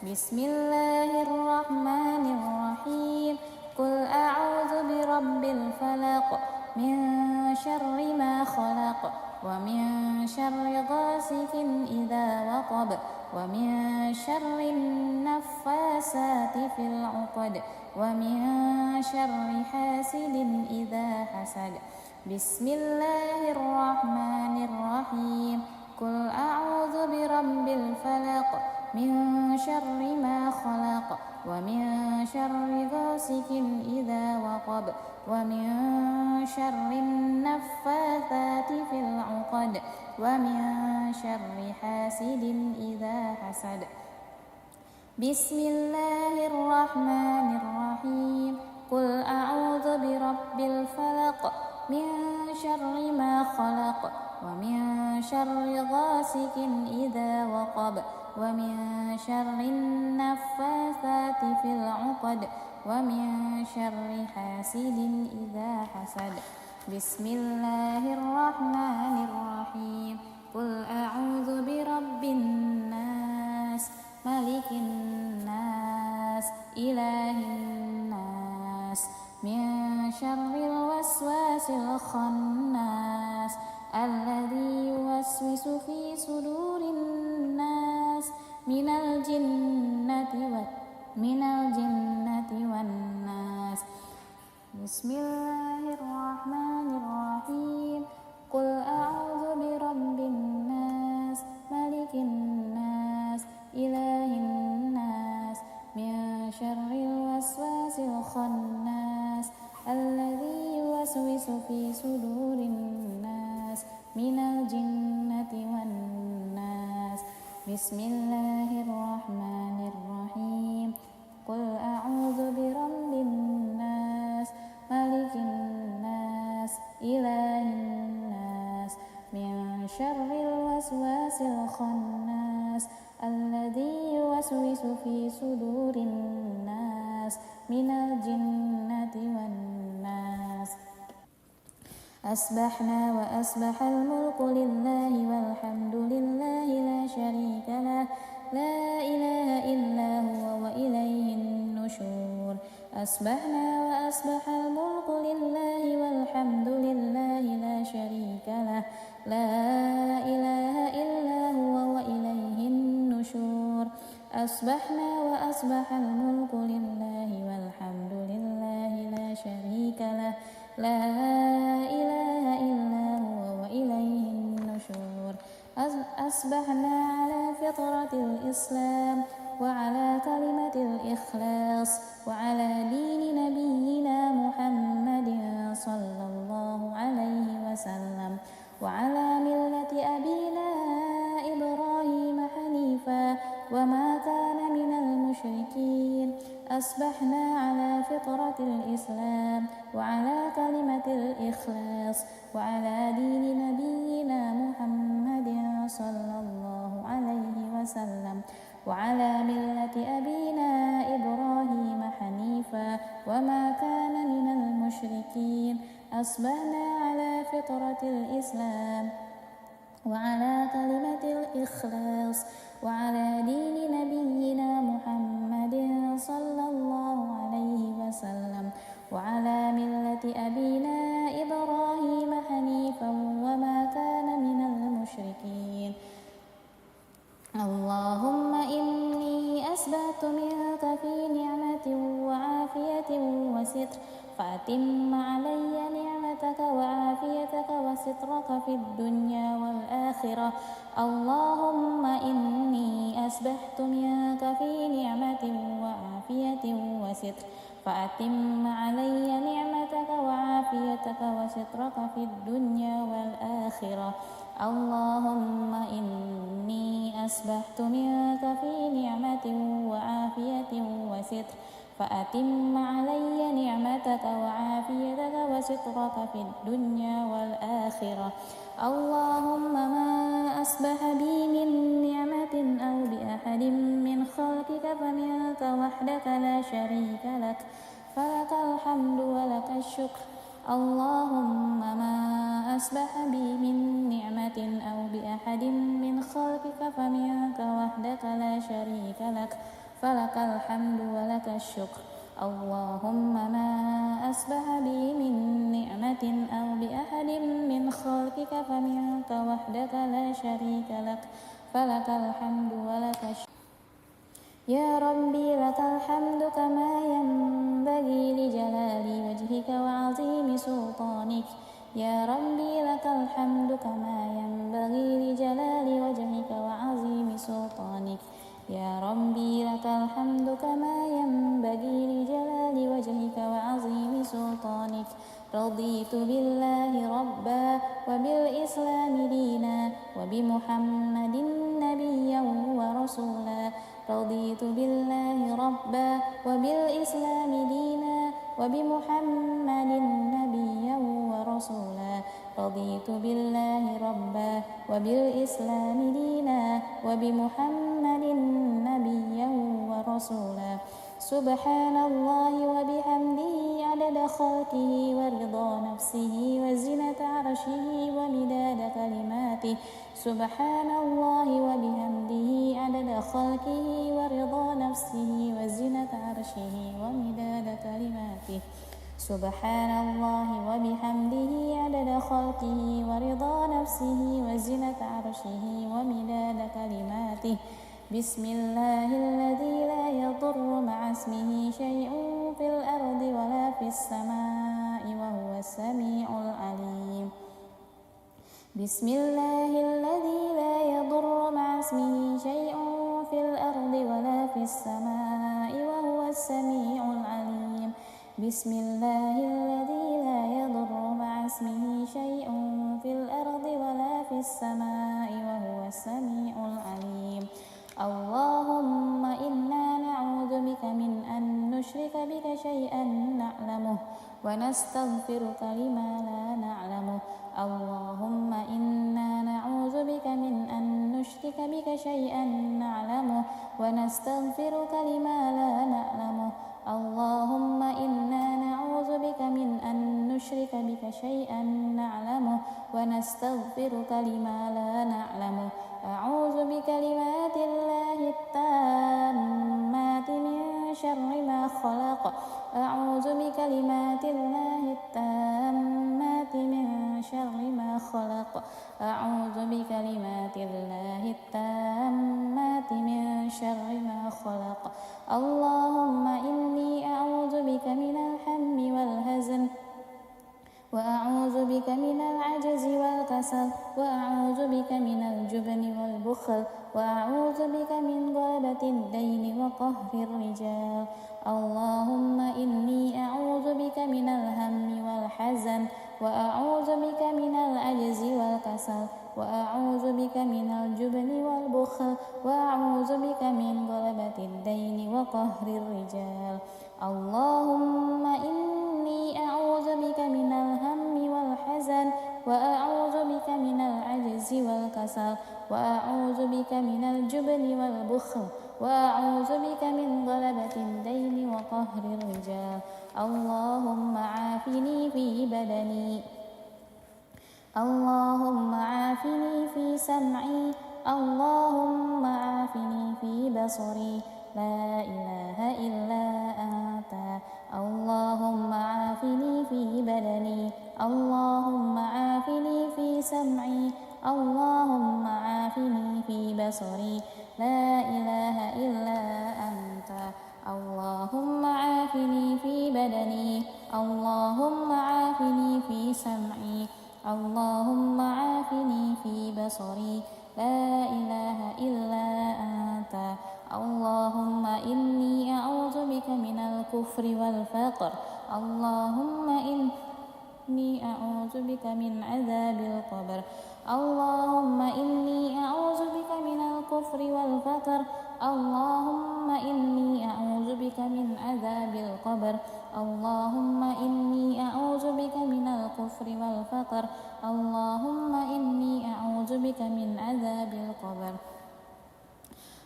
بسم الله الرحمن الرحيم قل أعوذ برب الفلق من شر ما خلق ومن شر غاسق إذا وقب ومن شر النفاسات في العقد ومن شر حاسد إذا حسد بسم الله الرحمن الرحيم قل أعوذ برب الفلق من شر ما خلق ومن شر غاسق إذا وقب ومن شر النفاثات في العقد ومن شر حاسد إذا حسد بسم الله الرحمن الرحيم قل أعوذ برب الفلق من شر ما خلق ومن شر غاسق إذا وقب ومن شر النفاثات في العقد ومن شر حاسد إذا حسد بسم الله الرحمن الرحيم قل أعوذ برب الناس ملك الناس إله الناس من شر الوسواس الخناس الذي يوسوس في صدور الناس من الجنة والناس بسم الله الرحمن الرحيم قل أعوذ برب الناس ملك الناس إله الناس من شر الوسواس الخناس الذي يوسوس في صدور الناس من الجنة والناس بسم الله الرحمن الرحيم قل أعوذ برب الناس ملك الناس إله الناس من شر الوسواس الخناس الذي يوسوس في صدور الناس من الجنة والناس أصبحنا وأصبح الملك لله والحمد لله لا شريك له لا إله إلا هو وإليه النشور أصبحنا وأصبح الملك لله والحمد لله لا شريك له لا إله إلا هو وإليه النشور أصبحنا وأصبح الملك لله والحمد لله لا شريك له لا إله إلا هو وإليه النشور أصبحنا على فطرة الإسلام وعلى كلمة الإخلاص وعلى دين نبينا محمد صلى الله عليه وسلم وعلى ملة أبينا إبراهيم حنيفا وما كان من المشركين أصبحنا على فطرة الإسلام وعلى كلمة الإخلاص وعلى دين نبينا محمد صلى الله عليه وسلم وعلى ملة أبينا إبراهيم حنيفا وما كان من المشركين أصبحنا على فطرة الإسلام وعلى كلمة الإخلاص وعلى دين نبينا محمد صلى الله عليه وسلم وعلى ملة أبينا إبراهيم حنيفا وما كان من المشركين اللهم إني أسبحت منك في نعمة وعافية وستر فأتم علي نعمتك وعافيتك وسترك في الدنيا والآخرة اللهم إني أسبحت منك في نعمة وعافية وستر فأتم علي نعمتك وعافيتك وسترك في الدنيا والآخرة اللهم إني أسبحت منك في نعمة وعافية وستر فأتم علي نعمتك وعافيتك وسترك في الدنيا والآخرة اللهم ما أصبح بي من نعمة أو بأحد من خلقك فمنك وحدك لا شريك لك فلك الحمد ولك الشكر اللهم ما أصبح بي من نعمة أو بأحد من خلقك فمنك وحدك لا شريك لك فلك الحمد ولك الشكر اللهم ما أصبح بي من نعمة أو بأحد من خلقك فمنك وحدك لا شريك لك فلك الحمد ولك الشكر يا ربي لك الحمد كما ينبغي لجلال وجهك وعظيم سلطانك يا ربي لك الحمد كما ينبغي لجلال وجهك وعظيم سلطانك يا ربي لك الحمد كما ينبغي لجلال وجهك وعظيم سلطانك رضيت بالله ربا وبالإسلام دينا وبمحمد نبيا ورسولا رضيت بالله ربا وبالإسلام دينا وبمحمد نبيا ورسولا رضيت بالله ربا وبالإسلام دينا وبمحمد نبيا ورسولا سبحان الله وبحمده عدد خلقه ورضا نفسه وزنة عرشه ومداد كلماته سبحان الله وبحمده عدد خلقه ورضا نفسه وزنة عرشه ومداد كلماته سبحان الله وبحمده عدد خلقه ورضا نفسه وزنة عرشه ومداد كلماته بسم الله الذي لا يضر مع اسمه شيء في الأرض ولا في السماء وهو السميع العليم بسم الله الذي لا يضر مع اسمه شيء في الأرض ولا في السماء وهو السميع العليم بسم الله الذي لا يضر مع اسمه شيء في الأرض ولا في السماء وهو السميع العليم اللهم إنا نعوذ بك من أن نشرك بك شيئا نعلمه ونستغفرك لما لا نعلمه اللهم إنا نعوذ بك من أن نشرك بك شيئا نعلمه ونستغفرك لما لا نعلمه اللهم إنا نعوذ بك من أن نشرك بك شيئا نعلمه ونستغفرك لما لا نعلمه أعوذ بكلمات الله التامات من شر ما خلق أعوذ بكلمات الله التامات من شر ما خلق أعوذ بكلمات الله التامات من شر ما خلق اللهم إني أعوذ بك من الهم والحزن وأعوذ بك من العجز والكسل وأعوذ بك من الجبن والبخل وأعوذ بك من غلبة الدين وقهر الرجال اللهم إني أعوذ بك من الهم والحزن وأعوذ بك من العجز والكسل وأعوذ بك من الجبن والبخل وأعوذ بك من غلبة الدين وقهر الرجال اللهم إني أعوذ بك من الهم والحزن والحزن وأعوذ بك من العجز والكسل وأعوذ بك من الجبن والبخل وأعوذ بك من غلبة الدين وقهر الرجال. اللهم عافني في بدني، اللهم عافني في سمعي، اللهم عافني في بصري، لا إله إلا أنت. اللهم عافني في بدني، اللهم عافني في سمعي، اللهم عافني في بصري، لا إله إلا أنت. اللهم عافني في بدني، اللهم عافني في سمعي، اللهم عافني في بصري، لا إله إلا أنت. اللهم إني أعوذ بك من الكفر والفقر، اللهم إني أعوذ بك من عذاب القبر، اللهم إني أعوذ بك من الكفر والفقر، اللهم إني أعوذ بك من عذاب القبر، اللهم إني أعوذ بك من الكفر والفقر، اللهم إني أعوذ بك من عذاب القبر.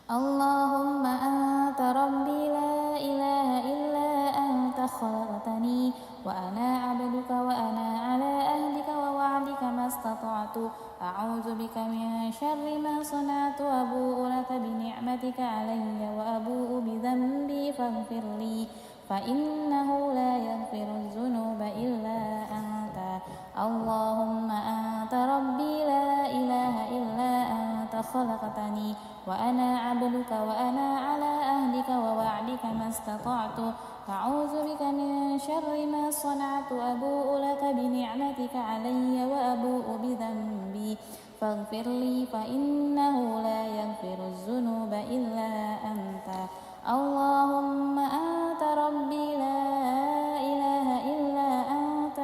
اللهم أنت ربي لا إله إلا أنت خلقتني وأنا عبدك وأنا على أهلك ووعدك ما استطعت أعوذ بك من شر ما صنعت أبوء لك بنعمتك علي وأبوء بذنبي فاغفر لي فإنه لا يغفر الذنوب إلا أنت. اللهم أنت ربي لا إله إلا أنت خلقتني وأنا عبدك وأنا على أهلك ووعدك ما استطعت أعوذ بك من شر ما صنعت أبوء لك بنعمتك علي وأبوء بذنبي فاغفر لي فإنه لا يغفر الذنوب إلا أنت. اللهم أنت ربي لا إله إلا أنت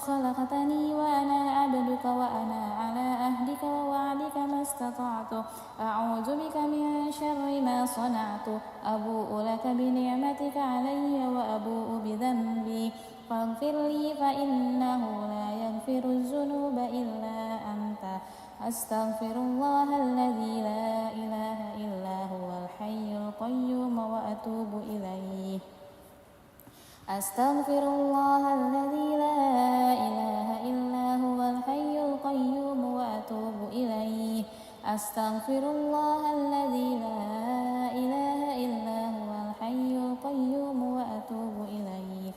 خلقتني وأنا عبدك وأنا على أهلك ووعدك ما استطعت أعوذ بك من شر ما صنعت أبوء لك بنعمتك علي وأبوء بذنبي فاغفر لي فإنه لا يغفر الذنوب إلا أنت. أستغفر الله الذي لا إله إلا هو الحي القيوم وأتوب إليه. أستغفر الله الذي لا إله إلا هو الحي القيوم وأتوب إليه. أستغفر الله الذي لا إله إلا هو الحي القيوم وأتوب إليه.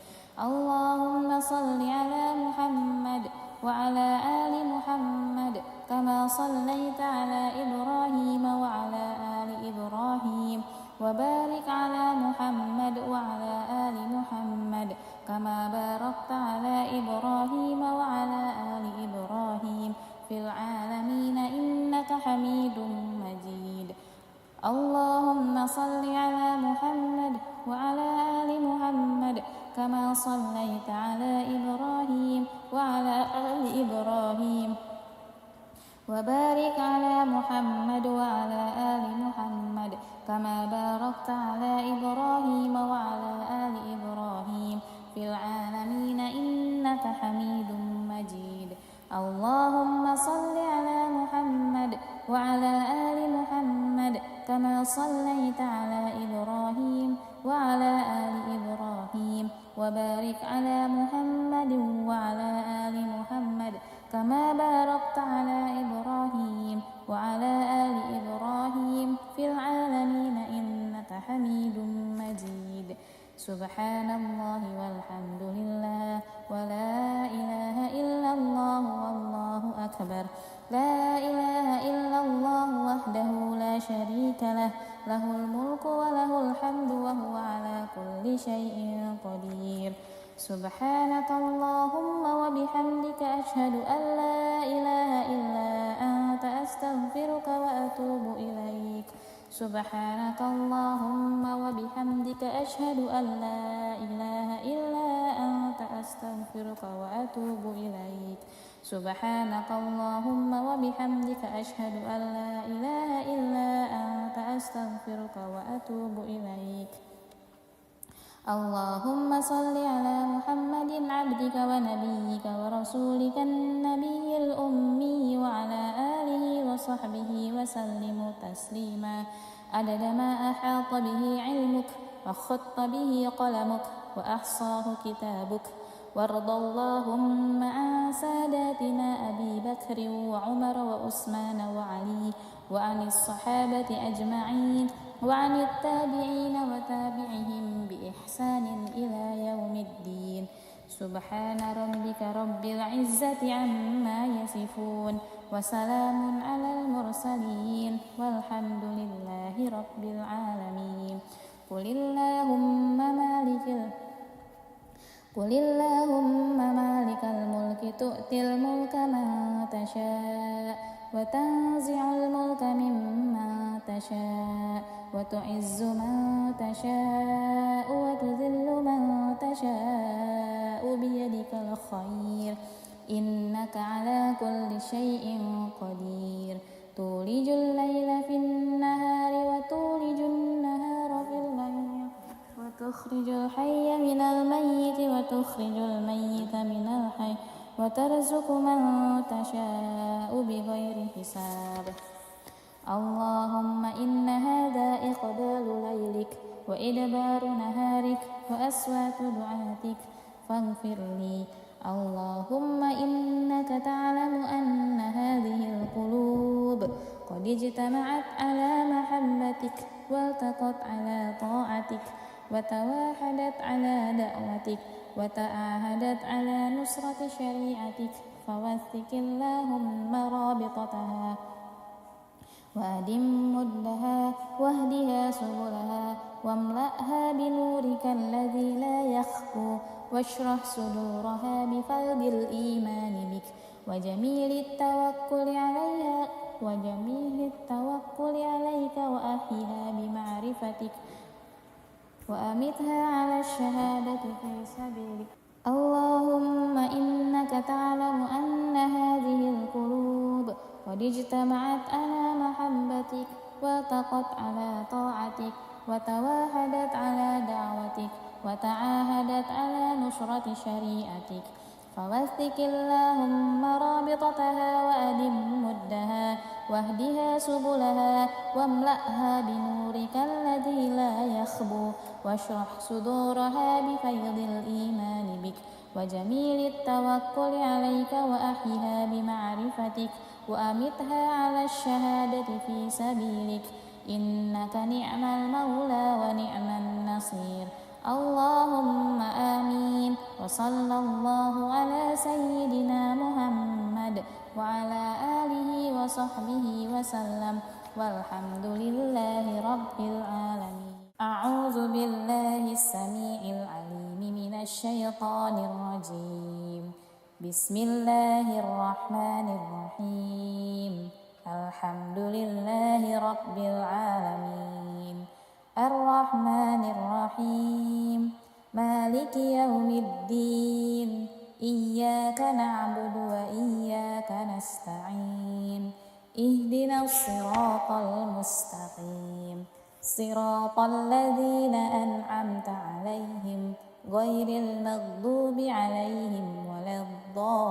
اللهم صل على محمد وعلى آل محمد كما صليت على إبراهيم وعلى آل إبراهيم وبارك على محمد وعلى آل محمد كما باركت على إبراهيم وعلى آل إبراهيم في العالمين إنك حميد مجيد. اللهم صل على محمد وعلى آل محمد كما صليت على إبراهيم وعلى آل إبراهيم وبارك على محمد وعلى آل محمد كما باركت على إبراهيم وعلى آل إبراهيم في العالمين إنك حميد مجيد. اللهم صل على محمد وعلى آل محمد كما صليت على إبراهيم وعلى آل إبراهيم وبارك على محمد وعلى آل محمد كما باركت على إبراهيم وعلى آل إبراهيم في العالمين إنك حميد مجيد. سبحان الله والحمد لله ولا إله إلا الله والله أكبر. لا إله إلا الله وحده لا شريك له له الملك وله الحمد وهو على كل شيء قدير. سبحانك اللهم وبحمدك أشهد أن لا إله إلا أنت أستغفرك وأتوب إليك. سبحانك اللهم وبحمدك أشهد أن لا إله إلا أنت أستغفرك وأتوب إليك. سبحانك اللهم وبحمدك أشهد أن لا إله إلا أنت أستغفرك وأتوب إليك. اللهم صل على محمد عبدك ونبيك ورسولك النبي الأمي وعلى آله وصحبه وسلم تسليما عدد ما أحاط به علمك وخط به قلمك وأحصاه كتابك. وارض اللهم عن ساداتنا أبي بكر وعمر وعثمان وعلي وعن الصحابة أجمعين وعن التابعين وتابعهم بإحسان إلى يوم الدين. سبحان ربك رب العزة عما يصفون وسلام على المرسلين والحمد لله رب العالمين. قل اللهم مالك الملك تؤتي الملك من تشاء وتنزع الملك ممن تشاء وتعز من تشاء وتذل من تشاء بيدك الخير إنك على كل شيء قدير. تولج الليل في النهار وتولج النهار في الليل وتخرج الحي من الميت وتخرج الميت من الحي وترزق من تشاء بغير حساب. اللهم إن هذا إقبال ليلك وإدبار نهارك وأصوات دعاتك فاغفر لي. اللهم إنك تعلم أن هذه القلوب قد اجتمعت على محبتك والتقت على طاعتك وتواحدت على دعوتك وتعاهدت على نصرة شريعتك فوثق اللهم رابطتها وأدم مدها واهدها سبلها واملأها بنورك الذي لا يخفو واشرح صدورها بفيض الإيمان بك وجميل التوكل عليك وأحيها بمعرفتك وأمتها على الشهادة في سبيلك. اللهم إنك تعلم أن هذه القلوب قد اجتمعت على محبتك والتقت على طاعتك وتواحدت على دعوتك وتعاهدت على نصرة شريعتك فوثق اللهم رابطتها وأدم مدها واهدها سبلها واملأها بنورك الذي لا يخبو واشرح صدورها بفيض الإيمان بك وجميل التوكل عليك وأحيها بمعرفتك وأمتها على الشهادة في سبيلك إنك نعم المولى ونعم النصير. اللهم آمين. وصلى الله على سيدنا محمد وعلى آله وصحبه وسلم والحمد لله رب العالمين. أعوذ بالله السميع العليم من الشيطان الرجيم. بسم الله الرحمن الرحيم. الحمد لله رب العالمين الرحمن الرحيم مالك يوم الدين إياك نعبد وإياك نستعين اهدنا الصراط المستقيم صراط الذين أنعمت عليهم غير المغضوب عليهم ولا الضالين.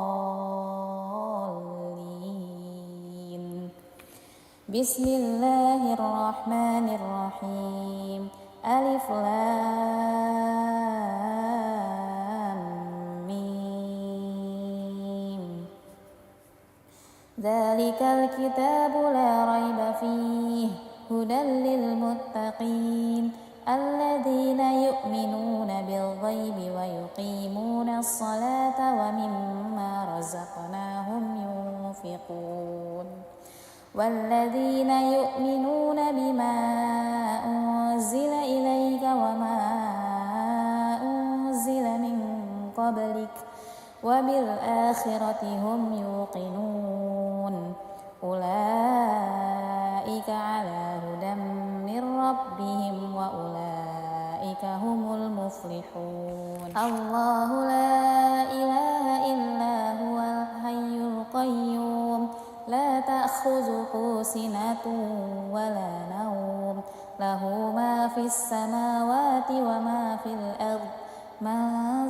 بسم الله الرحمن الرحيم. ألف لام ميم. ذلك الكتاب لا ريب فيه هدى للمتقين الذين يؤمنون بالغيب ويقيمون الصلاة ومما رزقناهم ينفقون والذين يؤمنون بما أنزل إليك وما أنزل من قبلك وبالآخرة هم يوقنون أولئك على هدى من ربهم وأولئك هم المفلحون. الله لا إله إلا هو الحي القيوم لا تأخذه سنة ولا نوم له ما في السماوات وما في الأرض من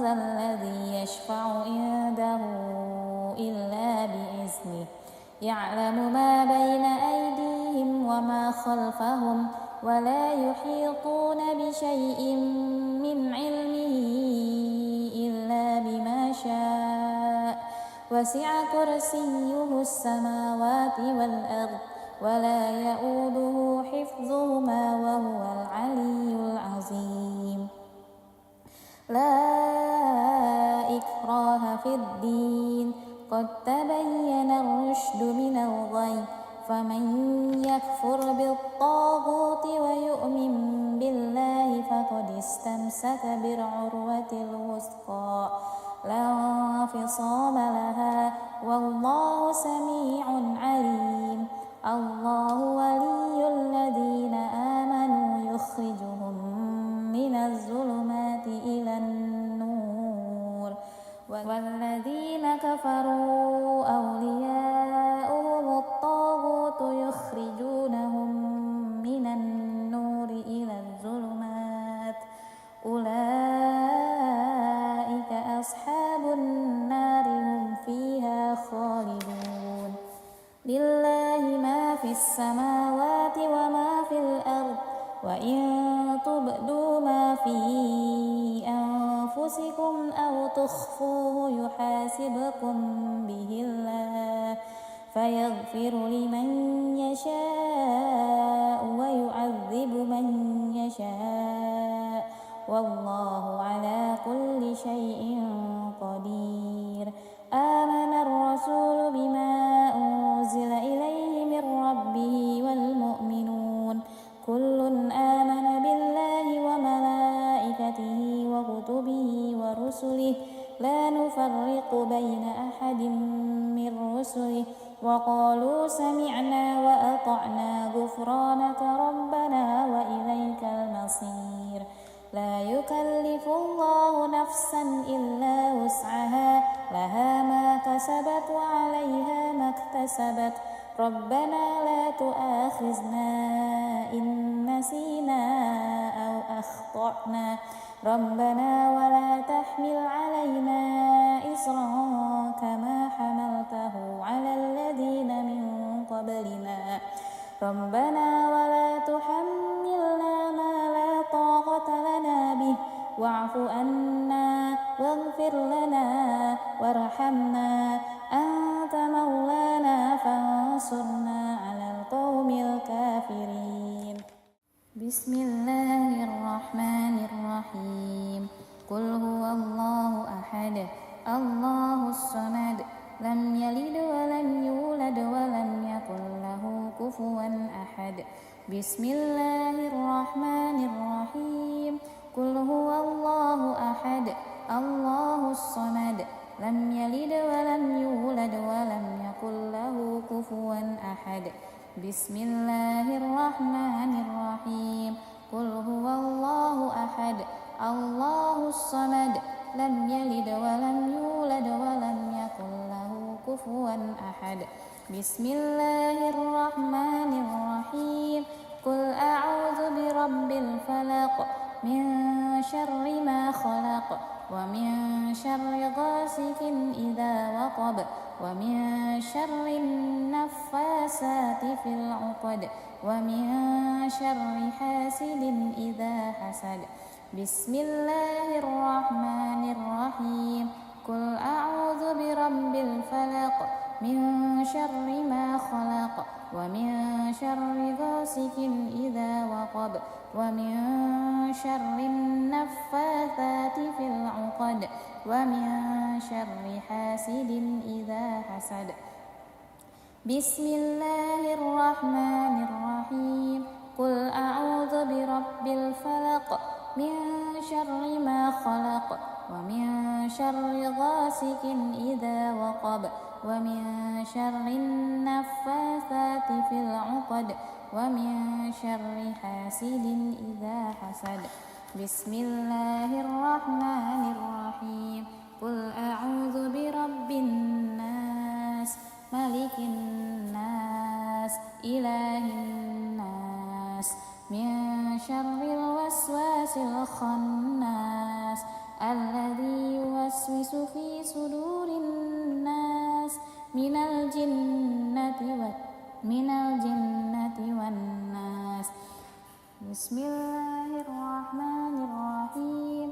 ذا الذي يشفع عنده إلا بإذنه يعلم ما بين أيديهم وما خلفهم ولا يحيطون بشيء من علمه إلا بما شاء وسع كرسيه السماوات والأرض ولا يؤوده حفظهما وهو العلي العظيم لا إكراه في الدين قد تبين الرشد من الغي فمن يكفر بالطاغوت ويؤمن بالله فقد استمسك بالعروة الوثقى لا انفصام لها والله سميع عليم الله ولي الذين آمنوا يخرجهم من الظلمات إلى النور والذين كفروا أولياؤهم الطاغوت يخرجونهم من النور إلى الظلمات أولئك أصحاب النار هم فيها خالدون لله ما في السماوات وما في الأرض وإن تبدوا ما في أنفسكم أو تخفوه يحاسبكم به الله فيغفر لمن يشاء ويعذب من يشاء والله على كل شيء قدير آمن الرسول بما أنزل إليه من ربه والمؤمنون كل آمن بالله وملائكته وكتبه ورسله لا نفرق بين أحد من رسله وقالوا سمعنا وأطعنا غفرانك ربنا وإليك المصير لا يكلف الله نفسا إلا وسعها لها ما كسبت وعليها ما اكتسبت ربنا لا تؤاخذنا إن نسينا أو أخطأنا ربنا ولا تحمل علينا إصرا كما حملته على الذين من قبلنا ربنا ولا تحملنا ما لا طاقة لنا به واعف عنا واغفر لنا وارحمنا أنت مولانا فانصرنا على القوم الكافرين بسم الله الرحمن الرحيم قل هو الله أحد الله الصمد لم يلد ولم يولد ولم يكن له كفوا أحد بسم الله الرحمن الرحيم قل هو الله أحد الله الصمد لم يلد ولم يولد ولم يكن له كفوا أحد بسم الله الرحمن الرحيم قل هو الله أحد الله الصمد لم يلد ولم يولد ولم يكن له كفوا أحد بسم الله الرحمن الرحيم قل أعوذ برب الفلق من شر ما خلق ومن شر غاسق إذا وقب ومن شر النفاسات في العقد ومن شر حاسد إذا حسد بسم الله الرحمن الرحيم قل أعوذ برب الفلق من شر ما خلق ومن شر غاسق إذا وقب ومن شر النفاثات في العقد ومن شر حاسد إذا حسد بسم الله الرحمن الرحيم قل أعوذ برب الفلق من شر ما خلق ومن شر غاسق إذا وقب ومن شر النفاثات في العقد ومن شر حاسد إذا حسد بسم الله الرحمن الرحيم قل أعوذ برب الناس ملك الناس إله الناس من الخناس الذي يوسوس في صدور الناس من الجنة والناس. بسم الله الرحمن الرحيم.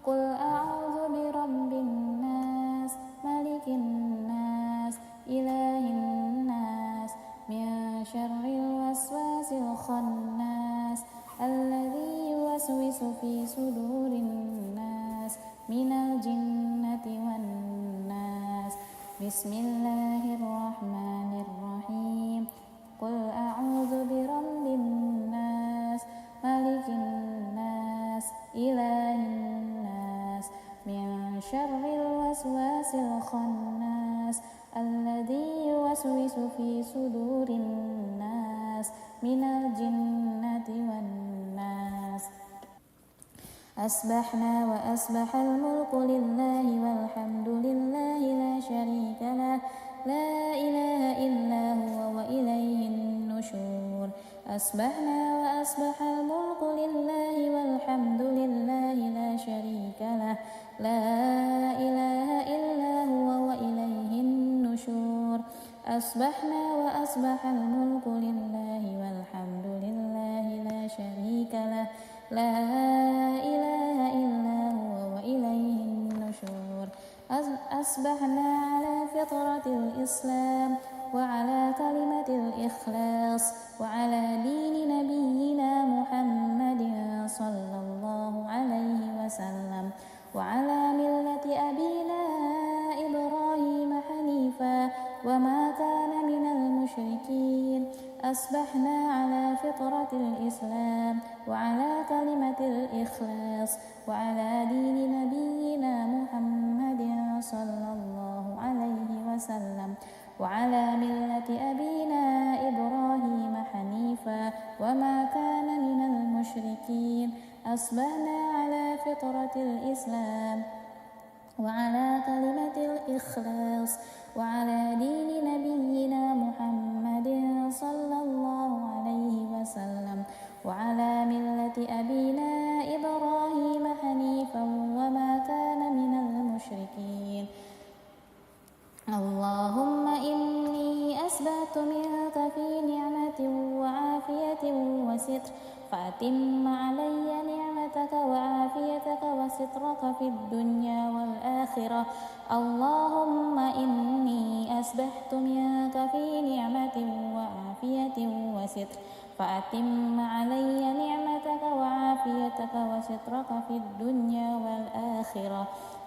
قل أعوذ برب الناس ملك الناس إله الناس من شر الوسواس الخناس الذي يوسوس في صدور الناس من الجنة والناس. بسم الله الرحمن الرحيم. قل أعوذ برب الناس ملك الناس إله الناس من شر الوسواس الخناس الذي يوسوس في صدور الناس من الجنة والناس. أصبحنا وأصبح الملك لله والحمد لله لا شريك له لا إله إلا هو وإليه النشور. أصبحنا وأصبح الملك لله والحمد لله لا شريك له لا إله إلا هو وإليه النشور. أصبحنا وأصبح الملك لله والحمد لله لا شريك له لا إله إلا هو وإليه النشور. أصبحنا على فطرة الإسلام وعلى كلمة الإخلاص وعلى دين نبينا محمد صلى الله عليه وسلم وعلى ملة أبينا إبراهيم حنيفا وما كان من المشركين. أصبحنا على فطرة الإسلام وعلى كلمة الإخلاص وعلى دين نبينا محمد صلى الله عليه وسلم وعلى ملة أبينا إبراهيم حنيفا وما كان من المشركين. أصبحنا على فطرة الإسلام وعلى كلمة الإخلاص وعلى دين نبينا محمد صلى الله عليه وسلم وعلى ملة أبينا إبراهيم حنيفا وما كان من المشركين. اللهم إني أسبحت منك في نعمة وعافية وستر فأتم علي نعمتك وعافيتك وسترك في الدنيا والآخرة. اللهم إني أسبحت منك في نعمة وعافية وستر فأتم علي نعمتك وعافيتك وسترك في الدنيا والآخرة.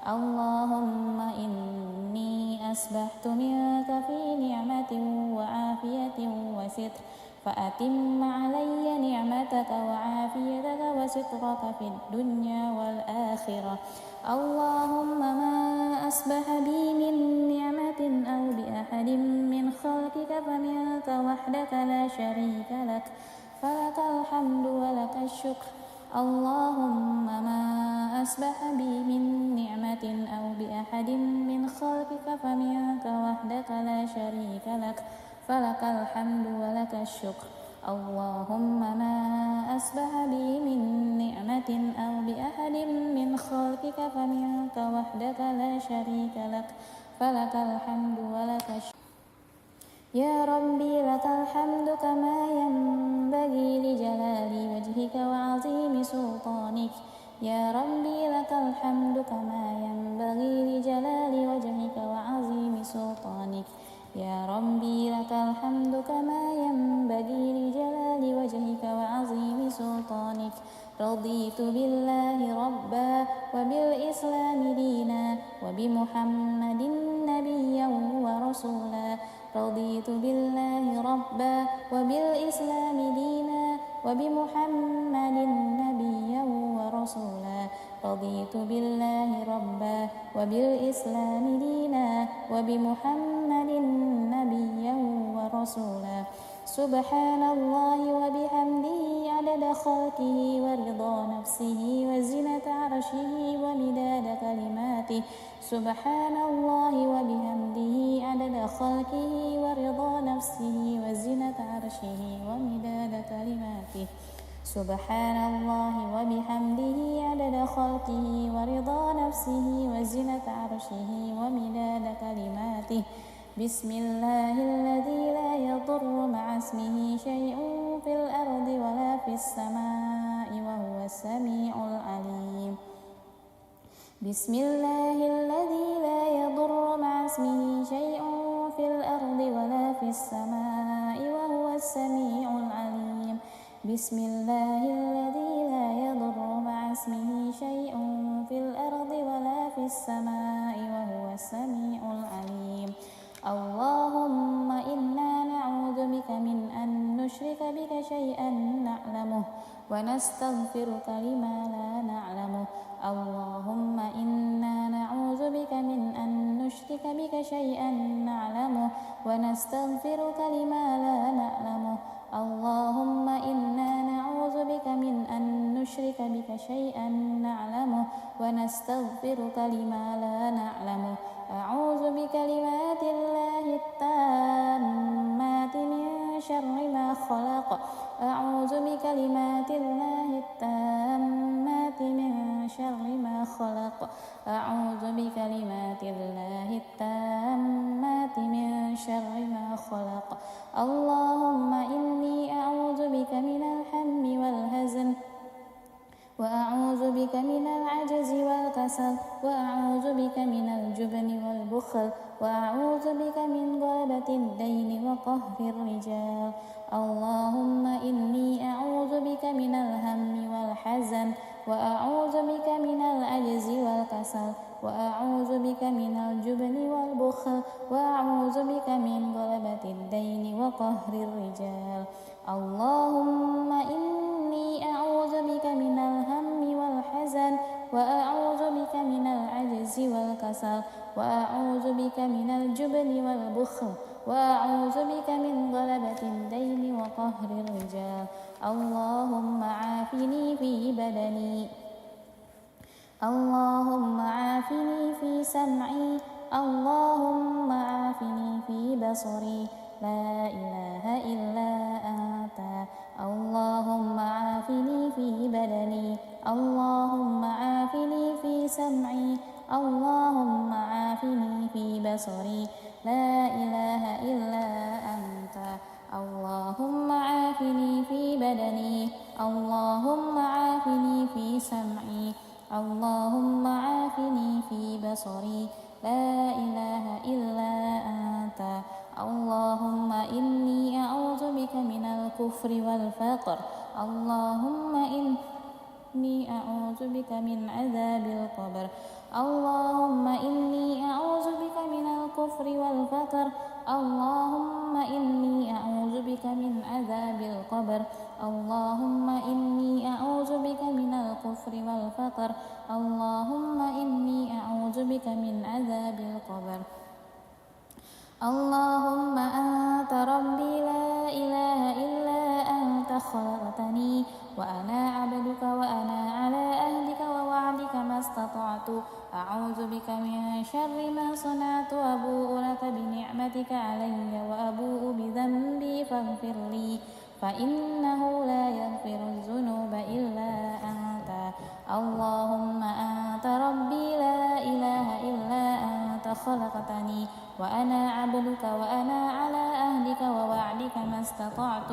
اللهم إني أسبحت منك في نعمة وعافية وستر فأتم علي نعمتك وعافيتك وسترك في الدنيا والآخرة. اللهم ما أصبح بي من نعمة أو بأحد من خلقك فمنك وحدك لا شريك لك فلك الحمد ولك الشكر. اللهم ما أصبح بي من نعمة أو بأحد من خلقك فمنك وحدك لا شريك لك فلك الحمد ولك الشكر. اللهم ما أصبح بي من نعمة أو بأحد من خلقك فمنك وحدك لا شريك لك فلك الحمد ولك الشكر. يا ربي لك الحمد كما ينبغي لجلال وجهك وعظيم سلطانك. يا ربي لك الحمد كما ينبغي لجلال وجهك وعظيم سلطانك. يا ربي لك الحمد كما ينبغي لجلال وجهك وعظيم سلطانك. رضيت بالله ربا وبالإسلام دينا وبمحمد نبيا ورسولا. رضيت بالله ربا وبالإسلام دينا وبمحمد نبيا ورسولا. رضيت بالله ربا وبالإسلام دينا وبمحمد نبيا ورسولا. سبحان الله وبحمده عدد خلقه ورضا نفسه وزنة عرشه ومداد كلماته. سبحان الله وبحمده عدد خلقه ورضا نفسه وزنة عرشه ومداد كلماته. سبحان الله وبحمده عدد خلقه ورضا نفسه وزنة عرشه ومداد كلماته بسم الله الذي لا يضر مع اسمه شيء في الأرض ولا في السماء وهو السميع العليم بسم الله الذي لا يضر مع اسمه شيء في الأرض ولا في السماء وهو السميع العليم بسم الله الذي لا يضر مع اسمه شيء في الأرض ولا في السماء وهو السميع العليم اللهم إنا نعوذ بك من أن نشرك بك شيئا نعلمه ونستغفرك لما لا نعلمه اللهم إنا نعوذ بك من أن نشرك بك شيئا نعلمه ونستغفرك لما لا نعلمه اللهم إنا نعوذ بك من أن نشرك بك شيئا نعلمه ونستغفرك لما لا نعلمه أعوذ بكلمات الله التامات من شر ما خلق أعوذ بكلمات الله التامات من شر ما خلق أعوذ بكلمات الله التامات من شر ما خلق اللهم إني أعوذ بك من الهم والهزن وأعوذ بك من العجز والكسل وأعوذ بك من الجبن والبخل وأعوذ بك من غلبة الدين وقهر الرجال اللهم إني أعوذ بك من الهم والحزن وأعوذ بك من العجز والكسل وأعوذ بك من الجبن والبخل وأعوذ بك من غلبة الدين وقهر الرجال اللهم إني أعوذ بك من الهم والحزن وأعوذ بك من العجز والكسل وأعوذ بك من الجبن والبخل وأعوذ بك من غلبة الدين وقهر الرجال اللهم عافني في بدني اللهم عافني في سمعي اللهم عافني في بصري لا إله إلا أنت اللهم عافني في بدني اللهم عافني في سمعي اللهم عافني في بصري لا إله إلا أنت اللهم عافني في بدني اللهم عافني في سمعي اللهم عافني في بصري لا إله إلا أنت اللهم إني أعوذ بك من الكفر والفقر اللهم إني أعوذ بك من عذاب القبر اللهم إني أعوذ بك من الكفر والفقر اللهم إني أعوذ بك من عذاب القبر اللهم إني أعوذ بك من الكفر والفقر اللهم إني أعوذ بك من عذاب القبر اللهم أنت ربي لا إله إلا أنت خلقتني وأنا عبدك وأنا على أهلك ووعدك ما استطعت أعوذ بك من شر ما صنعت أبوء لك بنعمتك علي وأبوء بذنبي فاغفر لي فإنه لا يغفر الذنوب إلا أنت اللهم أنت ربي لا إله إلا أنت خلقتني وأنا عبدك وأنا على أهلك ووعدك ما استطعت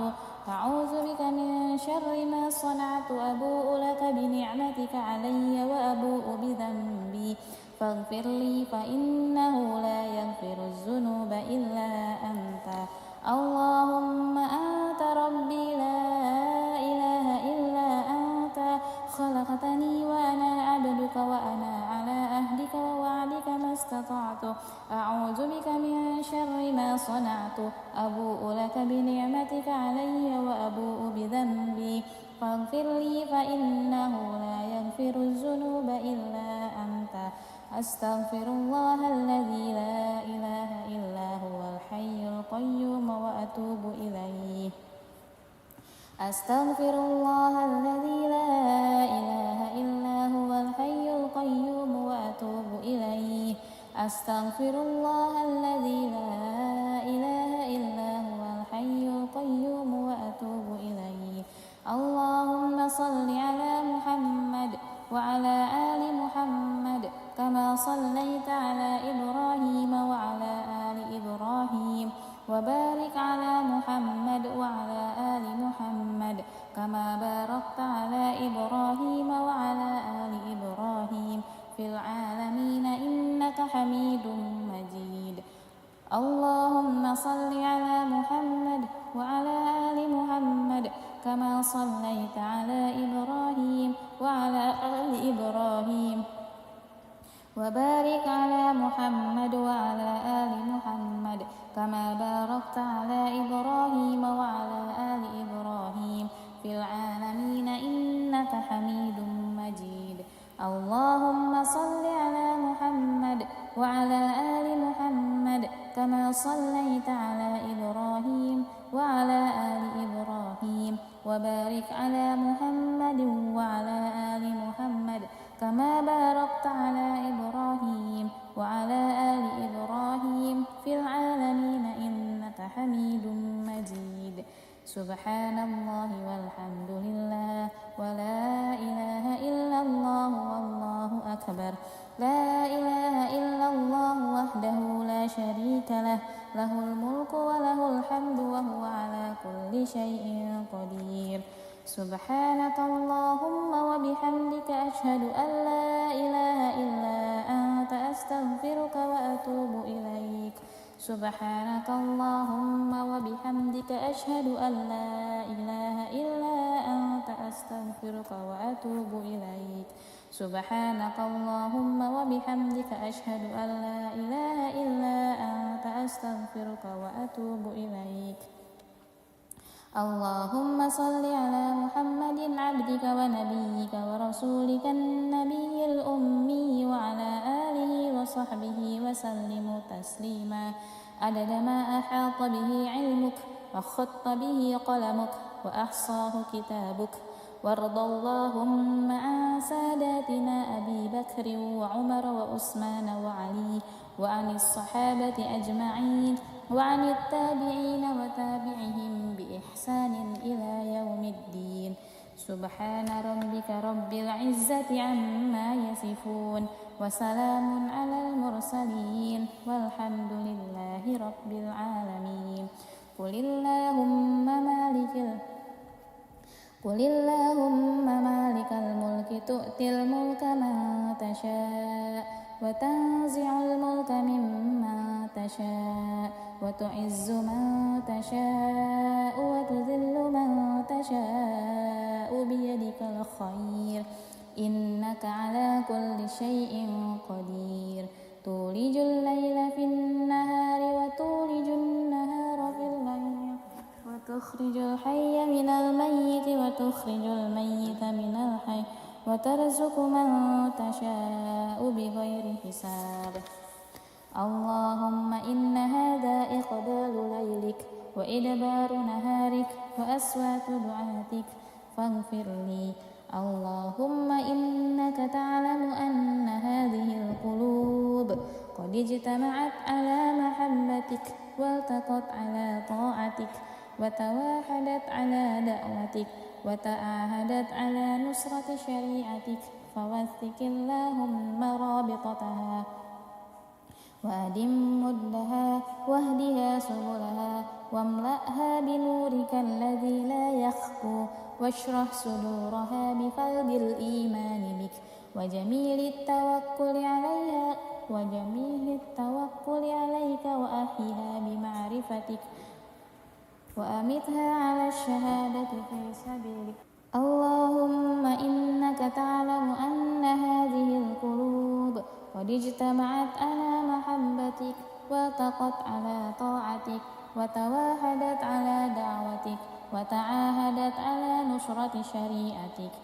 أعوذ بك من شر ما صنعت أبوء لك بنعمتك علي وأبوء بذنبي فاغفر لي فإنه لا يغفر الذنوب إلا أنت اللهم أنت ربي لا إله إلا أنت خلقتني وأنا عبدك وأنا على أهلك ووعدك ما استطعت أعوذ بك من شر ما صنعت أبوء لك بنعمتك علي وأبوء بذنبي فاغفر لي فإنه لا يغفر الذنوب إلا أنت أستغفر الله الذي لا إله إلا هو الحي القيوم وأتوب إليه أستغفر الله الذي لا إله إلا هو الحي القيوم وأتوب إليه أستغفر الله الذي لا إله إلا هو الحي القيوم وأتوب إليه اللهم وبارك على محمد وعلى آل محمد كما باركت على إبراهيم وعلى آل إبراهيم في العالمين إنك حميد مجيد. اللهم صل على محمد وعلى آل محمد كما صليت على إبراهيم وعلى آل إبراهيم وبارك على محمد وعلى آل محمد كما باركت على إبراهيم وعلى آل إبراهيم في العالمين إنك حميد مجيد. اللهم صل على محمد وعلى آل محمد كما صليت على إبراهيم وعلى آل إبراهيم وبارك على محمد وعلى آل محمد كما باركت على إبراهيم وعلى آل إبراهيم في العالمين إنك حميد مجيد. سبحان الله والحمد لله ولا إله إلا الله والله أكبر. لا إله إلا الله وحده لا شريك له، له الملك وله الحمد وهو على كل شيء قدير. سبحانك اللهم وبحمدك أشهد أن لا إله إلا أنت أستغفرك وأتوب إليك. سبحانك اللهم وبحمدك أشهد أن لا إله إلا أنت أستغفرك وأتوب إليك. سبحانك اللهم وبحمدك أشهد أن لا إله إلا أنت أستغفرك وأتوب إليك. اللهم صل على محمد عبدك ونبيك ورسولك النبي الأمي وعلى آله وصحبه وسلم تسليما عدد ما أحاط به علمك وخط به قلمك وأحصاه كتابك. وارض اللهم عن ساداتنا أبي بكر وعمر وعثمان وعلي وعن الصحابة أجمعين وعن التابعين وتابعهم بإحسان إلى يوم الدين. سبحان ربك رب العزة عما يصفون وسلام على المرسلين والحمد لله رب العالمين. قل اللهم مالك الملك تؤتي الملك من تشاء وتنزع الملك ممن تشاء وتعز من تشاء وتذل من تشاء بيدك الخير إنك على كل شيء قدير. تولج الليل في النهار وتولج النهار في الليل وتخرج الحي من الميت وتخرج الميت من الحي وترزق من تشاء بغير حساب. اللهم إن هذا إقبال ليلك وإدبار نهارك وأصوات دعاتك فاغفر لي. اللهم إنك تعلم أن هذه القلوب قد اجتمعت على محبتك والتقت على طاعتك وتواحدت على دعوتك وتعاهدت على نصرة شريعتك فوثق اللهم رابطتها وأدم مدها واهدها سبلها واملأها بنورك الذي لا يخفو واشرح صدورها بفيض الإيمان بك وجميل التوكل عليك وأحيها بمعرفتك وأمتها على الشهادة في سبيلك. اللهم إنك تعلم أن هذه القلوب قد اجتمعت على محبتك والتقت على طاعتك وتواحدت على دعوتك وتعاهدت على نصرة شريعتك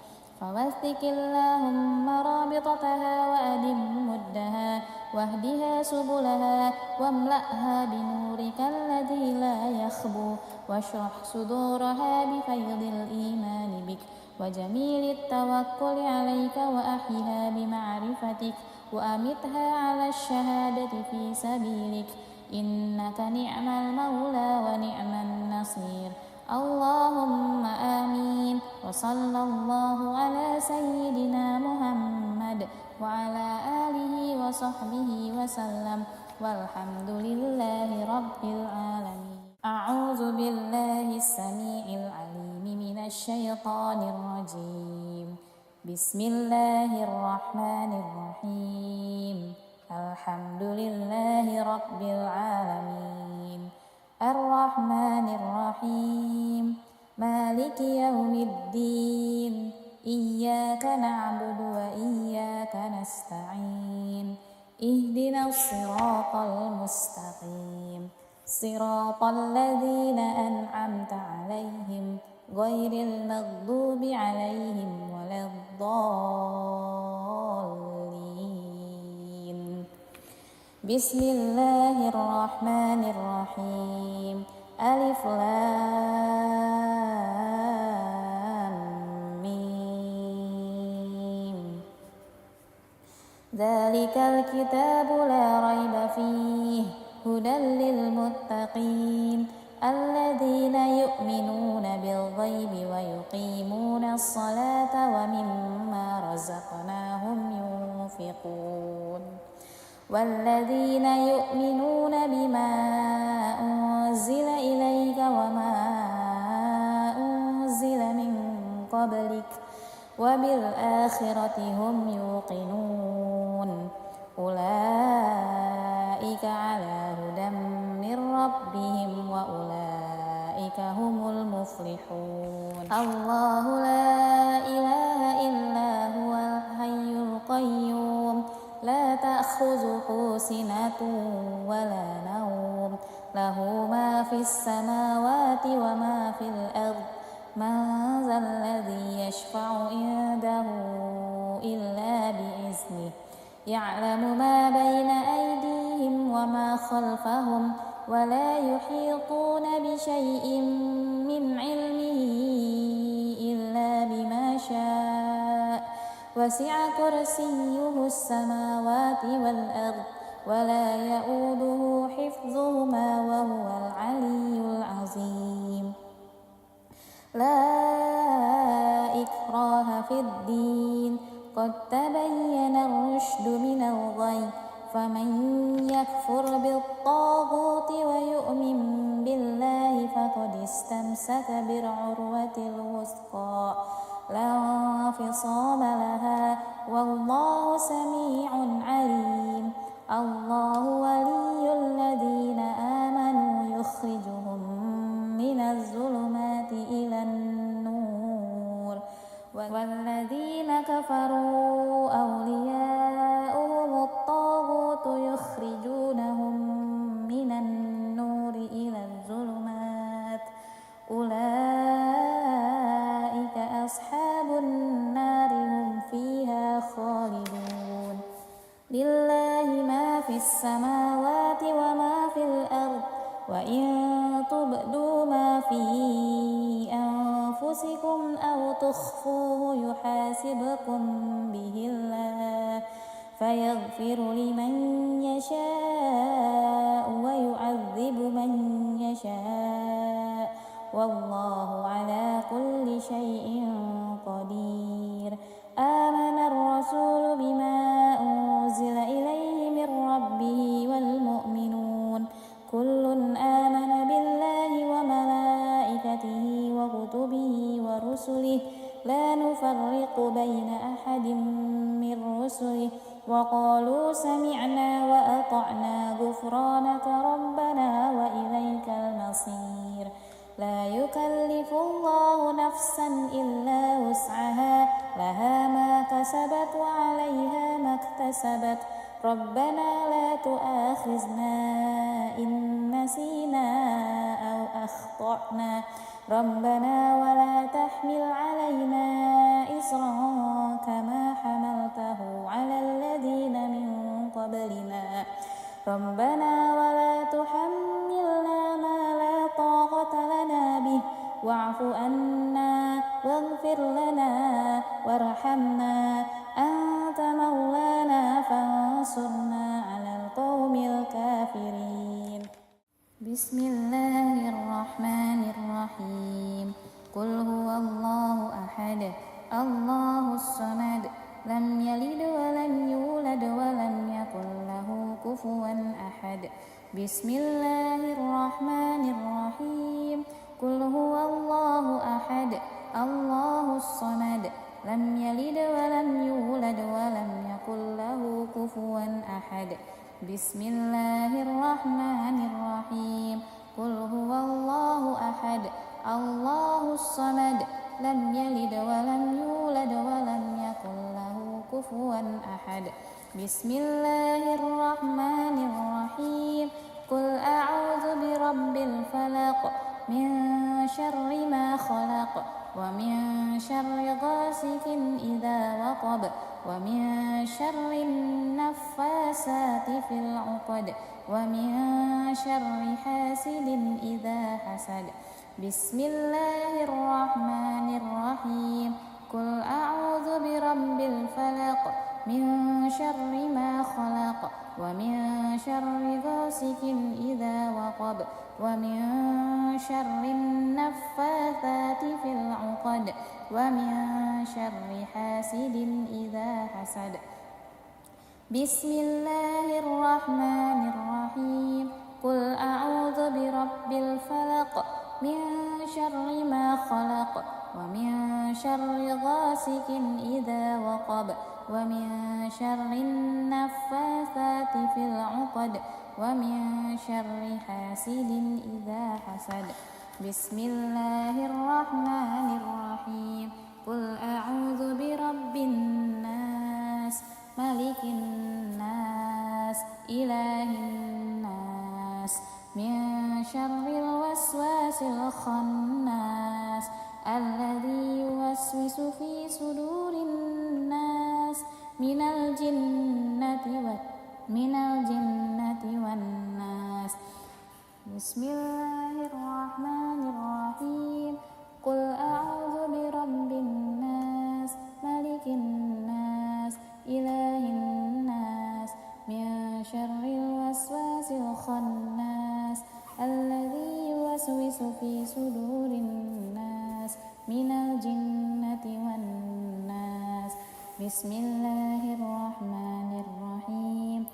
فوثق اللهم رابطتها وأدم مدها واهدها سبلها واملأها بنورك الذي لا يخبو واشرح صدورها بفيض الإيمان بك وجميل التوكل عليك وأحيها بمعرفتك وأمتها على الشهادة في سبيلك إنك نعم المولى ونعم النصير. اللهم آمين. وصلى الله على سيدنا محمد وعلى آله وصحبه وسلم والحمد لله رب العالمين. الشيطان الرجيم. بسم الله الرحمن الرحيم. الحمد لله رب العالمين الرحمن الرحيم مالك يوم الدين إياك نعبد وإياك نستعين اهدنا الصراط المستقيم صراط الذين أنعمت عليهم غير المغضوب عليهم ولا الضالين. بسم الله الرحمن الرحيم ألف لام ميم ذلك الكتاب لا ريب فيه هدى للمتقين الذين يؤمنون بالغيب ويقيمون الصلاة ومما رزقناهم ينفقون والذين يؤمنون بما أنزل إليك وما أنزل من قبلك وبالآخرة هم يوقنون أولئك على هدى من ربهم وأولئك هم المفلحون. الله لا إله إلا هو الحي القيوم لا تأخذه سنة ولا نوم له ما في السماوات وما في الأرض من ذا الذي يشفع عنده إلا بإذنه يعلم ما بين أيديهم وما خلفهم ولا يحيطون بشيء من علمه إلا بما شاء وسع كرسيه السماوات والأرض ولا يؤوده حفظهما وهو العلي العظيم. لا إكراه في الدين قد تبين الرشد من الغي فمن يكفر بالطاغوت ويؤمن بالله فقد استمسك بالعروة الوثقى لا انفصام لها والله سميع عليم. الله ولي الذين آمنوا يخرجهم من الظلمات إلى النور والذين كفروا أولياؤهم الطاغوت يخرجونهم من النور إلى الظلمات أولئك أصحاب النار هم فيها خالدون. لله ما في السماوات وما في الأرض وإن تبدوا ما في أنفسكم أو تخفوه يحاسبكم به الله فيغفر لمن يشاء ويعذب من يشاء والله على كل شيء قدير. آمن الرسول بما أنزل إليه من ربه والمؤمنون كل آمن بالله وملائكته وكتبه ورسله لا نفرق بين أحد من رسله وقالوا سمعنا وأطعنا غفرانك ربنا وإليك المصير. لا يكلف الله نفسا إلا وسعها لها ما كسبت وعليها ما اكتسبت ربنا لا تؤاخذنا إن نسينا أو أخطأنا ربنا ولا تحمل علينا إصرا كما حملته على الذين من قبلنا ربنا ولا تحملنا ما لا طاقة لنا به واعف عنا واغفر لنا وارحمنا أنت مولانا فانصرنا على القوم الكافرين. بسم الله الرحمن الرحيم قل هو الله أحد الله الصمد لم يلد ولم يولد ولم يكن له كفوا أحد. بسم الله الرحمن الرحيم قل هو الله أحد الله الصمد لم يلد ولم يولد ولم يكن له كفوا أحد بسم الله الرحمن الرحيم قل أعوذ برب الفلق من شر ما خلق ومن شر غاسق إذا وقب ومن شر النفاسات في العقد ومن شر حاسد إذا حسد بسم الله الرحمن الرحيم قل أعوذ برب الفلق من شر ما خلق ومن شر غاسق إذا وقب ومن شر النفاثات في العقد ومن شر حاسد إذا حسد بسم الله الرحمن الرحيم قل أعوذ برب الفلق من شر ما خلق ومن شر غاسق إذا وقب ومن شر النفاثات في العقد ومن شر حاسد إذا حسد بسم الله الرحمن الرحيم قل أعوذ برب الناس ملك الناس إله الناس من شر الوسواس الخناس الذي يوسوس في صدور الناس من الجنة والناس بسم الله الرحمن الرحيم قل أعوذ برب الناس ملك الناس إله الناس من شر الوسواس الخناس الذي يوسوس في صدور الناس من الجنة والناس بسم الله الرحمن الرحيم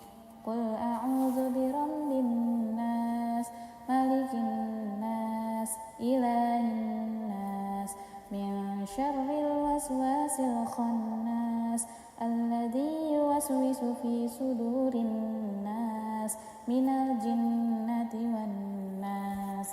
قل أعوذ برب الناس ملك الناس إله الناس من شر الوسواس الخناس الذي يوسوس في صدور الناس من الجنة والناس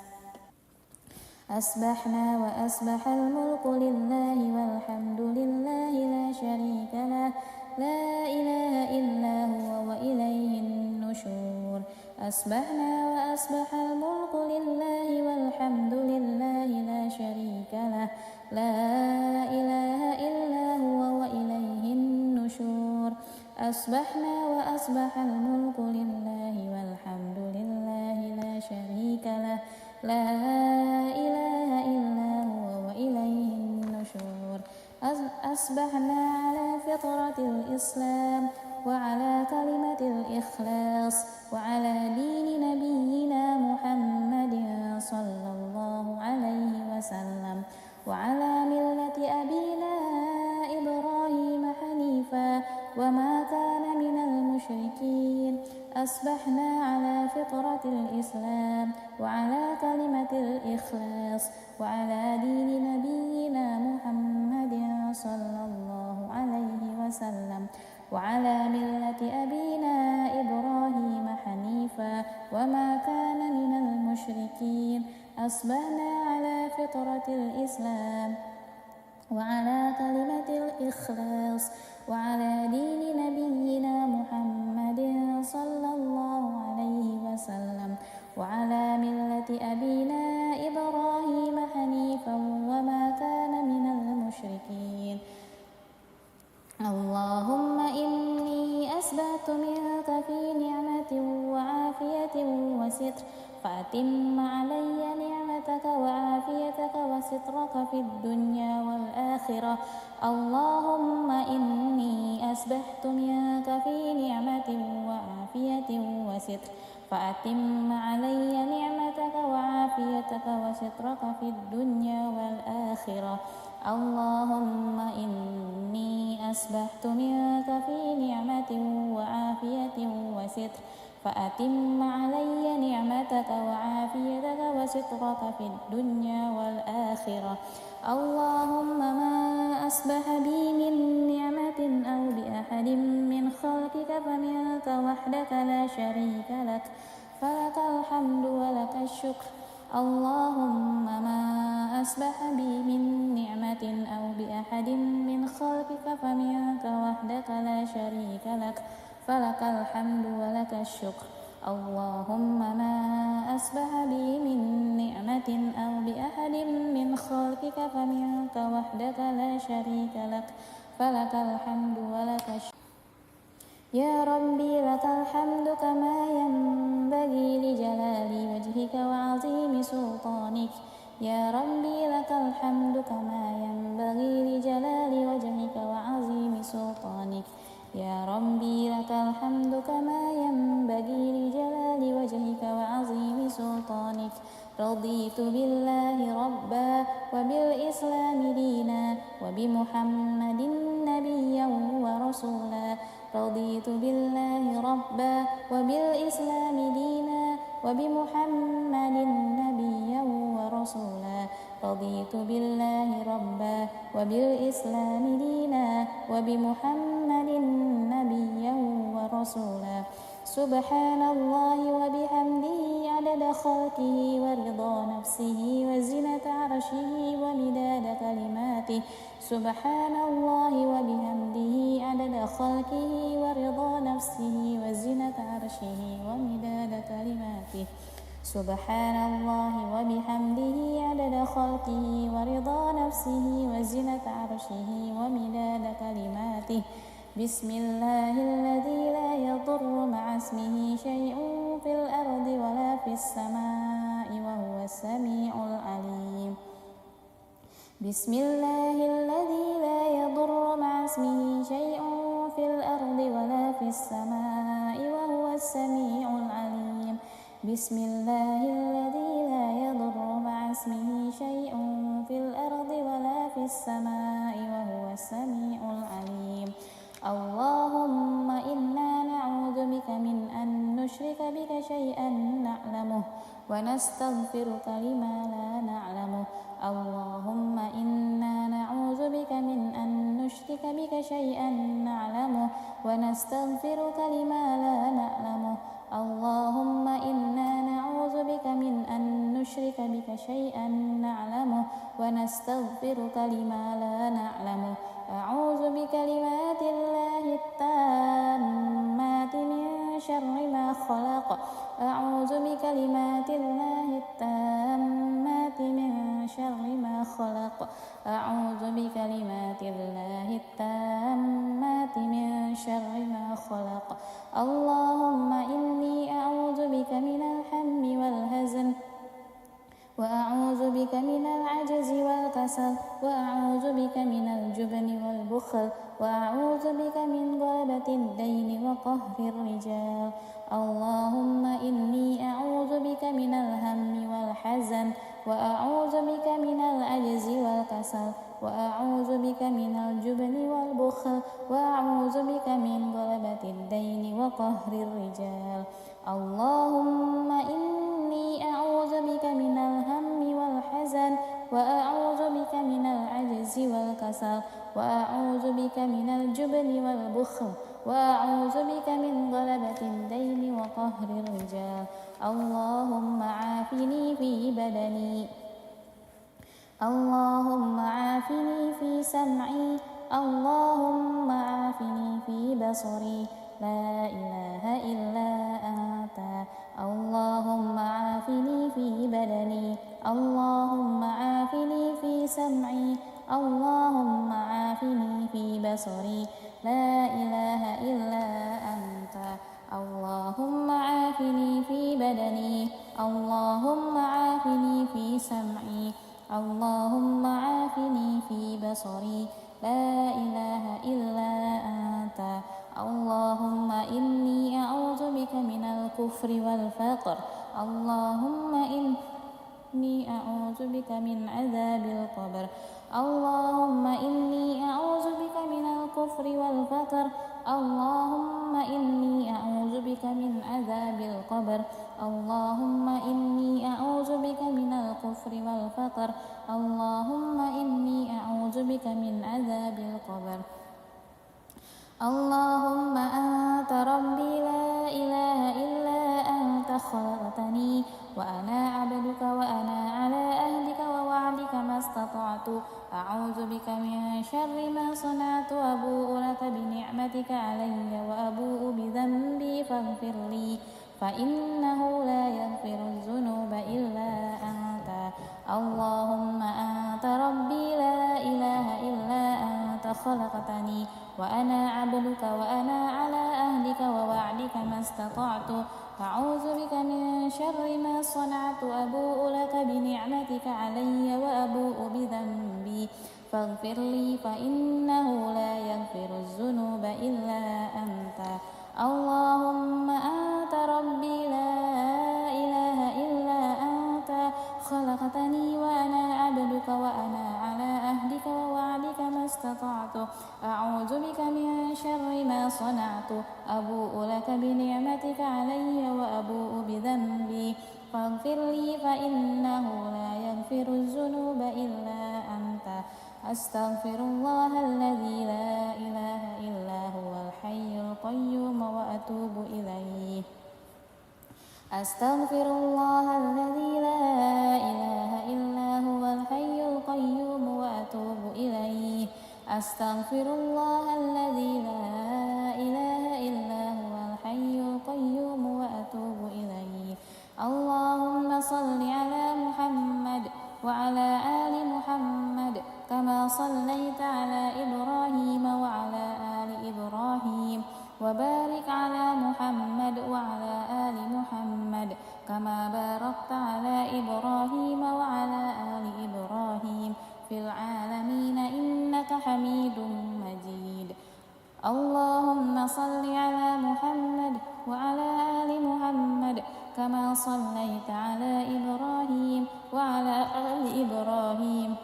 أصبحنا وأصبح الملك لله والحمد لله لا شريك له لا إله إلا هو وإليه النشور أصبحنا وأصبح الملك لله والحمد لله لا شريك له لا إله إلا هو وإليه النشور أصبحنا وأصبح الملك لله والحمد لله لا شريك له لا إله إلا هو وإليه النشور أصبحنا على فطرة الإسلام وعلى كلمة الإخلاص وعلى دين نبينا محمد صلى الله عليه وسلم وعلى ملة أبينا إبراهيم حنيفا وما كان من المشركين أصبحنا على فطرة الإسلام وعلى كلمة الإخلاص وعلى دين نبينا محمد صلى الله عليه وسلم وعلى ملة أبينا إبراهيم حنيفا وما كان من المشركين أصبحنا على فطرة الإسلام وعلى كلمة الإخلاص وعلى دين نبينا محمد صلى الله عليه وسلم وعلى ملة أبينا إبراهيم حنيفا وما كان من المشركين اللهم إني أسبحت منك في نعمة وعافية وستر فأتم علي نعمتك وعافيتك وسترك في الدنيا والآخرة اللهم إني أسبحت منك في نعمة وعافية وستر فأتم علي نعمتك وعافيتك وسترك في الدنيا والآخرة اللهم إني أسبحت منك في نعمة وعافية وستر فأتم علي نعمتك وعافيتك وسترك في الدنيا والآخرة اللهم ما أصبح بي من نعمة أو بأحد من خلقك فمنك وحدك لا شريك لك فلك الحمد ولك الشكر اللهم ما أصبح بي من نعمة أو بأحد من خلقك فمنك وحدك لا شريك لك فلك الحمد ولك الشكر. اللهم ما أصبح بي من نعمة أو بأحد من خلقك فمنك وحدك لا شريك لك فلك الحمد ولك الشكر. يا ربي لك الحمد كما ينبغي لجلال وجهك وعظيم سلطانك. يا ربي لك الحمد كما ينبغي لجلال وجهك وعظيم سلطانك. يا ربي لك الحمد كما ينبغي لجلال وجهك وعظيم سلطانك. رضيت بالله ربا وبالإسلام دينا وبمحمد نبيا ورسولا. رضيت بالله ربا وبالإسلام دينا وبمحمد نبيا ورسولا. رضيت بالله ربا وبالإسلام دينا وبمحمد نبيا ورسولا. سبحان الله وبحمده عدد خلقه ورضا نفسه وزنة عرشه ومداد كلماته. سبحان الله وبحمده عدد خلقه ورضا نفسه وزنة عرشه ومداد كلماته. سبحان الله وبحمده عدد خلقه ورضا نفسه وزنة عرشه ومداد كلماته. بسم الله الذي لا يضر مع اسمه شيء في الأرض ولا في السماء وهو السميع العليم. بسم الله الذي لا يضر مع اسمه شيء في الأرض ولا في السماء وهو السميع العليم. بسم الله الذي لا يضر مع اسمه شيء في الأرض ولا في السماء وهو السميع العليم. اللهم إنا نعوذ بك من أن نشرك بك شيئا نعلمه ونستغفرك لما لا نعلمه. اللهم إنا نعوذ بك من أن نشرك بك شيئا نعلمه ونستغفرك لما لا نعلمه. اللهم إنا نعوذ بك من أن نشرك بك شيئا نعلمه ونستغفرك لما لا نعلمه. أعوذ بكلمات الله التامات من شر ما خلق. أعوذ بكلمات الله التامات من شر ما خلق. أعوذ بكلمات الله التامات من شر ما خلق. اللهم إني أعوذ بك من الهم والحزن وأعوذ بك من العجز والكسل وأعوذ بك من الجبن والبخل وأعوذ بك من غلبة الدين وقهر الرجال. اللهم إني أعوذ بك من الهم والحزن وأعوذ بك من العجز والكسل وأعوذ بك من الجبن والبخل وأعوذ بك من غلبة الدين وقهر الرجال. اللهم إني أعوذ بك من الهم والحزن وأعوذ بك من العجز والكسل وأعوذ بك من الجبن والبخل وأعوذ بك من غلبة الدين وقهر الرجال. اللهم عافني في بدني. اللهم عافني في سمعي. اللهم عافني في بصري. لا إله إلا أنت. اللهم عافني في بدني. اللهم عافني في سمعي. اللهم عافني في بصري. لا إله إلا أنت. اللهم عافني في بدني. اللهم عافني في سمعي. اللهم عافني في بصري. لا إله إلا أنت. اللهم إني أعوذ بك من الكفر والفقر. اللهم إني أعوذ بك من عذاب القبر. اللهم إني أعوذ بك من الكفر والفقر. اللهم إني أعوذ بك من عذاب القبر. اللهم إني أعوذ بك من الكفر والفقر. اللهم إني أعوذ بك من عذاب القبر. اللهم أنت ربي لا إله إلا أنت خلقتني وأنا عبدك وأنا على أهلك ووعدك ما استطعت أعوذ بك من شر ما صنعت أبوء لك بنعمتك علي وأبوء بذنبي فاغفر لي فإنه لا يغفر الذنوب إلا أنت اللهم أنت ربي لا إله إلا أنت خلقتني وأنا عبدك وأنا على أهلك ووعدك ما استطعت أعوذ بك من شر ما صنعت أبوء لك بنعمتك علي وأبوء بذنبي فاغفر لي فإنه لا يغفر الذنوب إلا أنت اللهم أنت ربي لا إله إلا أنت خلقتني وأنا عبدك وأنا على أهلك ووعدك ما استطعت أعوذ بك من شر ما صنعت أبوء لك بنعمتك علي وأبوء بذنبي فاغفر لي فإنه لا يغفر الذنوب إلا أنت أستغفر الله الذي لا إله إلا هو الحي القيوم وأتوب إليه أستغفر الله الذي لا إله إلا هو الحي القيوم وأتوب إليه أستغفر الله الذي لا إله إلا هو الحي القيوم وأتوب إليه اللهم صل على محمد وعلى آل محمد كما صليت على إبراهيم وعلى آل إبراهيم وبارك على محمد وعلى آل محمد كما باركت على إبراهيم وعلى آل إبراهيم في العالمين إنك حميد مجيد اللهم صل على محمد وعلى آل محمد كما صليت على إبراهيم وعلى آل إبراهيم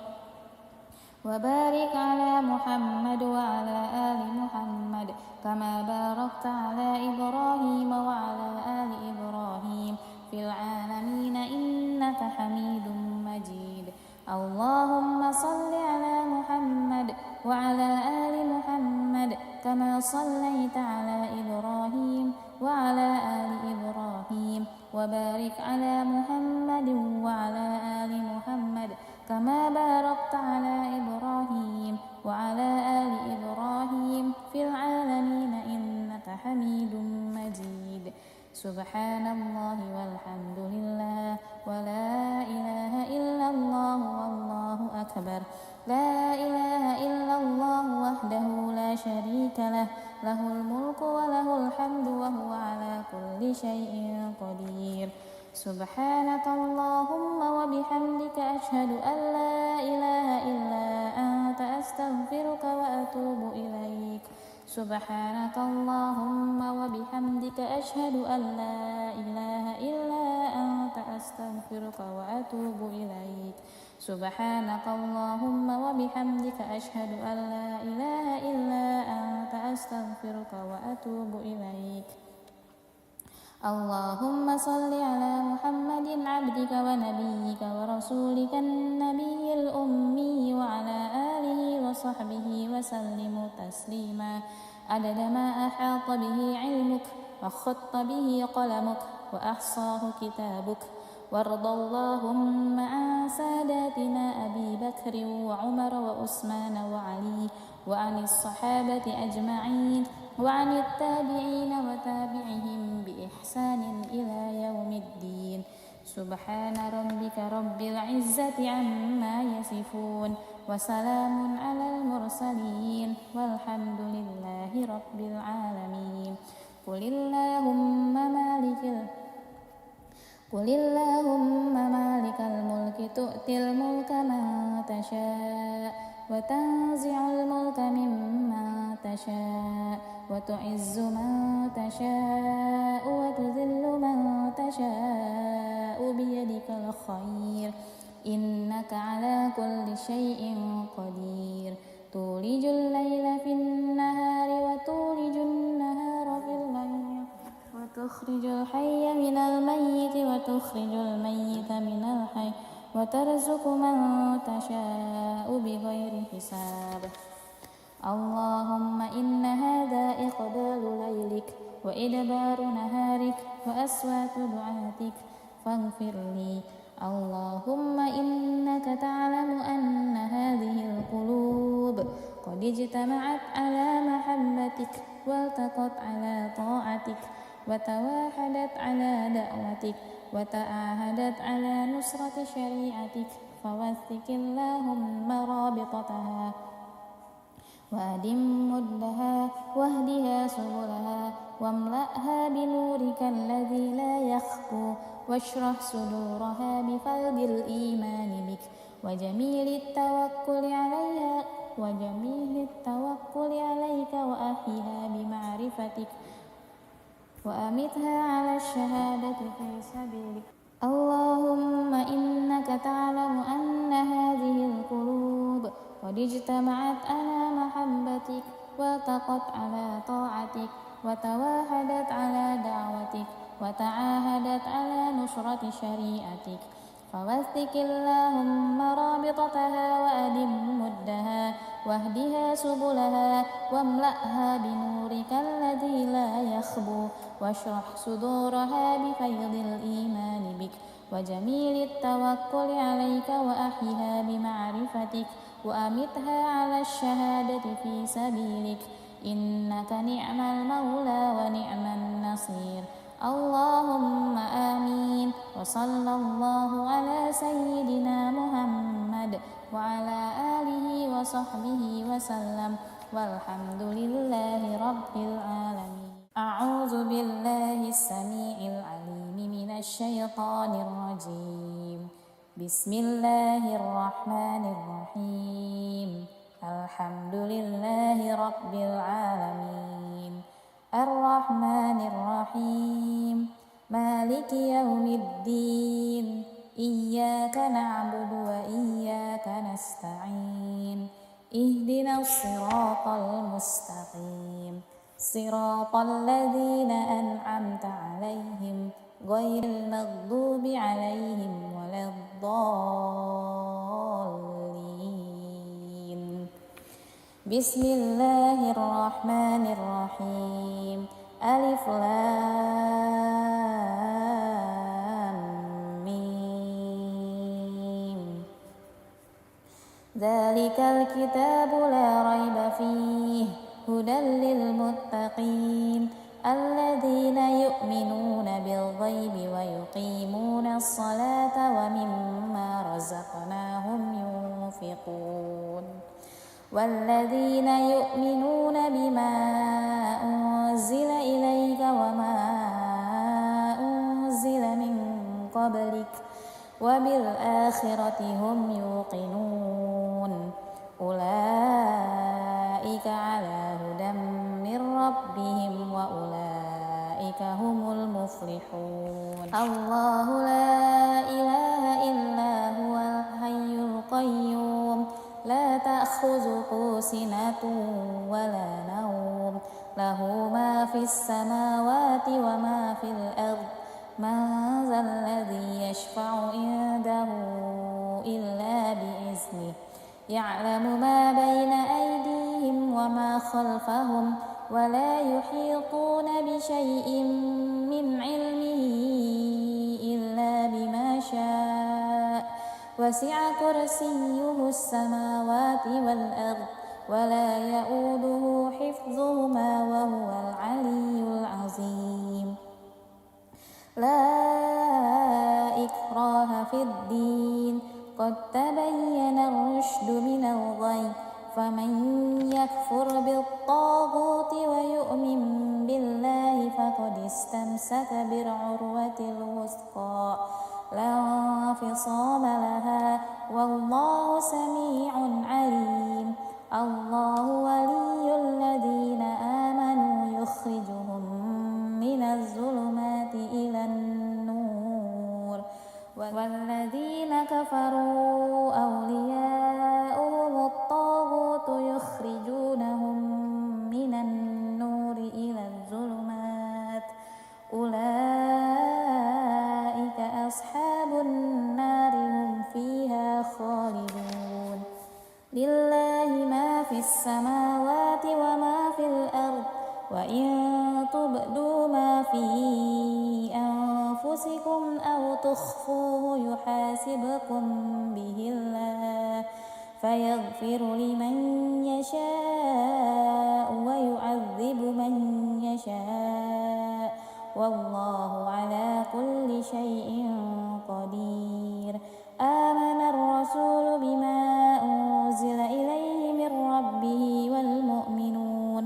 وبارك على محمد وعلى آل محمد كما باركت على إبراهيم وعلى آل إبراهيم في العالمين إنك حميد مجيد اللهم صل على محمد وعلى آل محمد كما صليت على إبراهيم وعلى آل إبراهيم وبارك على محمد وعلى آل محمد كما باركت على إبراهيم وعلى آل إبراهيم في العالمين إنك حميد مجيد سبحان الله والحمد لله ولا إله إلا الله والله أكبر لا إله إلا الله وحده لا شريك له له الملك وله الحمد وهو على كل شيء قدير سبحانك اللهم وبحمدك أشهد أن لا إله إلا أنت أستغفرك وأتوب إليك سبحانك اللهم وبحمدك أشهد أن لا إله إلا أنت أستغفرك وأتوب إليك سبحانك اللهم وبحمدك أشهد أن لا إله إلا أنت أستغفرك وأتوب إليك اللهم صل على محمد عبدك ونبيك ورسولك النبي الأمي وعلى آله وصحبه وسلم تسليما عدد ما أحاط به علمك وخط به قلمك وأحصاه كتابك وارض اللهم عن ساداتنا أبي بكر وعمر وعثمان وعلي وعن الصحابة أجمعين وعن التابعين وتابعهم بإحسان إلى يوم الدين سبحان ربك رب العزة عما يصفون وسلام على المرسلين والحمد لله رب العالمين قل اللهم مالك الملك تؤتي الملك من تشاء وتنزع الملك ممن تشاء وتعز من تشاء وتذل من تشاء بيدك الخير إنك على كل شيء قدير تولج الليل في النهار وتولج النهار في الليل وتخرج الحي من الميت وتخرج الميت من الحي وترزق من تشاء بغير حساب اللهم إن هذا إقبال ليلك وإدبار نهارك وأصوات دعاتك فاغفر لي. اللهم إنك تعلم أن هذه القلوب قد اجتمعت على محبتك والتقت على طاعتك وتواحدت على دعوتك وتعاهدت على نصرة شريعتك فوثق اللهم رابطتها وأدم مدها واهدها سبلها واملأها بنورك الذي لا يخفو واشرح صدورها بفيض الإيمان بك وجميل التوكل عليك وأحيها بمعرفتك وأمتها على الشهادة في سبيلك. اللهم إنك تعلم أن هذه القلوب قد اجتمعت على محبتك والتقت على طاعتك وتواحدت على دعوتك وتعاهدت على نصرة شريعتك فوثق اللهم رابطتها وأدم مدها واهدها سبلها واملأها بنورك الذي لا يخبو واشرح صدورها بفيض الإيمان بك وجميل التوكل عليك وأحيها بمعرفتك وأمتها على الشهادة في سبيلك إنك نعم المولى ونعم النصير. اللهم آمين. وصلى الله على سيدنا محمد وعلى آله وصحبه وسلم والحمد لله رب العالمين. أعوذ بالله السميع العليم من الشيطان الرجيم. بسم الله الرحمن الرحيم. الحمد لله رب العالمين الرحمن الرحيم مالك يوم الدين إياك نعبد وإياك نستعين اهدنا الصراط المستقيم صراط الذين أنعمت عليهم غير المغضوب عليهم ولا الضالين. بسم الله الرحمن الرحيم. ألف لام ميم. ذلك الكتاب لا ريب فيه هدى للمتقين الذين يؤمنون بالغيب ويقيمون الصلاة ومما رزقناهم ينفقون والذين يؤمنون بما أنزل إليك وما أنزل من قبلك وبالآخرة هم يوقنون أولئك على هدى من ربهم وأولئك هم المفلحون. الله لا إله إلا هو الحي القيوم لا تأخذه سنة ولا نوم له ما في السماوات وما في الأرض من ذا الذي يشفع عنده إلا بإذنه يعلم ما بين أيديهم وما خلفهم ولا يحيطون بشيء من علمه إلا بما شاء وسع كرسيه السماوات والأرض ولا يؤوده حفظهما وهو العلي العظيم. لا إكراه في الدين قد تبين الرشد من الغي فمن يكفر بالطاغوت ويؤمن بالله فقد استمسك بالعروة الوثقى لا انفصام لها والله سميع عليم. الله ولي الذين آمنوا يخرجهم من الظلمات إلى النور والذين كفروا أولياؤهم الطاغوت يخرجونهم من النور إلى الظلمات أولئك أصحاب النار هم فيها خالدون. لله ما في السماوات وما في الأرض وإن تبدوا تخفوه يحاسبكم به الله فيغفر لمن يشاء ويعذب من يشاء والله على كل شيء قدير. آمن الرسول بما أنزل إليه من ربه والمؤمنون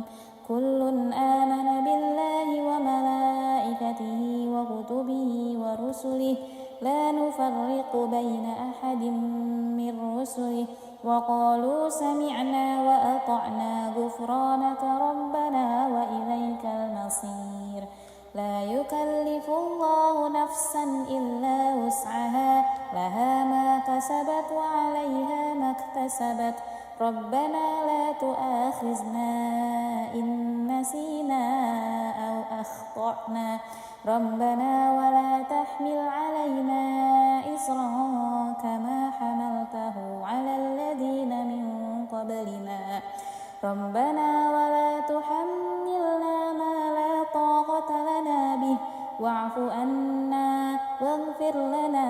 كل آمن بالله وملائكته وكتبه ورسله لا نفرق بين أحد من رسله وقالوا سمعنا وأطعنا غفرانك ربنا وإليك المصير. لا يكلف الله نفسا إلا وسعها لها ما كسبت وعليها ما اكتسبت ربنا لا تؤاخذنا إن نسينا أو أخطأنا ربنا ولا تحمل علينا إصرا كما حملته على الذين من قبلنا ربنا ولا تحملنا ما لا طاقة لنا به واعف عنا واغفر لنا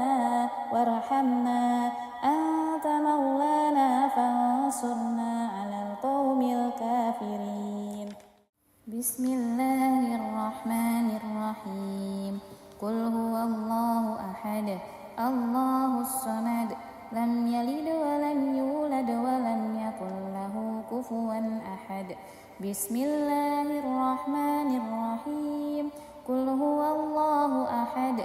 وارحمنا أنت مولانا فانصرنا على القوم الكافرين. بسم الله الرحمن الرحيم. قل هو الله أحد الله الصمد لم يلد ولم يولد ولم يكن له كفوا أحد. بسم الله الرحمن الرحيم. قل هو الله أحد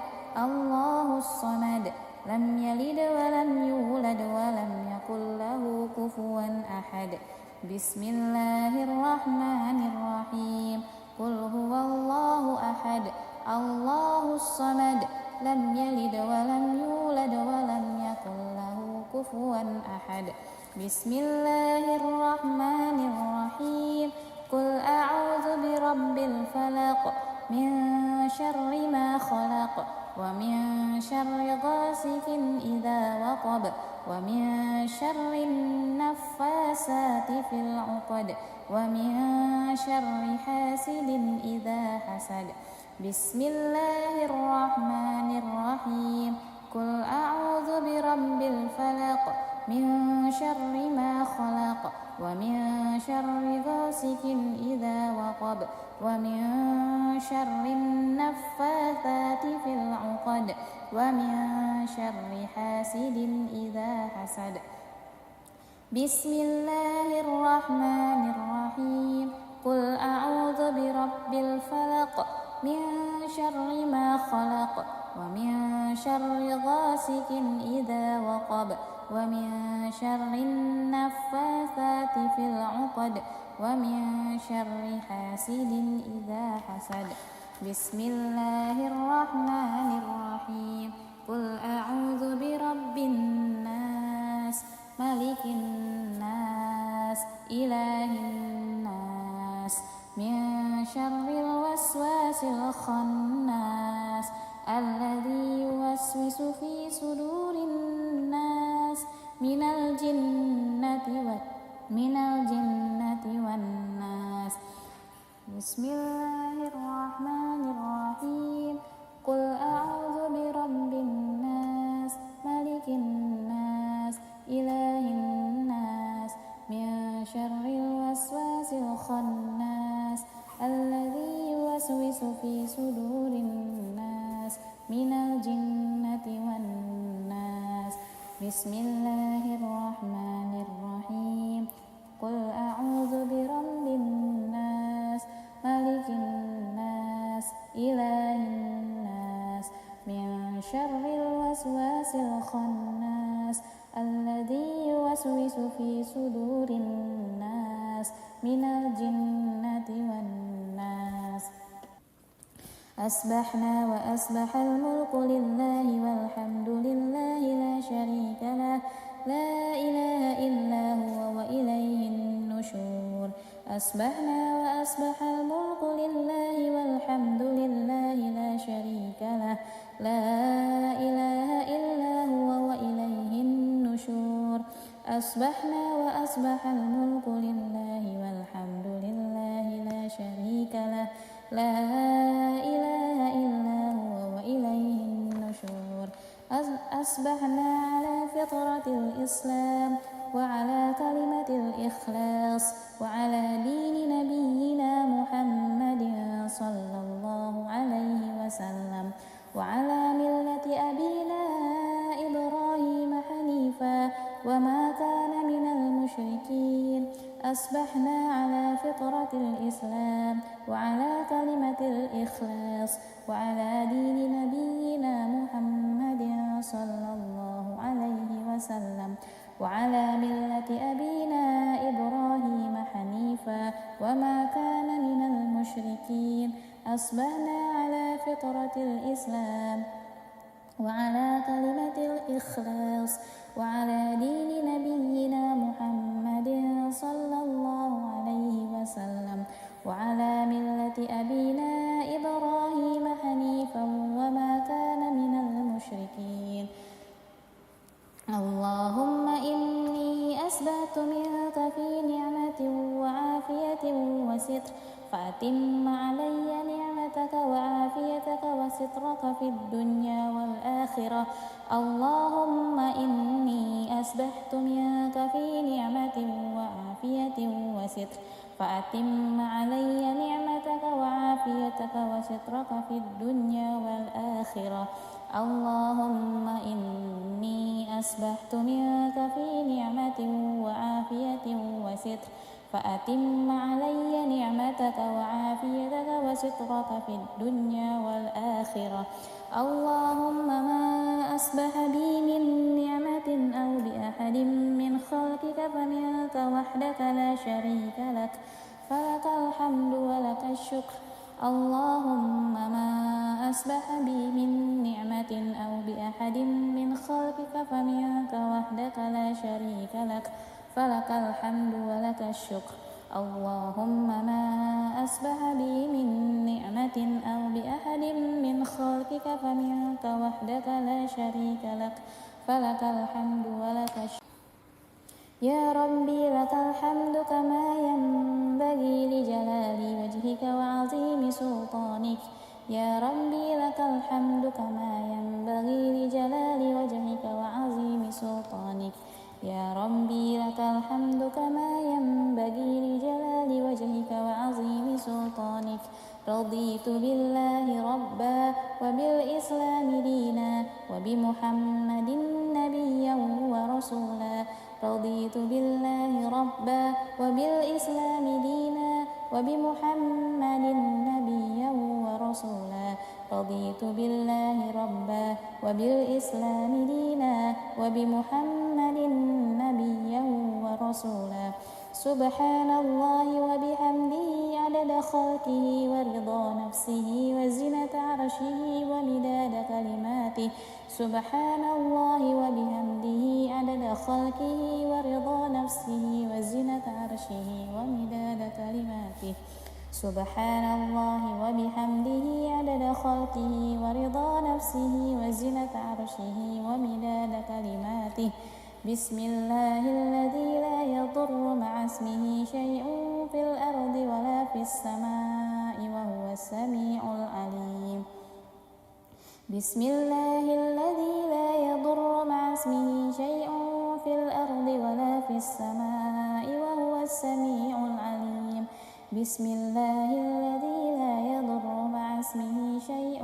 الله الصمد لم يلد ولم يولد ولم يكن له كفوا أحد. بسم الله الرحمن الرحيم. قل هو الله أحد الله الصمد لم يلد ولم يولد ولم يكن له كفوا أحد. بسم الله الرحمن الرحيم. قل أعوذ برب الفلق من شر ما خلق ومن شر غاسق إذا وقب ومن شر النفاسات في العقد ومن شر حاسد إذا حسد. بسم الله الرحمن الرحيم. قل أعوذ برب الفلق من شر ما خلق ومن شر غاسق إذا وقب ومن شر النفاثات في العقد ومن شر حاسد إذا حسد. بسم الله الرحمن الرحيم. قل أعوذ برب الفلق من شر ما خلق ومن شر غاسق إذا وقب ومن شر النفاثات في العقد ومن شر حاسد إذا حسد. بسم الله الرحمن الرحيم. قل أعوذ برب الناس ملك الناس إله الناس من شر الوسواس الخناس الذي يوسوس في صدور الناس من الجنة والناس. بسم الله الرحمن الرحيم. قل أعوذ برب الناس ملك الناس إله الناس من شر الوسواس الخناس الذي يوسوس في صدور الناس من الجنة والناس. بسم الله الرحمن الرحيم. قل أعوذ برب الناس ملك الناس إله الناس من شر الوسواس الخناس الذي يوسوس في صدور الناس من الجنة والناس. أصبحنا وأصبح الملك لله والحمد لله لا شريك له لا إله إلا هو وإليه النشور. أصبحنا وأصبح الملك لله والحمد لله لا شريك له لا إله إلا هو وإليه النشور. أصبحنا وأصبح الملك لله والحمد لله لا شريك له لا إله إلا هو وإليه النشور. أصبحنا على فطرة الإسلام وعلى كلمة الإخلاص وعلى دين نبينا محمد صلى الله عليه وسلم وعلى ملة أبينا إبراهيم حنيفا وما كان من المشركين. أصبحنا على فطرة الإسلام وعلى كلمة الإخلاص وعلى دين نبينا محمد صلى الله عليه وسلم وعلى ملة أبينا إبراهيم حنيفا وما كان من المشركين. أصبحنا على فطرة الإسلام وعلى كلمة الإخلاص وعلى دين نبينا محمد صلى الله عليه وسلم وعلى ملة أبينا إبراهيم حنيفا وما كان من المشركين. اللهم إني أسبحت منك في نعمة وعافية وستر فأتم علي نعمتك وعافيتك وسترك في الدنيا والآخرة. اللهم إني أسبحت منك في نعمة وعافية وستر فأتم علي نعمتك وعافيتك وسترك في الدنيا والآخرة. اللهم إني أسبحت منك في نعمة وعافية وستر فأتم علي نعمتك وعافيتك وسترك في الدنيا والآخرة. اللهم ما أصبح بي من نعمة أو بأحد من خلقك فمنك وحدك لا شريك لك فلك الحمد ولك الشكر. اللهم ما أصبح بي من نعمة أو بأحد من خلقك فمنك وحدك لا شريك لك فلك الحمد ولك الشكر. اللهم ما أصبح بي من نعمة أو بأحد من خلقك فمنك وحدك لا شريك لك فلك الحمد ولك الشكر. يا ربي لك الحمد كما ينبغي لجلال وجهك وعظيم سلطانك. يا ربي لك الحمد كما ينبغي لجلال وجهك وعظيم سلطانك. يا ربي لك الحمد كما ينبغي لجلال وجهك وعظيم سلطانك. رضيت بالله ربا وبالإسلام دينا وبمحمد نبيا ورسولا. رضيت بالله ربا وبالإسلام دينا وبمحمد نبيا ورسولا. رضيت بالله ربا وبالإسلام دينا وبمحمد نبيا ورسولا. سبحان الله وبحمده عدد خلقه ورضا نفسه وزنة عرشه ومداد كلماته. سبحان الله وبحمده عدد خلقه ورضا نفسه وزنة عرشه ومداد كلماته. سبحان الله وبحمده عدد خلقه ورضا نفسه وزنة عرشه ومداد كلماته. بسم الله الذي لا يضر مع اسمه شيء في الأرض ولا في السماء وهو السميع العليم. بسم الله الذي لا يضر مع اسمه شيء في الأرض ولا في السماء وهو السميع العليم. بسم الله الذي لا يضر مع اسمه شيء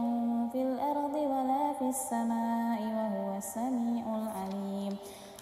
في الأرض ولا في السماء وهو السميع العليم.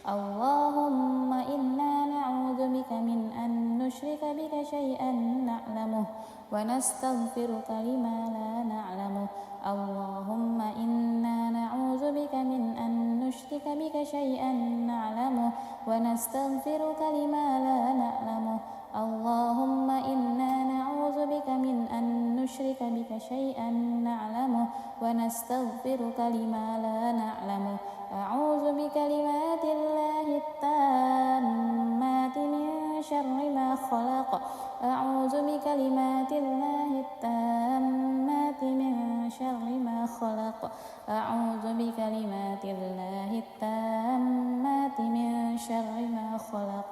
اللهم إنا نعوذ بك من أن نشرك بك شيئا نعلمه ونستغفرك لما لا نعلمه. اللهم إنا نعوذ بك من أن نشرك بك شيئا نعلمه ونستغفرك لما لا نعلمه. اللهم إنا نعوذ بك من أن نشرك بك شيئا نعلمه ونستغفرك لما لا نعلمه. أعوذ بكلمات الله التامات من شر ما خلق. أعوذ بكلمات الله التامات من شر ما خلق. أعوذ بكلمات الله التامات من شر ما خلق.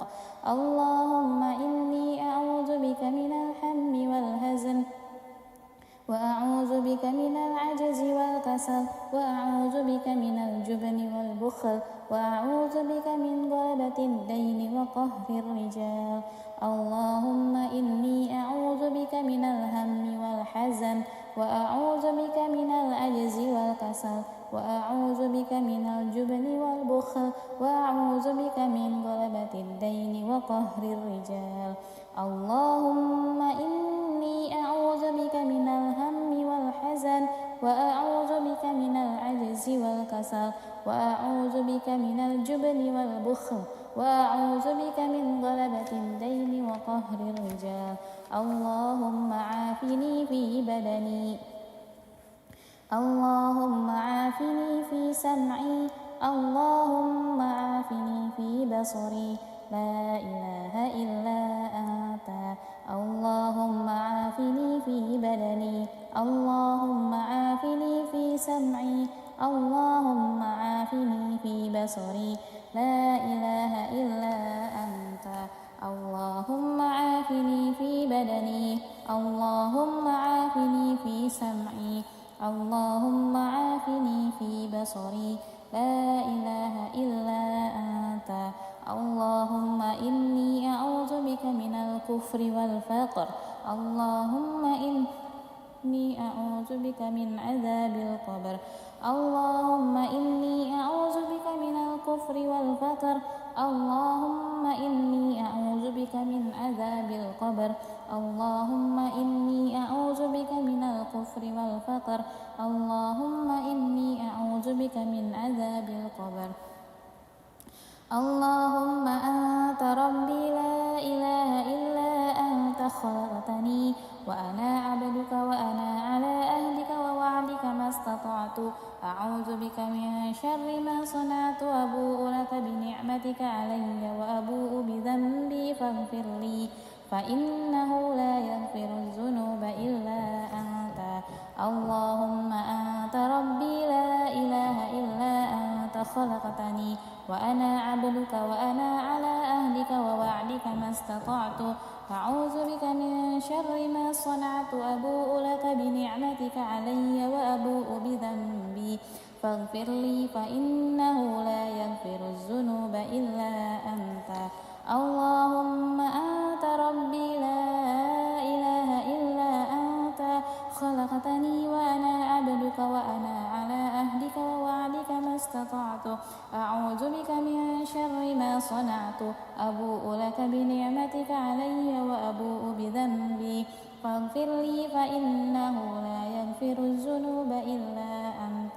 اللهم إني أعوذ بك من الهم والحزن وأعوذ بك من العجز والكسل وأعوذ بك من الجبن والبخل وأعوذ بك من غلبة الدين وقهر الرجال اللهم إني أعوذ بك من الهم والحزن وأعوذ بك من العجز والكسل وأعوذ بك من الجبن والبخل وأعوذ بك من غلبة الدين وقهر الرجال اللهم إني أعوذ بك من الهم والحزن وأعوذ بك من العجز والكسل وأعوذ بك من الجبن والبخل وأعوذ بك من غلبة الدين وقهر الرجال اللهم عافني في بدني اللهم عافني في سمعي اللهم عافني في بصري لا إله إلا أنت اللهم عافني في بدني اللهم عافني في سمعي اللهم عافني في بصري لا إله إلا أنت اللهم عافني في بدني اللهم عافني في سمعي اللهم عافني في بصري لا إله إلا أنت اللهم إني أعوذ بك من الكفر والفقر اللهم إني أعوذ بك من عذاب القبر اللهم إني أعوذ بك من الكفر والفقر اللهم إني أعوذ بك من عذاب القبر اللهم إني أعوذ بك من الكفر والفقر اللهم إني أعوذ بك من عذاب القبر اللهم أنت ربي لا إله إلا أنت خلقتني وأنا عبدك وأنا على أهلك ووعدك ما استطعت أعوذ بك من شر ما صنعت أبوء لك بنعمتك علي وأبوء بذنبي فاغفر لي فإنه لا يغفر الذنوب إلا أنت اللهم أنت ربي لا إله إلا أنت خلقتني وأنا عبدك وأنا على أهلك ووعدك ما استطعت أعوذ بك من شر ما صنعت أبوء لك بنعمتك علي وأبوء بذنبي فاغفر لي فإنه لا يغفر الذنوب إلا أنت اللهم أنت ربي لا إله إلا أنت خلقتني وأنا عبدك وأنا على أهلك ووعدك ما استطعت أعوذ بك من شر ما صنعت أبوء لك بنعمتك علي وأبوء بذنبي فاغفر لي فإنه لا يغفر الذنوب إلا أنت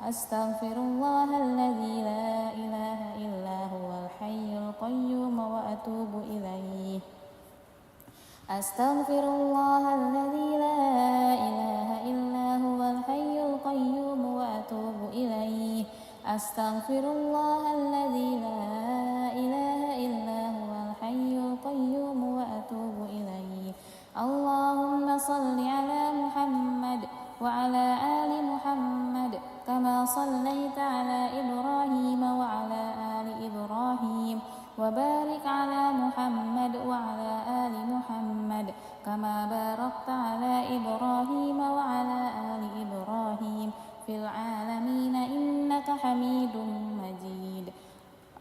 أستغفر الله الذي لا إله إلا هو الحي القيوم وأتوب إليه أستغفر الله الذي لا إله إلا هو الحي القيوم وأتوب إليه أستغفر الله الذي لا إله إلا هو الحي القيوم وأتوب إليه اللهم صل على محمد وعلى آل محمد كما صليت على إبراهيم وعلى آل إبراهيم وبارك على محمد وعلى آل محمد كما باركت على إبراهيم وعلى آل إبراهيم في العالمين إنك حميد مجيد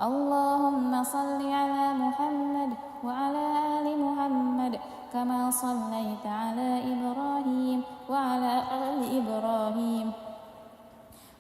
اللهم صل على محمد وعلى آل محمد كما صليت على إبراهيم وعلى آل إبراهيم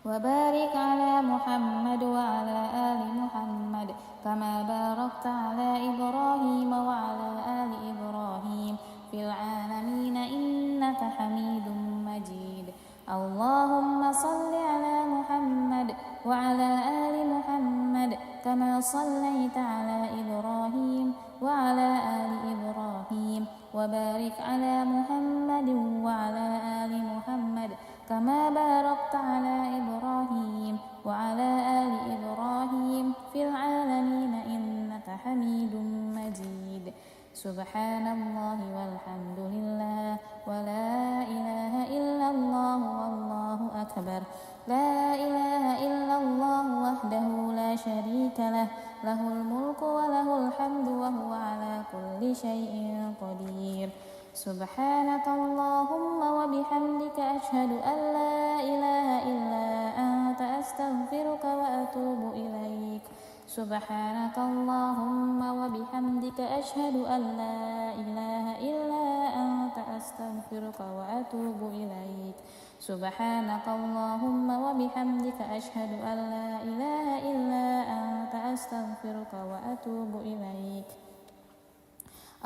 وبارك على محمد وعلى آل محمد كما باركت على إبراهيم وعلى آل إبراهيم في العالمين إنك حميد مجيد اللهم صل على محمد وعلى آل محمد كما صليت على إبراهيم وعلى آل إبراهيم وبارك على محمد وعلى آل محمد كما باركت على إبراهيم وعلى آل إبراهيم في العالمين إنك حميد مجيد سبحان الله والحمد لله ولا إله إلا الله والله أكبر لا إله إلا الله وحده لا شريك له له الملك وله الحمد وهو على كل شيء قدير سبحانك اللهم وبحمدك أشهد أن لا إله إلا أنت أستغفرك وأتوب إليك سبحانك اللهم وبحمدك أشهد أن لا إله إلا أنت أستغفرك وأتوب إليك سبحانك اللهم وبحمدك أشهد أن لا إله إلا أنت أستغفرك وأتوب إليك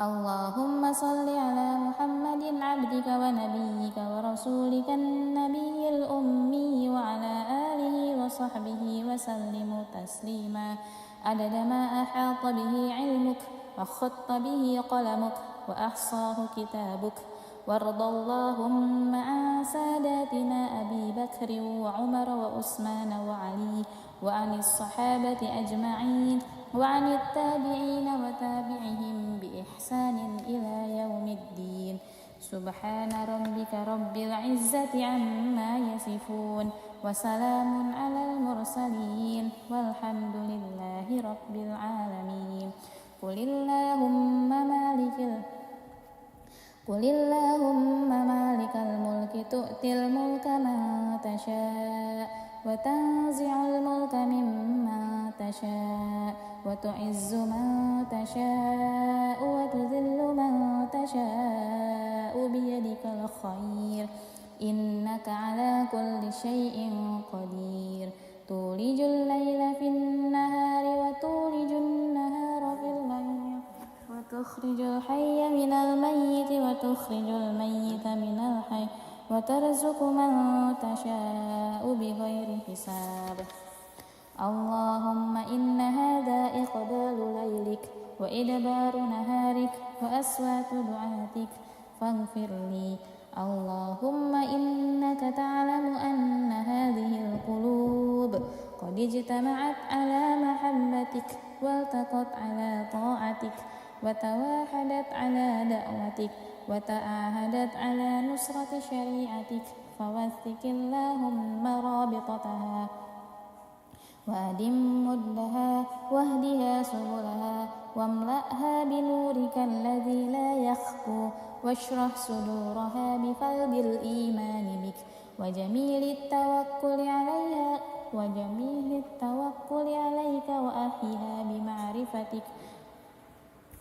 اللهم صل على محمد عبدك ونبيك ورسولك النبي الأمي وعلى آله وصحبه وسلم تسليما عدد ما أحاط به علمك وخط به قلمك وأحصاه كتابك وارض اللهم عن ساداتنا أبي بكر وعمر وعثمان وعلي وعن الصحابة أجمعين وعن التابعين وتابعهم بإحسان إلى يوم الدين سبحان ربك رب العزة عما يصفون وسلام على المرسلين والحمد لله رب العالمين قل اللهم مالك الملك تؤتي الملك من تشاء وتنزع الملك ممن تشاء وتعز من تشاء وتذل من تشاء بيدك الخير إنك على كل شيء قدير تولج الليل في النهار وتولج النهار في الليل وتخرج الحي من الميت وتخرج الميت من الحي وترزق من تشاء بغير حساب اللهم إن هذا إقبال ليلك وإدبار نهارك وأصوات دعاتك فاغفر لي اللهم إنك تعلم أن هذه القلوب قد اجتمعت على محبتك والتقت على طاعتك وتواحدت على دعوتك وتعاهدت على نصرة شريعتك فوثق اللهم رابطتها وأدم مدها واهدها سبلها واملأها بنورك الذي لا يخفو واشرح صدورها بفيض الإيمان بك وجميل التوكل عليك وأحيها بمعرفتك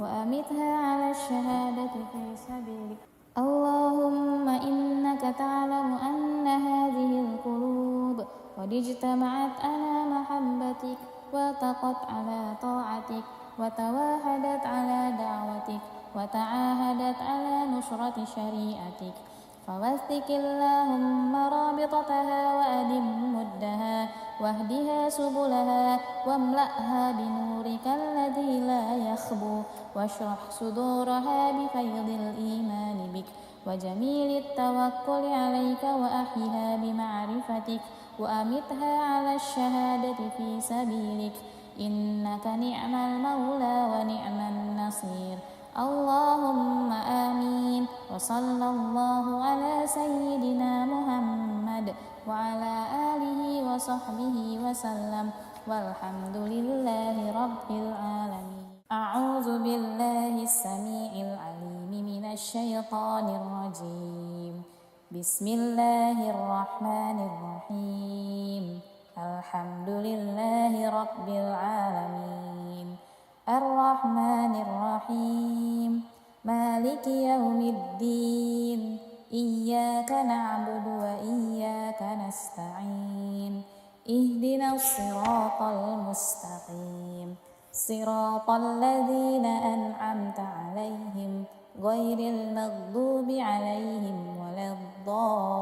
وأمتها على الشهادة في سبيلك اللهم إنك تعلم أن هذه القلوب قد اجتمعت على محبتك والتقت على طاعتك وتواحدت على دعوتك وتعاهدت على نصرة شريعتك فوثق اللهم رابطتها وأدم مدها واهدها سبلها واملأها بنورك الذي لا يخبو واشرح صدورها بفيض الإيمان بك وجميل التوكل عليك وأحيها بمعرفتك وأمتها على الشهادة في سبيلك إنك نعم المولى ونعم النصير اللهم آمين وصلى الله على سيدنا محمد وعلى آله وصحبه وسلم والحمد لله رب العالمين أعوذ بالله السميع العليم من الشيطان الرجيم بسم الله الرحمن الرحيم الحمد لله رب العالمين الرحمن الرحيم مالك يوم الدين إياك نعبد وإياك نستعين اهدنا الصراط المستقيم صراط الذين أنعمت عليهم غير المغضوب عليهم ولا الضالين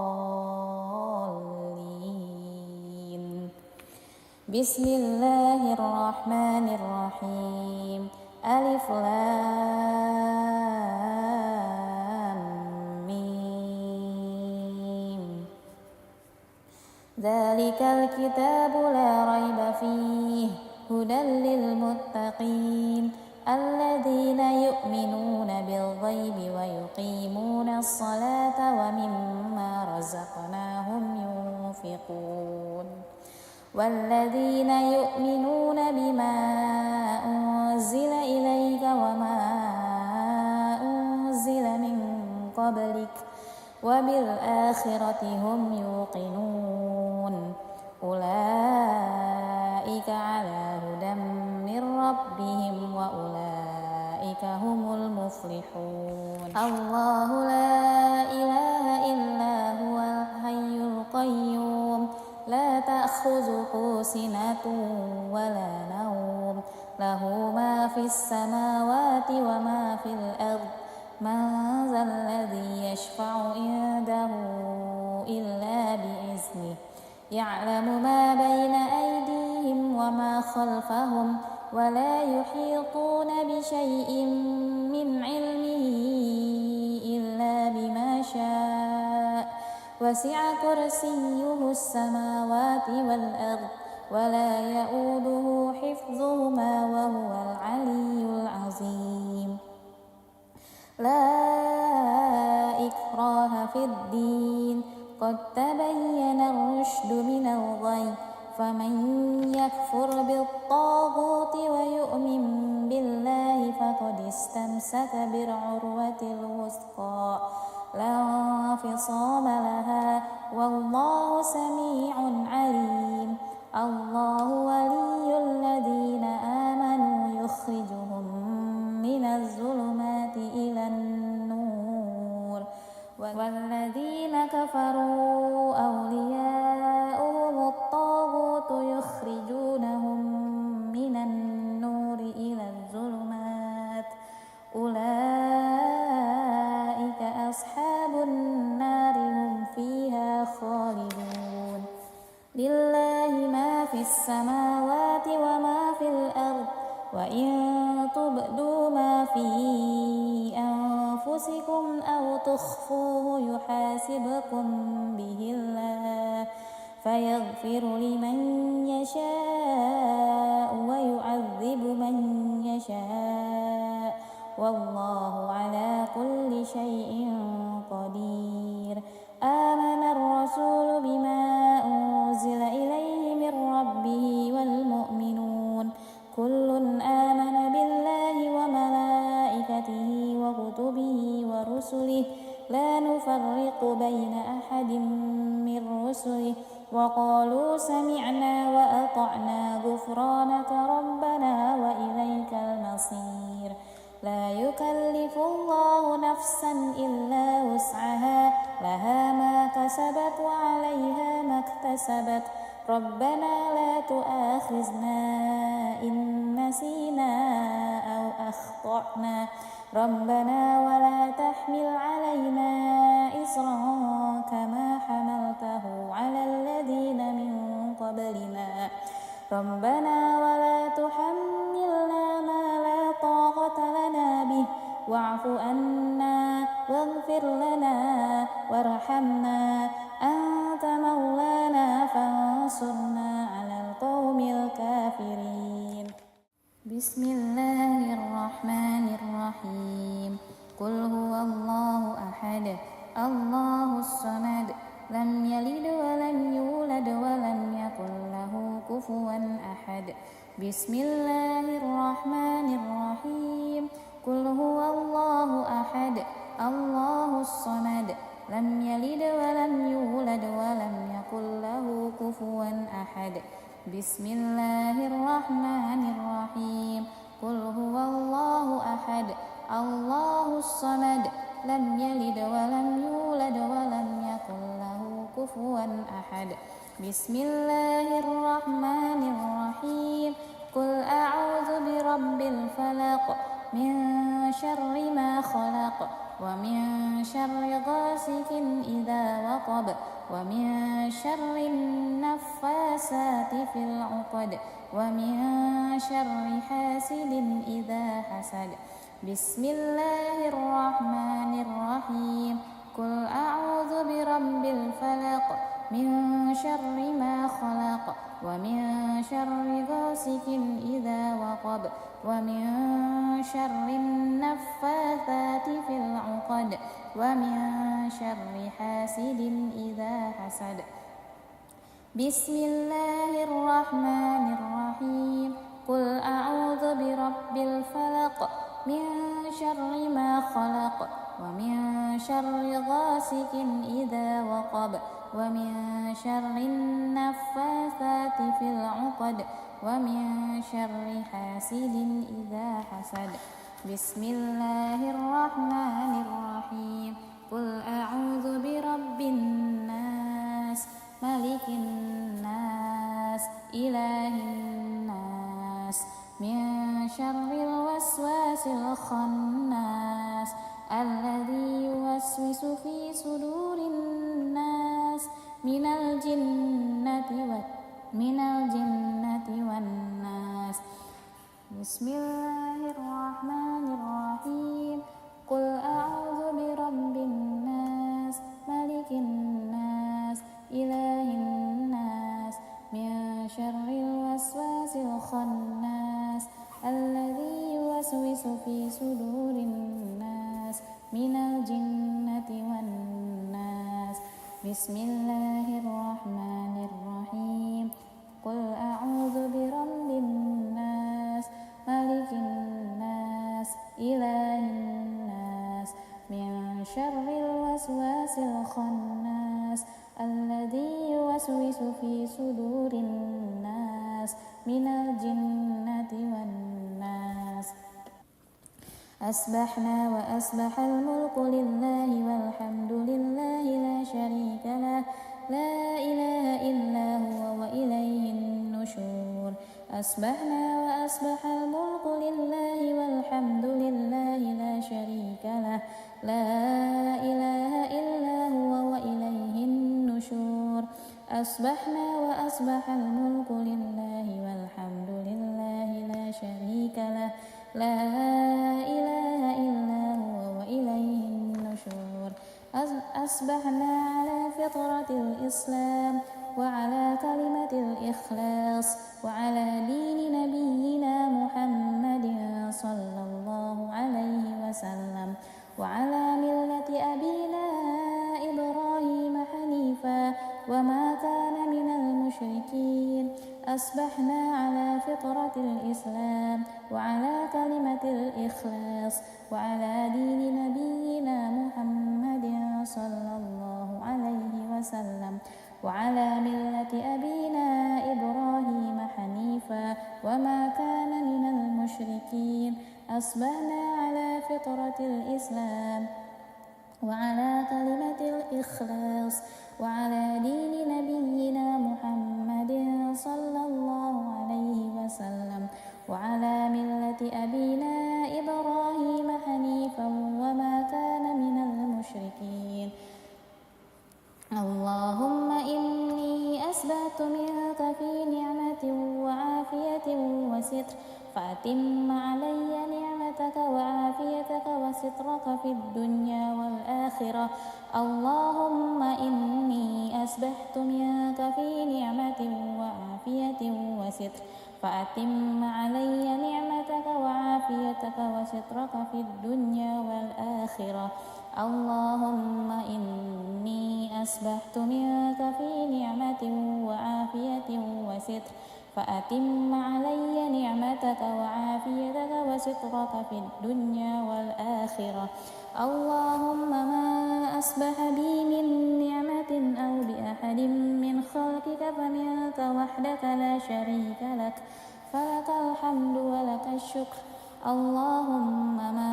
بسم الله الرحمن الرحيم ألف لام ميم ذلك الكتاب لا ريب فيه هدى للمتقين الذين يؤمنون بالغيب ويقيمون الصلاة ومما رزقناهم ينفقون والذين يؤمنون بما أنزل إليك وما أنزل من وبالآخرة هم يوقنون أولئك على هدى من ربهم وأولئك هم المفلحون الله لا إله إلا هو الحي القيوم لا تأخذه سنة ولا نوم له ما في السماوات وما في الأرض من ذا الذي يشفع عنده إلا بإذنه يعلم ما بين أيديهم وما خلفهم ولا يحيطون بشيء من علمه إلا بما شاء وسع كرسيه السماوات والأرض ولا يؤوده حفظهما وهو العلي العظيم لا إكراه في الدين قد تبين الرشد من الغي فمن يكفر بالطاغوت ويؤمن بالله فقد استمسك بالعروة الوثقى لا انفصام لها والله سميع عليم الله ولي الذين آمنوا يخرجهم من الظلمات إلى النور والذين كفروا أولياؤهم الطاغوت يخرجونهم من النور إلى الظلمات أولئك أصحاب النار هم فيها خالدون لله ما في السماوات وما في الأرض وإن تبدوا ما في أنفسكم أو تخفوه يحاسبكم به الله فيغفر لمن يشاء ويعذب من يشاء والله على كل شيء قدير آمن الرسول بما أنزل إليه من ربه والمؤمنون كل آمن بالله وملائكته وكتبه ورسله لا نفرق بين أحد من رسله وقالوا سمعنا وأطعنا غفرانك ربنا وإليك المصير لا يكلف الله نفسا إلا وسعها لها ما كسبت وعليها ما اكتسبت ربنا لا تؤاخذنا إن نسينا أو أخطأنا ربنا ولا تحمل علينا إصرا كما حملته على الذين من قبلنا ربنا ولا تحملنا ما لا طاقة لنا به واعف عنا واغفر لنا وارحمنا أنت مولانا فانصرنا على القوم الكافرين بسم الله الرحمن الرحيم قل هو الله أحد الله الصمد لم يلد ولم يولد ولم يكن له كفوا أحد بسم الله الرحمن الرحيم قل هو الله أحد الله الصمد لم يلد ولم يولد ولم يكن له كفوا أحد بسم الله الرحمن الرحيم قل هو الله أحد الله الصمد لم يلد ولم يولد ولم يكن له كفوا أحد بسم الله الرحمن الرحيم قل أعوذ برب الفلق من شر ما خلق ومن شر غاسق إذا وقب ومن شر النفاسات في العقد ومن شر حاسد إذا حسد بسم الله الرحمن الرحيم قل أعوذ برب الفلق من شر ما خلق ومن شر غاسق إذا وقب ومن شر النفاثات في العقد ومن شر حاسد إذا حسد بسم الله الرحمن الرحيم قل أعوذ برب الفلق من شر ما خلق ومن شر غاسق إذا وقب ومن شر النفاثات في العقد ومن شر حاسد إذا حسد. بسم الله الرحمن الرحيم. قل أعوذ برب الناس ملك الناس إله الناس من شر الوسواس الخناس الذي يوسوس في صدور الناس من الجنة والناس. بسم الله الرحمن الرحيم. قل أعوذ برب الناس ملك الناس إله الناس من شر الوسواس الخناس الذي يوسوس في صدور الناس من الجنة والناس. بسم الله الرحمن الرحيم. قل أعوذ برب الناس ملك الناس إله الناس من شر الوسواس الخناس الذي يوسوس في صدور الناس من الجنة والناس. أصبحنا وأصبح الملك لله والحمد لله لا شريك له لا إله إلا هو وإليه النشور. أصبحنا وأصبح الملك لله والحمد لله لا شريك له لا إله إلا هو وإليه النشور. أصبحنا وأصبح الملك لله والحمد لله لا شريك له لا إله إلا هو وإليه النشور. أصبحنا على فطرة الإسلام وعلى كلمة الإخلاص وعلى دين نبينا محمد صلى الله عليه وسلم وعلى ملة أبينا إبراهيم حنيفا وما كان من المشركين. أصبحنا على فطرة الإسلام وعلى كلمة الإخلاص وعلى دين نبينا محمد صلى الله عليه وسلم وعلى ملة أبينا إبراهيم حنيفا وما كان من المشركين. أصبحنا على فطرة الإسلام وعلى كلمة الإخلاص وعلى دين نبينا محمد صلى الله عليه وسلم وعلى ملة أبينا إبراهيم حنيفا وما كان من المشركين. اللهم إني أسبحت منك في نعمة وعافية وستر فأتم علي نعمتك وعافيتك وسترك في الدنيا والآخرة. اللهم إني أسبحت منك في نعمة وعافية وستر فأتم علي نعمتك وعافيتك وسترك في الدنيا والآخرة. اللهم إني أسبحت منك في نعمة وعافية وستر فأتم علي نعمتك وعافيتك وسترك في الدنيا والآخرة. اللهم ما أصبح بي من نعمة أو بأحد من خلقك فمنك وحدك لا شريك لك فلك الحمد ولك الشكر. اللهم ما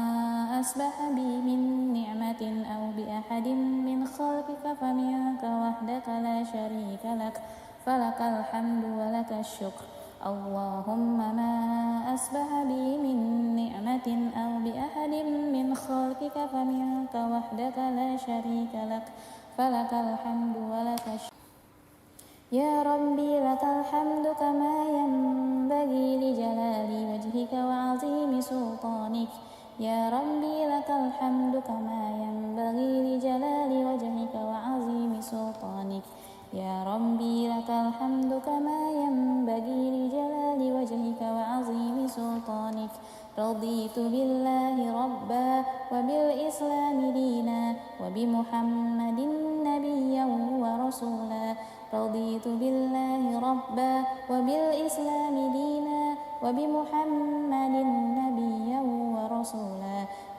أصبح بي من نعمة أو بأحد من خلقك فمنك وحدك لا شريك لك فلك الحمد ولك الشكر. اللهم ما أصبح بي من نعمة أو بأحد من خلقك فمنك وحدك لا شريك لك فلك الحمد ولك الشكر. يا ربي لك الحمد كما ينبغي لجلال وجهك وعظيم سلطانك. يا ربي لك الحمد كما ينبغي لجلال وجهك وعظيم سلطانك. يا ربي لك الحمد كما ينبغي لجلال وجهك وعظيم سلطانك. رضيت بالله ربا وبالإسلام دينا وبمحمد نبيا ورسولا. رضيت بالله ربا وبالإسلام دينا وبمحمد نبيا ورسولا.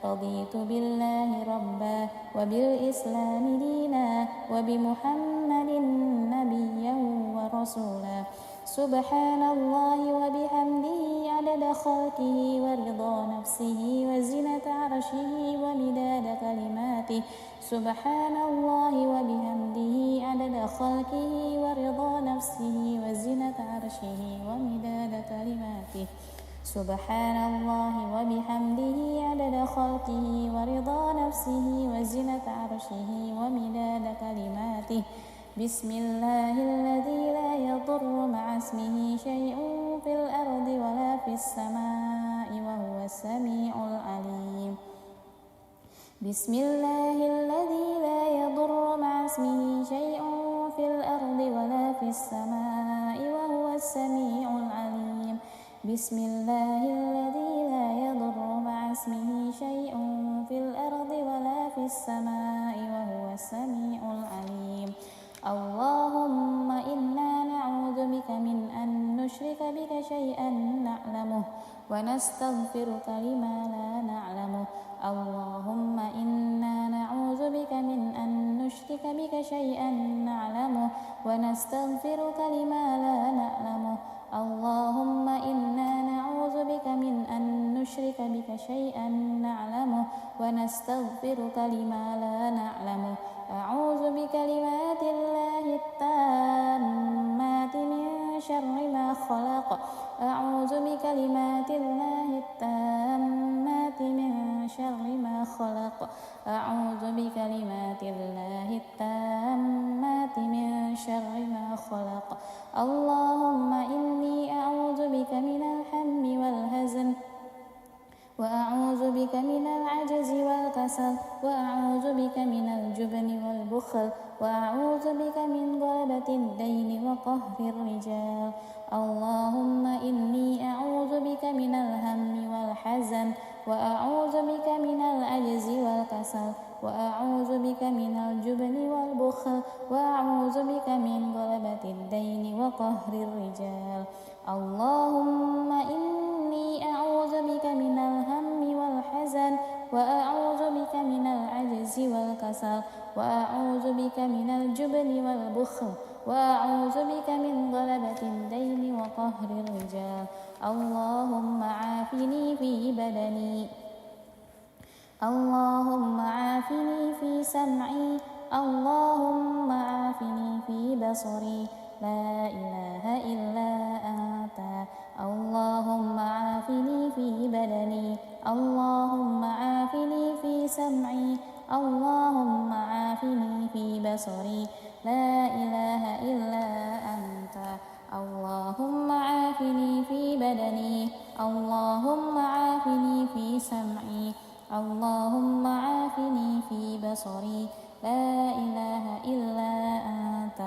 رضيت بالله ربا وبالإسلام دينا وبمحمد نبيا ورسولا. سبحان الله وبحمده عدد خلقه ورضا نفسه وزنة عرشه ومداد كلماته. سبحان الله وبحمده عدد خلقه ورضا نفسه وزنة عرشه ومداد كلماته. سبحان الله وبحمده عدد خلقه ورضا نفسه وزنة عرشه ومداد كلماته. بسم الله الذي لا يضر مع اسمه شيء في الأرض ولا في السماء وهو السميع العليم. بسم الله الذي لا يضر مع اسمه شيء في الأرض ولا في السماء وهو السميع العليم. بسم الله الذي لا يضر مع اسمه شيء في الأرض ولا في السماء وهو السميع العليم. اللهم إنا نعوذ بك من أن نشرك بك شيئا نعلمه ونستغفرك لما لا نعلمه. اللهم إنا نعوذ بك من أن نشرك بك شيئا نعلمه ونستغفرك لما لا نعلمه. اللهم إنا نعوذ بك من أن نشرك بك شيئا نعلمه ونستغفرك لما لا نعلمه. أعوذ بكلمات الله التامات من شر ما خلق. أعوذ بكلمات الله التامات من شر ما خلق. أعوذ بكلمات الله التامات من شر ما خلق. اللهم إني أعوذ بك من الهم والحزن وأعوذ بك من العجز والكسل وأعوذ بك من الجبن والبخل وأعوذ بك من غلبة الدين وقهر الرجال. اللهم إني أعوذ بك من الهم والحزن وأعوذ بك من العجز والكسل وأعوذ بك من الجبن والبخل وأعوذ بك من غلبة الدين وقهر الرجال. اللهم إني أعوذ بك من الهم والحزن وأعوذ بك من العجز والكسل وأعوذ بك من الجبن والبخل وأعوذ بك من غلبة الدين وقهر الرجال. اللهم عافني في بدني. اللهم عافني في سمعي. اللهم عافني في بصري. لا إله إلا أنت. اللهم عافني في بدني. اللهم عافني في سمعي. اللهم عافني في بصري. لا إله إلا أنت. اللهم عافني في بدني. اللهم عافني في سمعي. اللهم عافني في بصري. لا إله إلا أنت.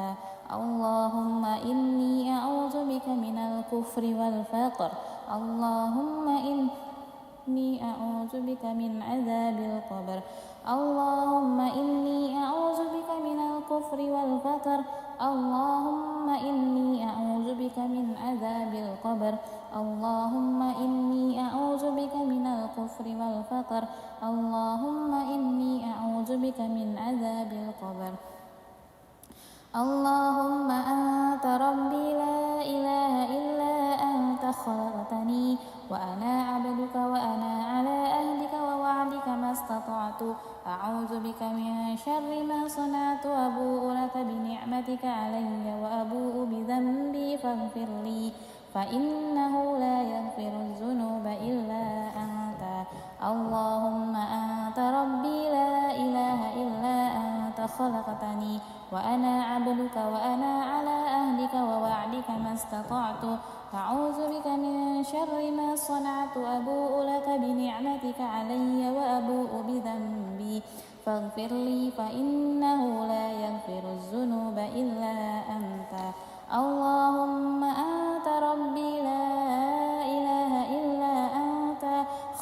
اللهم إني أعوذ بك من الكفر والفقر. اللهم إني أعوذ بك من عذاب القبر. اللهم إني أعوذ بك من الكفر والفقر. اللهم إني أعوذ بك من عذاب القبر. اللهم إني أعوذ بك من الكفر والفقر. اللهم إني أعوذ بك من عذاب القبر. اللهم أنت ربي لا إله إلا أنت خلقتني وأنا عبدك وأنا على عهدك ووعدك ما استطعت. أعوذ بك من شر ما صنعت. أبوء لك بنعمتك علي وأبوء بذنبي فاغفر لي فإنه لا يغفر الذنوب إلا أنت. اللهم أنت ربي لا إله إلا أنت خلقتني وأنا عبدك وأنا على عهدك ووعدك ما استطعت. أعوذ بك من شر ما صنعت. أبوء لك بنعمتك علي وأبوء بذنبي فاغفر لي فإنه لا يغفر الذنوب إلا أنت. اللهم أنت ربي لا إله إلا أنت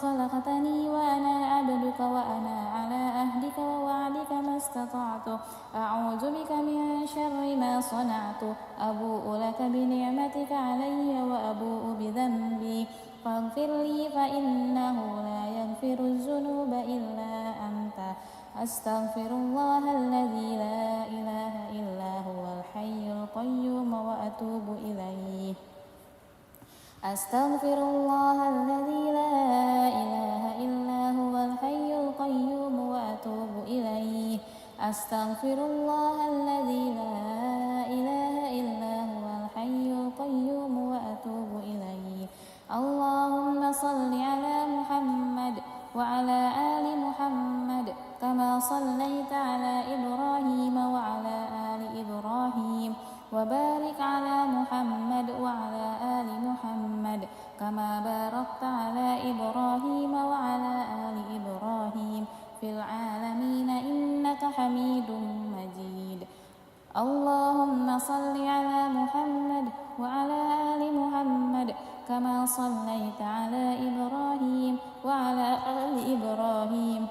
خلقتني وأنا عبدك وأنا على عهدك ووعدك ما استطعت. أعوذ بك من شر ما صنعت. أبوء لك بنعمتك علي وأبوء بذنبي فاغفر لي فإنه لا يغفر الذنوب أستغفر الله الذي لا إله إلا هو الحي القيوم وأتوب إليه أستغفر الله الذي لا إله إلا هو الحي القيوم وأتوب إليه أستغفر الله الذي لا إله إلا هو الحي القيوم وأتوب إليه اللهم صل على محمد وعلى آل محمد كما صليت على إبراهيم وعلى آل إبراهيم وبارك على محمد وعلى آل محمد كما باركت على إبراهيم وعلى آل إبراهيم في العالمين إنك حميد مجيد اللهم صل على محمد وعلى آل محمد كما صليت على إبراهيم وعلى آل إبراهيم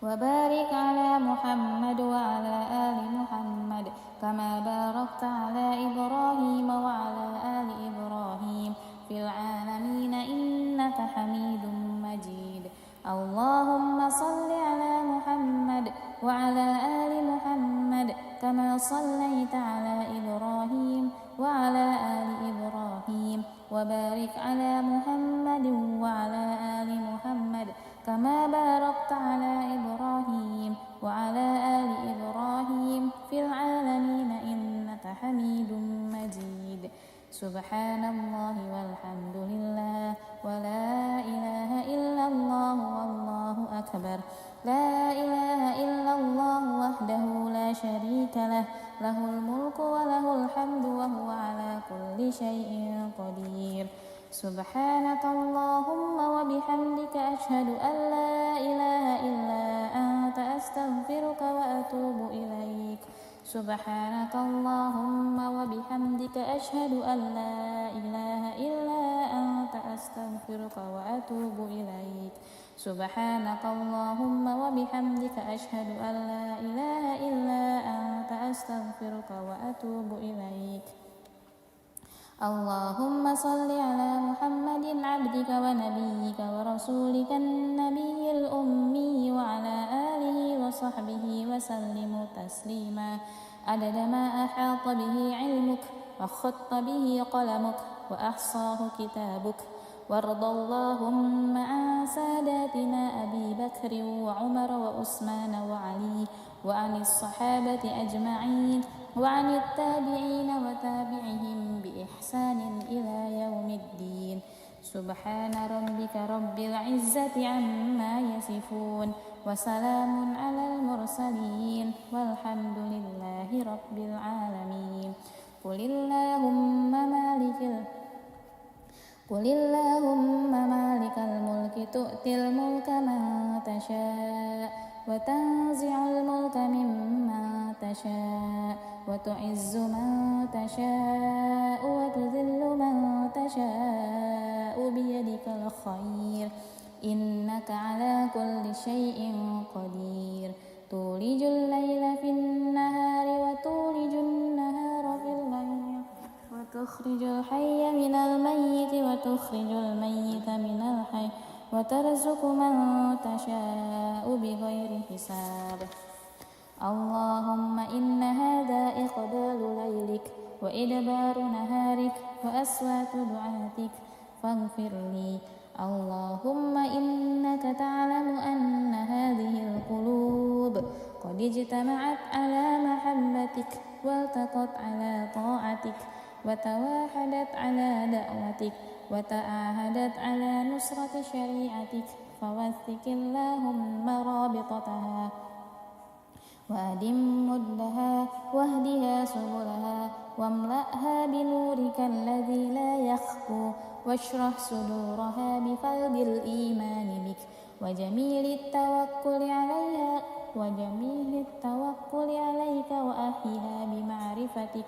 وبارك على محمد وعلى آل محمد كما باركت على إبراهيم وعلى آل إبراهيم في العالمين إنك حميد مجيد اللهم صل على محمد وعلى آل محمد كما صليت على إبراهيم وعلى آل إبراهيم وبارك على محمد وعلى آل محمد كما باركت على إبراهيم وعلى آل إبراهيم في العالمين إنك حميد مجيد سبحان الله والحمد لله ولا إله إلا الله والله أكبر لا إله إلا الله وحده لا شريك له له الملك وله الحمد وهو على كل شيء قدير سبحانك اللهم وبحمدك أشهد أن لا إله إلا أنت أستغفرك وأتوب إليك سبحانك اللهم وبحمدك أشهد أن لا إله إلا أنت أستغفرك وأتوب إليك سبحانك اللهم وبحمدك أشهد أن لا إله إلا أنت أستغفرك وأتوب إليك اللهم صل على محمد عبدك ونبيك ورسولك النبي الأمي وعلى آله وصحبه وسلم تسليما عدد ما أحاط به علمك وخط به قلمك وأحصاه كتابك وارض اللهم عن ساداتنا أبي بكر وعمر وعثمان وعلي وعن الصحابة أجمعين وعن التابعين وتابعهم بإحسان إلى يوم الدين سبحان ربك رب العزة عما يصفون وسلام على المرسلين والحمد لله رب العالمين قل اللهم مالك الملك تؤتي الملك من تشاء وتنزع الملك ممن تشاء وتعز من تشاء وتذل من تشاء بيدك الخير إنك على كل شيء قدير تولج الليل في النهار وتولج النهار في الليل وتخرج الحي من الميت وتخرج الميت من الحي وترزق من تشاء بغير حساب اللهم إن هذا إقبال ليلك وإدبار نهارك وأصوات دعاتك فاغفر لي اللهم إنك تعلم أن هذه القلوب قد اجتمعت على محبتك والتقت على طاعتك وتواحدت على دعوتك وتعاهدت على نصرة شريعتك فوثق اللهم رابطتها وأدم مدها واهدها سبلها واملأها بنورك الذي لا يخفو واشرح صدورها بفيض الإيمان بك وجميل التوكل عليك وأحيها بمعرفتك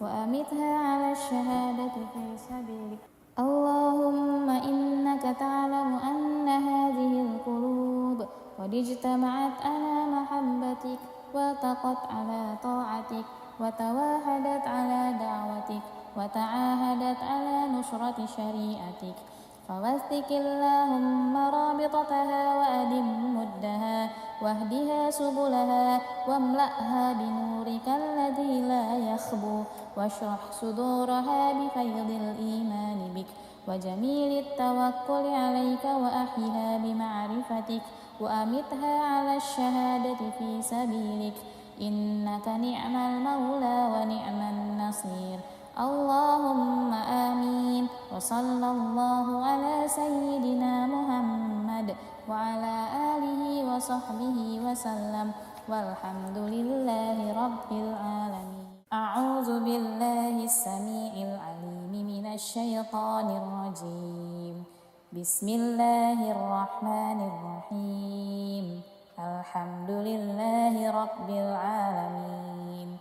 وأمتها على الشهادة في سبيلك اللهم إنك تعلم أن هذه القلوب قد اجتمعت على محبتك والتقت على طاعتك وتواحدت على دعوتك وتعاهدت على نصرة شريعتك فوثق اللهم رابطتها وأدم مدها واهدها سبلها واملأها بنورك الذي لا يخبو واشرح صدورها بفيض الإيمان بك وجميل التوكل عليك وأحيها بمعرفتك وأمتها على الشهادة في سبيلك إنك نعم المولى ونعم النصير اللهم آمين وصلى الله على سيدنا محمد وعلى آله وصحبه وسلم والحمد لله رب العالمين أعوذ بالله السميع العليم من الشيطان الرجيم بسم الله الرحمن الرحيم الحمد لله رب العالمين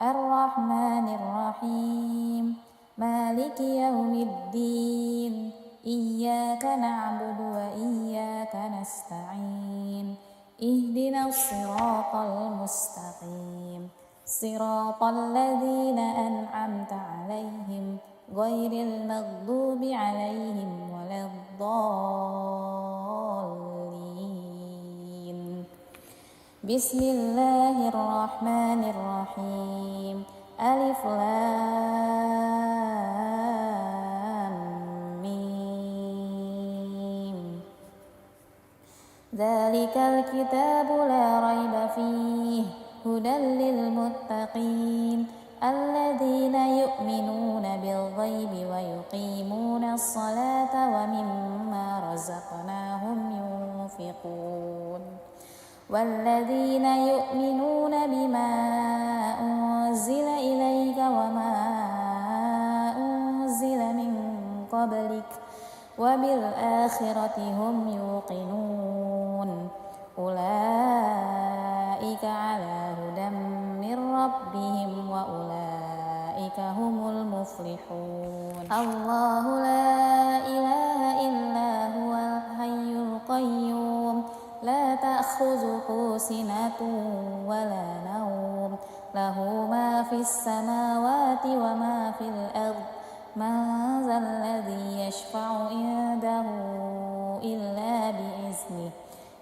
الرحمن الرحيم مالك يوم الدين إياك نعبد وإياك نستعين اهدنا الصراط المستقيم صراط الذين أنعمت عليهم غير المغضوب عليهم ولا الضالين بسم الله الرحمن الرحيم ألف لام ميم ذلك الكتاب لا ريب فيه هدى للمتقين الذين يؤمنون بالغيب ويقيمون الصلاة ومما رزقناهم ينفقون والذين يؤمنون بما أنزل إليك وما أنزل من قبلك وبالآخرة هم يوقنون أولئك على هدى من ربهم وأولئك هم المفلحون الله لا إله إلا هو الحي القيوم لا تأخذه سنة ولا نوم له ما في السماوات وما في الأرض من ذا الذي يشفع عنده إلا بإذنه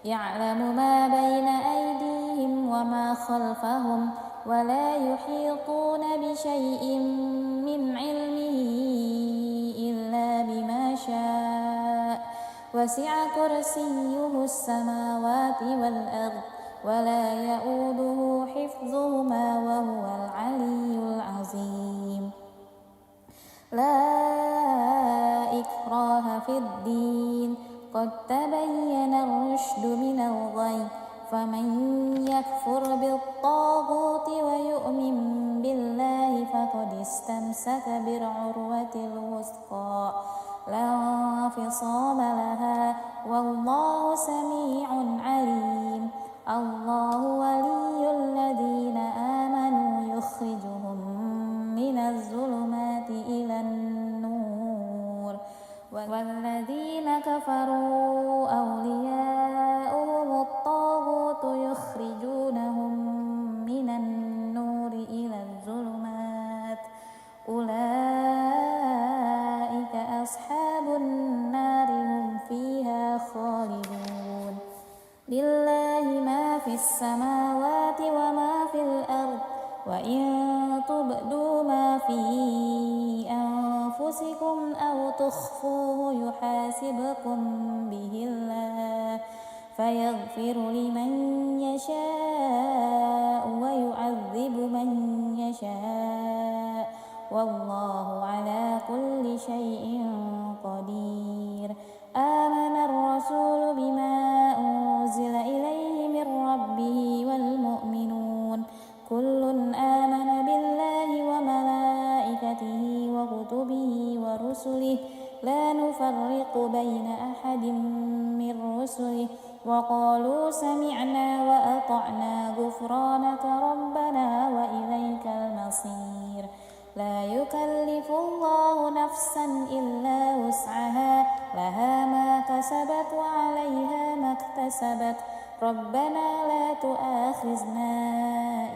يعلم ما بين أيديهم وما خلفهم ولا يحيطون بشيء من علمه إلا بما شاء وسع كرسيه السماوات والأرض ولا يؤوده حفظهما وهو العلي العظيم لا إكراه في الدين قد تبين الرشد من الغي فمن يكفر بالطاغوت ويؤمن بالله فقد استمسك بالعروة الوثقى لا انفصام لها والله سميع عليم الله ولي الذين آمنوا يخرجهم من الظلمات إلى النور والذين كفروا أولياؤهم الطاغوت يخرجونهم من النور إلى الظلمات أولئك أصحاب النار هم فيها خالدون لله ما في السماوات وما في الأرض وإن تبدوا ما في أنفسكم أو تخفوه يحاسبكم به الله فيغفر لمن يشاء ويعذب من يشاء والله على كل شيء قدير آمن الرسول بما أنزل إليه من ربه والمؤمنون كل آمن بالله وملائكته وكتبه ورسله لا نفرق بين أحد من رسله وقالوا سمعنا وأطعنا غفرانك ربنا وإليك المصير لا يكلف الله نفسا إلا وسعها لها ما كسبت وعليها ما اكتسبت ربنا لا تؤاخذنا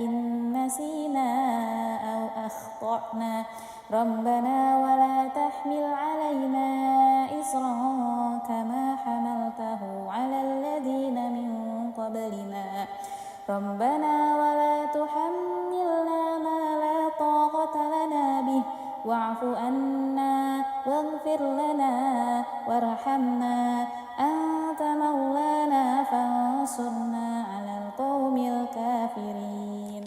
إن نسينا أو أخطأنا ربنا ولا تحمل علينا إصرا كما حملته على الذين من قبلنا ربنا ولا تحملنا ما لا طاقة لنا به واعف عنا واغفر لنا وارحمنا أنت مولانا فانصرنا على القوم الكافرين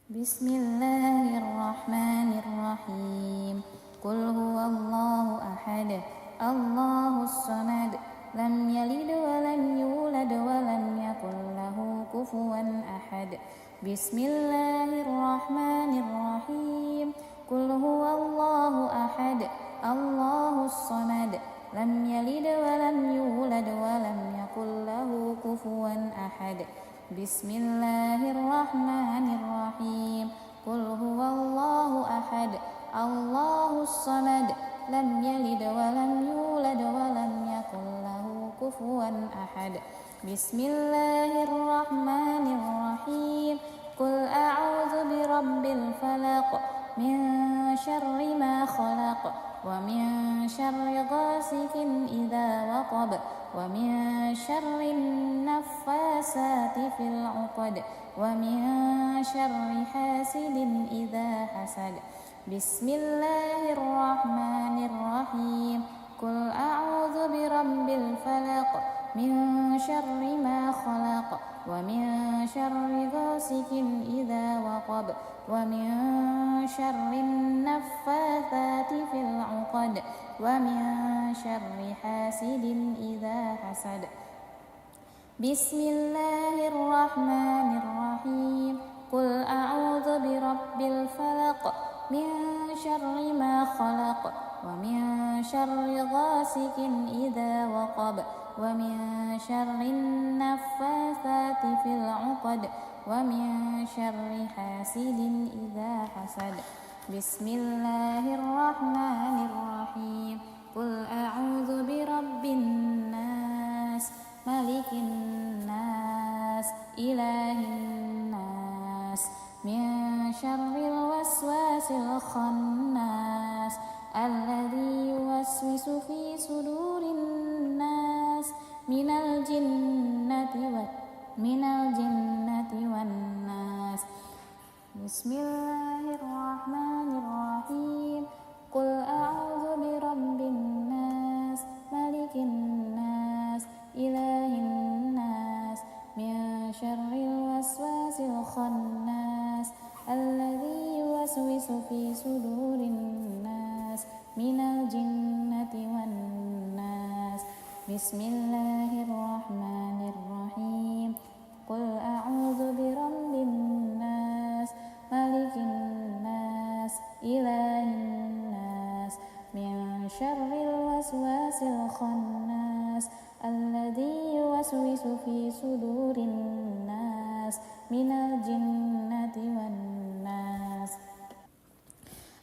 بسم الله الرحمن الرحيم قل هو الله أحد الله الصمد لم يلد ولم يولد ولم يكن له كفوا أحد بسم الله الرحمن الرحيم قل هو الله أحد الله الصمد لم يلد ولم يولد ولم يكن له كفوا أحد بسم الله الرحمن الرحيم قل هو الله أحد الله الصمد لم يلد ولم يولد ولم يكن له كفوا أحد بسم الله الرحمن الرحيم قل أعوذ برب الفلق من شر ما خلق ومن شر غاسق إذا وقب ومن شر النفاسات في العقد ومن شر حاسد إذا حسد بسم الله الرحمن الرحيم قل أعوذ برب الفلق من شر ما خلق ومن شر غاسق إذا وقب ومن شر النفاثات في العقد ومن شر حاسد إذا حسد بسم الله الرحمن الرحيم قل أعوذ برب الفلق من شر ما خلق ومن شر غاسق إذا وقب ومن شر النفاثات في العقد ومن شر حاسد إذا حسد بسم الله الرحمن الرحيم قل أعوذ برب الناس ملك الناس إله الناس من شر الوسواس الخناس الذي يوسوس في صدور الناس من الجنة والناس بسم الله الرحمن الرحيم قل أعوذ برب الناس ملك الناس إله الناس من شر الوسواس الخناس الذي يوسوس في صدور الناس من الجنة والناس بسم الله الرحمن الرحيم قل أعوذ برب الناس ملك الناس إله الناس من شر الوسواس الخناس الذي يوسوس في صدور الناس من الجنة والناس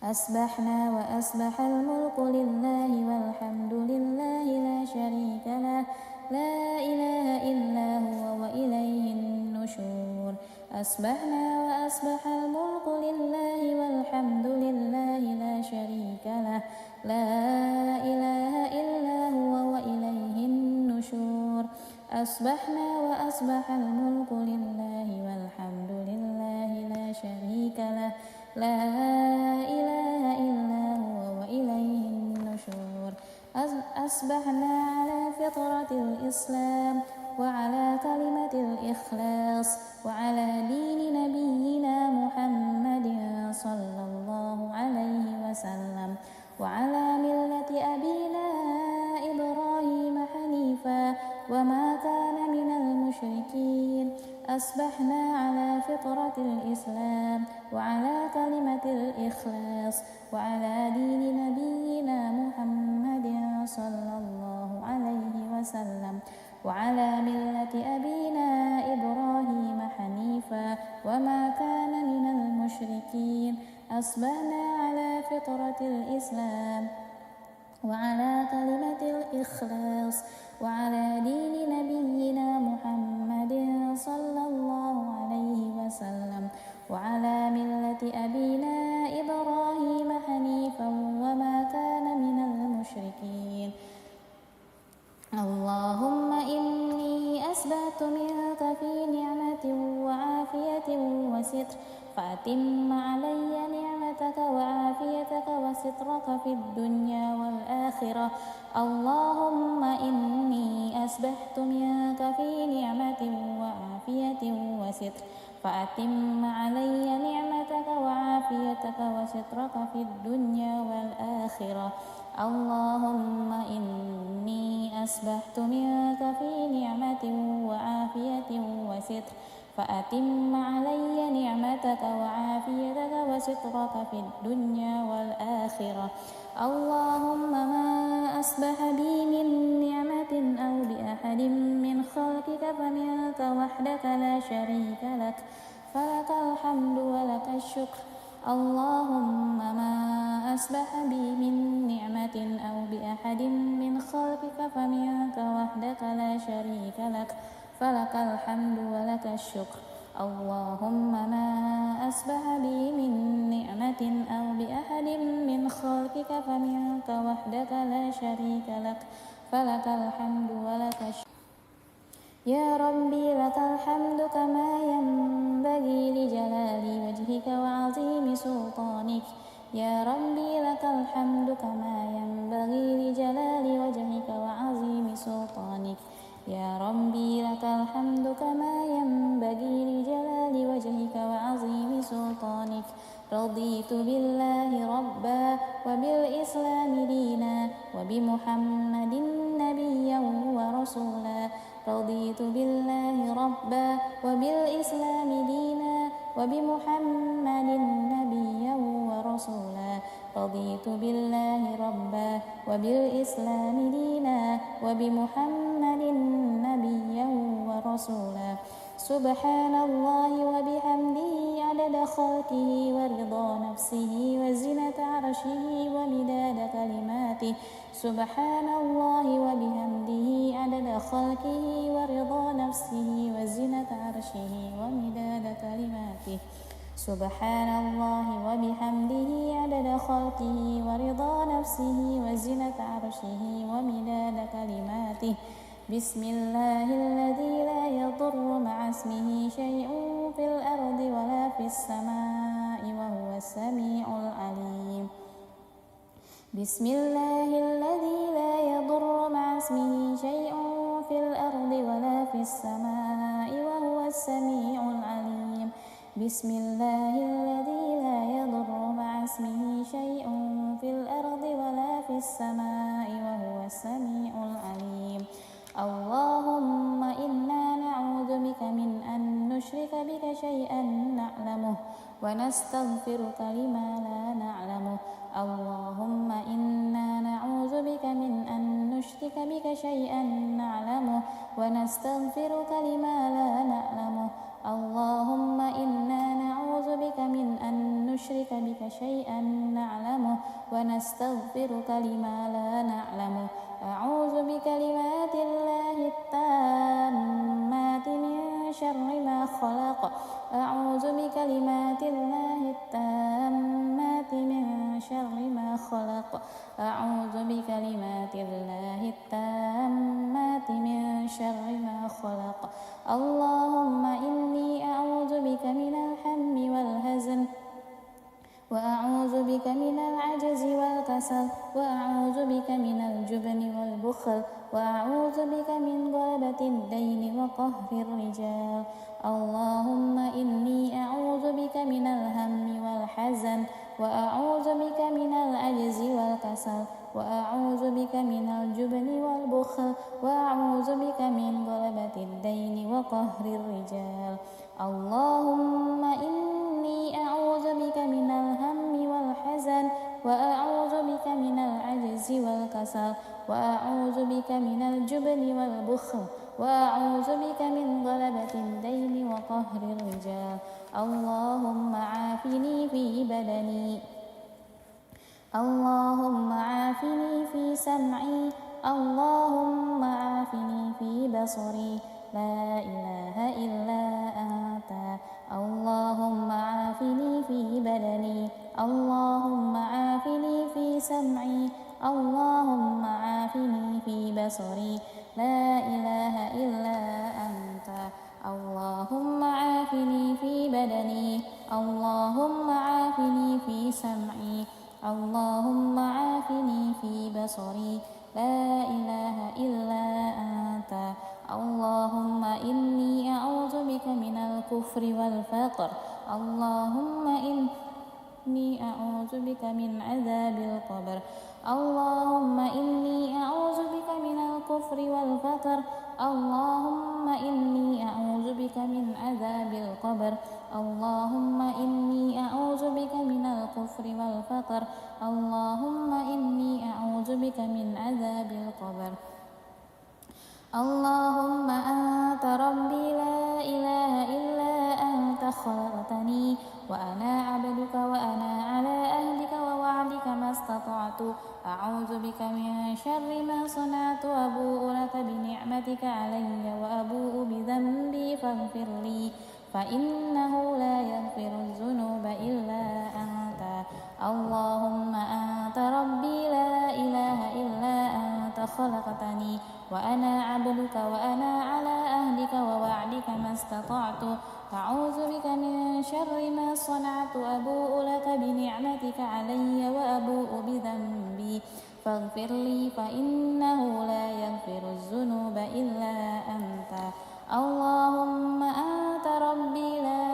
أصبحنا وأصبح الملك لله والحمد لله لا شريك له لا إله إلا هو وإليه النشور أصبحنا وأصبح الملك لله والحمد لله لا شريك له لا إله إلا هو وإليه النشور أصبحنا وأصبح الملك لله والحمد لله لا شريك له لا إله إلا هو وإليه النشور أصبحنا على فطرة الإسلام وعلى كلمة الإخلاص وعلى دين نبينا محمد صلى الله عليه وسلم وعلى ملة أبينا إبراهيم حنيفا وما كان من المشركين أصبحنا على فطرة الإسلام وعلى كلمة الإخلاص وعلى دين نبينا محمد صلى الله عليه وسلم وعلى ملة أبينا إبراهيم حنيفا وما كان من المشركين أصبحنا على فطرة الإسلام وعلى كلمة الإخلاص وعلى دين نبينا محمد صلى الله عليه وسلم وعلى ملة أبينا إبراهيم حنيفا وستر فأتم علي نعمتك وعافيتك وسترك في الدنيا والآخرة. اللهم إني أسبحت منك في نعمة وعافية وستر فأتم علي نعمتك وعافيتك وسترك في الدنيا والآخرة. اللهم إني أسبحت منك في نعمة وعافية وستر فأتم علي نعمتك وعافيتك وسترك في الدنيا والآخرة. اللهم ما أصبح بي من نعمة أو بأحد من خلقك فمنك وحدك لا شريك لك فلك الحمد ولك الشكر. اللهم ما أصبح بي من نعمة أو بأحد من خلقك فمنك وحدك لا شريك لك فلك الحمد ولك الشكر. اللهم ما أصبح بي من نعمة أو بأحد من خلقك فمنك وحدك لا شريك لك فلك الحمد ولك الشكر. يا ربي لك الحمد كما ينبغي لجلال وجهك وعظيم سلطانك. يا ربي لك الحمد كما ينبغي لجلال وجهك وعظيم سلطانك. يا ربي لك الحمد كما ينبغي لجلال وجهك وعظيم سلطانك. رضيت بالله ربا وبالإسلام دينا وبمحمد نبيا ورسولا. رضيت بالله ربا وبالإسلام دينا وبمحمد نبيا ورسولا. رضيت بالله ربا وبالإسلام دينا وبمحمد نبيا ورسولا. سبحان الله وبحمده عدد خلقه ورضا نفسه وزنة عرشه ومداد كلماته. سبحان الله وبحمده عدد خلقه ورضا نفسه وزنة عرشه ومداد كلماته. سبحان الله وبحمده عدد خلقه ورضا نفسه وزنة عرشه ومداد كلماته. بسم الله الذي لا يضر مع اسمه شيء في الأرض ولا في السماء وهو السميع العليم. بسم الله الذي لا يضر مع اسمه شيء في الأرض ولا في السماء وهو السميع العليم. بسم الله الذي لا يضر مع اسمه شيء في الأرض ولا في السماء وهو السميع العليم. اللهم إنا نعوذ بك من أن نشرك بك شيئا نعلمه ونستغفرك لما لا نعلمه. اللهم إنا نعوذ بك من أن نشرك بك شيئا نعلمه ونستغفرك لما لا نعلمه. اللهم إنا نعوذ بك من أن نشرك بك شيئا نعلمه ونستغفرك لما لا نعلمه. أعوذ بكلمات الله التامات من شر ما خلق. أعوذ بكلمات الله التامات من شر ما خلق. أعوذ بكلمات الله التامات من شر ما خلق. اللهم إني أعوذ بك من الهم والحزن وأعوذ بك من العجز والكسل وأعوذ بك من الجبن والبخل وأعوذ بك من غلبة الدين وقهر الرجال. اللهم إني أعوذ بك من الهم والحزن وأعوذ بك من العجز والكسل وأعوذ بك من الجبن والبخل وأعوذ بك من غلبة الدين وقهر الرجال. اللهم إني أعوذ بك من الهم والحزن وأعوذ بك من العجز والكسل وأعوذ بك من الجبن والبخل وأعوذ بك من غلبة الدين وقهر الرجال. اللهم عافني في بدني. اللهم عافني في سمعي. اللهم عافني في بصري. لا إله إلا أنت. اللهم عافني في بدني. اللهم عافني في سمعي. اللهم عافني في بصري. لا إله إلا أنت. اللهم عافني في بدني. اللهم عافني في سمعي اللهم عافني في بصري لا إله إلا أنت اللهم إني أعوذ بك من الكفر والفقر اللهم إني أعوذ بك من عذاب القبر اللهم إني أعوذ بك من الكفر والفقر اللهم إني أعوذ بك من عذاب القبر اللهم إني أعوذ بك من الكفر والفقر اللهم إني أعوذ بك من عذاب القبر اللهم أنت ربي لا إله إلا أنت خلقتني وأنا عبدك وأنا على أهلك ووعدك ما استطعت أعوذ بك من شر ما صنعت أبوء لك بنعمتك علي وأبوء بذنبي فاغفر لي فإنه لا يغفر الذنوب إلا أنت اللهم أنت ربي لا إله إلا أنت خلقتني وأنا عبدك وأنا على أهلك ووعدك ما استطعت أعوذ بك من شر ما صنعت أبوء لك بنعمتك علي وأبوء بذنبي فاغفر لي فإنه لا يغفر الذنوب إلا أنت اللهم أنت ربي لا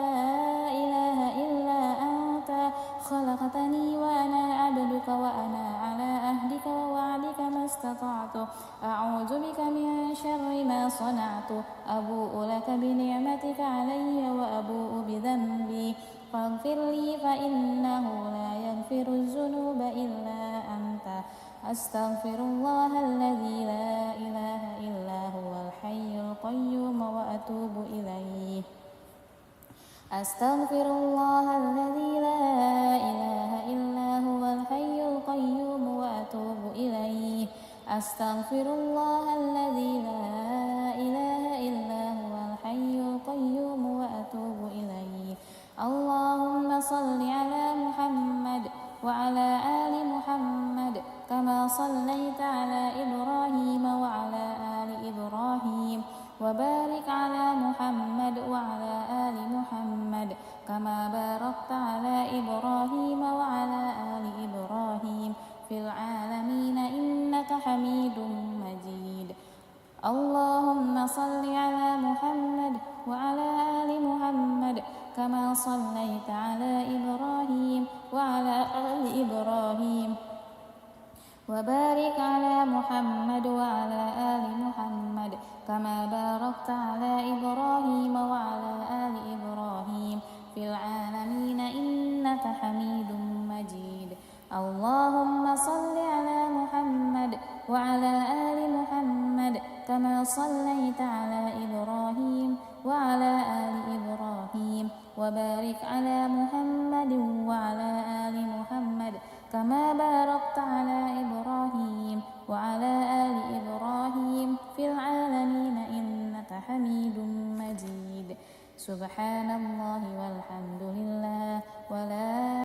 إله إلا أنت خلقتني وأنا عبدك وأنا على أهلك ووعدك ما استطعت أعوذ بك من شر ما صنعت أبوء لك بنعمتك علي وأبوء بذنبي فاغفر لي فإنه لا يغفر الذنوب إلا أنت أستغفر الله الذي لا إله إلا هو الحي القيوم وأتوب إليه أستغفر الله الذي لا إله إلا هو الحي القيوم وأتوب إليه أستغفر الله الذي لا إله إلا هو الحي القيوم وأتوب إليه اللهم صل على محمد وعلى آل محمد كما صليت على إبراهيم وعلى آل إبراهيم وبارك على محمد وعلى آل محمد كما باركت على إبراهيم وعلى آل إبراهيم في العالمين إنك حميد مجيد اللهم صل على محمد وعلى آل محمد كما صليت على إبراهيم وعلى آل إبراهيم وبارك على محمد وعلى آل محمد كما باركت على إبراهيم وعلى آل إبراهيم في العالمين إنك حميد مجيد اللهم صل على محمد وعلى آل محمد كما صليت على إبراهيم وعلى آل إبراهيم وبارك على محمد وعلى آل محمد كما باركت على إبراهيم وعلى آل إبراهيم في العالمين إنك حميد مجيد سبحان الله والحمد